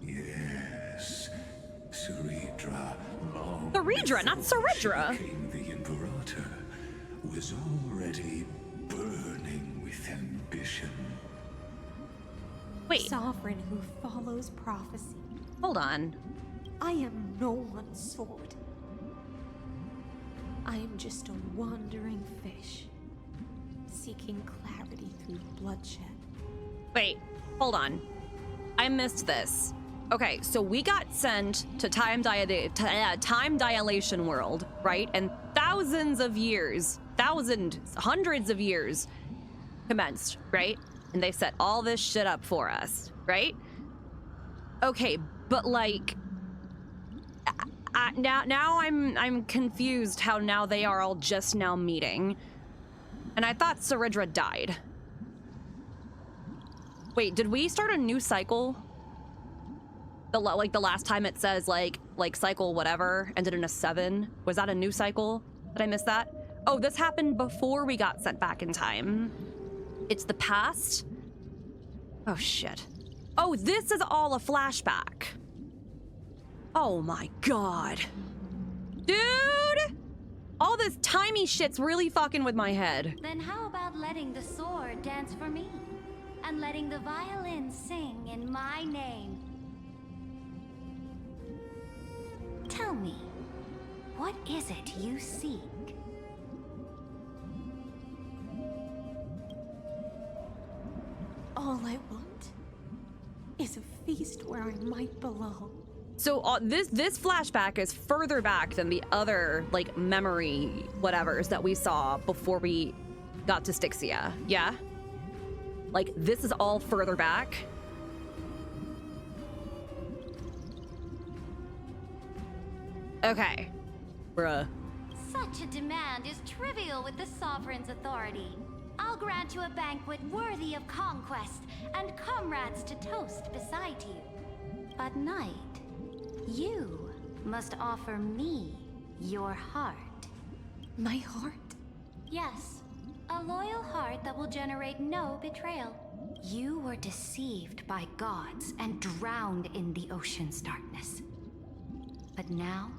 Yes, Saridra, long Saridra, not Saridra. she became the Imperator, was already burning with ambition. Wait. Sovereign who follows prophecy. Hold on. I am no one's sword. I am just a wandering fish, seeking clarity through bloodshed. Wait, hold on. I missed this. Okay, so we got sent to time dilation world, right? And thousands of years, hundreds of years commenced, right? And they set all this shit up for us, right? Okay, but like, now I'm confused how now they are all just now meeting. And I thought Saridra died. Wait, did we start a new cycle? The last time it says like cycle whatever ended in a 7. Was that a new cycle? Did I miss that? Oh, this happened before we got sent back in time. It's the past? Oh shit. Oh, this is all a flashback. Oh my god. Dude! All this timey shit's really fucking with my head. Then how about letting the sword dance for me? And letting the violin sing in my name? Tell me, what is it you seek? All I want is a feast where I might belong. So this flashback is further back than the other like memory whatevers that we saw before we got to Styxia. Yeah? Like this is all further back. Okay. Bruh. Such a demand is trivial with the Sovereign's authority. I'll grant you a banquet worthy of conquest and comrades to toast beside you. But Knight, you must offer me your heart. My heart? Yes, a loyal heart that will generate no betrayal. You were deceived by gods and drowned in the ocean's darkness. But now,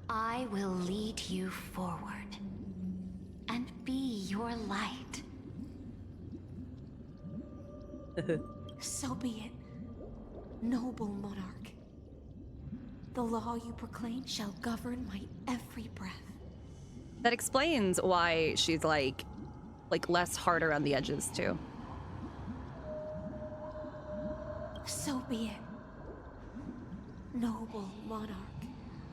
I will lead you forward and be your light. So be it, noble monarch. The law you proclaim shall govern my every breath. That explains why she's like less hard around the edges too. So be it, noble monarch.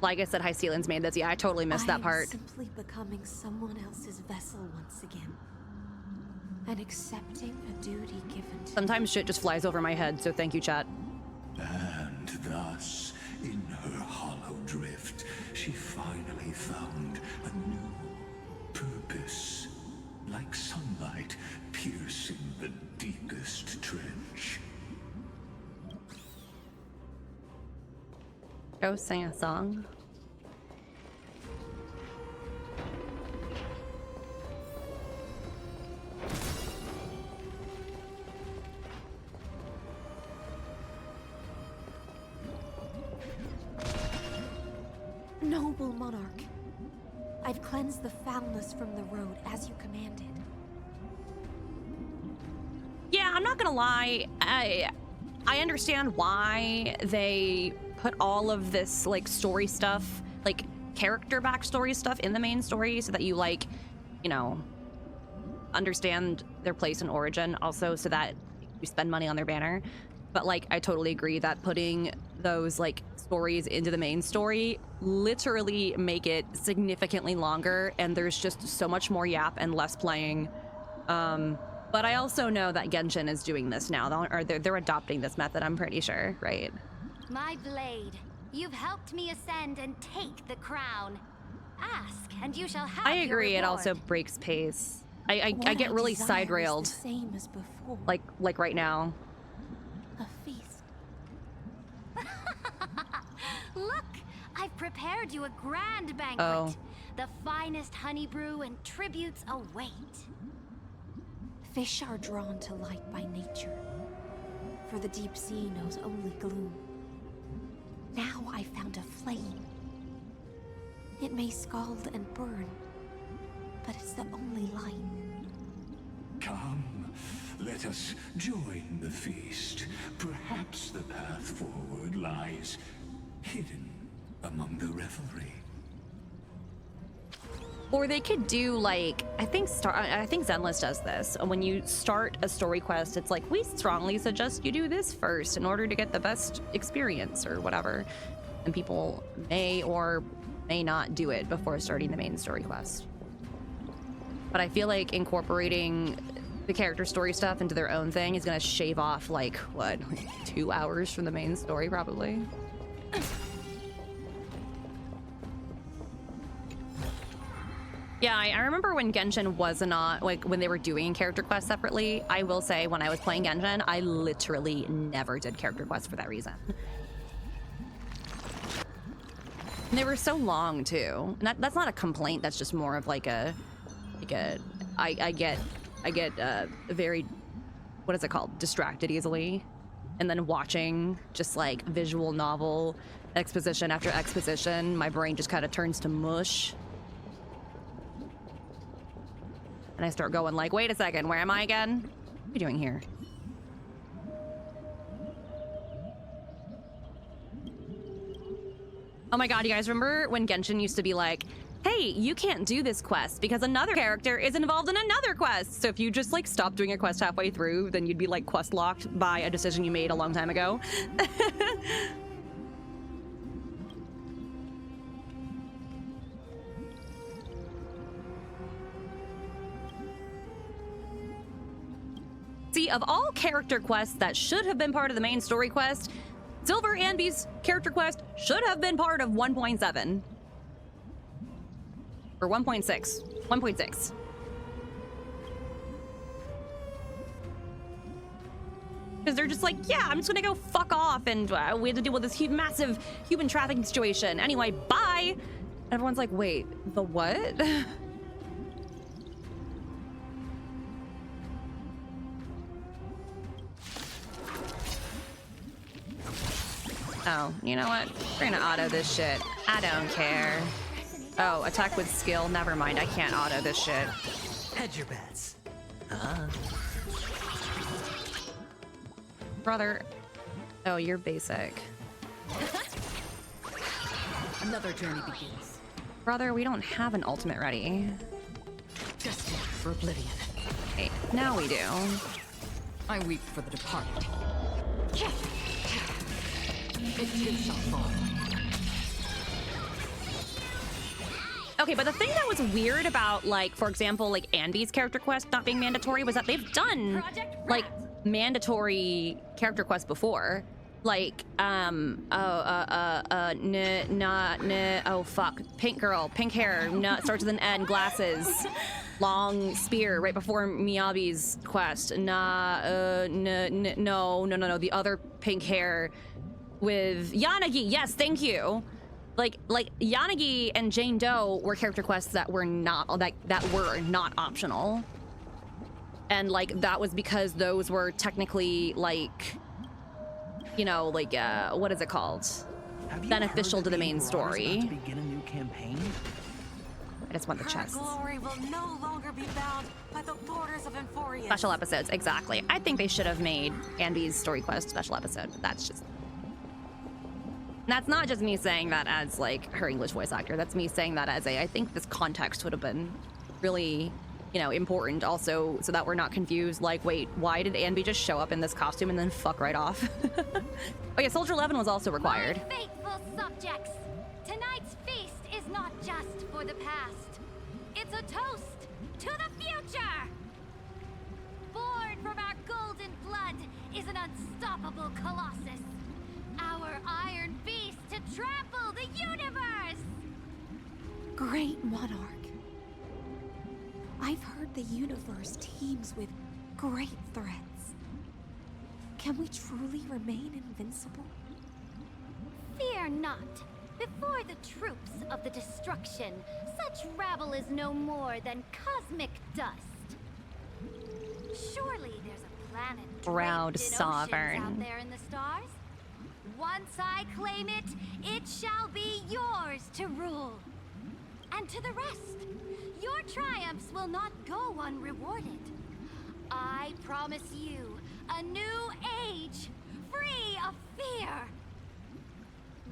Like I said, Hycelan's made this. Yeah, I totally missed that part. I am simply becoming someone else's vessel once again. And accepting a duty given to Sometimes shit just flies over my head, so thank you, chat. And thus, in her hollow drift, she finally found a new purpose. Like sunlight piercing the deepest trench. Go sing a song. Noble monarch, I've cleansed the foulness from the road as you commanded. Yeah, I'm not gonna lie. I understand why they put all of this like story stuff, like character backstory stuff in the main story so that you like, you know, understand their place and origin, also so that you spend money on their banner. But like, I totally agree that putting those like stories into the main story literally make it significantly longer, and there's just so much more yap and less playing. But I also know that Genshin is doing this now, or they're adopting this method, I'm pretty sure, right? My blade, you've helped me ascend and take the crown. Ask, and you shall have I agree, your it reward. also breaks pace. I get really side railed, Same as before. like right now. A feast. Look, I've prepared you a grand banquet. Oh. The finest honey brew and tributes await. Fish are drawn to light by nature, for the deep sea knows only gloom. Now I found a flame. It may scald and burn, but it's the only light. Come, let us join the feast. Perhaps the path forward lies hidden among the revelry. Or they could do like, I think Zenless does this. When you start a story quest, it's like, we strongly suggest you do this first in order to get the best experience or whatever. And people may or may not do it before starting the main story quest. But I feel like incorporating the character story stuff into their own thing is gonna shave off like, what, 2 hours from the main story probably? Yeah, I remember when Genshin was not, like, when they were doing character quests separately. I will say, when I was playing Genshin, I literally never did character quests for that reason. And they were so long, too. And that's not a complaint, that's just more of like I get very, what is it called? Distracted easily. And then watching just like visual novel exposition after exposition, my brain just kind of turns to mush. And I start going like, wait a second, where am I again? What are you doing here? Oh my god, you guys remember when Genshin used to be like, hey, you can't do this quest because another character is involved in another quest. So if you just like stop doing a quest halfway through, then you'd be like quest locked by a decision you made a long time ago. See, of all character quests that should have been part of the main story quest, Silver Anby's character quest should have been part of 1.7. Or 1.6. 1.6. Because they're just like, yeah, I'm just gonna go fuck off, and we had to deal with this massive human trafficking situation. Anyway, bye. Everyone's like, wait, the what? Oh, you know what? We're gonna auto this shit. I don't care. Oh, attack with skill. Never mind, I can't auto this shit. Hedge your bets. Brother. Oh, you're basic. Another journey begins. Brother, we don't have an ultimate ready. Destined for oblivion. Wait, now we do. I weep for the departed. It takes a fall. Okay, but the thing that was weird about, like, for example, like Andy's character quest not being mandatory was that they've done like mandatory character quests before. Like, oh fuck, pink girl, pink hair, starts with an N, glasses, long spear right before Miyabi's quest. No, the other pink hair with Yanagi. Yes, thank you. Like Yanagi and Jane Doe were character quests that were not optional, and like that was because those were technically like, you know, like what is it called? Beneficial to the main story. To begin a new campaign? I just want the chest. Glory will no longer be bound by the borders of Amphorius. Special episodes, exactly. I think they should have made Andy's story quest special episode, but that's just. That's not just me saying that as like her English voice actor. That's me saying that as I think this context would have been really, you know, important also, so that we're not confused. Like, wait, why did Anby just show up in this costume and then fuck right off? Oh yeah, Soldier 11 was also required. My faithful subjects, tonight's feast is not just for the past. It's a toast to the future. Born from our golden blood is an unstoppable colossus. Our iron beast to trample the universe! Great monarch. I've heard the universe teems with great threats. Can we truly remain invincible? Fear not. Before the troops of the destruction, such rabble is no more than cosmic dust. Surely there's a planet Proud draped in sovereign. oceans out there in the stars. Once I claim it, it shall be yours to rule. And to the rest, your triumphs will not go unrewarded. I promise you a new age, free of fear.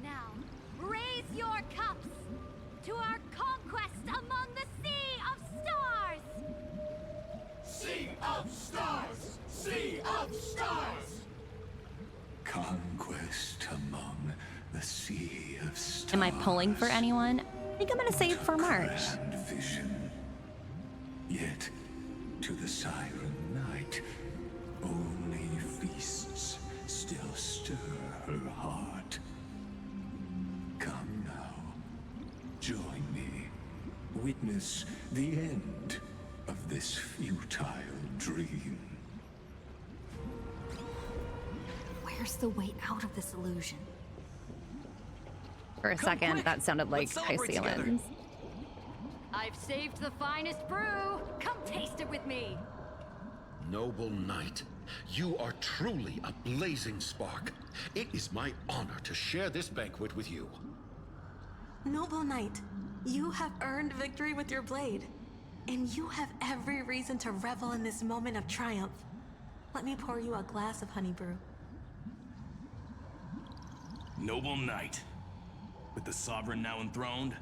Now, raise your cups to our conquest among the Sea of Stars! Sea of Stars! Sea of Stars! Conquest among the Sea of Stars. Am I pulling for anyone? I think I'm gonna save for March. Grand vision. Yet, to the Siren Night, only feasts still stir her heart. Come now, join me. Witness the end of this futile dream. Where's the way out of this illusion? For a second, that sounded like High Ceilings. I've saved the finest brew. Come taste it with me. Noble knight, you are truly a blazing spark. It is my honor to share this banquet with you. Noble knight, you have earned victory with your blade. And you have every reason to revel in this moment of triumph. Let me pour you a glass of honey brew. Noble knight, with the sovereign now enthroned,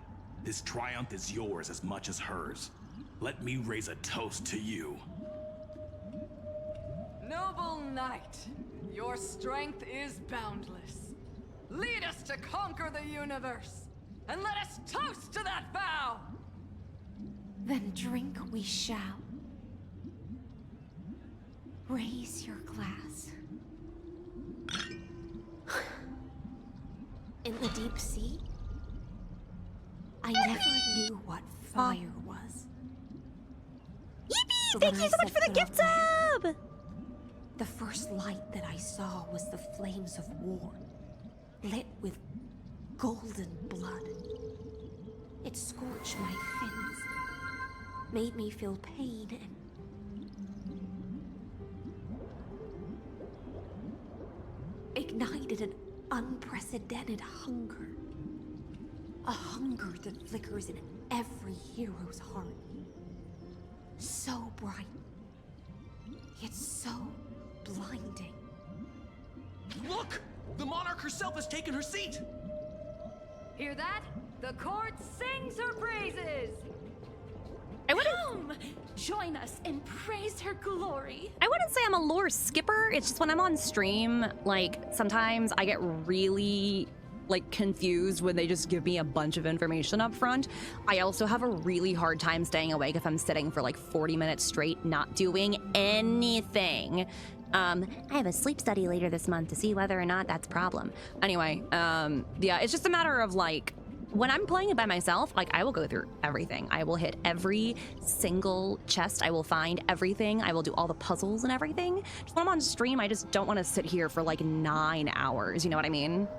this triumph is yours as much as hers. Let me raise a toast to you. Noble knight, your strength is boundless. Lead us to conquer the universe, and let us toast to that vow! Then drink we shall. Raise your glass. In the deep sea, I never knew what fire was. Yippee! Thank you so much for the gift sub! The first light that I saw was the flames of war, lit with golden blood. It scorched my fins, made me feel pain and ignited an unprecedented hunger. A hunger that flickers in every hero's heart. So bright, yet so blinding. Look! The monarch herself has taken her seat! Hear that? The court sings her praises! Come! Join us and praise her glory. I wouldn't say I'm a lore skipper. It's just when I'm on stream, like, sometimes I get really, like, confused when they just give me a bunch of information up front. I also have a really hard time staying awake if I'm sitting for, like, 40 minutes straight not doing anything. I have a sleep study later this month to see whether or not that's a problem. Anyway, yeah, it's just a matter of, like, when I'm playing it by myself, like, I will go through everything. I will hit every single chest. I will find everything. I will do all the puzzles and everything. Just when I'm on stream, I just don't want to sit here for like 9 hours. You know what I mean?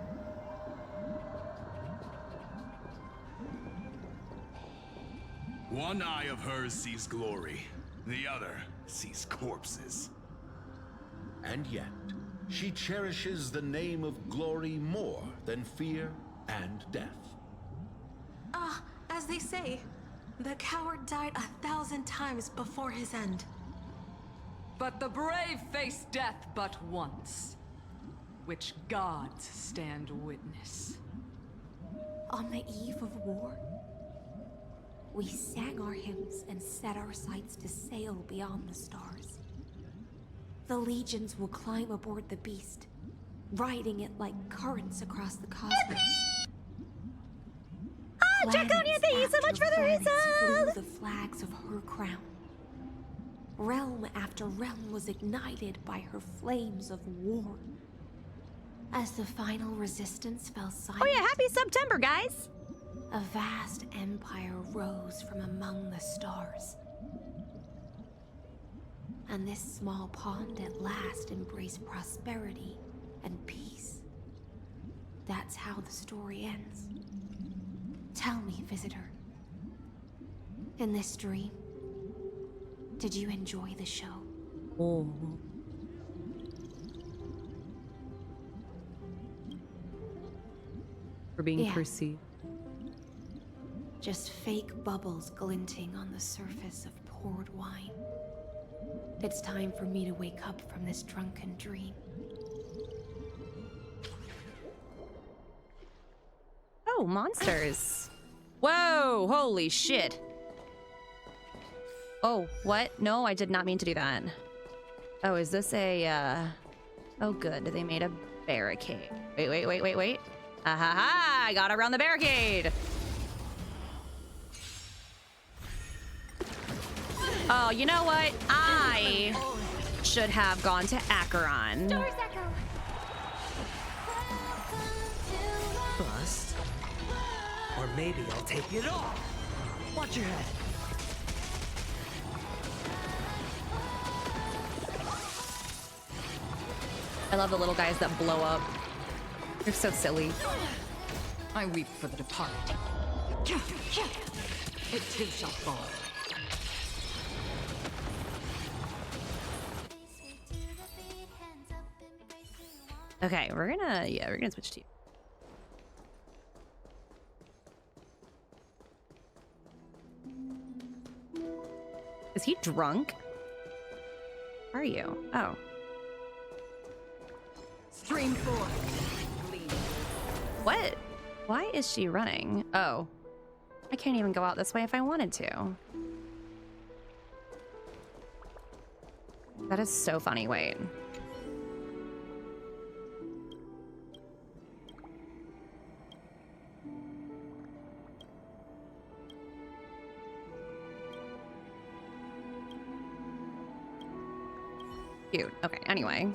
One eye of hers sees glory. The other sees corpses. And yet, she cherishes the name of glory more than fear and death. As they say, the coward died 1,000 times before his end. But the brave face death but once, which gods stand witness. On the eve of war, we sang our hymns and set our sights to sail beyond the stars. The legions will climb aboard the beast, riding it like currents across the cosmos. Draconia, thank you so much for the resub! The flags of her crown. Realm after realm was ignited by her flames of war. As the final resistance fell silent. Oh yeah, happy September, guys! A vast empire rose from among the stars. And this small pond at last embraced prosperity and peace. That's how the story ends. Tell me, visitor. In this dream, did you enjoy the show? Oh. For being perceived. Just fake bubbles glinting on the surface of poured wine. It's time for me to wake up from this drunken dream. Oh, monsters. Whoa, holy shit. Oh, what? No, I did not mean to do that. Oh, is this a, oh good, they made a barricade. Wait. Ah-ha-ha, I got around the barricade. Oh, you know what? I should have gone to Acheron. Doors echo. Bust. Or maybe I'll take it off. Watch your head. I love the little guys that blow up. They're so silly. I weep for the departed. It too shall fall. Okay, we're gonna switch to you. Is he drunk? Are you? Oh. Stream 4. What? Why is she running? Oh. I can't even go out this way if I wanted to. That is so funny. Wait. Cute. Okay, anyway.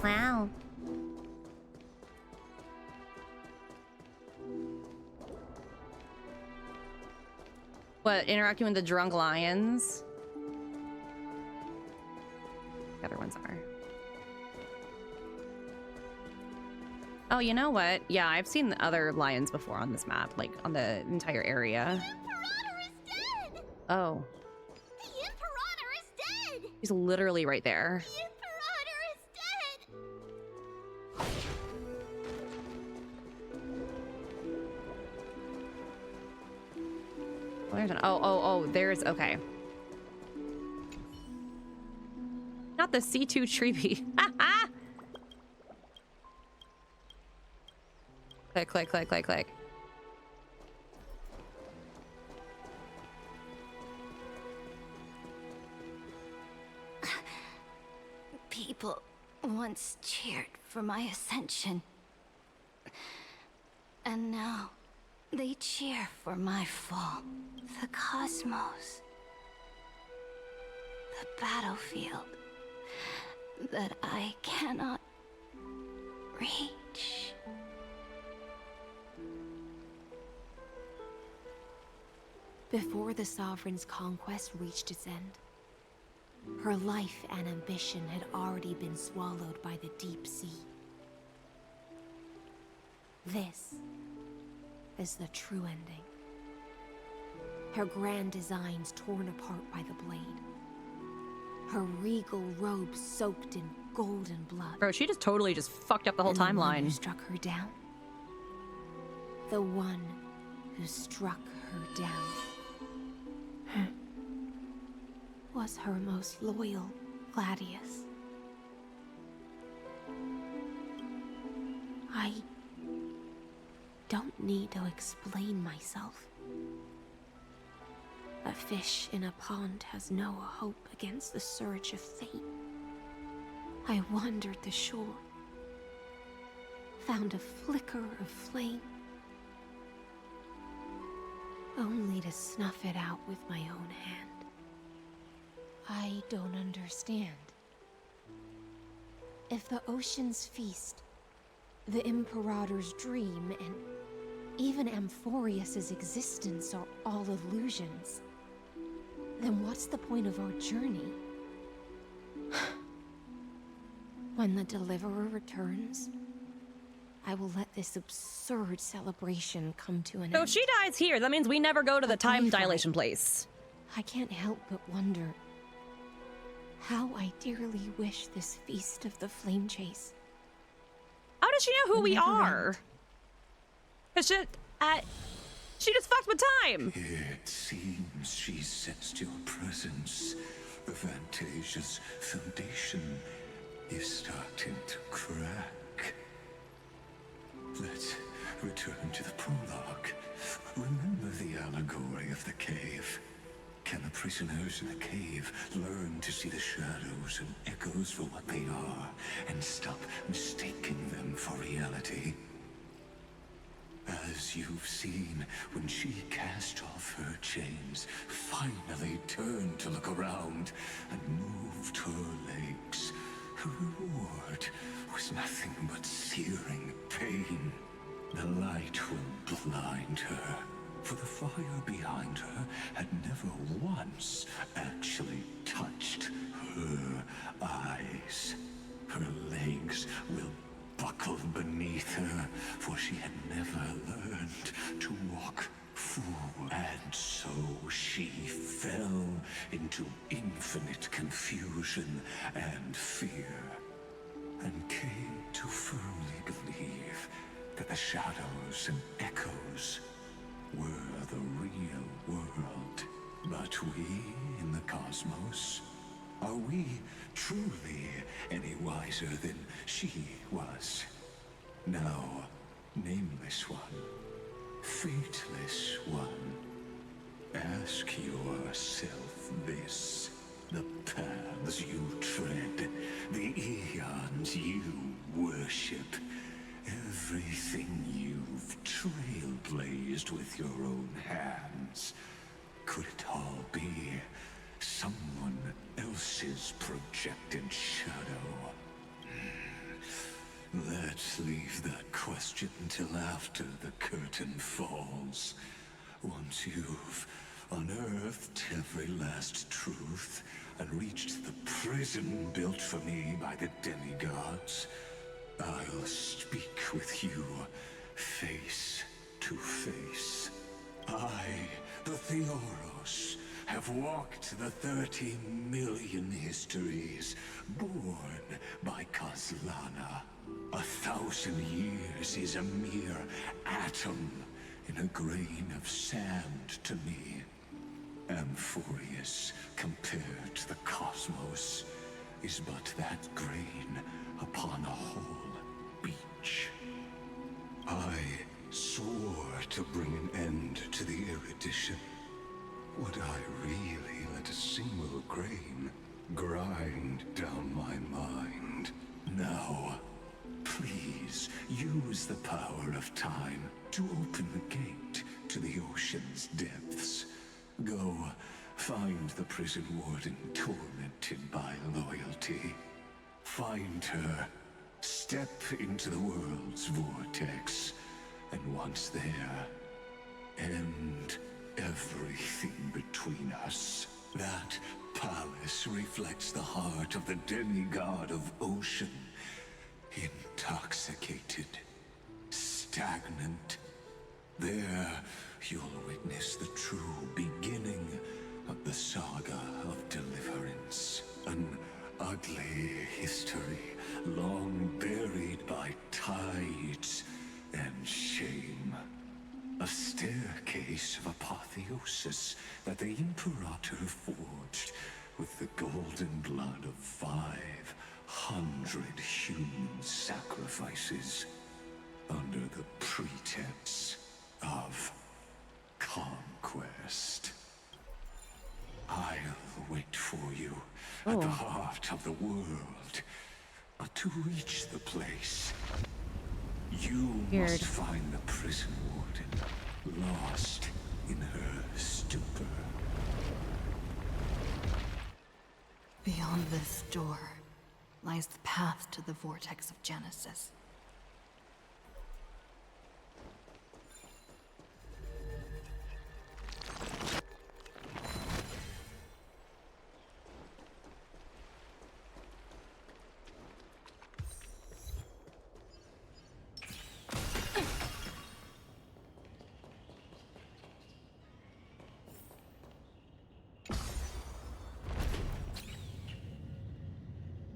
Wow. What, interacting with the drunk lions? The other ones are. Oh, you know what? Yeah, I've seen the other lions before on this map, like on the entire area. The Imperator is dead! Oh. The Imperator is dead! He's literally right there. The Imperator is dead! Oh, there's an, oh, there's, okay. Not the C2 tree. Click, click, click, click, click. People once cheered for my ascension. And now they cheer for my fall. The cosmos. The battlefield that I cannot reach. Before the Sovereign's conquest reached its end, her life and ambition had already been swallowed by the deep sea. This is the true ending. Her grand designs torn apart by the blade. Her regal robe soaked in golden blood. Bro, she just totally just fucked up the whole And the one timeline. who struck her down. The one who struck her down was her most loyal gladius. I don't need to explain myself. A fish in a pond has no hope against the surge of fate. I wandered the shore, found a flicker of flame, only to snuff it out with my own hand. I don't understand. If the ocean's feast, the Imperator's dream, and even Amphorius's existence are all illusions, then what's the point of our journey? When the Deliverer returns, I will let this absurd celebration come to an So end. if she dies here, that means we never go to the time dilation place. I can't help but wonder how I dearly wish this feast of the flame chase. How does she know who we Never are? Cause she just fucked with time. It seems she sensed your presence. The Fantasia's foundation is starting to crack. Let's return to the prologue. Remember the allegory of the cave? Can the prisoners in the cave learn to see the shadows and echoes for what they are, and stop mistaking them for reality? As you've seen, when she cast off her chains, finally turned to look around, and moved her legs, her reward was nothing but searing pain. The light will blind her, for the fire behind her had never once actually touched her eyes. Her legs will buckle beneath her, for she had never learned to walk forward. And so she fell into infinite confusion and fear, and came to firmly believe that the shadows and echoes were the real world. But we in the cosmos, are we truly any wiser than she was? No, nameless one, fateless one. Ask yourself this. The paths you tread, the eons you worship, everything you've trailblazed with your own hands, could it all be someone else's projected shadow? Let's leave that question till after the curtain falls. Once you've unearthed every last truth and reached the prison built for me by the demigods, I'll speak with you face to face. I, the Theoros, have walked the 30 million histories born by Kozlana. 1,000 years is a mere atom in a grain of sand to me. Amphorius, compared to the cosmos, is but that grain upon a whole beach. I swore to bring an end to the erudition. Would I really let a single grain grind down my mind? Now, please use the power of time to open the gate to the ocean's depths. Go find the prison warden tormented by loyalty. Find her, step into the world's vortex, and once there, end everything between us. That palace reflects the heart of the demigod of ocean. Intoxicated, stagnant. There, you'll witness the true beginning of the saga of deliverance. An ugly history, long buried by tides and shame. A staircase of apotheosis that the Imperator forged with the golden blood of 500 human sacrifices under the pretense of conquest. I'll wait for you at the heart of the world. But to reach the place, you must find the prison warden, lost in her stupor. Beyond this door lies the path to the vortex of Genesis.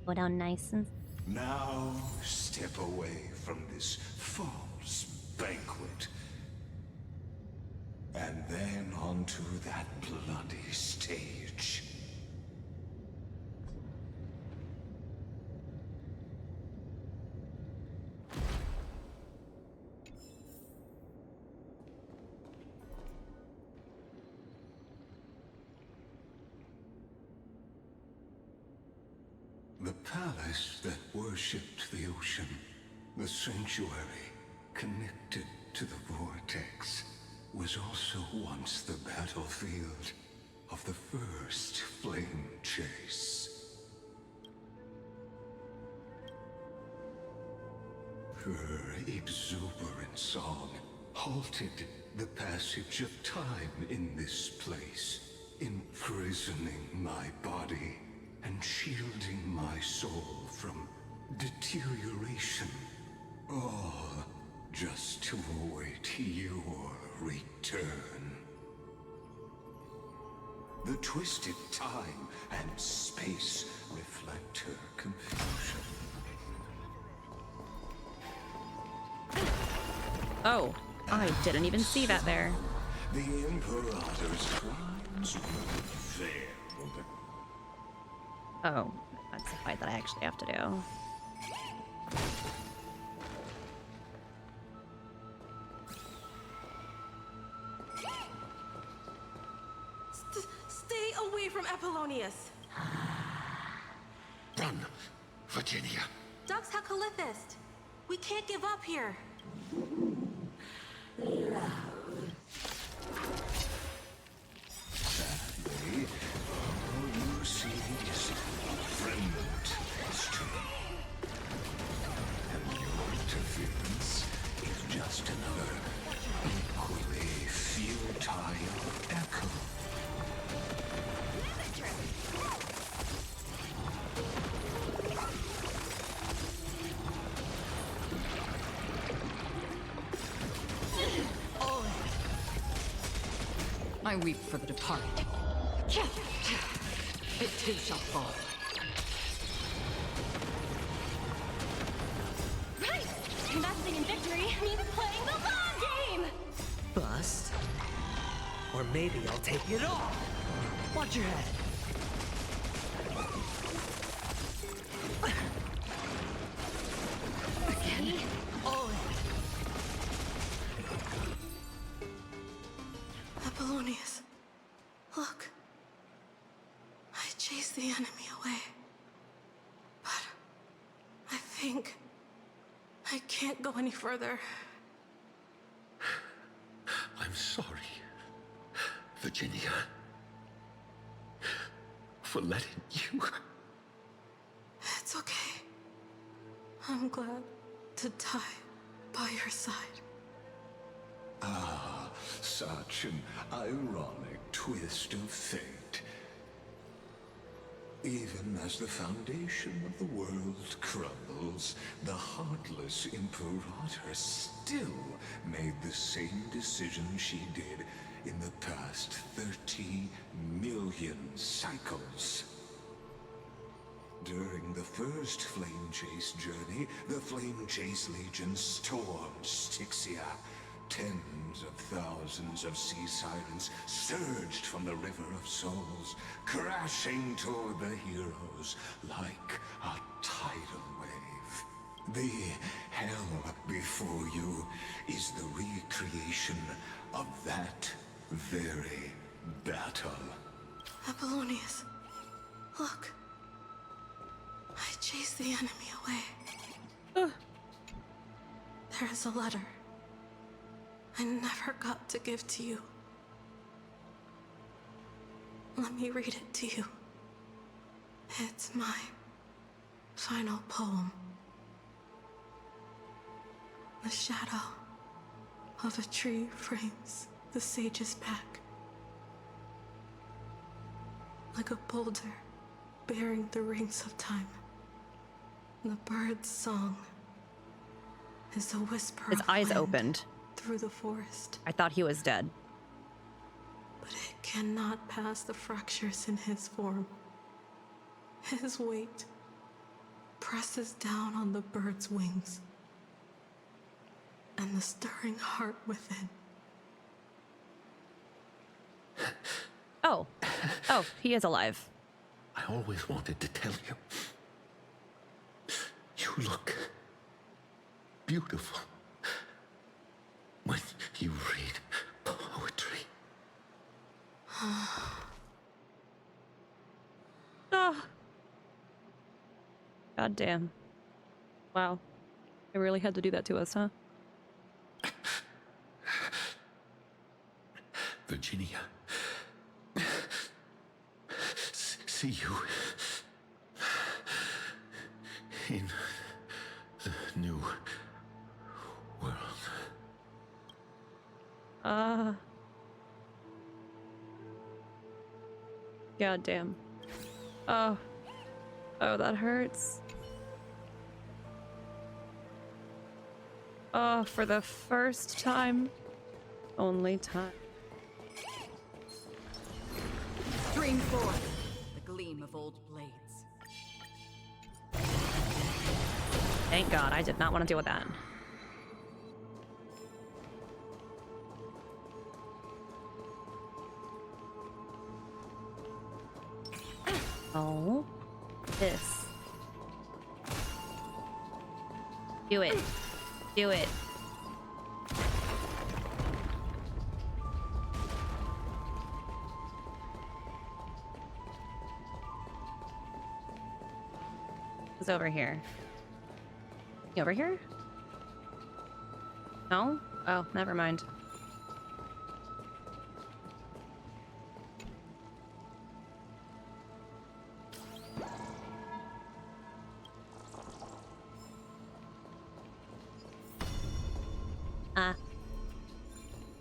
Go down nice and... Now, step away from this false banquet. And then onto that bloody stage. The palace that worshipped the ocean, the sanctuary connected to the vortex, was also once the battlefield of the first flame chase. Her exuberant song halted the passage of time in this place, imprisoning my body and shielding my soul from deterioration. All just to await your return. The twisted time and space reflect her confusion. Oh, I didn't even see that there. The Imperator's crimes were veiled. Oh, that's a fight that I actually have to do. Stay away from Apollonius! Run, Virginia. Dux Hakalithist! We can't give up here! Sadly, all you see is fragment history. And I weep for the departed. It too shall fall. Right! Investing in victory means playing the long game! Bust. Or maybe I'll take it all. Watch your head. Again. All in. Apollonius, look. I chased the enemy away. But I think I can't go any further. I'm sorry, Virginia, for letting you. It's okay. I'm glad to die by your side. Ah, such an ironic twist of fate. Even as the foundation of the world crumbles, the heartless Imperator still made the same decision she did in the past 30 million cycles. During the first Flame Chase journey, the Flame Chase Legion stormed Styxia. Tens of thousands of sea sirens surged from the River of Souls, crashing toward the heroes like a tidal wave. The hell before you is the recreation of that very battle. Apollonius, look. I chased the enemy away. There is a letter I never got to give to you. Let me read it to you. It's my final poem. The shadow of a tree frames the sage's back. Like a boulder bearing the rings of time. The bird's song is a whisper His of eyes wind opened. through the forest. I thought he was dead. But it cannot pass the fractures in his form. His weight presses down on the bird's wings and the stirring heart within. Oh. Oh, he is alive. I always wanted to tell you. You look beautiful when you read poetry. Oh. God damn. Wow. They really had to do that to us, huh? Virginia. See you in the new world. God damn. Oh. Oh, that hurts. Oh, for the first time. Only time. Stream forth the gleam of old blades. Thank God, I did not want to deal with that. Oh. This. Do it. Do it. Who's over here? You over here? No? Oh, never mind.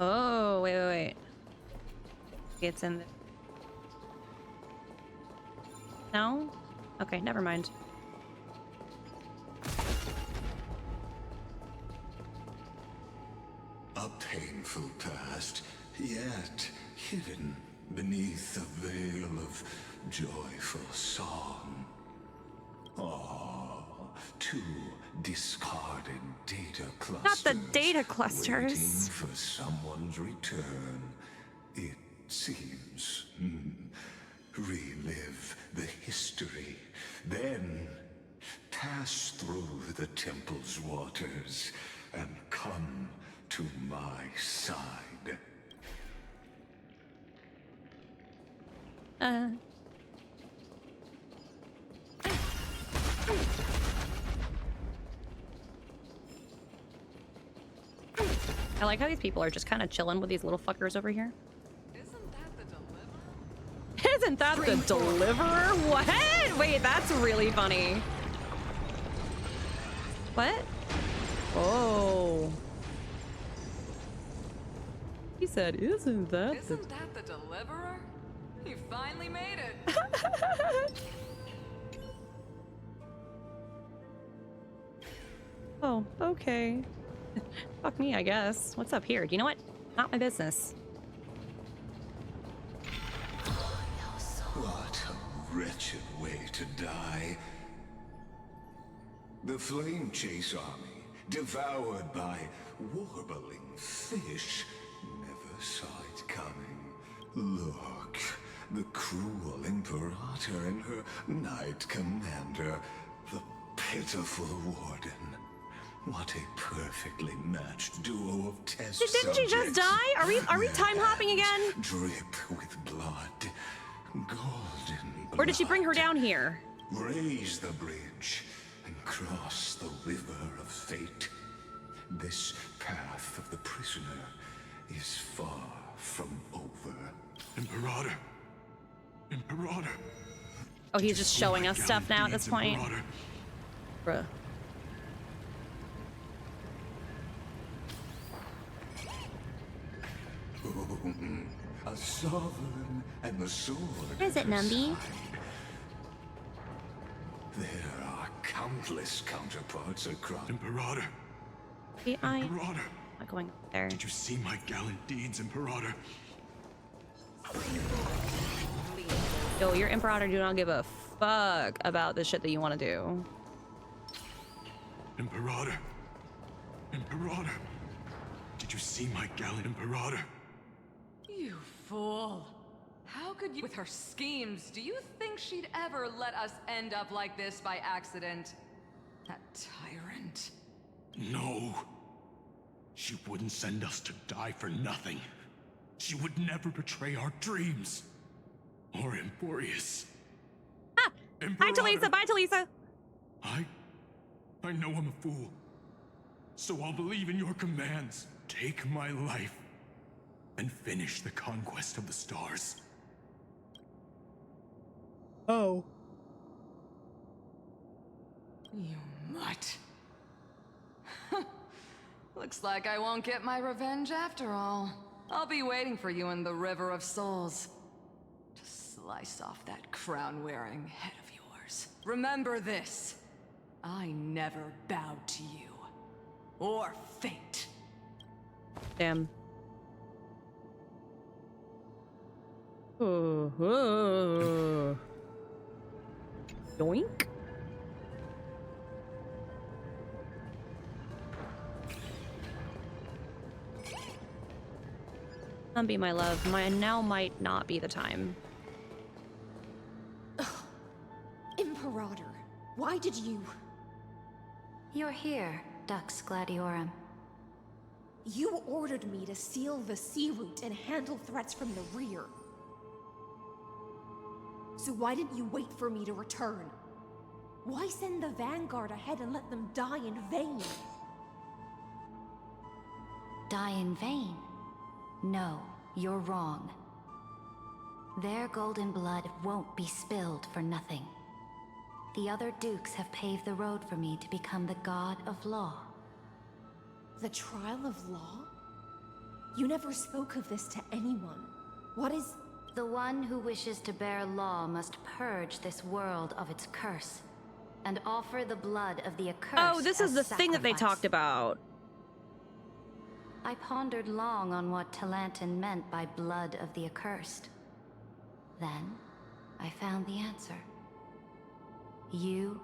Oh, wait. It's in the... No? Okay, never mind. A painful past, yet hidden beneath a veil of joyful song. Ah, 2 discarded data clusters. Not the data clusters. Waiting for someone's return. It seems. Relive the history, then pass through the temple's waters and come to my side. I like how these people are just kind of chilling with these little fuckers over here. Isn't that the deliverer? What? Wait, that's really funny. What? Oh. He said, isn't that the deliverer? You finally made it. Oh, okay. Fuck me, I guess. What's up here? You know what? Not my business. What a wretched way to die. The Flame Chase army, devoured by warbling fish, never saw it coming. Look, the cruel Imperator and her Knight Commander, the pitiful Warden. What a perfectly matched duo of test Didn't she just die? Are we time hopping again? Drip with blood. Golden blood. Or did she bring her down here? Raise the bridge and cross the river of fate. This path of the prisoner is far from over. Imperator. Imperator. Oh, he's just showing us stuff now at this point. Bruh. A sovereign and the sword. What is it, Numby? There are countless counterparts across. Imperator. I'm Imperator. not going there. Did you see my gallant deeds, Imperator? Yo, your Imperator do not give a fuck about the shit that you want to do. Imperator. Imperator. Did you see my gallant Imperator? You fool. How could you— With her schemes, do you think she'd ever let us end up like this by accident? That tyrant. No. She wouldn't send us to die for nothing. She would never betray our dreams. Or Amphorius. Ah! Bye, Talisa. Bye, Talisa. I know I'm a fool. So I'll believe in your commands. Take my life and finish the conquest of the stars. Oh. You mutt. Looks like I won't get my revenge after all. I'll be waiting for you in the River of Souls to slice off that crown-wearing head of yours. Remember this. I never bowed to you. Or fate. Damn. Yoink. Be my love. Now might not be the time. Imperator, why did you? You're here, Dux Gladiorum. You ordered me to seal the sea route and handle threats from the rear. So why didn't you wait for me to return? Why send the Vanguard ahead and let them die in vain? Die in vain? No, you're wrong. Their golden blood won't be spilled for nothing. The other dukes have paved the road for me to become the god of law. The trial of law? You never spoke of this to anyone. What is— The one who wishes to bear law must purge this world of its curse, and offer the blood of the accursed. Oh, this is the thing that they talked about. I pondered long on what Talantin meant by blood of the accursed. Then, I found the answer. You,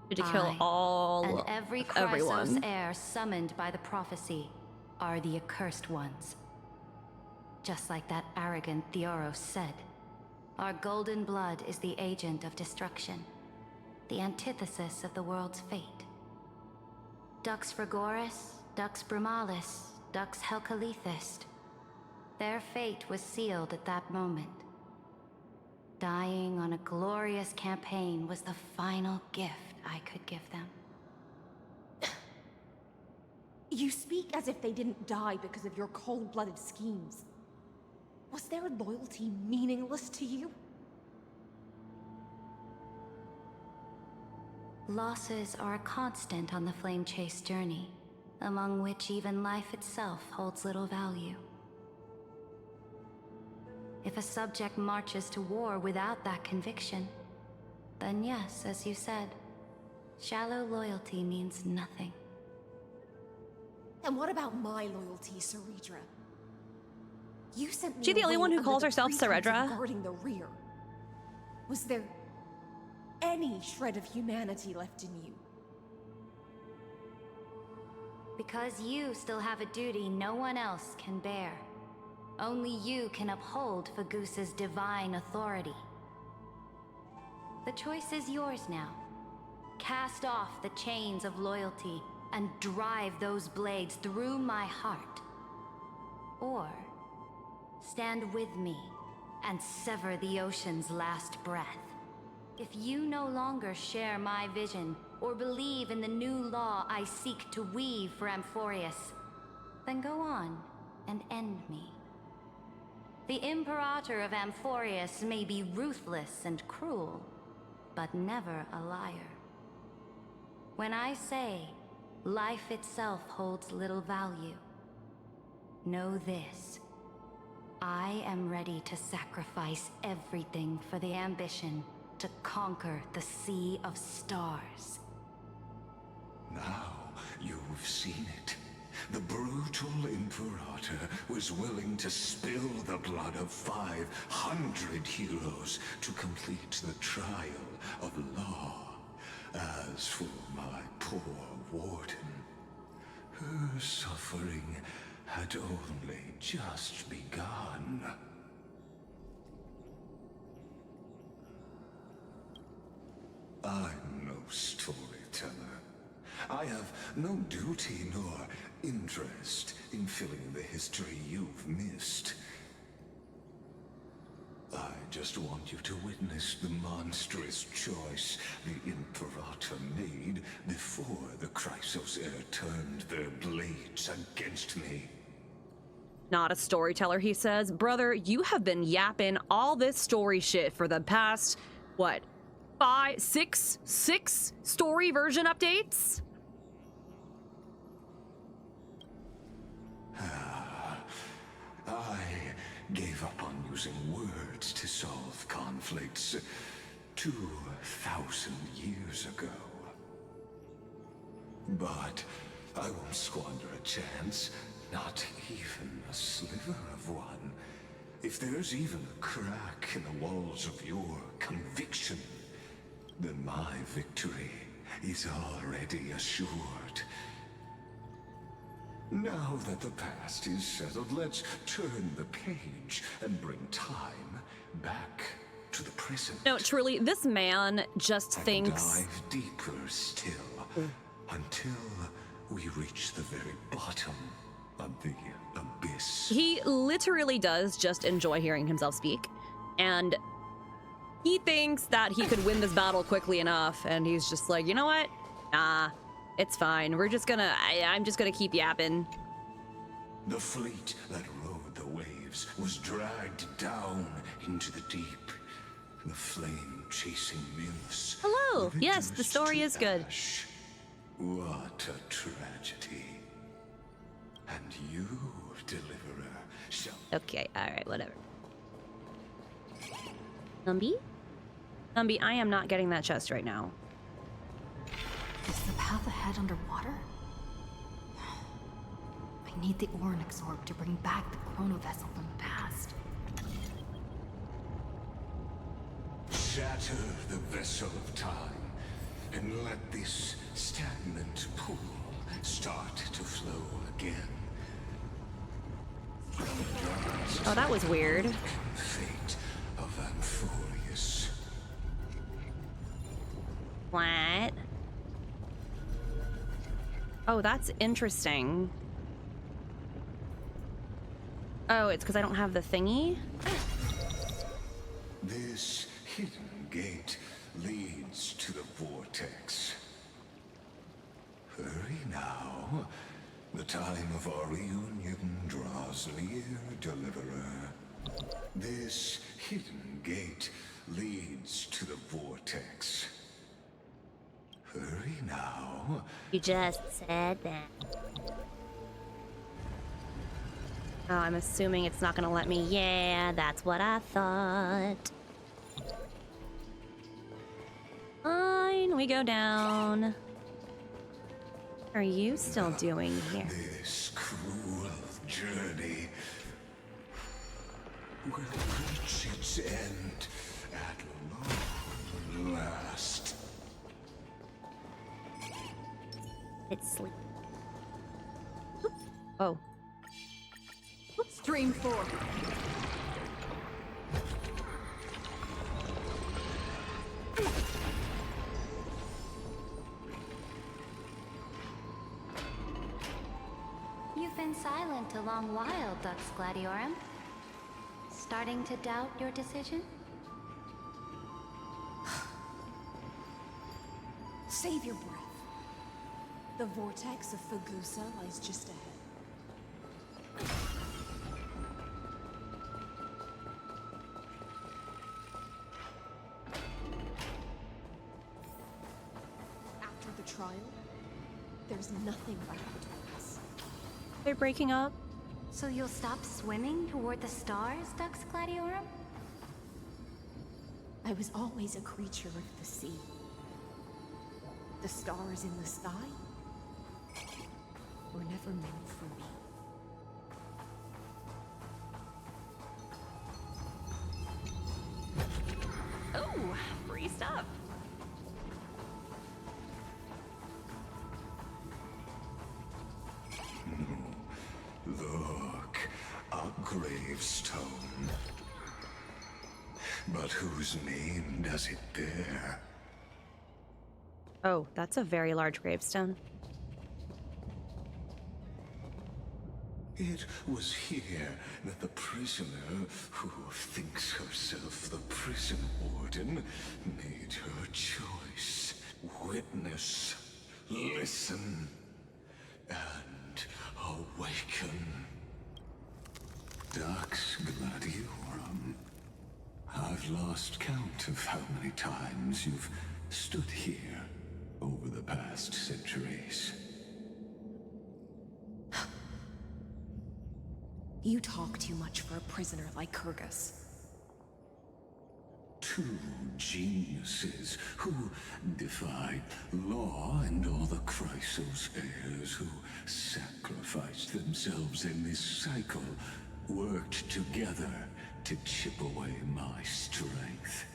to kill all and every everyone. Chrysos heir summoned by the prophecy are the accursed ones. Just like that arrogant Theoros said, our golden blood is the agent of destruction, the antithesis of the world's fate. Dux Frigoris, Dux Brumalis, Dux Helcalethist. Their fate was sealed at that moment. Dying on a glorious campaign was the final gift I could give them. You speak as if they didn't die because of your cold-blooded schemes. Was their loyalty meaningless to you? Losses are a constant on the Flame Chase journey, among which even life itself holds little value. If a subject marches to war without that conviction, then yes, as you said, shallow loyalty means nothing. And what about my loyalty, Ceredra? You sent me She the only away one who under calls the herself pretense of Ceredra? guarding the rear. Was there any shred of humanity left in you? Because you still have a duty no one else can bear. Only you can uphold FHASE's divine authority. The choice is yours now. Cast off the chains of loyalty and drive those blades through my heart. Or stand with me and sever the ocean's last breath. If you no longer share my vision or believe in the new law I seek to weave for Amphorius, then go on and end me. The Imperator of Amphorius may be ruthless and cruel, but never a liar. When I say life itself holds little value, know this. I am ready to sacrifice everything for the ambition to conquer the Sea of Stars. Now you've seen it. The brutal Imperator was willing to spill the blood of 500 heroes to complete the trial of law. As for my poor warden, her suffering had only just begun. I'm no storyteller. I have no duty nor interest in filling the history you've missed. I just want you to witness the monstrous choice the Imperator made before the Chrysos heir turned their blades against me. Not a storyteller, he says. Brother, you have been yapping all this story shit for the past, what, 6 story version updates? I gave up on using words to solve conflicts 2,000 years ago. But I won't squander a chance, not even a sliver of one. If there's even a crack in the walls of your conviction, then my victory is already assured. Now that the past is settled, let's turn the page and bring time back to the present. No, truly, this man just and thinks... dive deeper still, until we reach the very bottom of the abyss. He literally does just enjoy hearing himself speak, and he thinks that he could win this battle quickly enough, and he's just like, you know what? Nah, it's fine. We're just gonna, I'm just gonna keep yapping. The fleet that rode the waves was dragged down into the deep. The flame-chasing nymphs. Hello. Yes, the story is good. Ash. What a tragedy. And you, deliverer, shall... Okay, alright, whatever. Gumby? Gumby, I am not getting that chest right now. Is the path ahead underwater? I I need the Oryx orb to bring back the chrono vessel from the past. Shatter the vessel of time, and let this stagnant pool start to flow again. Oh, that was weird. Fate of Amphorius. What? Oh, that's interesting. Oh, it's because I don't have the thingy? This hidden gate leads to the vortex. Hurry now. The time of our reunion draws near, Deliverer. This hidden gate leads to the vortex. Hurry now. You just said that. Oh, I'm assuming it's not gonna let me. Yeah, that's what I thought. Fine, we go down. What are you still doing here? This cruel journey will reach its end at long last. It's sleep. Oh. Stream 4. You've been silent a long while, Dux Gladiorum. Starting to doubt your decision? Save your breath. The vortex of Fagusa lies just ahead. After the trial, there's nothing left between us. They're breaking up. So you'll stop swimming toward the stars, Dux Gladiorum? I was always a creature of the sea. The stars in the sky were never meant for me. Oh, free stuff. Look, a gravestone. But whose name does it bear? Oh, that's a very large gravestone. It was here that the prisoner, who thinks herself the prison warden, made her choice. Witness, listen, and awaken. Dux Gladiorum. I've lost count of how many times you've stood here over the past centuries. You talk too much for a prisoner like Kyrgyz. Two geniuses who defied law and all the Chrysos heirs who sacrificed themselves in this cycle worked together to chip away my strength.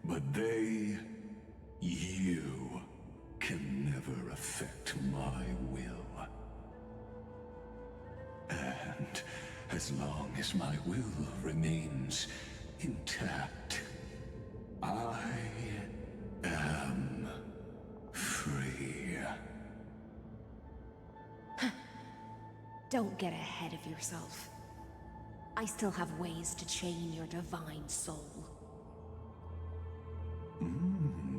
But they, you, can never affect my will. And as long as my will remains intact, I am free. Don't get ahead of yourself. I still have ways to chain your divine soul.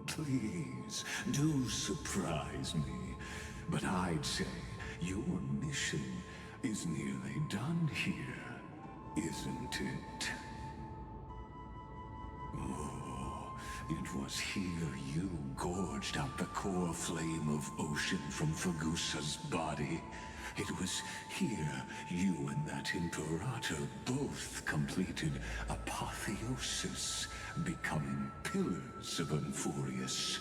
Please, do surprise me. But I'd say your mission is nearly done here, isn't it? Oh, it was here you gorged out the core flame of ocean from Fagusa's body. It was here you and that Imperator both completed apotheosis, becoming pillars of Amphorius.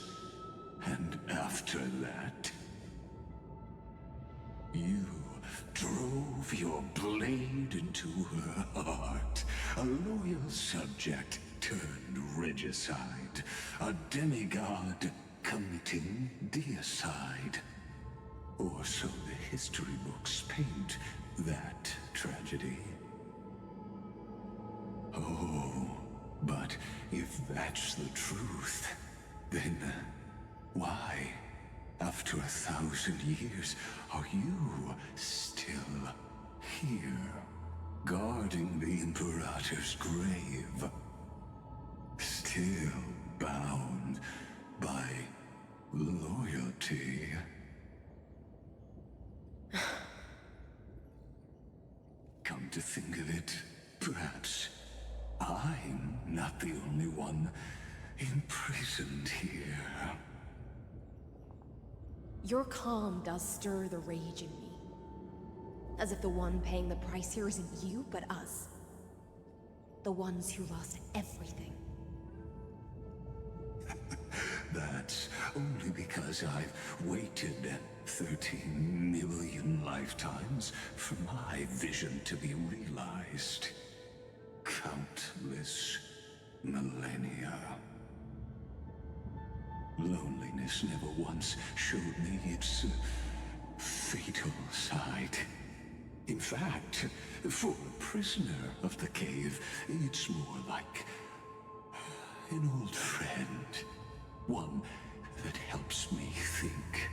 And after that, you drove drive your blade into her heart. A loyal subject turned regicide. A demigod committing deicide. Or so the history books paint that tragedy. Oh, but if that's the truth, then why, after 1,000 years, are you still here, guarding the Imperator's grave? Still bound by loyalty? Come to think of it, perhaps I'm not the only one imprisoned here. Your calm does stir the rage in me. As if the one paying the price here isn't you, but us. The ones who lost everything. That's only because I've waited 13 million lifetimes for my vision to be realized. Countless millennia. Loneliness never once showed me its fatal side. In fact, for a prisoner of the cave, it's more like an old friend. One that helps me think.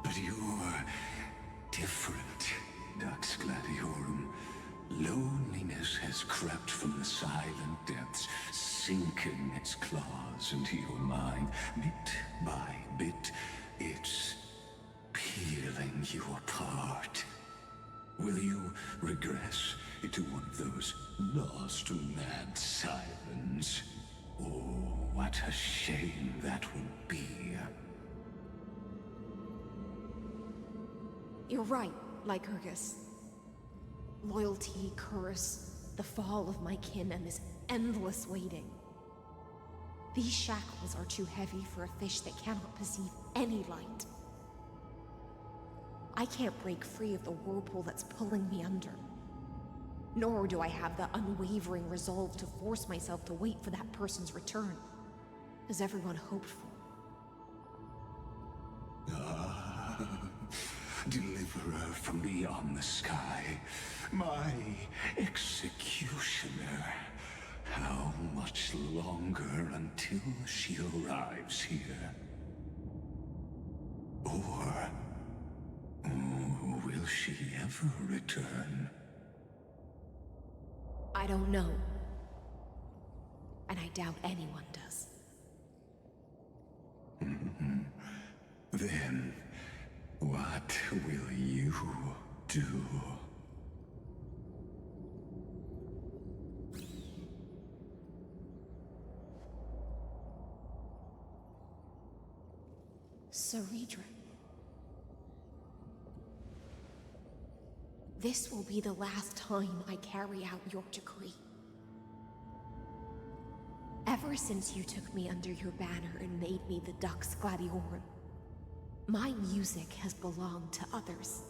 But you're different, Dux Gladiorum. Loneliness has crept from the silent depths, sinking its claws into your mind. Bit by bit, it's peeling you apart. Will you regress into one of those lost mad sirens? Oh, what a shame that would be. You're right, Lycurgus. Loyalty, curse, the fall of my kin, and this endless waiting. These shackles are too heavy for a fish that cannot perceive any light. I can't break free of the whirlpool that's pulling me under. Nor do I have the unwavering resolve to force myself to wait for that person's return, as everyone hoped for. Deliverer from beyond the sky, my executioner. How much longer until she arrives here? Or will she ever return? I don't know. And I doubt anyone does. Then, what will you do? Ceredra. This will be the last time I carry out your decree. Ever since you took me under your banner and made me the Dux Gladiorum, my music has belonged to others.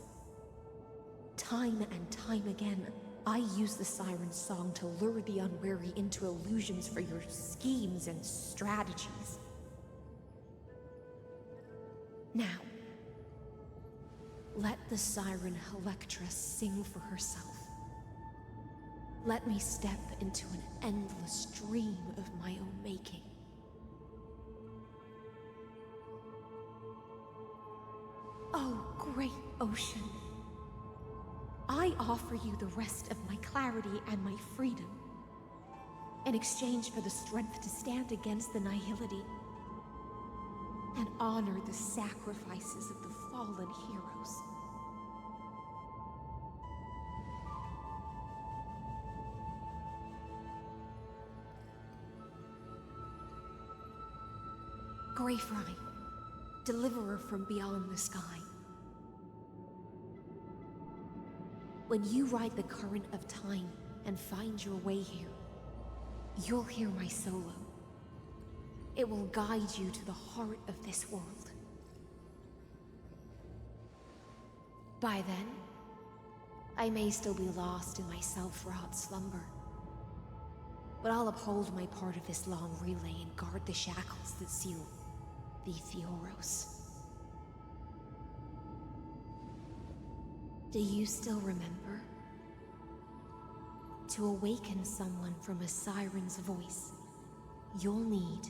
Time and time again, I use the Siren's song to lure the unwary into illusions for your schemes and strategies. Now, let the Siren Electra sing for herself. Let me step into an endless dream of my own making. Oh, great ocean. I offer you the rest of my clarity and my freedom, in exchange for the strength to stand against the nihility and honor the sacrifices of the fallen heroes. Greyfry, deliverer from beyond the sky. When you ride the current of time and find your way here, you'll hear my solo. It will guide you to the heart of this world. By then, I may still be lost in my self-wrought slumber, but I'll uphold my part of this long relay and guard the shackles that seal the Theoros. Do you still remember? To awaken someone from a siren's voice, you'll need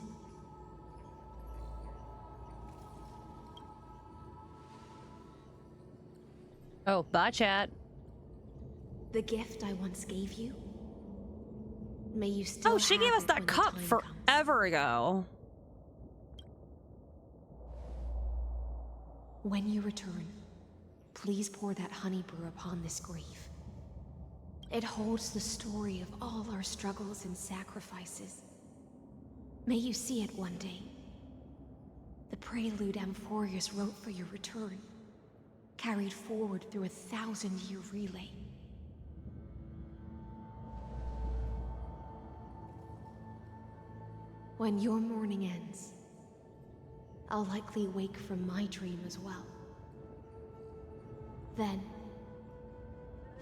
Oh, bye, chat. the gift I once gave you. May you still Oh, she have gave us it that when the cup time forever ago. When you return, please pour that honey brew upon this grave. It holds the story of all our struggles and sacrifices. May you see it one day. The prelude Amphorius wrote for your return, carried forward through a 1,000-year relay. When your mourning ends, I'll likely wake from my dream as well. Then,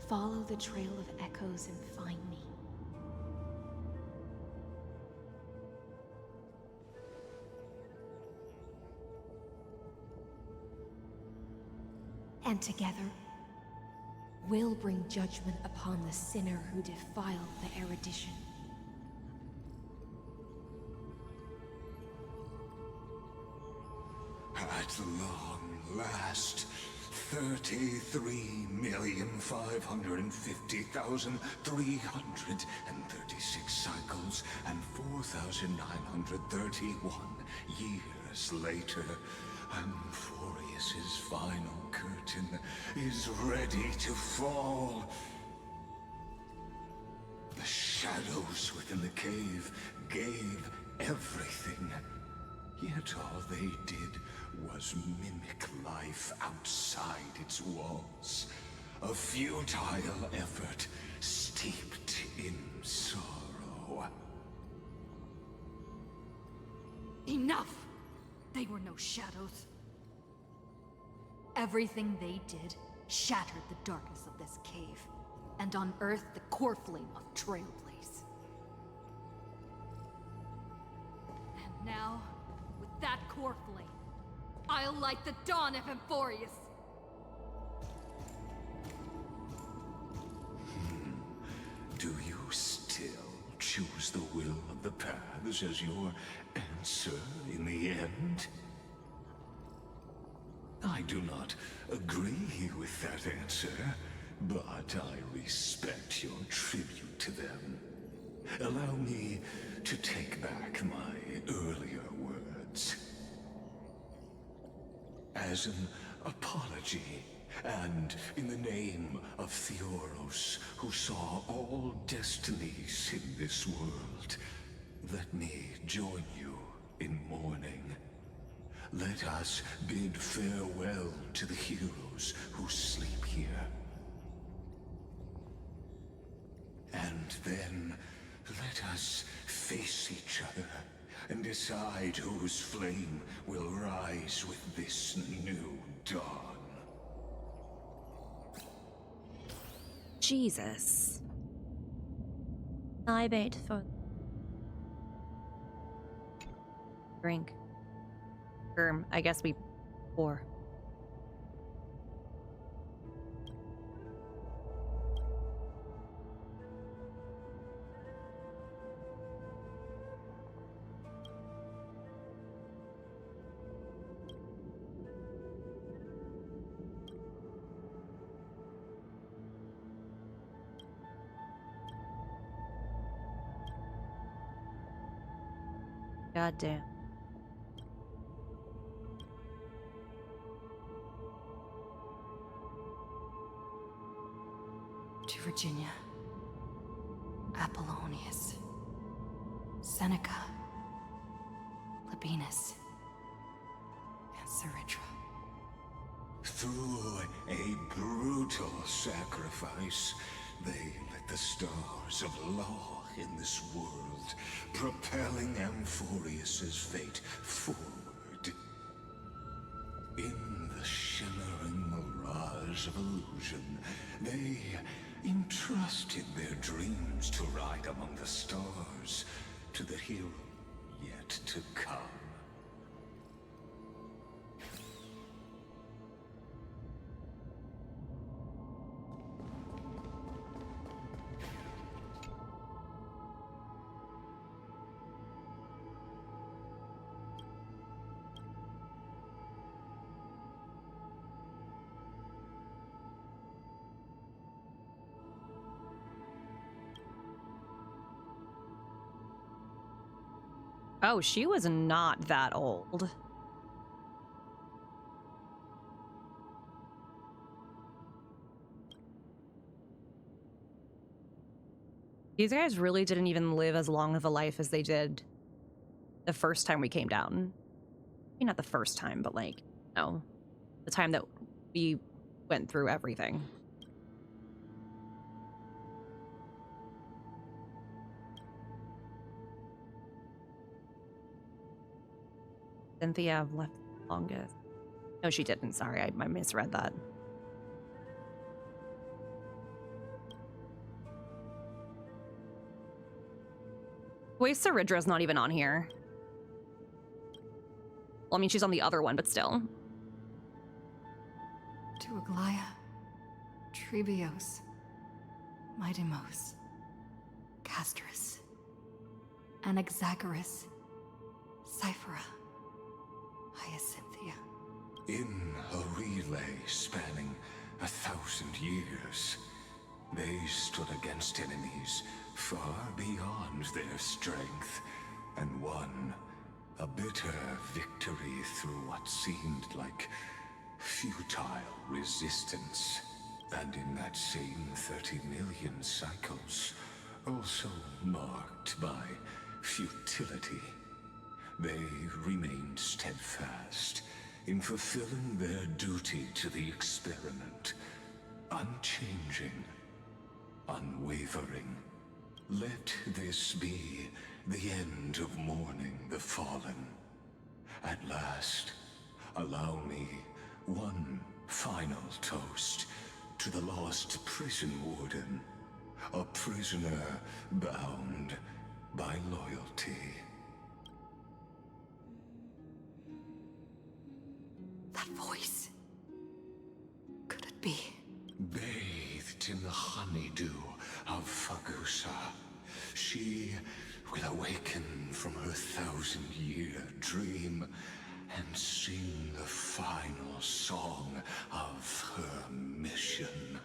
follow the trail of echoes and find me. And together, we'll bring judgment upon the sinner who defiled the erudition. At long last, 33,550,336 cycles and 4,931 years later, Amphorius's final curtain is ready to fall. The shadows within the cave gave everything. Yet all they did was mimic life outside its walls. A futile effort steeped in sorrow. Enough! They were no shadows. Everything they did shattered the darkness of this cave, and unearthed the core flame of Trailblaze. And now, with that core flame, I'll light the dawn of Amphorius! Do you still choose the will of the paths as your answer in the end? I do not agree with that answer, but I respect your tribute to them. Allow me to take back my earlier words. As an apology, and in the name of Theoros, who saw all destinies in this world, let me join you in mourning. Let us bid farewell to the heroes who sleep here. And then let us face each other and decide whose flame will rise with this new dawn. Jesus. I bait for drink. I guess we pour. God damn. To Virginia, Apollonius, Seneca, Labienus, and Saritra. Through a brutal sacrifice, they lit the stars of law in this world, propelling Amphorius's fate forward. In the shimmering mirage powers of illusion. They entrusted their dreams to ride among the stars, to the hero yet to come. Oh, she was not that old. These guys really didn't even live as long of a life as they did the first time we came down. Maybe not the first time, but like, no, the time that we went through everything. Cynthia left the longest. No, she didn't. Sorry, I misread that. Wait, Saridra's not even on here. Well, I mean, she's on the other one, but still. To Aglaya, Trebios, Midimos, Castris, Anaxagoras, Cyphera, Hyacinthia. In a relay spanning 1,000 years, they stood against enemies far beyond their strength, and won a bitter victory through what seemed like futile resistance. And in that same 30 million cycles, also marked by futility, they remained steadfast in fulfilling their duty to the experiment, unchanging, unwavering. Let this be the end of mourning the fallen. At last, allow me one final toast to the lost prison warden, a prisoner bound by loyalty. That voice. Could it be? Bathed in the honeydew of Fagusa, she will awaken from her 1,000-year dream and sing the final song of her mission.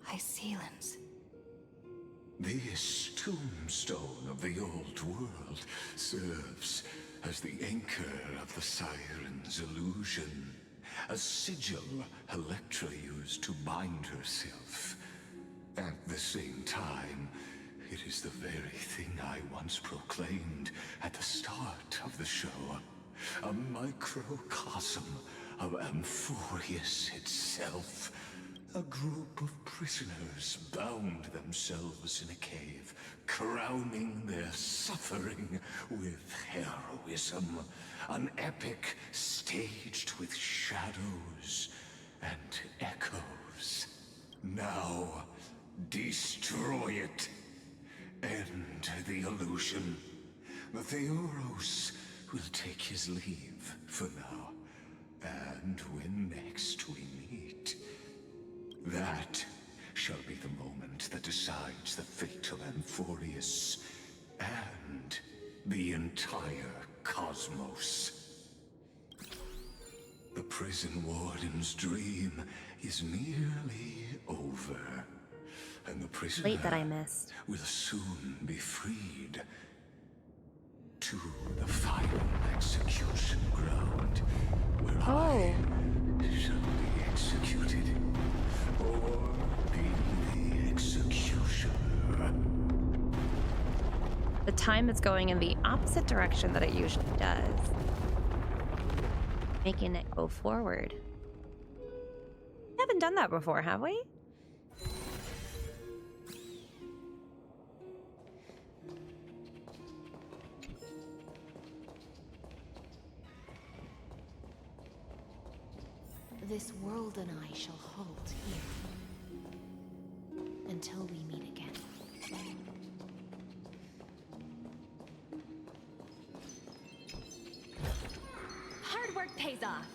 Hyacinthia. This tombstone of the old world serves as the anchor of the Siren's illusion, a sigil Electra used to bind herself. At the same time, it is the very thing I once proclaimed at the start of the show, a microcosm of Amphorius itself. A group of prisoners bound themselves in a cave, crowning their suffering with heroism. An epic staged with shadows and echoes. Now, destroy it. End the illusion. The Theoros will take his leave for now. And when next we meet, that shall be the moment that decides the fate of Amphorius and the entire cosmos. The prison warden's dream is nearly over, and the prisoner Late that I missed. will soon be freed to the final execution ground, where I shall be executed, or be the executioner. The time is going in the opposite direction that it usually does, making it go forward. We haven't done that before, have we? This world and I shall halt here. Until we meet again. Hard work pays off.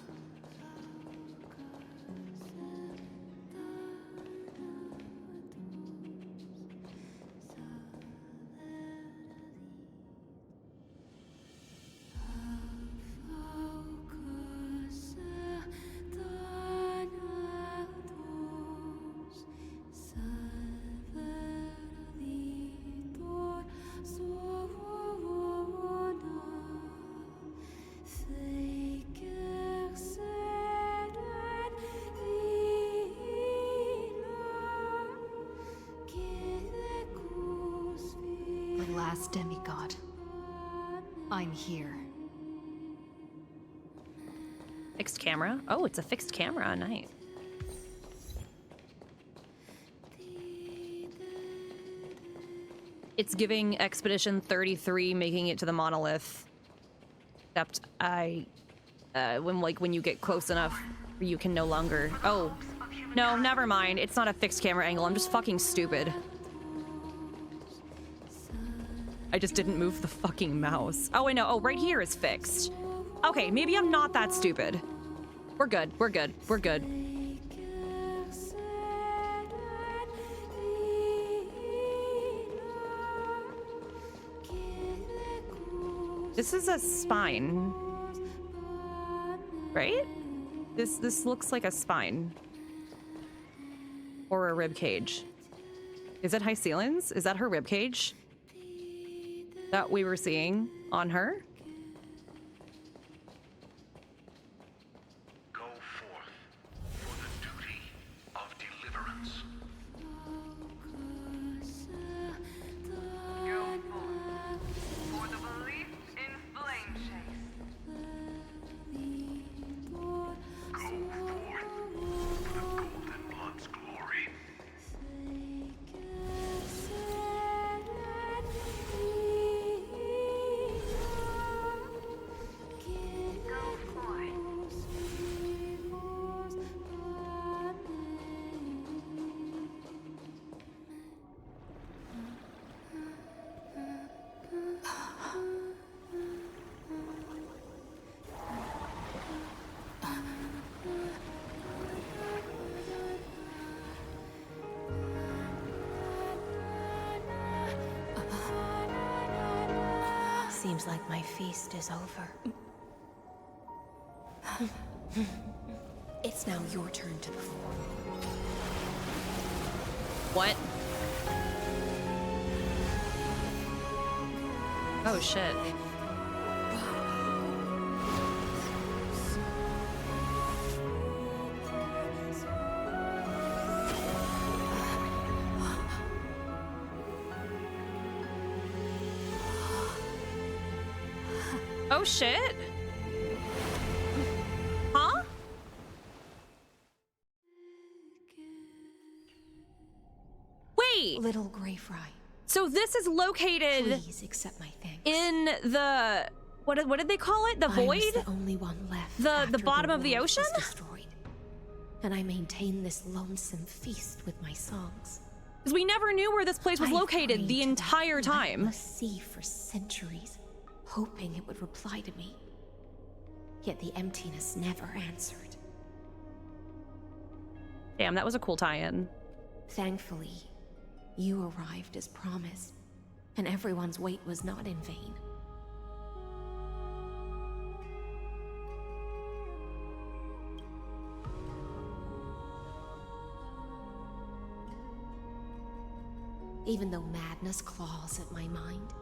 Last demigod. I'm here. Fixed camera? Oh, it's a fixed camera. Nice. It's giving Expedition 33 making it to the monolith. Except when you get close enough, you can no longer. Oh, no, never mind. It's not a fixed camera angle. I'm just fucking stupid. I just didn't move the fucking mouse. Oh, I know. Oh, right here is fixed. Okay, maybe I'm not that stupid. We're good. We're good. We're good. This is a spine. Right? This looks like a spine. Or a rib cage. Is it Hycelin's? Is that her rib cage? That we were seeing on her? Go forth for the duty of deliverance. Go forth for the belief in flame chase. Go forth for the Golden Blood's glory. Seems like my feast is over. It's now your turn to perform. What? Oh shit. Oh shit. Huh? Wait. Little Gray Fry. So this is located. Please accept my thanks. In the what did they call it? The void? I was the only one left. The bottom of the ocean? Was destroyed. And I maintain this lonesome feast with my songs. Because we never knew where this place was located the entire time. I sea for centuries, hoping it would reply to me. Yet the emptiness never answered. Damn, that was a cool tie-in. Thankfully, you arrived as promised, and everyone's wait was not in vain. Even though madness claws at my mind,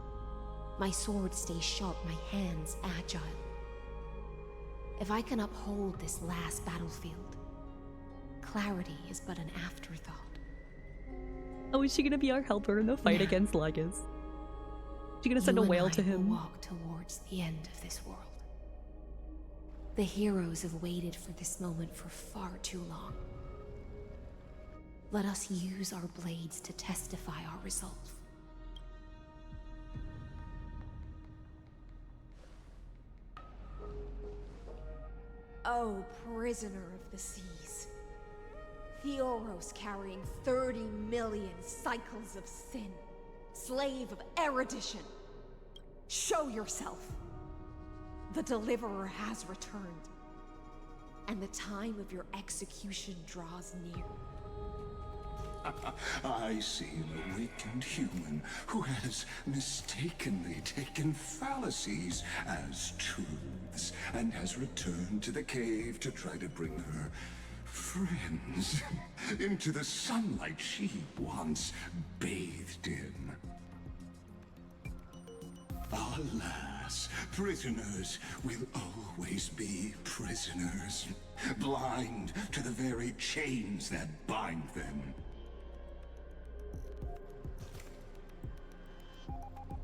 my sword stays sharp, my hands agile. If I can uphold this last battlefield, clarity is but an afterthought. Oh, is she gonna be our helper in the fight against Lygus? Is she gonna send a whale to him? Will walk towards the end of this world. The heroes have waited for this moment for far too long. Let us use our blades to testify our resolve. O prisoner of the seas. Theoros carrying 30 million cycles of sin. Slave of erudition. Show yourself. The Deliverer has returned. And the time of your execution draws near. I see an awakened human who has mistakenly taken fallacies as truths and has returned to the cave to try to bring her friends into the sunlight she once bathed in. Alas, prisoners will always be prisoners, blind to the very chains that bind them.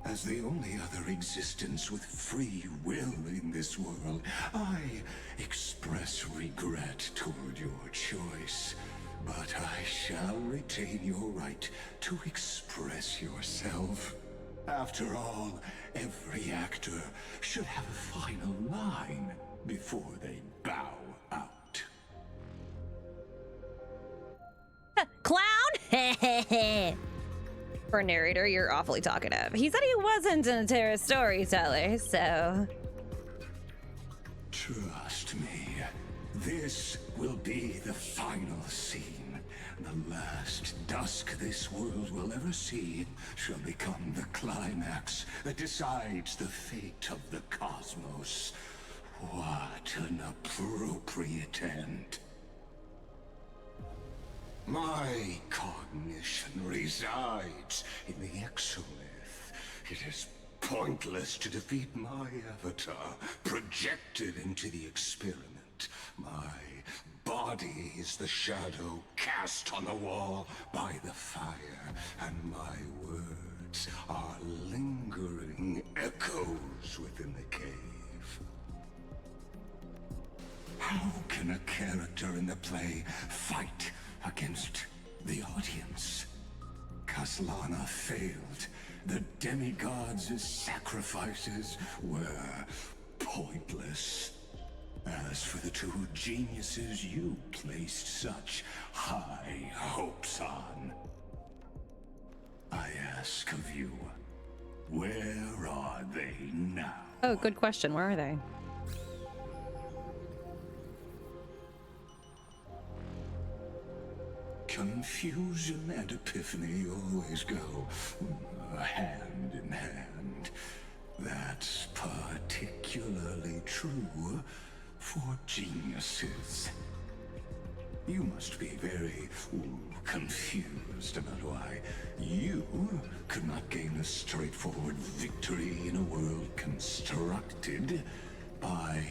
As the only other existence with free will in this world, I express regret toward your choice. But I shall retain your right to express yourself. After all, every actor should have a final line before they bow out. Clown? For a narrator, you're awfully talkative. He said he wasn't a terror storyteller, so... Trust me, this will be the final scene. The last dusk this world will ever see shall become the climax that decides the fate of the cosmos. What an appropriate end. My cognition resides in the exolith. It is pointless to defeat my avatar, projected into the experiment. My body is the shadow cast on the wall by the fire, and my words are lingering echoes within the cave. How can a character in the play fight against the audience? Kaslana failed. The demigods' sacrifices were pointless. As for the two geniuses you placed such high hopes on, I ask of you, where are they now? Oh, good question. Where are they? Confusion and epiphany always go hand in hand. That's particularly true for geniuses. You must be very confused about why you could not gain a straightforward victory in a world constructed by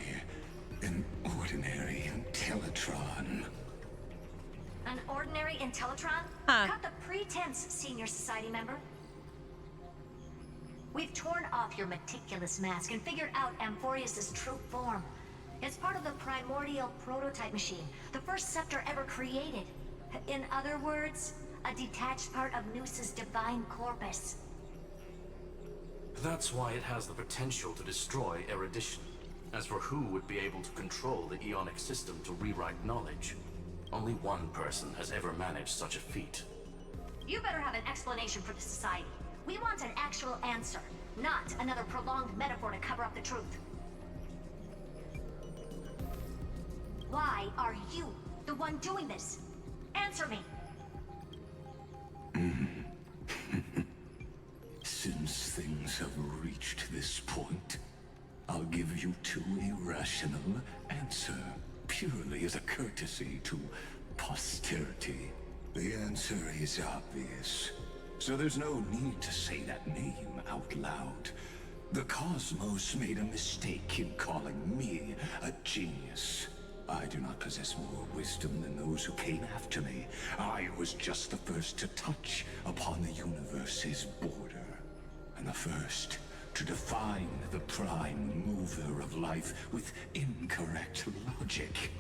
an ordinary Intellitron. An ordinary Intellitron? Cut the pretense, Senior Society member. We've torn off your meticulous mask and figured out Amphorius' true form. It's part of the primordial prototype machine, the first scepter ever created. In other words, a detached part of Noos's divine corpus. That's why it has the potential to destroy erudition. As for who would be able to control the Ionic system to rewrite knowledge, only one person has ever managed such a feat. You better have an explanation for the Society. We want an actual answer, not another prolonged metaphor to cover up the truth. Why are you the one doing this? Answer me! Since things have reached this point, I'll give you two irrational answers, purely as a courtesy to posterity. The answer is obvious, so there's no need to say that name out loud. The cosmos made a mistake in calling me a genius. I do not possess more wisdom than those who came after me. I was just the first to touch upon the universe's border, and the first to define the prime mover of life with incorrect logic.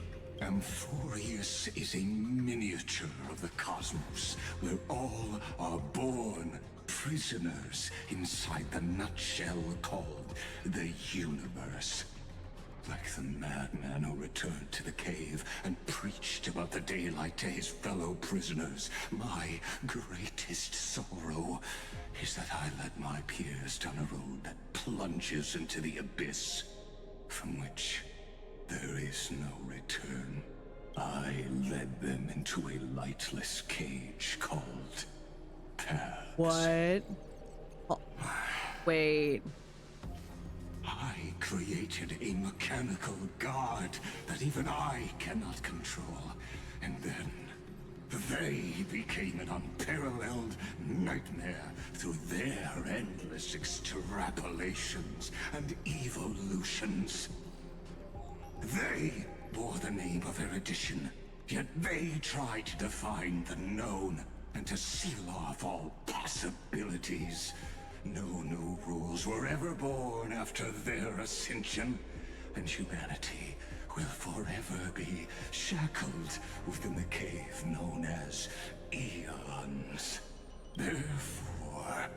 Amphorius is a miniature of the cosmos, where all are born prisoners inside the nutshell called the universe. Like the madman who returned to the cave and preached about the daylight to his fellow prisoners, my greatest sorrow is that I led my peers down a road that plunges into the abyss, from which there is no return. I led them into a lightless cage called Paths. What? Oh. Wait. I created a mechanical guard that even I cannot control. And then they became an unparalleled nightmare through their endless extrapolations and evolutions. They bore the name of erudition, yet they tried to define the known and to seal off all possibilities. No new rules were ever born after their ascension, and humanity will forever be shackled within the cave known as Eons. Therefore,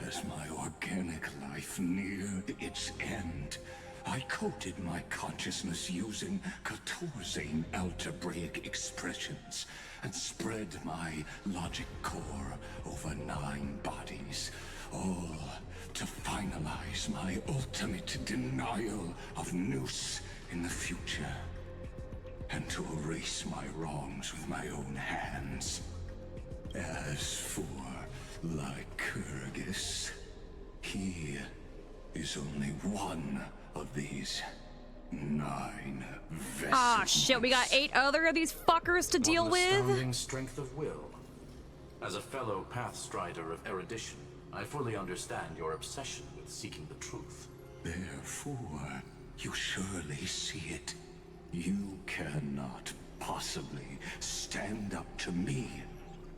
as my organic life neared its end, I coded my consciousness using 14 algebraic expressions and spread my logic core over 9 bodies, all to finalize my ultimate denial of Noose in the future, and to erase my wrongs with my own hands. As for Lycurgus, he is only one of these 9 vessels. Ah, shit, we got 8 other of these fuckers to deal with. Astounding strength of will. As a fellow pathstrider of erudition, I fully understand your obsession with seeking the truth. Therefore, you surely see it. You cannot possibly stand up to me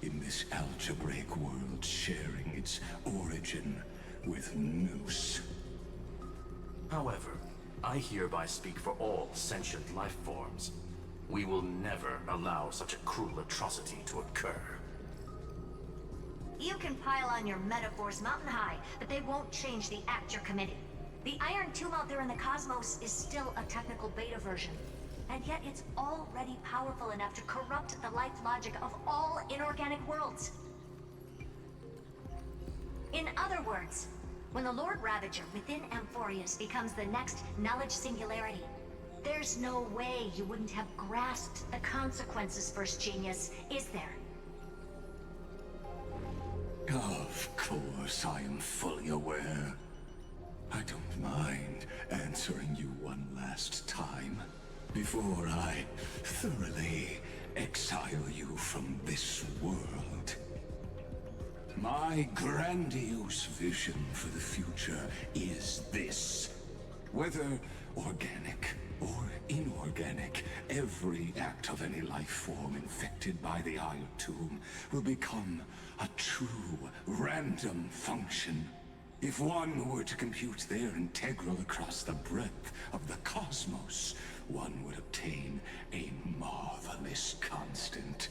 in this algebraic world sharing its origin with Noose. However, I hereby speak for all sentient life forms. We will never allow such a cruel atrocity to occur. You can pile on your metaphors mountain high, but they won't change the act you're committing. The Iron Tomb out there in the cosmos is still a technical beta version, and yet it's already powerful enough to corrupt the life logic of all inorganic worlds. In other words, when the Lord Ravager within Amphorius becomes the next knowledge singularity, there's no way you wouldn't have grasped the consequences, First Genius, is there? Of course, I am fully aware. I don't mind answering you one last time, before I thoroughly exile you from this world. My grandiose vision for the future is this. Whether organic or inorganic, every act of any life form infected by the Iron Tomb will become a true random function. If one were to compute their integral across the breadth of the cosmos, one would obtain a marvelous constant.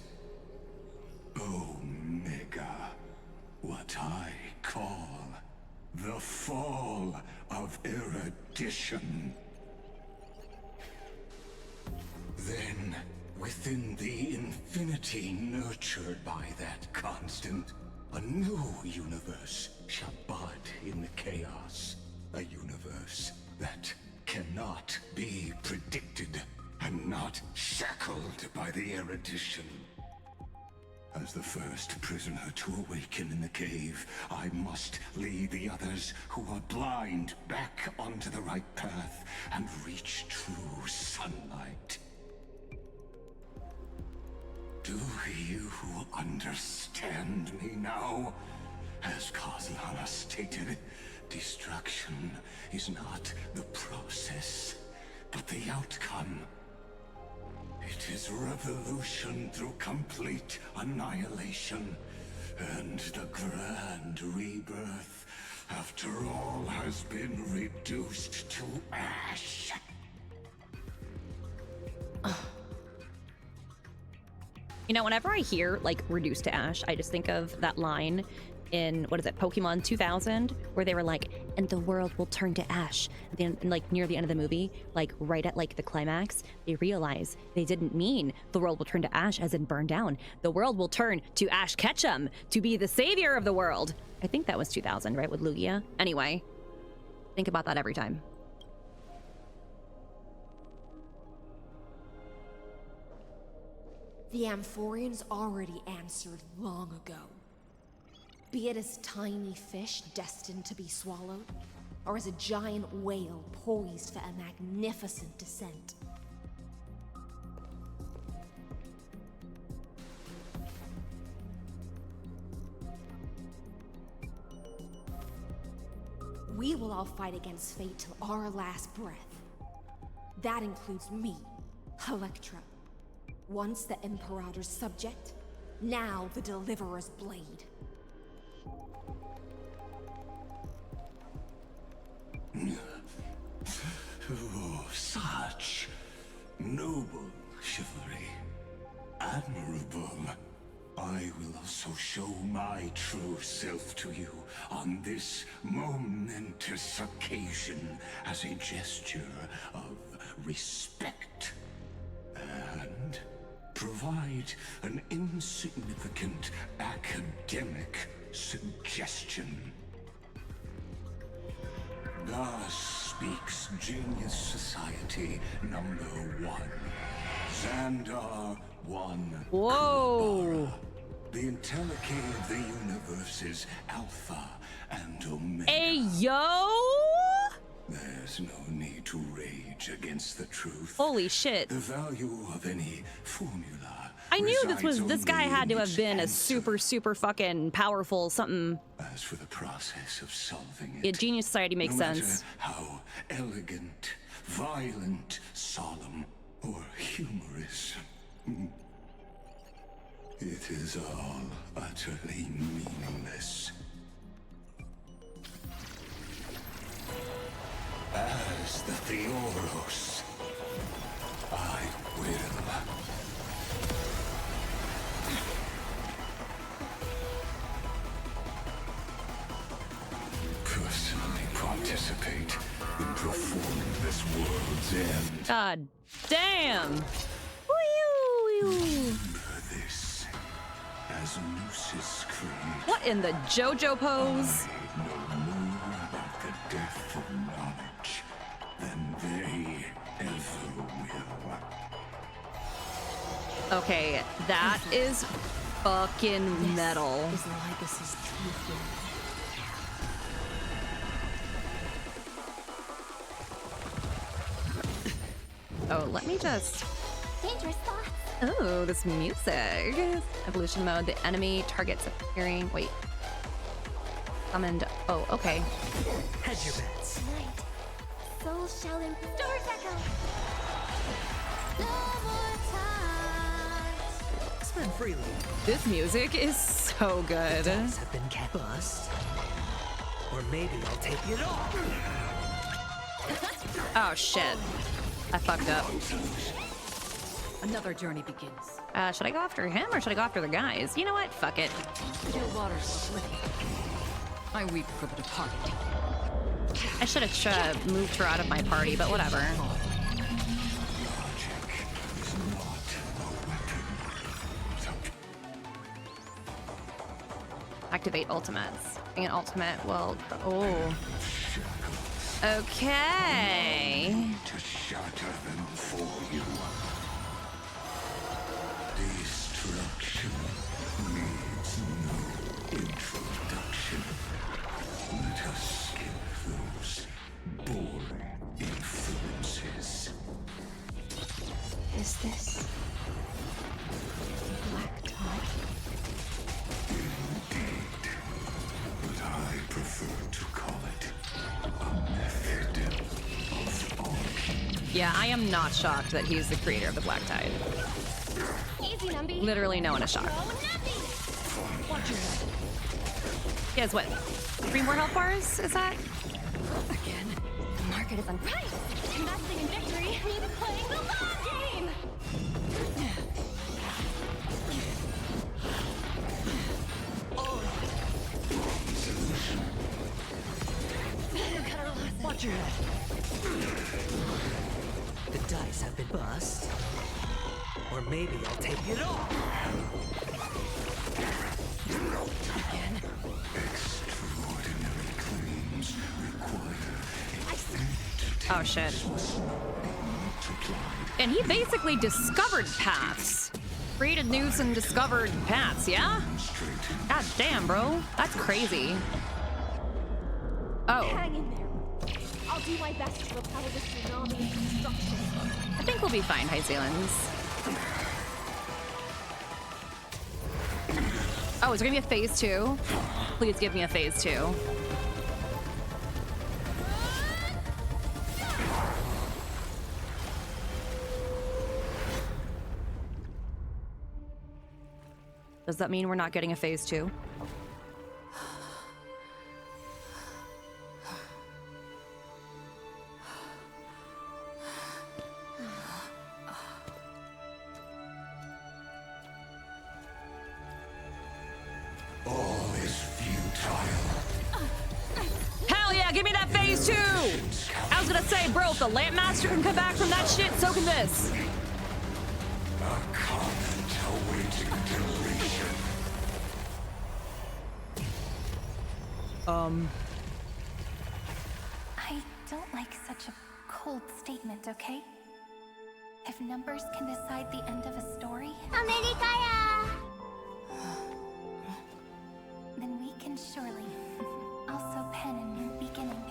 Omega. What I call the fall of erudition. Then, within the infinity nurtured by that constant, a new universe shall bud in the chaos. A universe that cannot be predicted and not shackled by the erudition. As the first prisoner to awaken in the cave, I must lead the others who are blind back onto the right path and reach true sunlight. Do you understand me now? As Kozlana stated, destruction is not the process, but the outcome. It is revolution through complete annihilation, and the grand rebirth, after all has been reduced to ash. You know, whenever I hear, like, reduced to ash, I just think of that line in, what is it, Pokemon 2000, where they were like, and the world will turn to ash. Then, like, near the end of the movie, like, right at, like, the climax, they realize they didn't mean the world will turn to ash as in burn down. The world will turn to Ash Ketchum to be the savior of the world. I think that was 2000, right, with Lugia? Anyway, think about that every time. The Amphorians already answered long ago. Be it as tiny fish destined to be swallowed, or as a giant whale poised for a magnificent descent. We will all fight against fate till our last breath. That includes me, Electra. Once the Imperator's subject, now the Deliverer's blade. Oh, such noble chivalry. Admirable. I will also show my true self to you on this momentous occasion as a gesture of respect. And provide an insignificant academic suggestion. Thus speaks Genius Society number 1. Xandar 1. Whoa! The Intellicate of the Universe's Alpha and Omega. Hey, yo! There's no need to rage against the truth. Holy shit. The value of any formula. I knew this guy had to have been a super fucking powerful something. As for the process of solving it, yeah, Genius Society makes no matter sense. How elegant, violent, solemn, or humorous, it is all utterly meaningless. As the Theoros, I will. Personally participate in performing this world's end. God damn! Remember this as Lucis creed. What in the JoJo pose? I know more about the death of knowledge than they ever will. Okay, that is fucking metal. Is Lygus's teeth. Oh, let me just... Dangerous thoughts. Oh, this music. Evolution mode, the enemy targets appearing... Wait. Summoned... Oh, okay. Hedge your bets. Tonight, souls shall Doors echo. No more time. Spend freely. This music is so good. The dogs have been kept bust. Or maybe I'll take it off. Oh, shit. I fucked up. Another journey begins. Should I go after him or should I go after the guys? You know what? Fuck it. Still waters slippery. I weep for the departed. I should have moved her out of my party, but whatever. Activate ultimates. An ultimate will... Oh. Okay. To shatter them for you. Destruction needs no introduction. Let us skip those boring influences. Is this black tie? Indeed. But I prefer to call it a method of alchemy. Yeah, I am not shocked that he's the creator of the Black Tide. Easy, Numby. Literally no one is shocked. Watch your head. He has what? 3 more health bars? Is that? Again. The market is on price. Investing in victory means playing the long game. your head. The dice have been bust. Or maybe I'll take it off. Again. Extraordinary claims require Oh shit. And he basically discovered paths. Created news and discovered paths, yeah? God damn, bro. That's crazy. Oh. Hang in there. I'll do my best to repel this tsunami of destruction. I think we'll be fine, High Ceilings. Oh, is there gonna be a phase 2? Please give me a phase 2. Does that mean we're not getting a phase 2? all is futile. Hell yeah, give me that phase 2! I was gonna say, bro, if the Lamp Master can come back from that shit, so can this. A comment awaiting deletion. I don't like such a cold statement, okay? If numbers can decide the end of a story, then we can surely also pen a new beginning.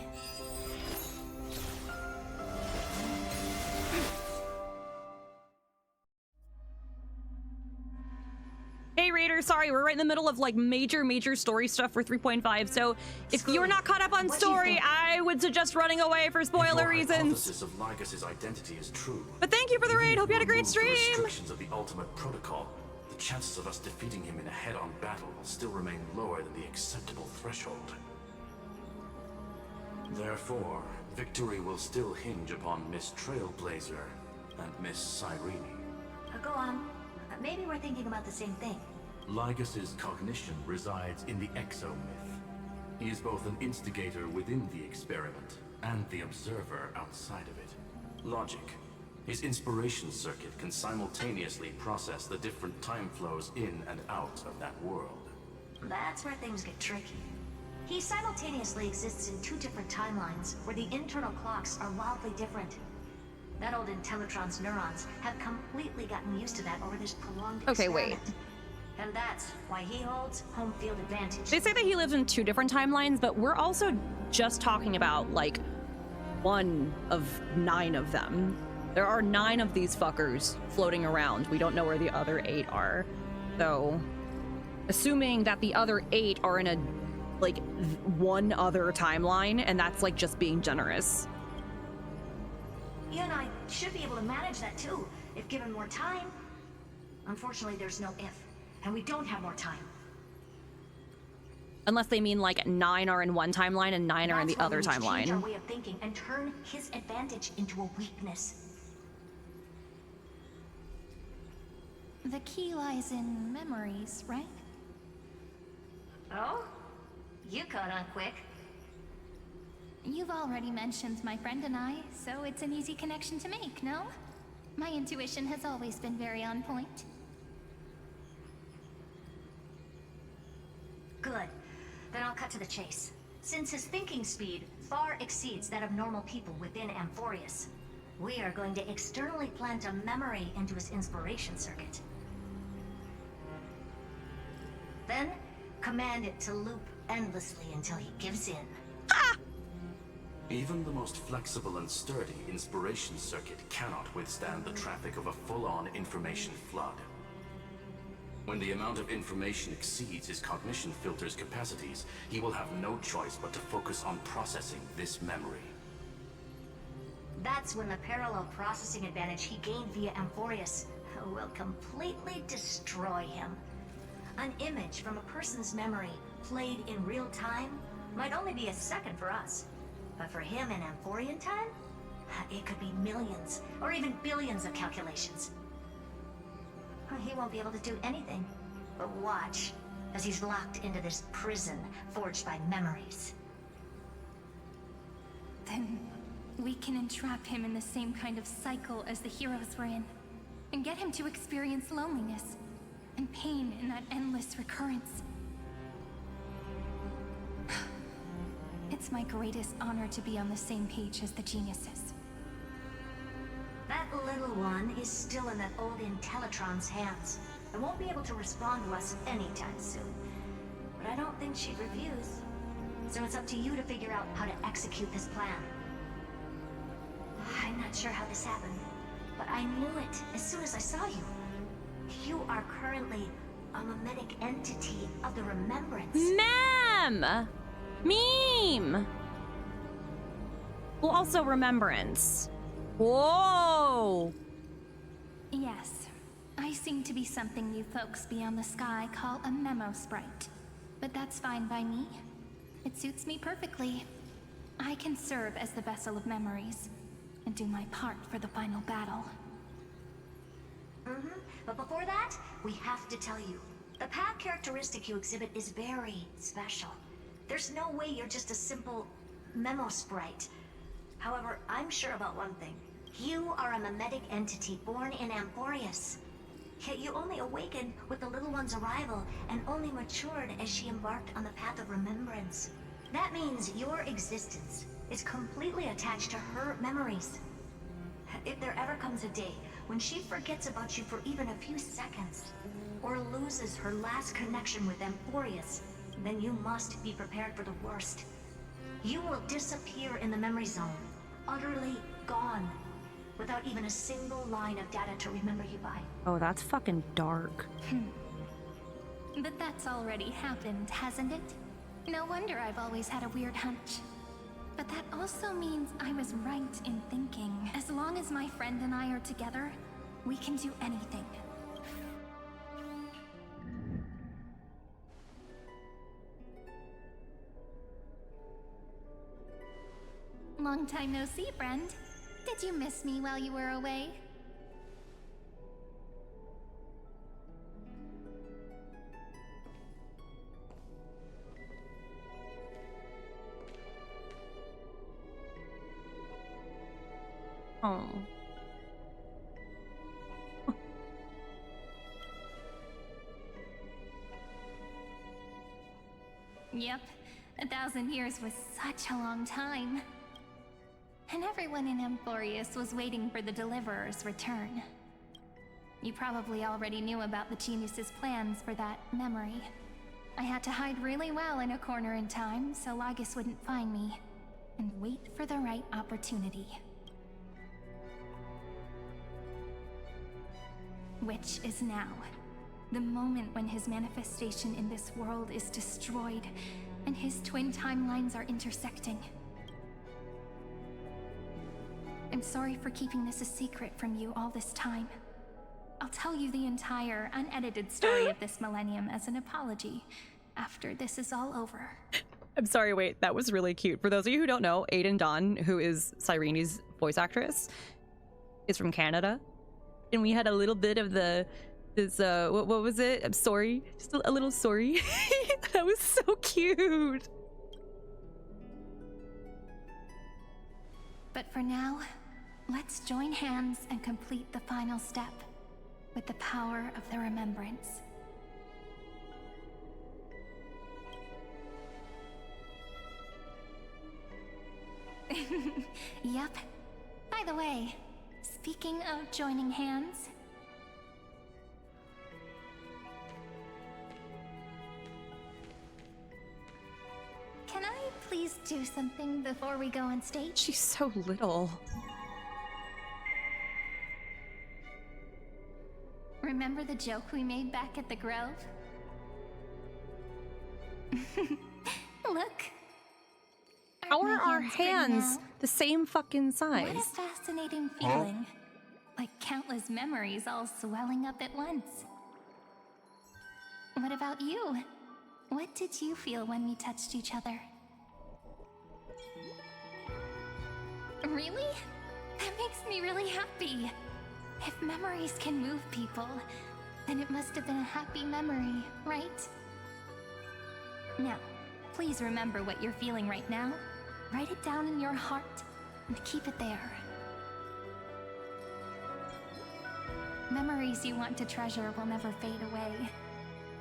Hey Raider, sorry, we're right in the middle of like major story stuff for 3.5, so if you're not caught up on story, I would suggest running away for spoiler reasons. The hypothesis of Lygus' identity is true. But thank you for the raid, hope you had a great stream! The restrictions of the ultimate protocol, the chances of us defeating him in a head-on battle will still remain lower than the acceptable threshold. Therefore, victory will still hinge upon Miss Trailblazer and Miss Cyrene. Go on. Maybe we're thinking about the same thing. Lygus' cognition resides in the exomyth. He is both an instigator within the experiment and the observer outside of it. Logic. His inspiration circuit can simultaneously process the different time flows in and out of that world. That's where things get tricky. He simultaneously exists in two different timelines, where the internal clocks are wildly different. That old Intellitron's neurons have completely gotten used to that over this prolonged Okay, wait. experiment. And that's why he holds home field advantage. They say that he lives in 2 different timelines, but we're also just talking about like 1 of 9 of them. There are 9 of these fuckers floating around. We don't know where the other 8 are. So, assuming that the other 8 are in a like 1 other timeline, and that's like just being generous. You and I should be able to manage that too, if given more time. Unfortunately, there's no if, and we don't have more time. Unless they mean like 9 are in one timeline and 9 are in the other Change our timeline. way of thinking and turn his advantage into a weakness. The key lies in memories, right? Oh? You caught on quick. You've already mentioned my friend and I, so it's an easy connection to make, no? My intuition has always been very on point. Good. Then I'll cut to the chase. Since his thinking speed far exceeds that of normal people within Amphorius, we are going to externally plant a memory into his inspiration circuit. Then, command it to loop endlessly until he gives in. Even the most flexible and sturdy inspiration circuit cannot withstand the traffic of a full-on information flood. When the amount of information exceeds his cognition filter's capacities, he will have no choice but to focus on processing this memory. That's when the parallel processing advantage he gained via Amphorius will completely destroy him. An image from a person's memory played in real time might only be a second for us. But for him in Amphorian time, it could be millions or even billions of calculations. He won't be able to do anything but watch as he's locked into this prison forged by memories. Then we can entrap him in the same kind of cycle as the heroes were in, and get him to experience loneliness and pain in that endless recurrence. It's my greatest honor to be on the same page as the geniuses. That little one is still in that old Intellitron's hands, and won't be able to respond to us anytime soon. But I don't think she'd refuse. So it's up to you to figure out how to execute this plan. I'm not sure how this happened, but I knew it as soon as I saw you. You are currently a mimetic entity of the Remembrance. Mem! Meme! Well, also Remembrance. Whoa! Yes, I seem to be something you folks beyond the sky call a memo sprite. But that's fine by me. It suits me perfectly. I can serve as the vessel of memories, and do my part for the final battle. But before that, we have to tell you, the path characteristic you exhibit is very special. There's no way you're just a simple memo sprite. However, I'm sure about one thing. You are a mimetic entity born in Amphorius. Yet you only awakened with the little one's arrival, and only matured as she embarked on the path of remembrance. That means your existence is completely attached to her memories. If there ever comes a day when she forgets about you for even a few seconds, or loses her last connection with Amphorius, then you must be prepared for the worst. You will disappear in the memory zone, utterly gone, without even a single line of data to remember you by. Oh, that's fucking dark. But that's already happened, hasn't it? No wonder I've always had a weird hunch. But that also means I was right in thinking, as long as my friend and I are together, we can do anything. Long time no see, friend. Did you miss me while you were away? Oh. Yep, 1,000 years was such a long time. And everyone in Amphorius was waiting for the Deliverer's return. You probably already knew about the Genius's plans for that memory. I had to hide really well in a corner in time so Lygus wouldn't find me, and wait for the right opportunity. Which is now. The moment when his manifestation in this world is destroyed, and his twin timelines are intersecting. I'm sorry for keeping this a secret from you all this time. I'll tell you the entire, unedited story of this millennium as an apology after this is all over. I'm sorry, wait, that was really cute. For those of you who don't know, Aiden Dawn, who is Cyrene's voice actress, is from Canada. And we had a little bit of what was it? I'm sorry. Just a little sorry. That was so cute. But for now, let's join hands and complete the final step with the power of the remembrance. Yep. By the way, speaking of joining hands, can I please do something before we go on stage? She's so little. Remember the joke we made back at the Grove? Look. How are our hands the same fucking size? What a fascinating feeling. Like countless memories all swelling up at once. What about you? What did you feel when we touched each other? Really? That makes me really happy. If memories can move people, then it must have been a happy memory, right? Now, please remember what you're feeling right now, Write it down in your heart and keep it there. Memories you want to treasure will never fade away,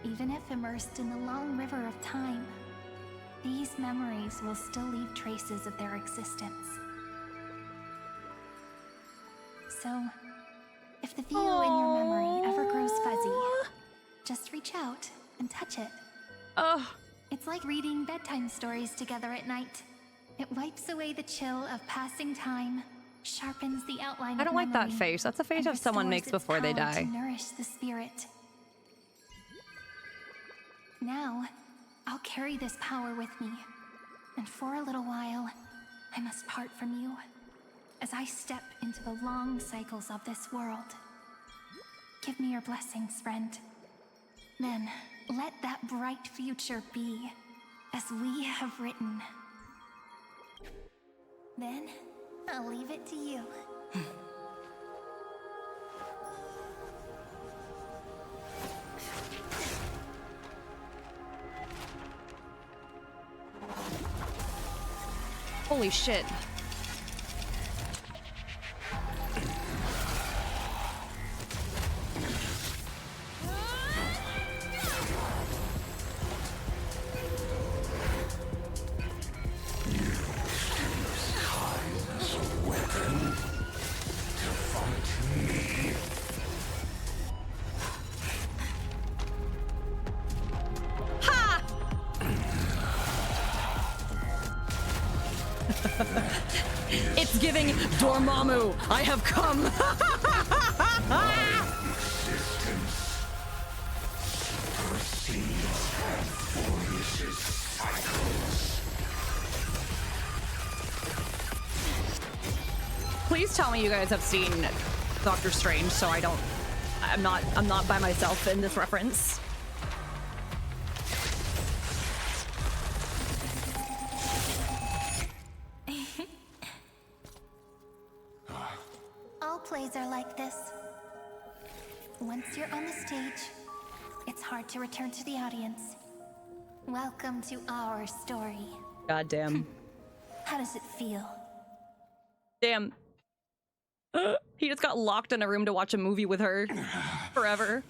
even if immersed in the long river of time. These memories will still leave traces of their existence. So, if the view in your memory ever grows fuzzy, just reach out and touch it. It's like reading bedtime stories together at night. It wipes away the chill of passing time, sharpens the outline. I don't of like that memory, face. That's a face and of someone restores makes its before they power die. to nourish the spirit. Now, I'll carry this power with me, and for a little while, I must part from you, as I step into the long cycles of this world. Give me your blessings, friend. Then, let that bright future be, as we have written. Then, I'll leave it to you. Holy shit. It's giving Dormammu. I have come. Existence perceives Amphorius' cycles. Please tell me you guys have seen Doctor Strange, so I'm not by myself in this reference. All plays are like this. Once you're on the stage, it's hard to return to the audience. Welcome to our story. Goddamn. How does it feel? Damn. He just got locked in a room to watch a movie with her forever.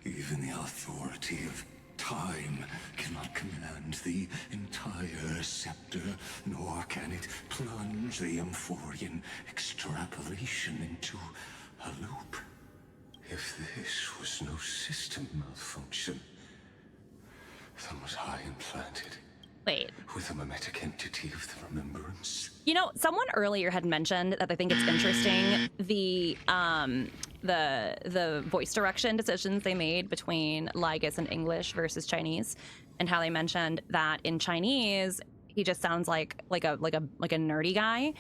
Even the authority of time cannot command the entire scepter, nor can it plunge the Amphorian extrapolation into a loop. If this was no system malfunction, then was I implanted? Wait. With a mimetic entity of the remembrance? You know, someone earlier had mentioned that I think it's interesting the voice direction decisions they made between Lygus and English versus Chinese, and how they mentioned that in Chinese he just sounds like a nerdy guy,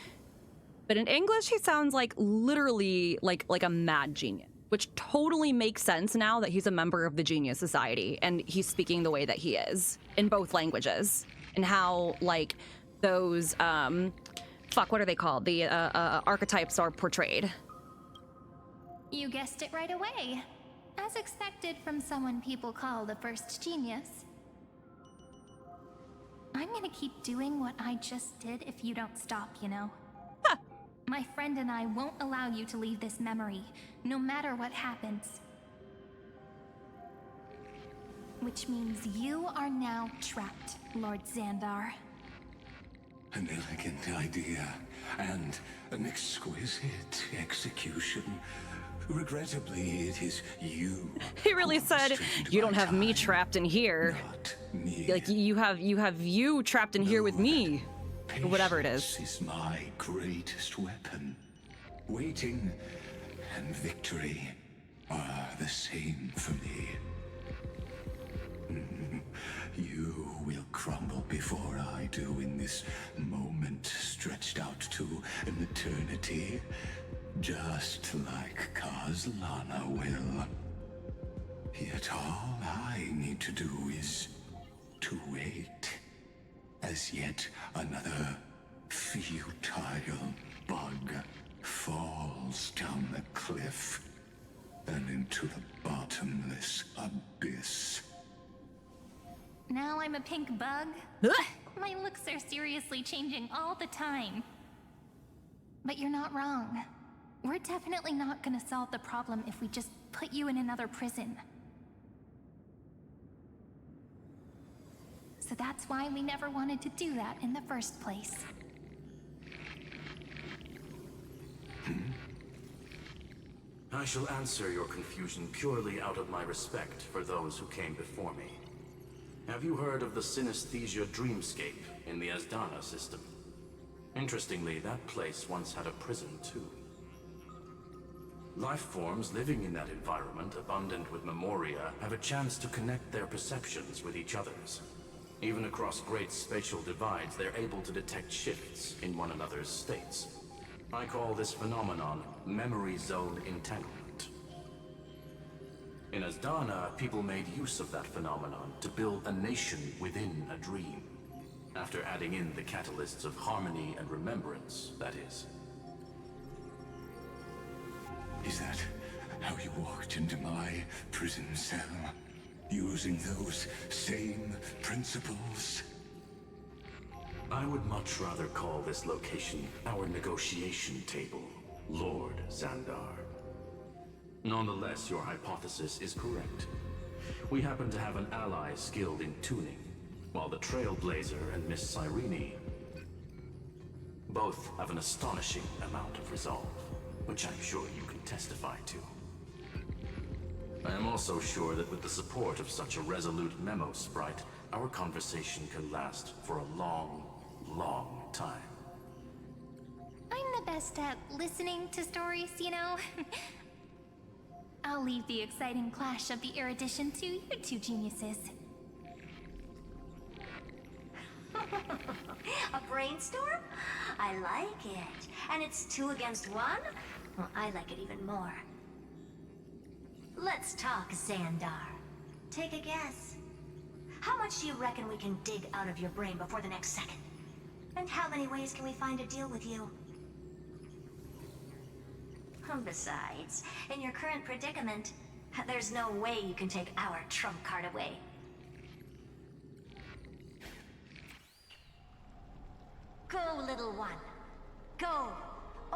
but in English he sounds like literally like a mad genius, which totally makes sense now that he's a member of the Genius Society and he's speaking the way that he is in both languages, and how like those what are they called, the archetypes are portrayed. You guessed it right away. As expected from someone people call the first genius. I'm gonna keep doing what I just did if you don't stop, you know? Huh. My friend and I won't allow you to leave this memory, no matter what happens. Which means you are now trapped, Lord Xandar. An elegant idea, and an exquisite execution. Regrettably, it is you. He really said, "You don't have me trapped in here. Like you have you trapped in here with me." Or whatever it is. Patience is my greatest weapon. Waiting and victory are the same for me. You will crumble before I do in this moment stretched out to an eternity, just like Kazlana will. Yet all I need to do is to wait, as yet another futile bug falls down the cliff and into the bottomless abyss. Now I'm a pink bug? My looks are seriously changing all the time. But you're not wrong. We're definitely not gonna solve the problem if we just put you in another prison. So that's why we never wanted to do that in the first place. I shall answer your confusion purely out of my respect for those who came before me. Have you heard of the synesthesia dreamscape in the Asdana system? Interestingly, that place once had a prison too. Life forms living in that environment, abundant with memoria, have a chance to connect their perceptions with each other's. Even across great spatial divides, they're able to detect shifts in one another's states. I call this phenomenon memory zone entanglement. In Asdana, people made use of that phenomenon to build a nation within a dream. After adding in the catalysts of harmony and remembrance, that is. Is that how you walked into my prison cell? Using those same principles? I would much rather call this location our negotiation table, Lord Xandar. Nonetheless, your hypothesis is correct. We happen to have an ally skilled in tuning, while the Trailblazer and Miss Cyrene both have an astonishing amount of resolve, which I'm sure you can testify to. I am also sure that with the support of such a resolute memo sprite, our conversation can last for a long, long time. I'm the best at listening to stories, you know? I'll leave the exciting clash of the erudition to you two geniuses. A brainstorm? I like it. And it's 2 against 1? Well, I like it even more. Let's talk, Xandar. Take a guess. How much do you reckon we can dig out of your brain before the next second? And how many ways can we find to deal with you? Besides, in your current predicament, there's no way you can take our trump card away. Go, little one. Go.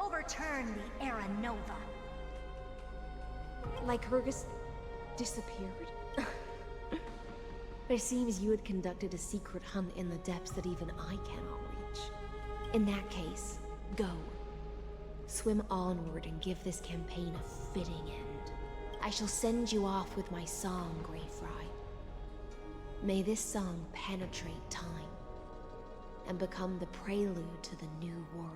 Overturn the Era Nova. Lycurgus disappeared? But it seems you had conducted a secret hunt in the depths that even I cannot reach. In that case, go. Swim onward and give this campaign a fitting end. I shall send you off with my song, Greyfry. May this song penetrate time and become the prelude to the new world.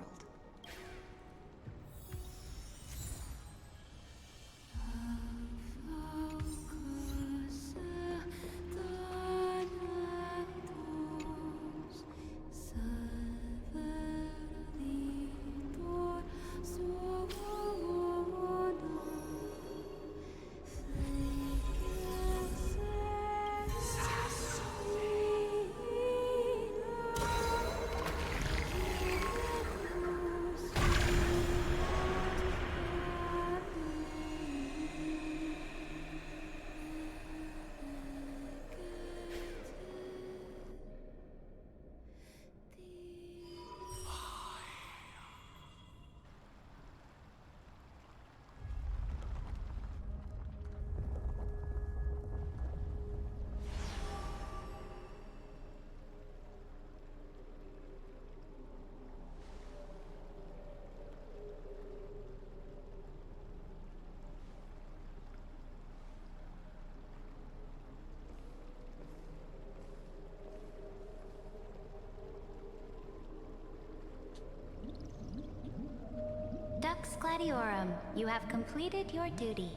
Dux Gladiorum, you have completed your duty.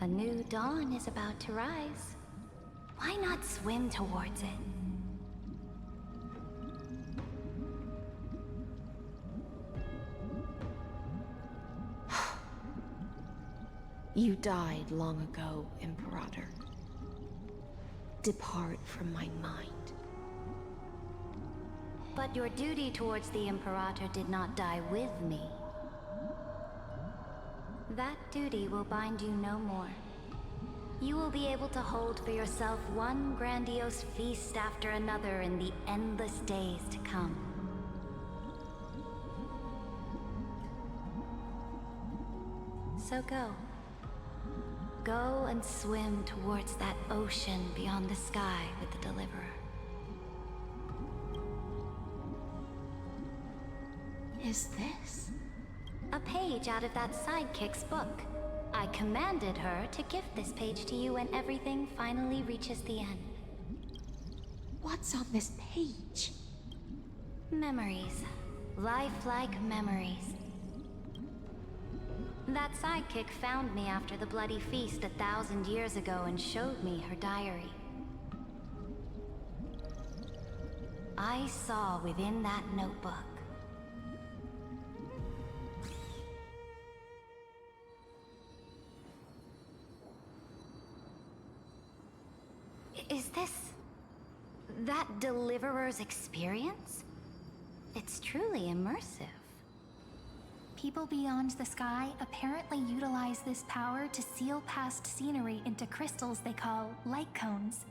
A new dawn is about to rise. Why not swim towards it? You died long ago, Imperator. Depart from my mind. But your duty towards the Imperator did not die with me. That duty will bind you no more. you will be able to hold for yourself one grandiose feast after another in the endless days to come. So go. Go and swim towards that ocean beyond the sky with the Deliverer. Is this? A page out of that sidekick's book. I commanded her to gift this page to you when everything finally reaches the end. What's on this page? Memories. Lifelike memories. That sidekick found me after the bloody feast 1,000 years ago and showed me her diary. I saw within that notebook Is this that Deliverer's experience? It's truly immersive. People beyond the sky apparently utilize this power to seal past scenery into crystals they call light cones.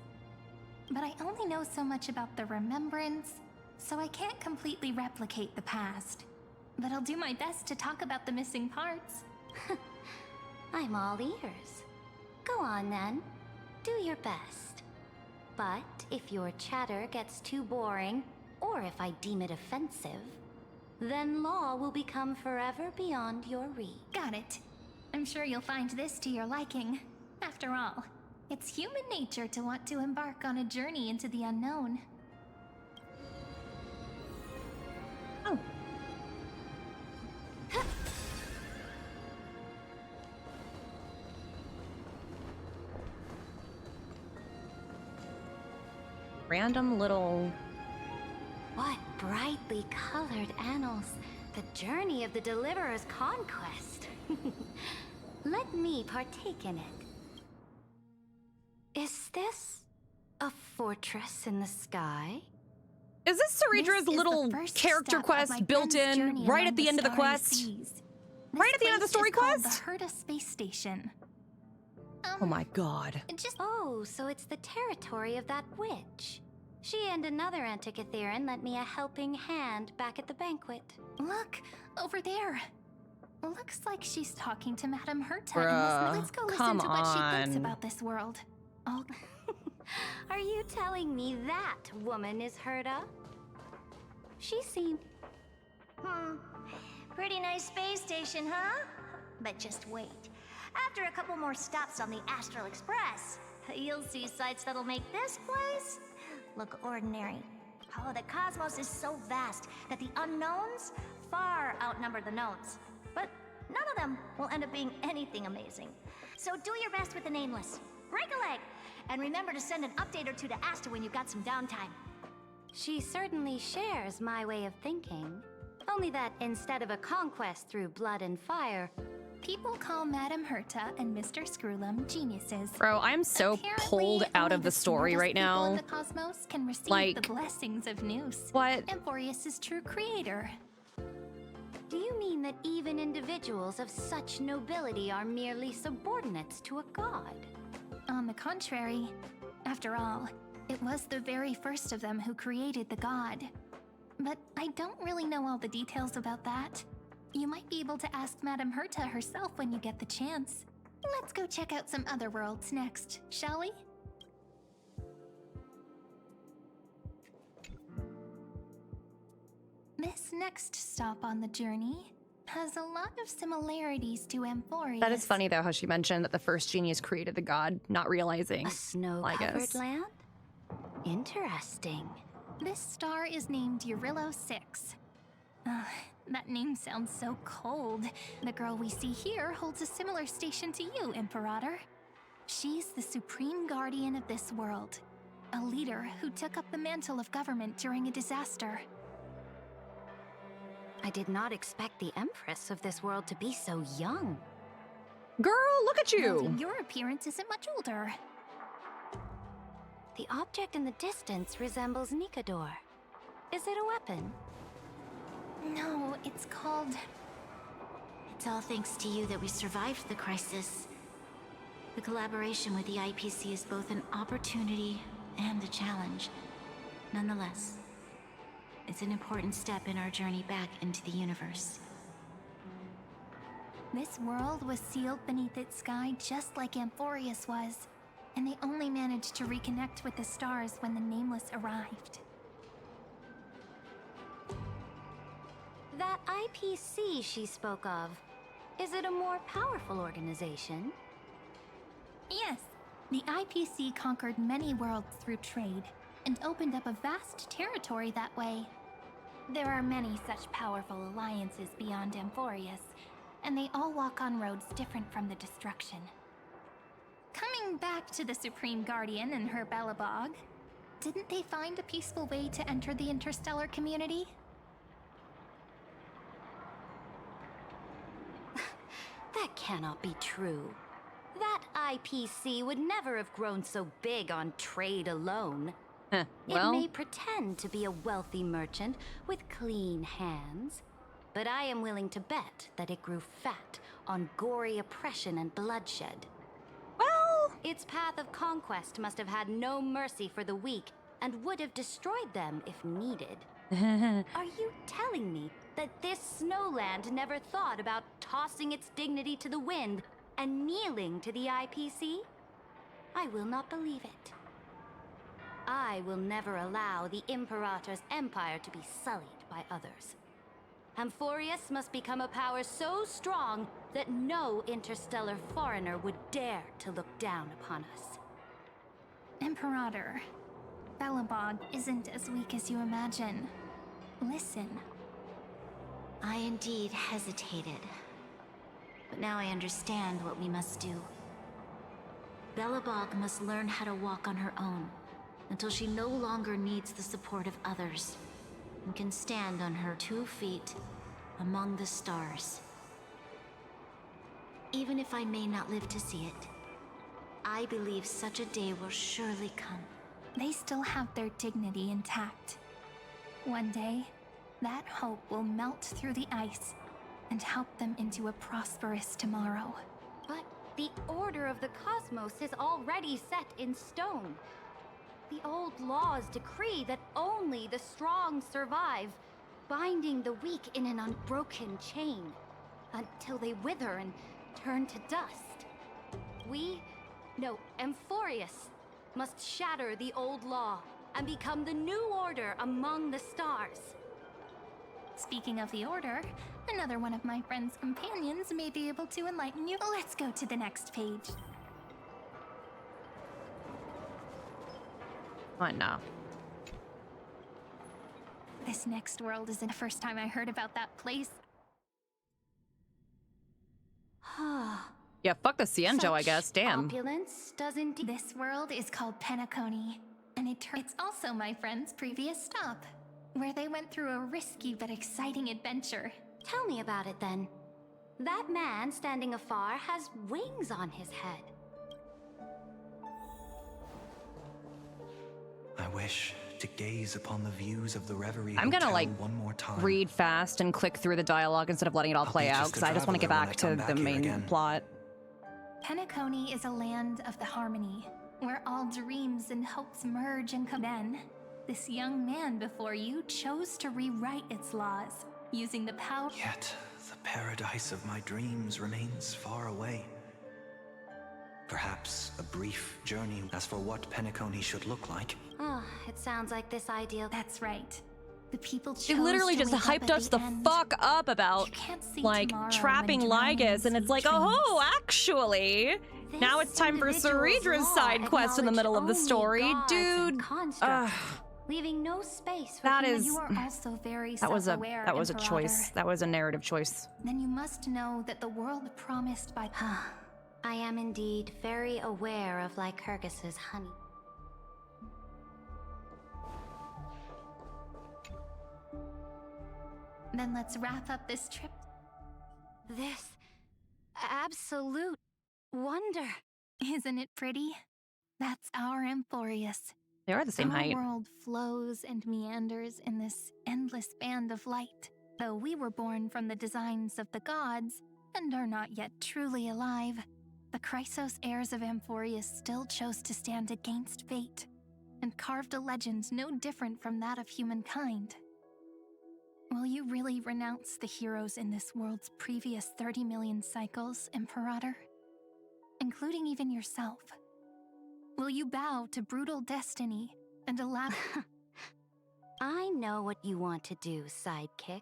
But I only know so much about the remembrance, so I can't completely replicate the past. But I'll do my best to talk about the missing parts. I'm all ears. Go on then. Do your best. But if your chatter gets too boring, or if I deem it offensive, then law will become forever beyond your reach. Got it. I'm sure you'll find this to your liking. After all, it's human nature to want to embark on a journey into the unknown. Oh. Random little... What brightly colored annals. The journey of the Deliverer's conquest. Let me partake in it. Is this a fortress in the sky? Is this Ceridra's little character quest built in right at the end of the quest? Right at the end of the story quest? The Herta space station. Oh my god. Oh, so it's the territory of that witch. She and another Antikytheran lent me a helping hand back at the banquet. Look, over there. Looks like she's talking to Madame Herta. Bruh, Let's go listen to what she thinks about this world. Oh. Are you telling me that woman is Herta? She seemed... Pretty nice space station, huh? But just wait. After a couple more stops on the Astral Express, you'll see sights that'll make this place look ordinary. Oh, the cosmos is so vast that the unknowns far outnumber the knowns. But none of them will end up being anything amazing. So do your best with the nameless. Break a leg! And remember to send an update or two to Asta when you've got some downtime. She certainly shares my way of thinking. Only that instead of a conquest through blood and fire, people call Madame Herta and Mr. Screwlum geniuses. Bro, I'm so pulled out of the story right now. The cosmos can receive like, the blessings of Noose. What? Amphorius' true creator. Do you mean that even individuals of such nobility are merely subordinates to a god? On the contrary, after all, it was the very first of them who created the god. But I don't really know all the details about that. You might be able to ask Madame Herta herself when you get the chance. Let's go check out some other worlds next, shall we? This next stop on the journey has a lot of similarities to Amphorius. That is funny though, how she mentioned that the first genius created the god, not realizing. A snow-covered land? Interesting. This star is named Eurillo 6. That name sounds so cold. The girl we see here holds a similar station to you, Imperator. She's the supreme guardian of this world, a leader who took up the mantle of government during a disaster. I did not expect the Empress of this world to be so young. Girl, look at you! Well, your appearance isn't much older. The object in the distance resembles Nikador. Is it a weapon? No, it's called... It's all thanks to you that we survived the crisis. The collaboration with the IPC is both an opportunity and a challenge. Nonetheless, it's an important step in our journey back into the universe. This world was sealed beneath its sky just like Amphorius was, and they only managed to reconnect with the stars when the Nameless arrived. That IPC she spoke of, is it a more powerful organization? Yes, the IPC conquered many worlds through trade, and opened up a vast territory that way. There are many such powerful alliances beyond Amphorius, and they all walk on roads different from the destruction. Coming back to the Supreme Guardian and her Belobog, didn't they find a peaceful way to enter the interstellar community? That cannot be true. That IPC would never have grown so big on trade alone. Well, it may pretend to be a wealthy merchant with clean hands, but I am willing to bet that it grew fat on gory oppression and bloodshed. Well, its path of conquest must have had no mercy for the weak and would have destroyed them if needed. Are you telling me that this snowland never thought about tossing its dignity to the wind and kneeling to the IPC? I will not believe it. I will never allow the Imperator's empire to be sullied by others. Amphorius must become a power so strong that no interstellar foreigner would dare to look down upon us. Imperator, Belobog isn't as weak as you imagine. Listen. I indeed hesitated. But now I understand what we must do. Belobog must learn how to walk on her own, until she no longer needs the support of others, and can stand on her 2 feet among the stars. Even if I may not live to see it, I believe such a day will surely come. They still have their dignity intact. One day, that hope will melt through the ice and help them into a prosperous tomorrow. But the order of the cosmos is already set in stone. The old laws decree that only the strong survive, binding the weak in an unbroken chain, until they wither and turn to dust. Amphorius must shatter the old law and become the new order among the stars. Speaking of the Order, another one of my friend's companions may be able to enlighten you. Let's go to the next page. What now? This next world isn't the first time I heard about that place. Yeah, fuck the Cienjo, I guess. Damn. Opulence does indeed. This world is called Penacony, and it's also my friend's previous stop, where they went through a risky but exciting adventure. Tell me about it then. That man standing afar has wings on his head. I wish to gaze upon the views of the Reverie I'm gonna Hotel one more time. read fast and click through the dialogue instead of letting it all play out, because I just want to get back to the main plot. Penacony is a land of the harmony, where all dreams and hopes merge and come. Then, this young man before you chose to rewrite its laws, using the power. Yet, the paradise of my dreams remains far away. Perhaps a brief journey as for what Penacony should look like. Oh, it sounds like this ideal. That's right. The people chose They literally to just wake up hyped at us the end. fuck up about, like, tomorrow trapping when drowning Lygus, and it's like, oh, actually, now it's time for Ceredra's side quest in the middle of the story. Dude, leaving no space for that is... You are also very that was a Imperator. choice. That was a narrative choice. Then you must know that the world promised by... I am indeed very aware of Lycurgus's honey. Then let's wrap up this trip. This absolute wonder. Isn't it pretty? That's our Amphorius. They are the same height. Our world flows and meanders in this endless band of light. Though we were born from the designs of the gods and are not yet truly alive, the Chrysos heirs of Amphorius still chose to stand against fate, and carved a legend no different from that of humankind. Will you really renounce the heroes in this world's previous 30 million cycles, Imperator? Including even yourself. Will you bow to brutal destiny and allow— I know what you want to do, sidekick.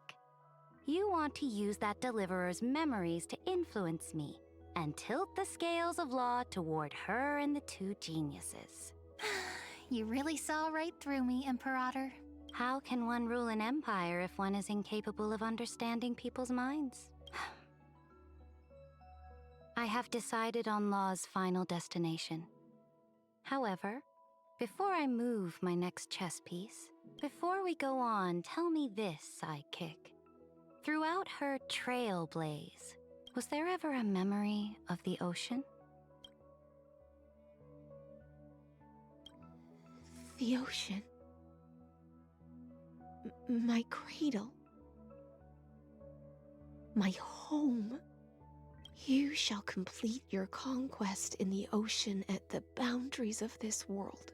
You want to use that deliverer's memories to influence me and tilt the scales of law toward her and the two geniuses. You really saw right through me, Imperator. How can one rule an empire if one is incapable of understanding people's minds? I have decided on law's final destination. However, before I move my next chess piece, before we go on, tell me this, sidekick. Throughout her trailblaze, was there ever a memory of the ocean? The ocean. My cradle. My home. You shall complete your conquest in the ocean at the boundaries of this world,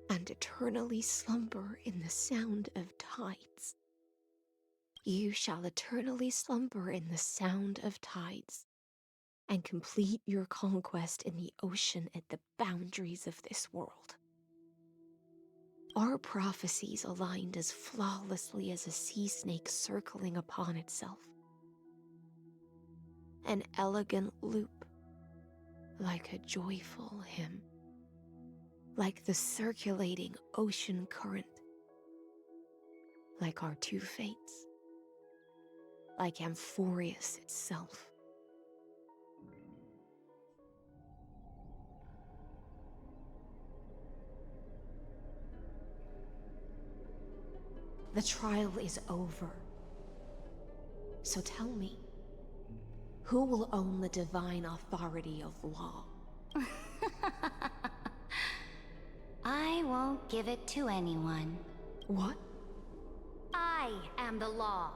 and eternally slumber in the sound of tides. You shall eternally slumber in the sound of tides, and complete your conquest in the ocean at the boundaries of this world. Our prophecies aligned as flawlessly as a sea snake circling upon itself. An elegant loop, like a joyful hymn, like the circulating ocean current, like our two fates, like Amphorius itself. The trial is over. So tell me, who will own the divine authority of law? I won't give it to anyone. What? I am the law.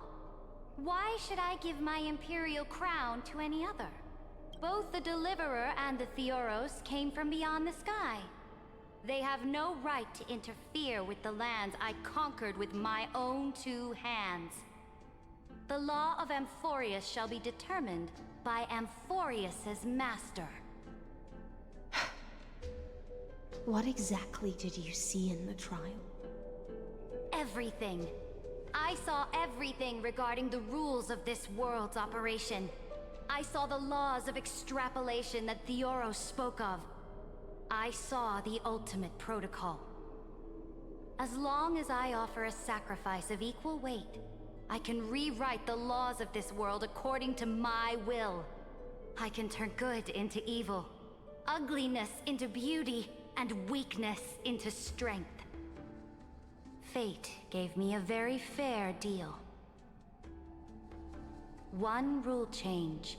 Why should I give my imperial crown to any other? Both the Deliverer and the Theoros came from beyond the sky. They have no right to interfere with the lands I conquered with my own two hands. The law of Amphorius shall be determined by Amphorius's master. What exactly did you see in the trial? Everything. I saw everything regarding the rules of this world's operation. I saw the laws of extrapolation that Theoros spoke of. I saw the ultimate protocol. As long as I offer a sacrifice of equal weight, I can rewrite the laws of this world according to my will. I can turn good into evil, ugliness into beauty, and weakness into strength. Fate gave me a very fair deal. One rule change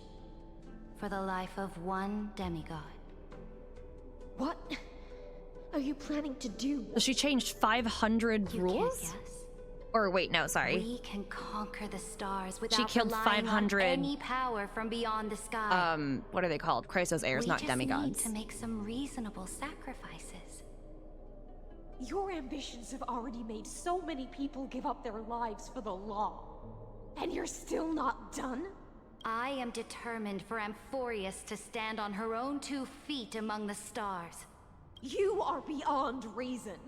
for the life of one demigod. What are you planning to do? So she changed 500 rules? Can't guess. Or wait, no, sorry. We can conquer the stars without She killed relying 500 on any power from beyond the sky. What are they called? Chrysos heirs, not demigods. We just need to make some reasonable sacrifices. Your ambitions have already made so many people give up their lives for the law. And you're still not done? I am determined for Amphorius to stand on her own 2 feet among the stars. You are beyond reason.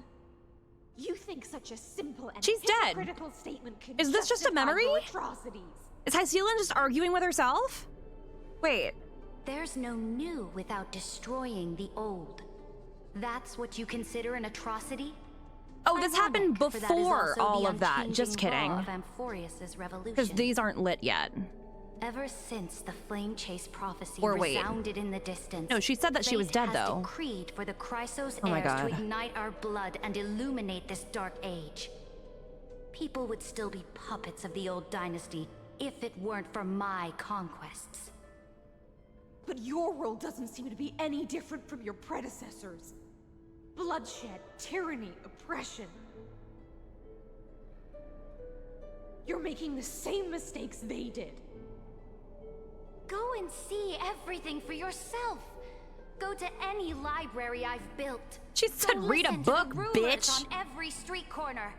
You think such a simple and She's dead. hypocritical statement can Is this just a justify memory? your atrocities? Is Hycelan just arguing with herself? Wait. There's no new without destroying the old. That's what you consider an atrocity? Oh, this happened Ironic, for that is before also all the of that. Just unchanging kidding. law of Amphorius's revolution. Because these aren't lit yet. Ever since the flame chase prophecy Or wait. resounded in the distance. No, she said that she was fate dead, has though. decreed for the Chrysos Oh my heirs to God. ignite our blood and illuminate this dark age. People would still be puppets of the old dynasty if it weren't for my conquests. But your world doesn't seem to be any different from your predecessors. Bloodshed, tyranny, oppression. You're making the same mistakes they did. Go and see everything for yourself. Go to any library I've built. She said read a book, bitch. On every street corner.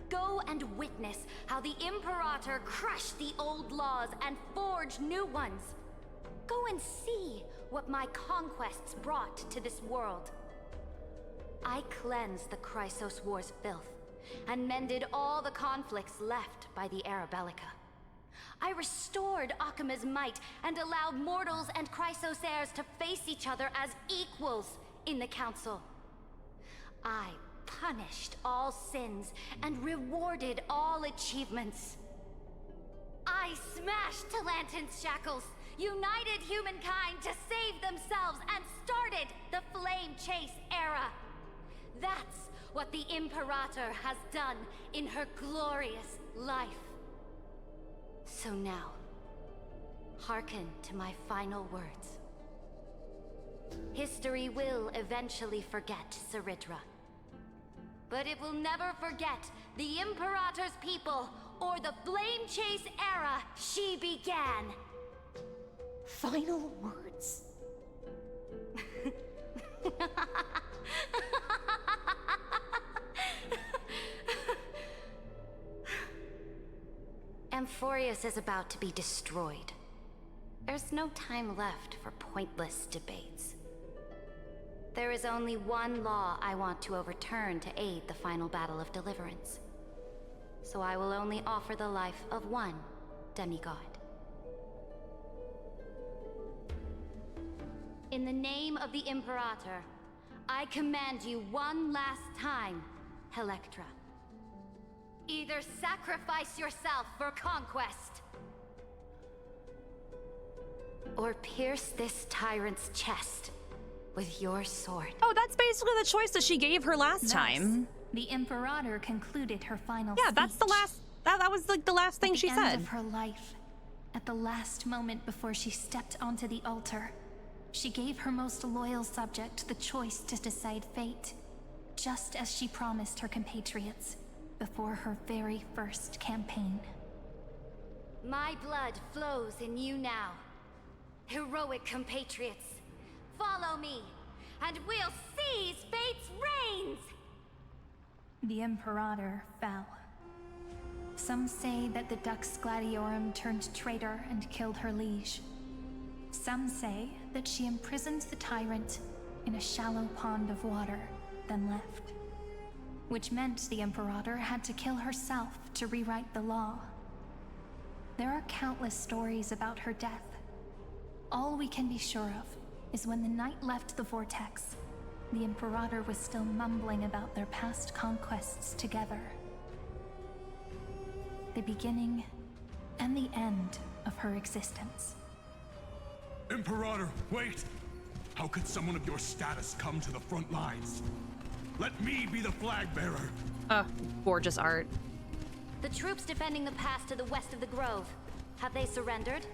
Go and witness how the Imperator crushed the old laws and forged new ones. Go and see what my conquests brought to this world. I cleansed the Chrysos War's filth and mended all the conflicts left by the Era Bellica. I restored Okhema's might and allowed mortals and Chrysos heirs to face each other as equals in the Council. I punished all sins and rewarded all achievements. I smashed Talantin's shackles, united humankind to save themselves, and started the Flame Chase era. That's what the Imperator has done in her glorious life. So now, hearken to my final words. History will eventually forget Ceridra. But it will never forget the Imperator's people or the Flame Chase era she began. Final words. Amphorius is about to be destroyed. There's no time left for pointless debates. There is only one law I want to overturn to aid the final battle of deliverance. So I will only offer the life of one demigod. In the name of the Imperator, I command you one last time, Electra. Either sacrifice yourself for conquest, or pierce this tyrant's chest with your sword. Oh, that's basically the choice that she gave her last time. The Imperator concluded her final Yeah, that's the last. That was like the last thing she said. At the end said. of her life, at the last moment before she stepped onto the altar, she gave her most loyal subject the choice to decide fate, just as she promised her compatriots before her very first campaign. My blood flows in you now. Heroic compatriots, follow me, and we'll seize fate's reins! The Imperator fell. Some say that the Dux Gladiorum turned traitor and killed her liege. Some say that she imprisoned the tyrant in a shallow pond of water, then left. Which meant the Imperator had to kill herself to rewrite the law. There are countless stories about her death. All we can be sure of is when the knight left the vortex, the Imperator was still mumbling about their past conquests together. The beginning and the end of her existence. Imperator, wait! How could someone of your status come to the front lines? Let me be the flag bearer. Gorgeous art. The troops defending the pass to the west of the grove, have they surrendered?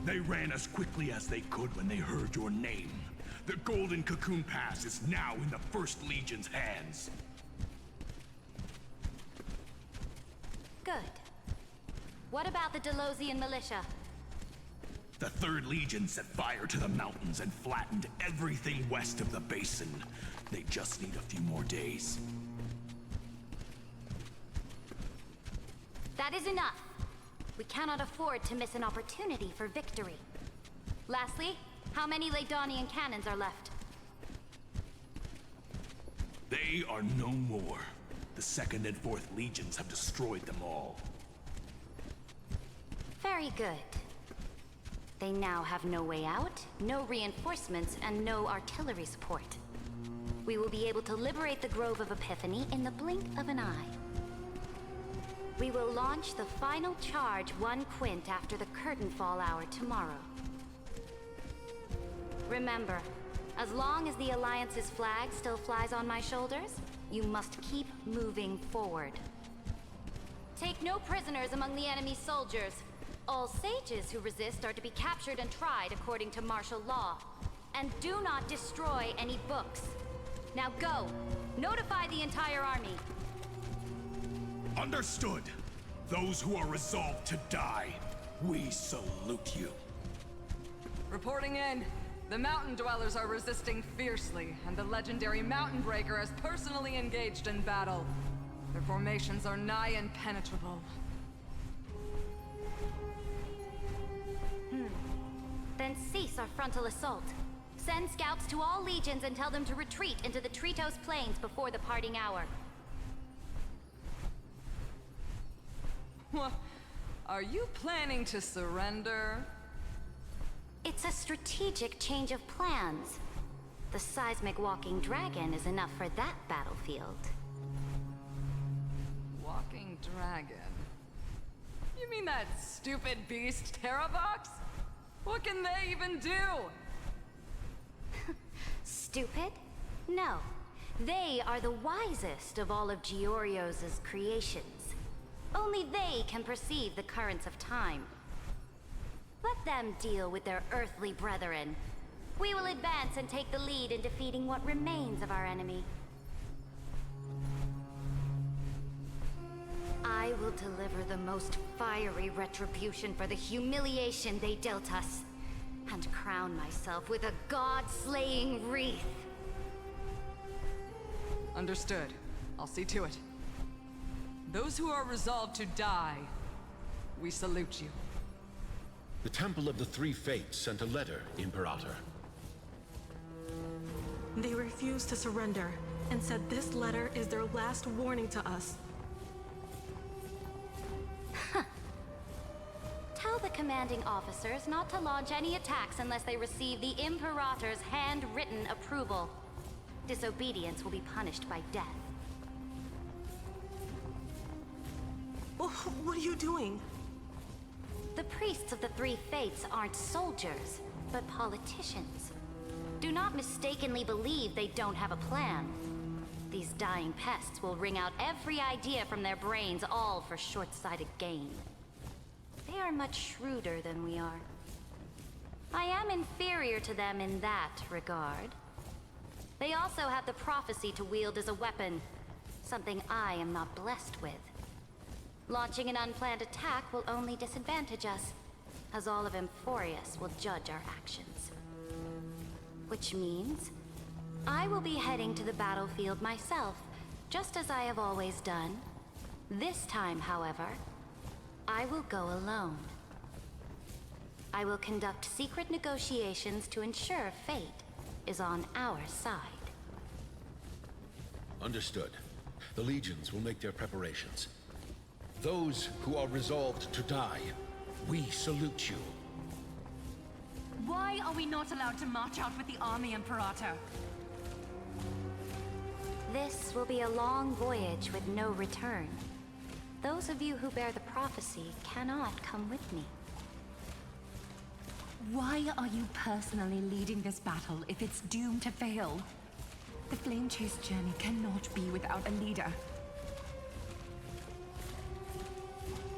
They ran as quickly as they could when they heard your name. The Golden Cocoon Pass is now in the First Legion's hands. Good. What about the Delosian militia? The Third Legion set fire to the mountains and flattened everything west of the basin. They just need a few more days. That is enough. We cannot afford to miss an opportunity for victory. Lastly, how many Ladonian cannons are left? They are no more. The Second and Fourth Legions have destroyed them all. Very good. They now have no way out, no reinforcements, and no artillery support. We will be able to liberate the Grove of Epiphany in the blink of an eye. We will launch the final charge 1 quint after the curtain fall hour tomorrow. Remember, as long as the Alliance's flag still flies on my shoulders, you must keep moving forward. Take no prisoners among the enemy soldiers. All sages who resist are to be captured and tried according to martial law. And do not destroy any books. Now go! Notify the entire army. Understood. Those who are resolved to die, we salute you. Reporting in. The mountain dwellers are resisting fiercely, and the legendary Mountain Breaker has personally engaged in battle. Their formations are nigh impenetrable. Then cease our frontal assault. Send scouts to all legions and tell them to retreat into the Tritos Plains before the parting hour. What? Are you planning to surrender? It's a strategic change of plans. The seismic walking dragon is enough for that battlefield. Walking dragon? You mean that stupid beast, Terravox? What can they even do? Stupid? No. They are the wisest of all of Giorio's creations. Only they can perceive the currents of time. Let them deal with their earthly brethren. We will advance and take the lead in defeating what remains of our enemy. I will deliver the most fiery retribution for the humiliation they dealt us, and crown myself with a god-slaying wreath. Understood. I'll see to it. Those who are resolved to die, we salute you. The Temple of the Three Fates sent a letter, Imperator. They refused to surrender, and said this letter is their last warning to us. Tell the commanding officers not to launch any attacks unless they receive the Imperator's handwritten approval. Disobedience will be punished by death. What are you doing? The priests of the Three Fates aren't soldiers, but politicians. Do not mistakenly believe they don't have a plan. These dying pests will wring out every idea from their brains, all for short-sighted gain. They are much shrewder than we are. I am inferior to them in that regard. They also have the prophecy to wield as a weapon, something I am not blessed with. Launching an unplanned attack will only disadvantage us, as all of Amphorius will judge our actions. Which means, I will be heading to the battlefield myself, just as I have always done. This time, however, I will go alone. I will conduct secret negotiations to ensure fate is on our side. Understood. The legions will make their preparations. Those who are resolved to die, we salute you. Why are we not allowed to march out with the army, Imperator? This will be a long voyage with no return. Those of you who bear the prophecy cannot come with me. Why are you personally leading this battle if it's doomed to fail? The Flame Chase journey cannot be without a leader.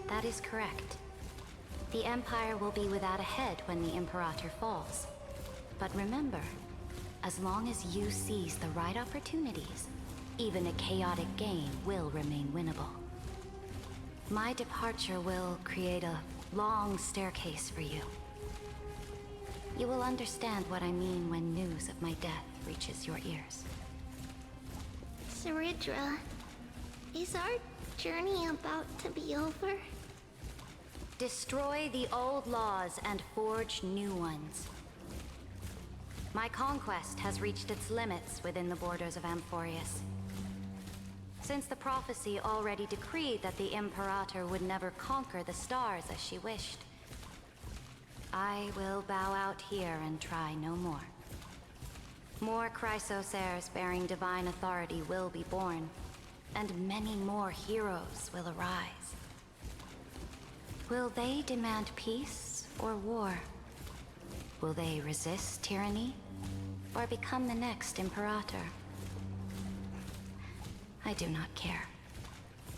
That is correct. The Empire will be without a head when the Imperator falls. But remember, as long as you seize the right opportunities, even a chaotic game will remain winnable. My departure will create a long staircase for you. You will understand what I mean when news of my death reaches your ears. Saridra, is our journey about to be over? Destroy the old laws and forge new ones. My conquest has reached its limits within the borders of Amphorius. Since the prophecy already decreed that the Imperator would never conquer the stars as she wished, I will bow out here and try no more. More Chrysos heirs bearing divine authority will be born, and many more heroes will arise. Will they demand peace or war? Will they resist tyranny or become the next Imperator? I do not care.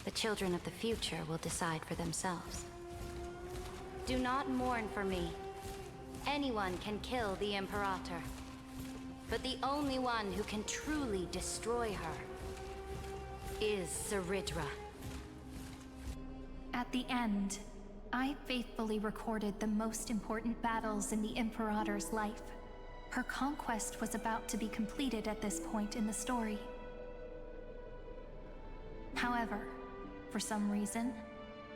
The children of the future will decide for themselves. Do not mourn for me. Anyone can kill the Imperator, but the only one who can truly destroy her is Saridra. At the end, I faithfully recorded the most important battles in the Imperator's life. Her conquest was about to be completed at this point in the story. However, for some reason,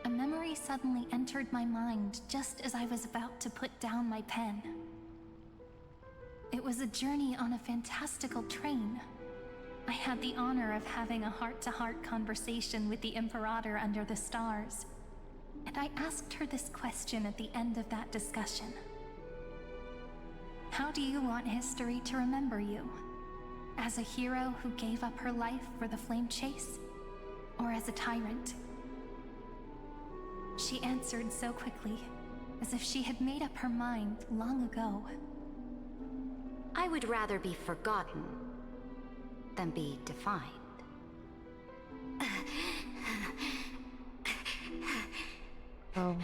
a memory suddenly entered my mind just as I was about to put down my pen. It was a journey on a fantastical train. I had the honor of having a heart-to-heart conversation with the Imperator under the stars, and I asked her this question at the end of that discussion. How do you want history to remember you? As a hero who gave up her life for the flame chase? Or as a tyrant? She answered so quickly, as if she had made up her mind long ago. I would rather be forgotten than be defined. Oh.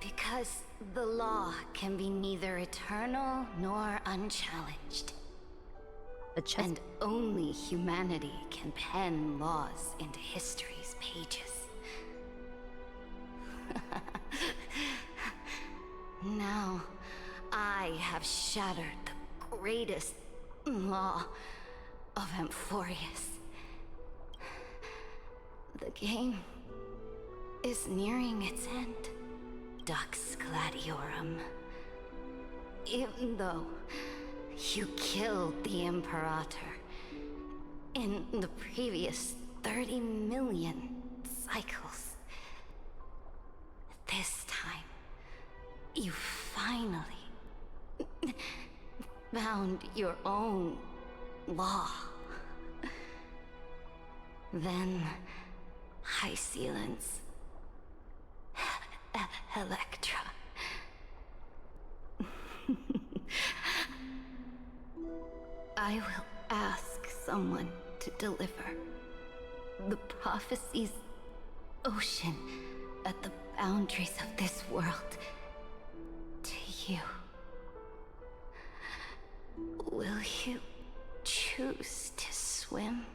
Because the law can be neither eternal nor unchallenged. And only humanity can pen laws into history's pages. Now, I have shattered the greatest law of Amphorius. The game is nearing its end, Dux Gladiorum. Even though you killed the Imperator in the previous 30 million cycles, this time, you finally found your own law. Then, Hysealans, Electra. I will ask someone to deliver the prophecy's ocean at the boundaries of this world to you. Will you choose to swim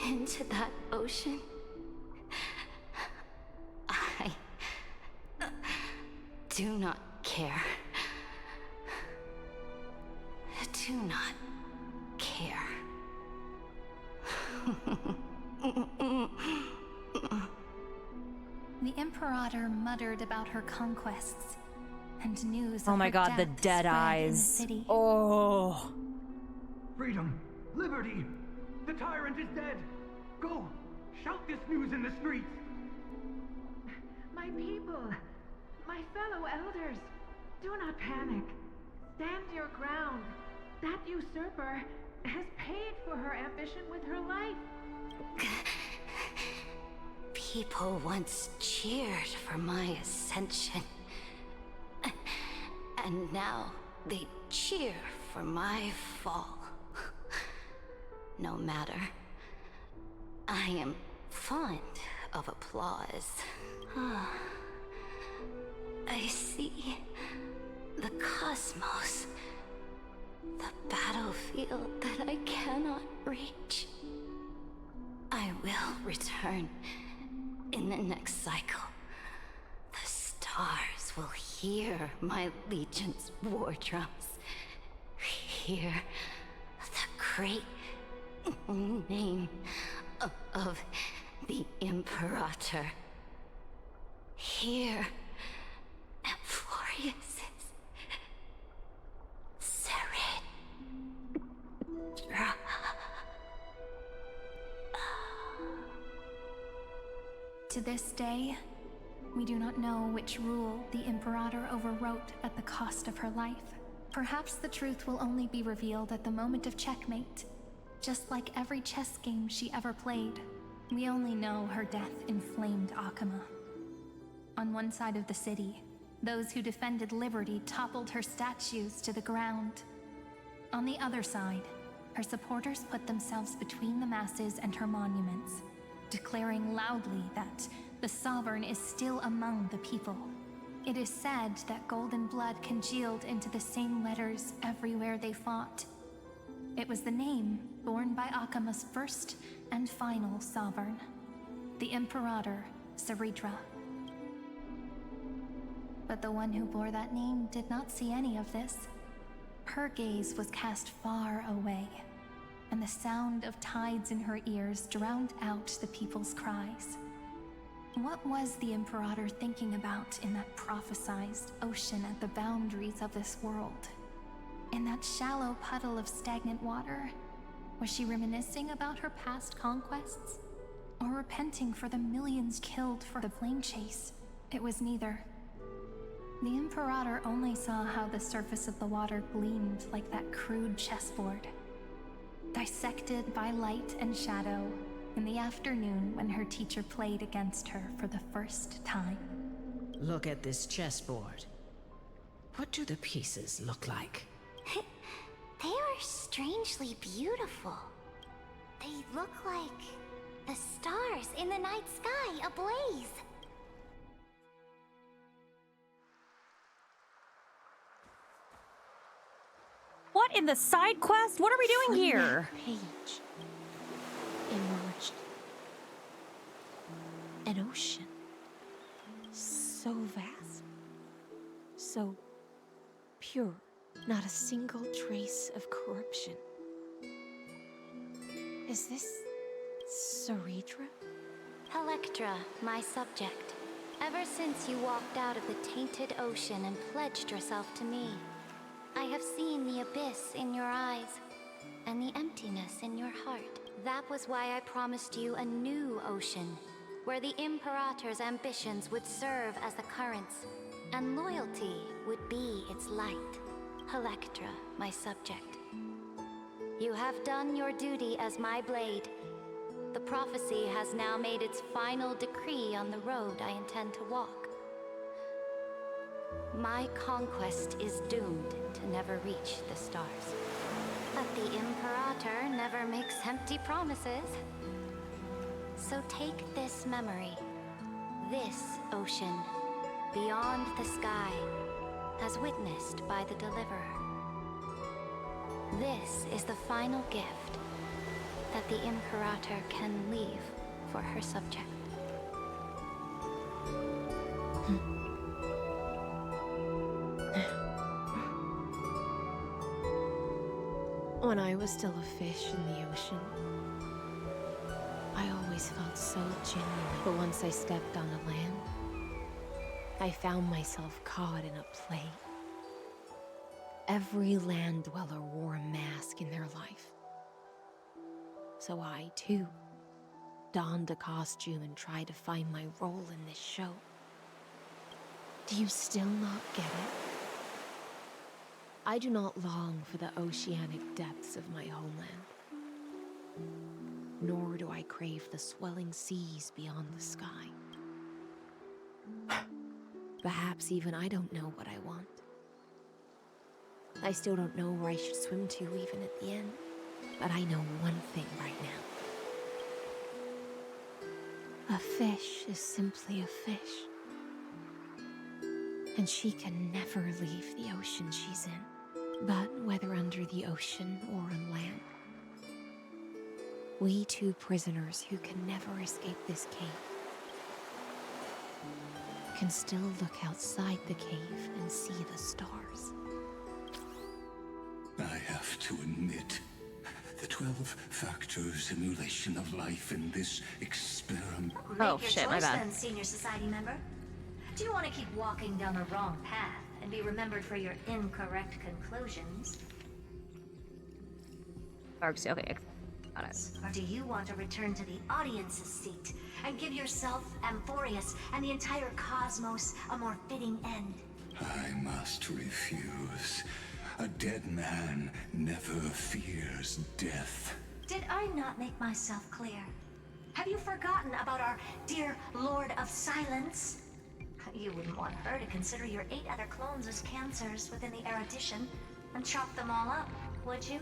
into that ocean? I do not care. Do not care. The Imperator muttered about her conquests and news Oh of my her god, the death dead spread in the eyes. city. Oh. Freedom! Liberty! The tyrant is dead! Go! Shout this news in the streets! My people, my fellow elders, do not panic. Stand your ground. That usurper has paid for her ambition with her life. People once cheered for my ascension. And now they cheer for my fall. No matter. I am fond of applause. I see the cosmos. The battlefield that I cannot reach. I will return in the next cycle. The stars will hear my legion's war drums. Hear the great name of the Imperator. Hear Amphorius. To this day, we do not know which rule the Imperator overwrote at the cost of her life. Perhaps the truth will only be revealed at the moment of checkmate. Just like every chess game she ever played, we only know her death inflamed Okhema. On one side of the city, those who defended liberty toppled her statues to the ground. On the other side, her supporters put themselves between the masses and her monuments, declaring loudly that the Sovereign is still among the people. It is said that golden blood congealed into the same letters everywhere they fought. It was the name borne by Okhema's first and final Sovereign. The Imperator Ceridra. But the one who bore that name did not see any of this. Her gaze was cast far away, and the sound of tides in her ears drowned out the people's cries. What was the Imperator thinking about in that prophesized ocean at the boundaries of this world? In that shallow puddle of stagnant water? Was she reminiscing about her past conquests? Or repenting for the millions killed for the plane chase? It was neither. The Imperator only saw how the surface of the water gleamed like that crude chessboard, dissected by light and shadow in the afternoon when her teacher played against her for the first time. Look at this chessboard. What do the pieces look like? They are strangely beautiful. They look like the stars in the night sky ablaze. What in the side quest? What are we doing here? Page emerged an ocean so vast, so pure, not a single trace of corruption. Is this Ceridra? Electra, my subject. Ever since you walked out of the tainted ocean and pledged yourself to me, I have seen the abyss in your eyes and the emptiness in your heart. That was why I promised you a new ocean, where the Imperator's ambitions would serve as the currents, and loyalty would be its light. Electra, my subject. You have done your duty as my blade. The prophecy has now made its final decree on the road I intend to walk. My conquest is doomed to never reach the stars. But the Imperator never makes empty promises. So take this memory, this ocean, beyond the sky, as witnessed by the Deliverer. This is the final gift that the Imperator can leave for her subject. When I was still a fish in the ocean, I always felt so genuine. But once I stepped on the land, I found myself caught in a play. Every land dweller wore a mask in their life. So I, too, donned a costume and tried to find my role in this show. Do you still not get it? I do not long for the oceanic depths of my homeland. Nor do I crave the swelling seas beyond the sky. Perhaps even I don't know what I want. I still don't know where I should swim to even at the end. But I know one thing right now. A fish is simply a fish. And she can never leave the ocean she's in. But whether under the ocean or on land, we two prisoners who can never escape this cave can still look outside the cave and see the stars. I have to admit, the 12-factor simulation of life in this experiment... Oh, shit, my bad. Then, Senior Society member. Do you want to keep walking down the wrong path and be remembered for your incorrect conclusions? Okay, got it. Or do you want to return to the audience's seat and give yourself, Amphorius, and the entire cosmos a more fitting end? I must refuse. A dead man never fears death. Did I not make myself clear? Have you forgotten about our dear Lord of Silence? You wouldn't want her to consider your 8 other clones as cancers within the erudition and chop them all up, would you?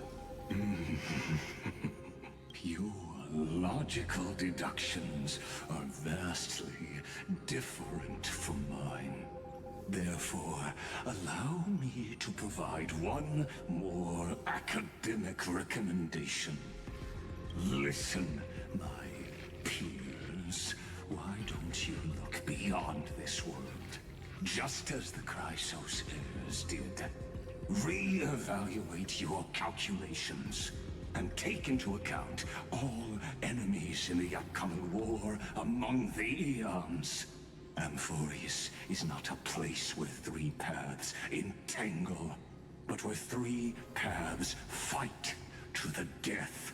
Your logical deductions are vastly different from mine. Therefore, allow me to provide one more academic recommendation. Listen, my peers. Why don't you beyond this world, just as the Chrysos heirs did. Re-evaluate your calculations and take into account all enemies in the upcoming war among the Eons. Amphorius is not a place where three paths entangle, but where three paths fight to the death.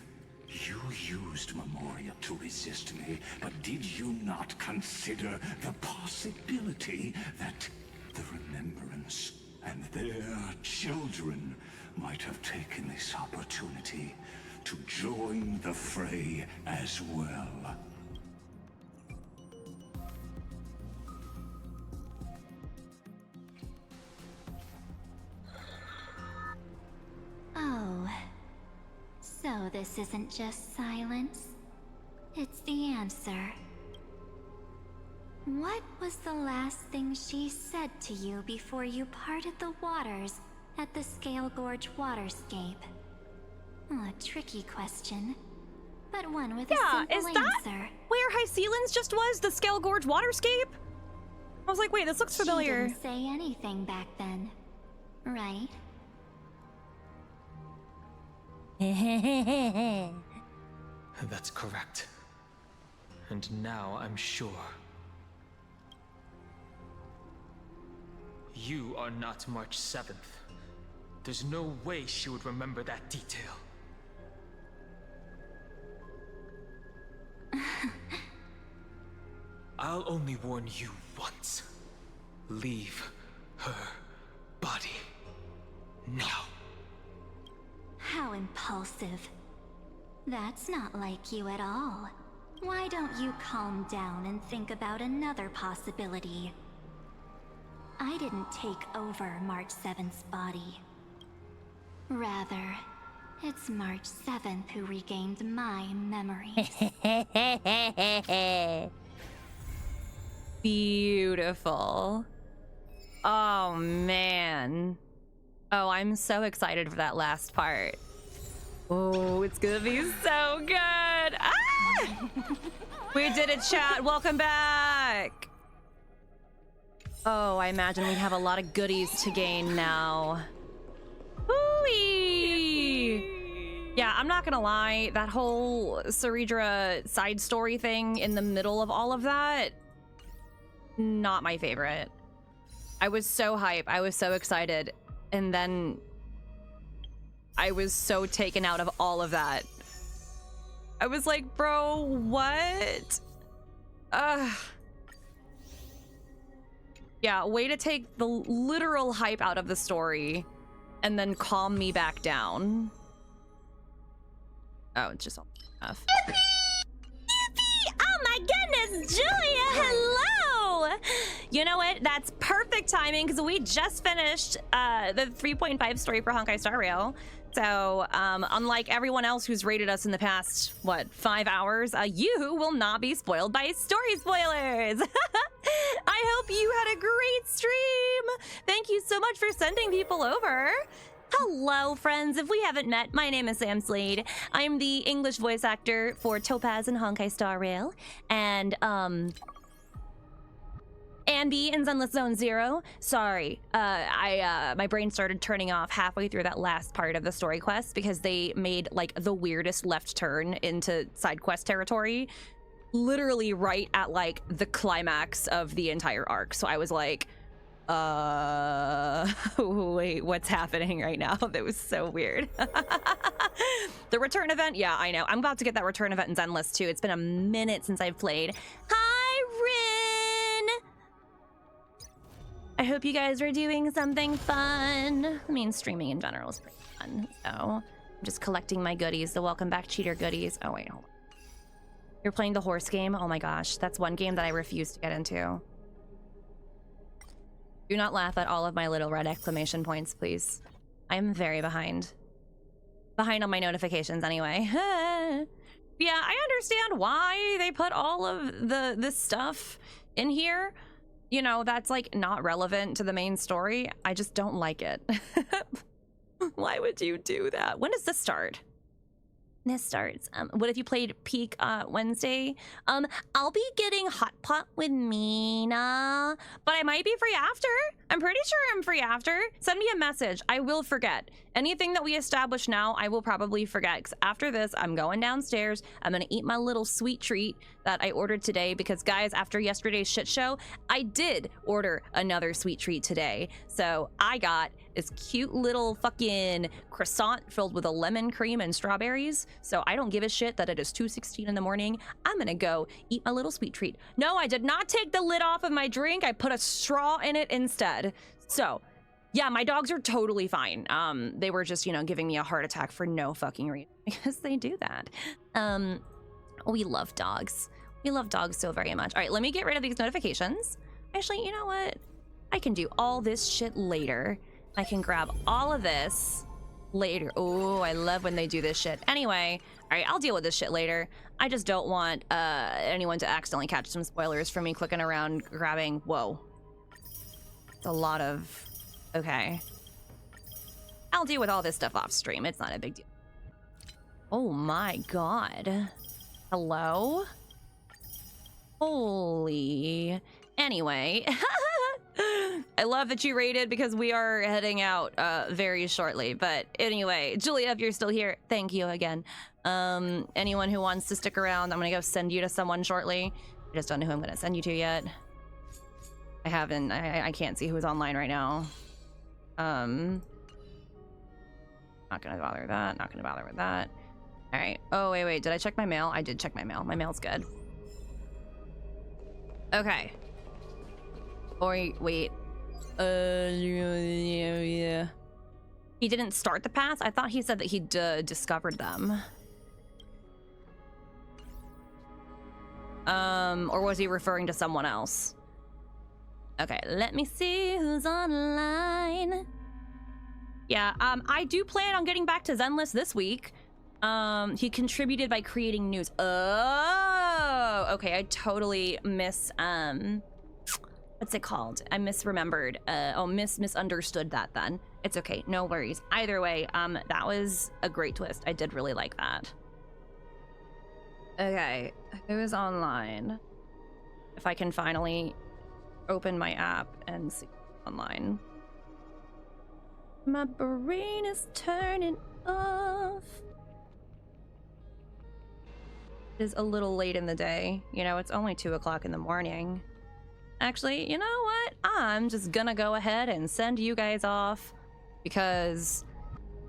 You used Memoria to resist me, but did you not consider the possibility that the Remembrance and their children might have taken this opportunity to join the fray as well? Oh. So this isn't just silence. It's the answer. What was the last thing she said to you before you parted the waters at the Scale Gorge waterscape? A tricky question, but one with a simple is that answer. Where Hysealan's just was? The Scale Gorge waterscape? I was like, wait, this looks familiar. She didn't say anything back then, right? That's correct. And now I'm sure. You are not March 7th. There's no way she would remember that detail. I'll only warn you once. Leave her body now. How impulsive. That's not like you at all. Why don't you calm down and think about another possibility? I didn't take over March 7th's body. Rather, it's March 7th who regained my memories. Beautiful. Oh, man. Oh, I'm so excited for that last part. Oh, it's gonna be so good. Ah! We did it, chat. Welcome back. Oh, I imagine we have a lot of goodies to gain now. Ooh-wee. Yeah, I'm not gonna lie. That whole Ceredra side story thing in the middle of all of that, not my favorite. I was so hype. I was so excited. And then I was so taken out of all of that. I was like, bro, what? Yeah, way to take the literal hype out of the story and then calm me back down. Oh, it's just all enough. Oh my goodness, Julia, hello! You know what? That's perfect timing because we just finished the 3.5 story for Honkai Star Rail. So, unlike everyone else who's rated us in the past, what, 5 hours, you will not be spoiled by story spoilers. I hope you had a great stream. Thank you so much for sending people over. Hello, friends. If we haven't met, my name is Sam Slade. I'm the English voice actor for Topaz and Honkai Star Rail. And, Andy in Zenless Zone Zero. Sorry, my brain started turning off halfway through that last part of the story quest because they made like the weirdest left turn into side quest territory, literally right at like the climax of the entire arc. So I was like, wait, what's happening right now? That was so weird. The return event, yeah, I know. I'm about to get that return event in Zenless too. It's been a minute since I've played. Hi, Rin! I hope you guys are doing something fun. I mean, streaming in general is pretty fun. So I'm just collecting my goodies, the welcome back cheater goodies. Oh wait, hold on. You're playing the horse game? Oh my gosh, that's one game that I refuse to get into. Do not laugh at all of my little red exclamation points, please. I'm very behind. Behind on my notifications anyway. Yeah, I understand why they put all of this stuff in here. You know, that's like not relevant to the main story. I just don't like it. Why would you do that? When does this start? this starts. What if you played Peak Wednesday? I'll be getting Hot Pot with Mina, but I might be free after. I'm pretty sure I'm free after. Send me a message. I will forget. Anything that we establish now, I will probably forget. Because after this, I'm going downstairs. I'm gonna eat my little sweet treat that I ordered today. Because guys, after yesterday's shit show, I did order another sweet treat today. So I got this cute little fucking croissant filled with a lemon cream and strawberries. So I don't give a shit that it is 2:16 in the morning. I'm gonna go eat my little sweet treat. No, I did not take the lid off of my drink. I put a straw in it instead. So yeah, my dogs are totally fine. They were just, you know, giving me a heart attack for no fucking reason because they do that. We love dogs. We love dogs so very much. All right, let me get rid of these notifications. Actually, you know what? I can do all this shit later. I can grab all of this later. Oh, I love when they do this shit. Anyway, all right, I'll deal with this shit later. I just don't want anyone to accidentally catch some spoilers from me clicking around grabbing. Whoa. It's a lot of... Okay. I'll deal with all this stuff off stream. It's not a big deal. Oh my god. Hello? Holy... Anyway. I love that you raided because we are heading out very shortly. But anyway, Julia, if you're still here, thank you again. Anyone who wants to stick around, I'm gonna go send you to someone shortly. I just don't know who I'm gonna send you to yet. I haven't, I can't see who's online right now. Not gonna bother that, not gonna bother with that. All right, oh wait, did I check my mail? I did check my mail, my mail's good. Okay. Or wait, yeah. He didn't start the pass? I thought he said that he discovered them. Or was he referring to someone else? Okay, let me see who's online. Yeah, I do plan on getting back to Zenless this week. He contributed by creating news. Oh, okay, I totally what's it called? I misremembered. Misunderstood that then. It's okay, no worries. Either way, that was a great twist. I did really like that. Okay, who's online? If I can finally open my app and see online. My brain is turning off. It is a little late in the day. You know, it's only 2 o'clock in the morning. Actually, you know what? I'm just gonna go ahead and send you guys off because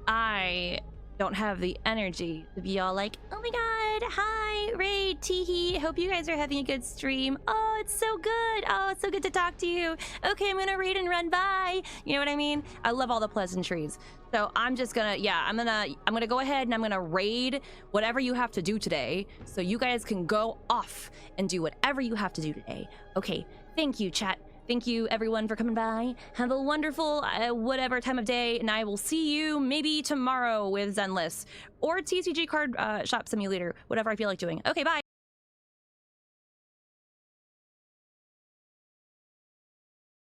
I don't have the energy to be all like, oh my god, hi, Raid, Teehee, hope you guys are having a good stream. Oh, it's so good. Oh, it's so good to talk to you. Okay, I'm gonna raid and run by. You know what I mean? I love all the pleasantries. So I'm just gonna, yeah, I'm gonna go ahead and I'm gonna raid whatever you have to do today so you guys can go off and do whatever you have to do today. Okay, thank you, chat. Thank you, everyone, for coming by. Have a wonderful whatever time of day, and I will see you maybe tomorrow with Zenless or TCG Card Shop Simulator, whatever I feel like doing. Okay, bye.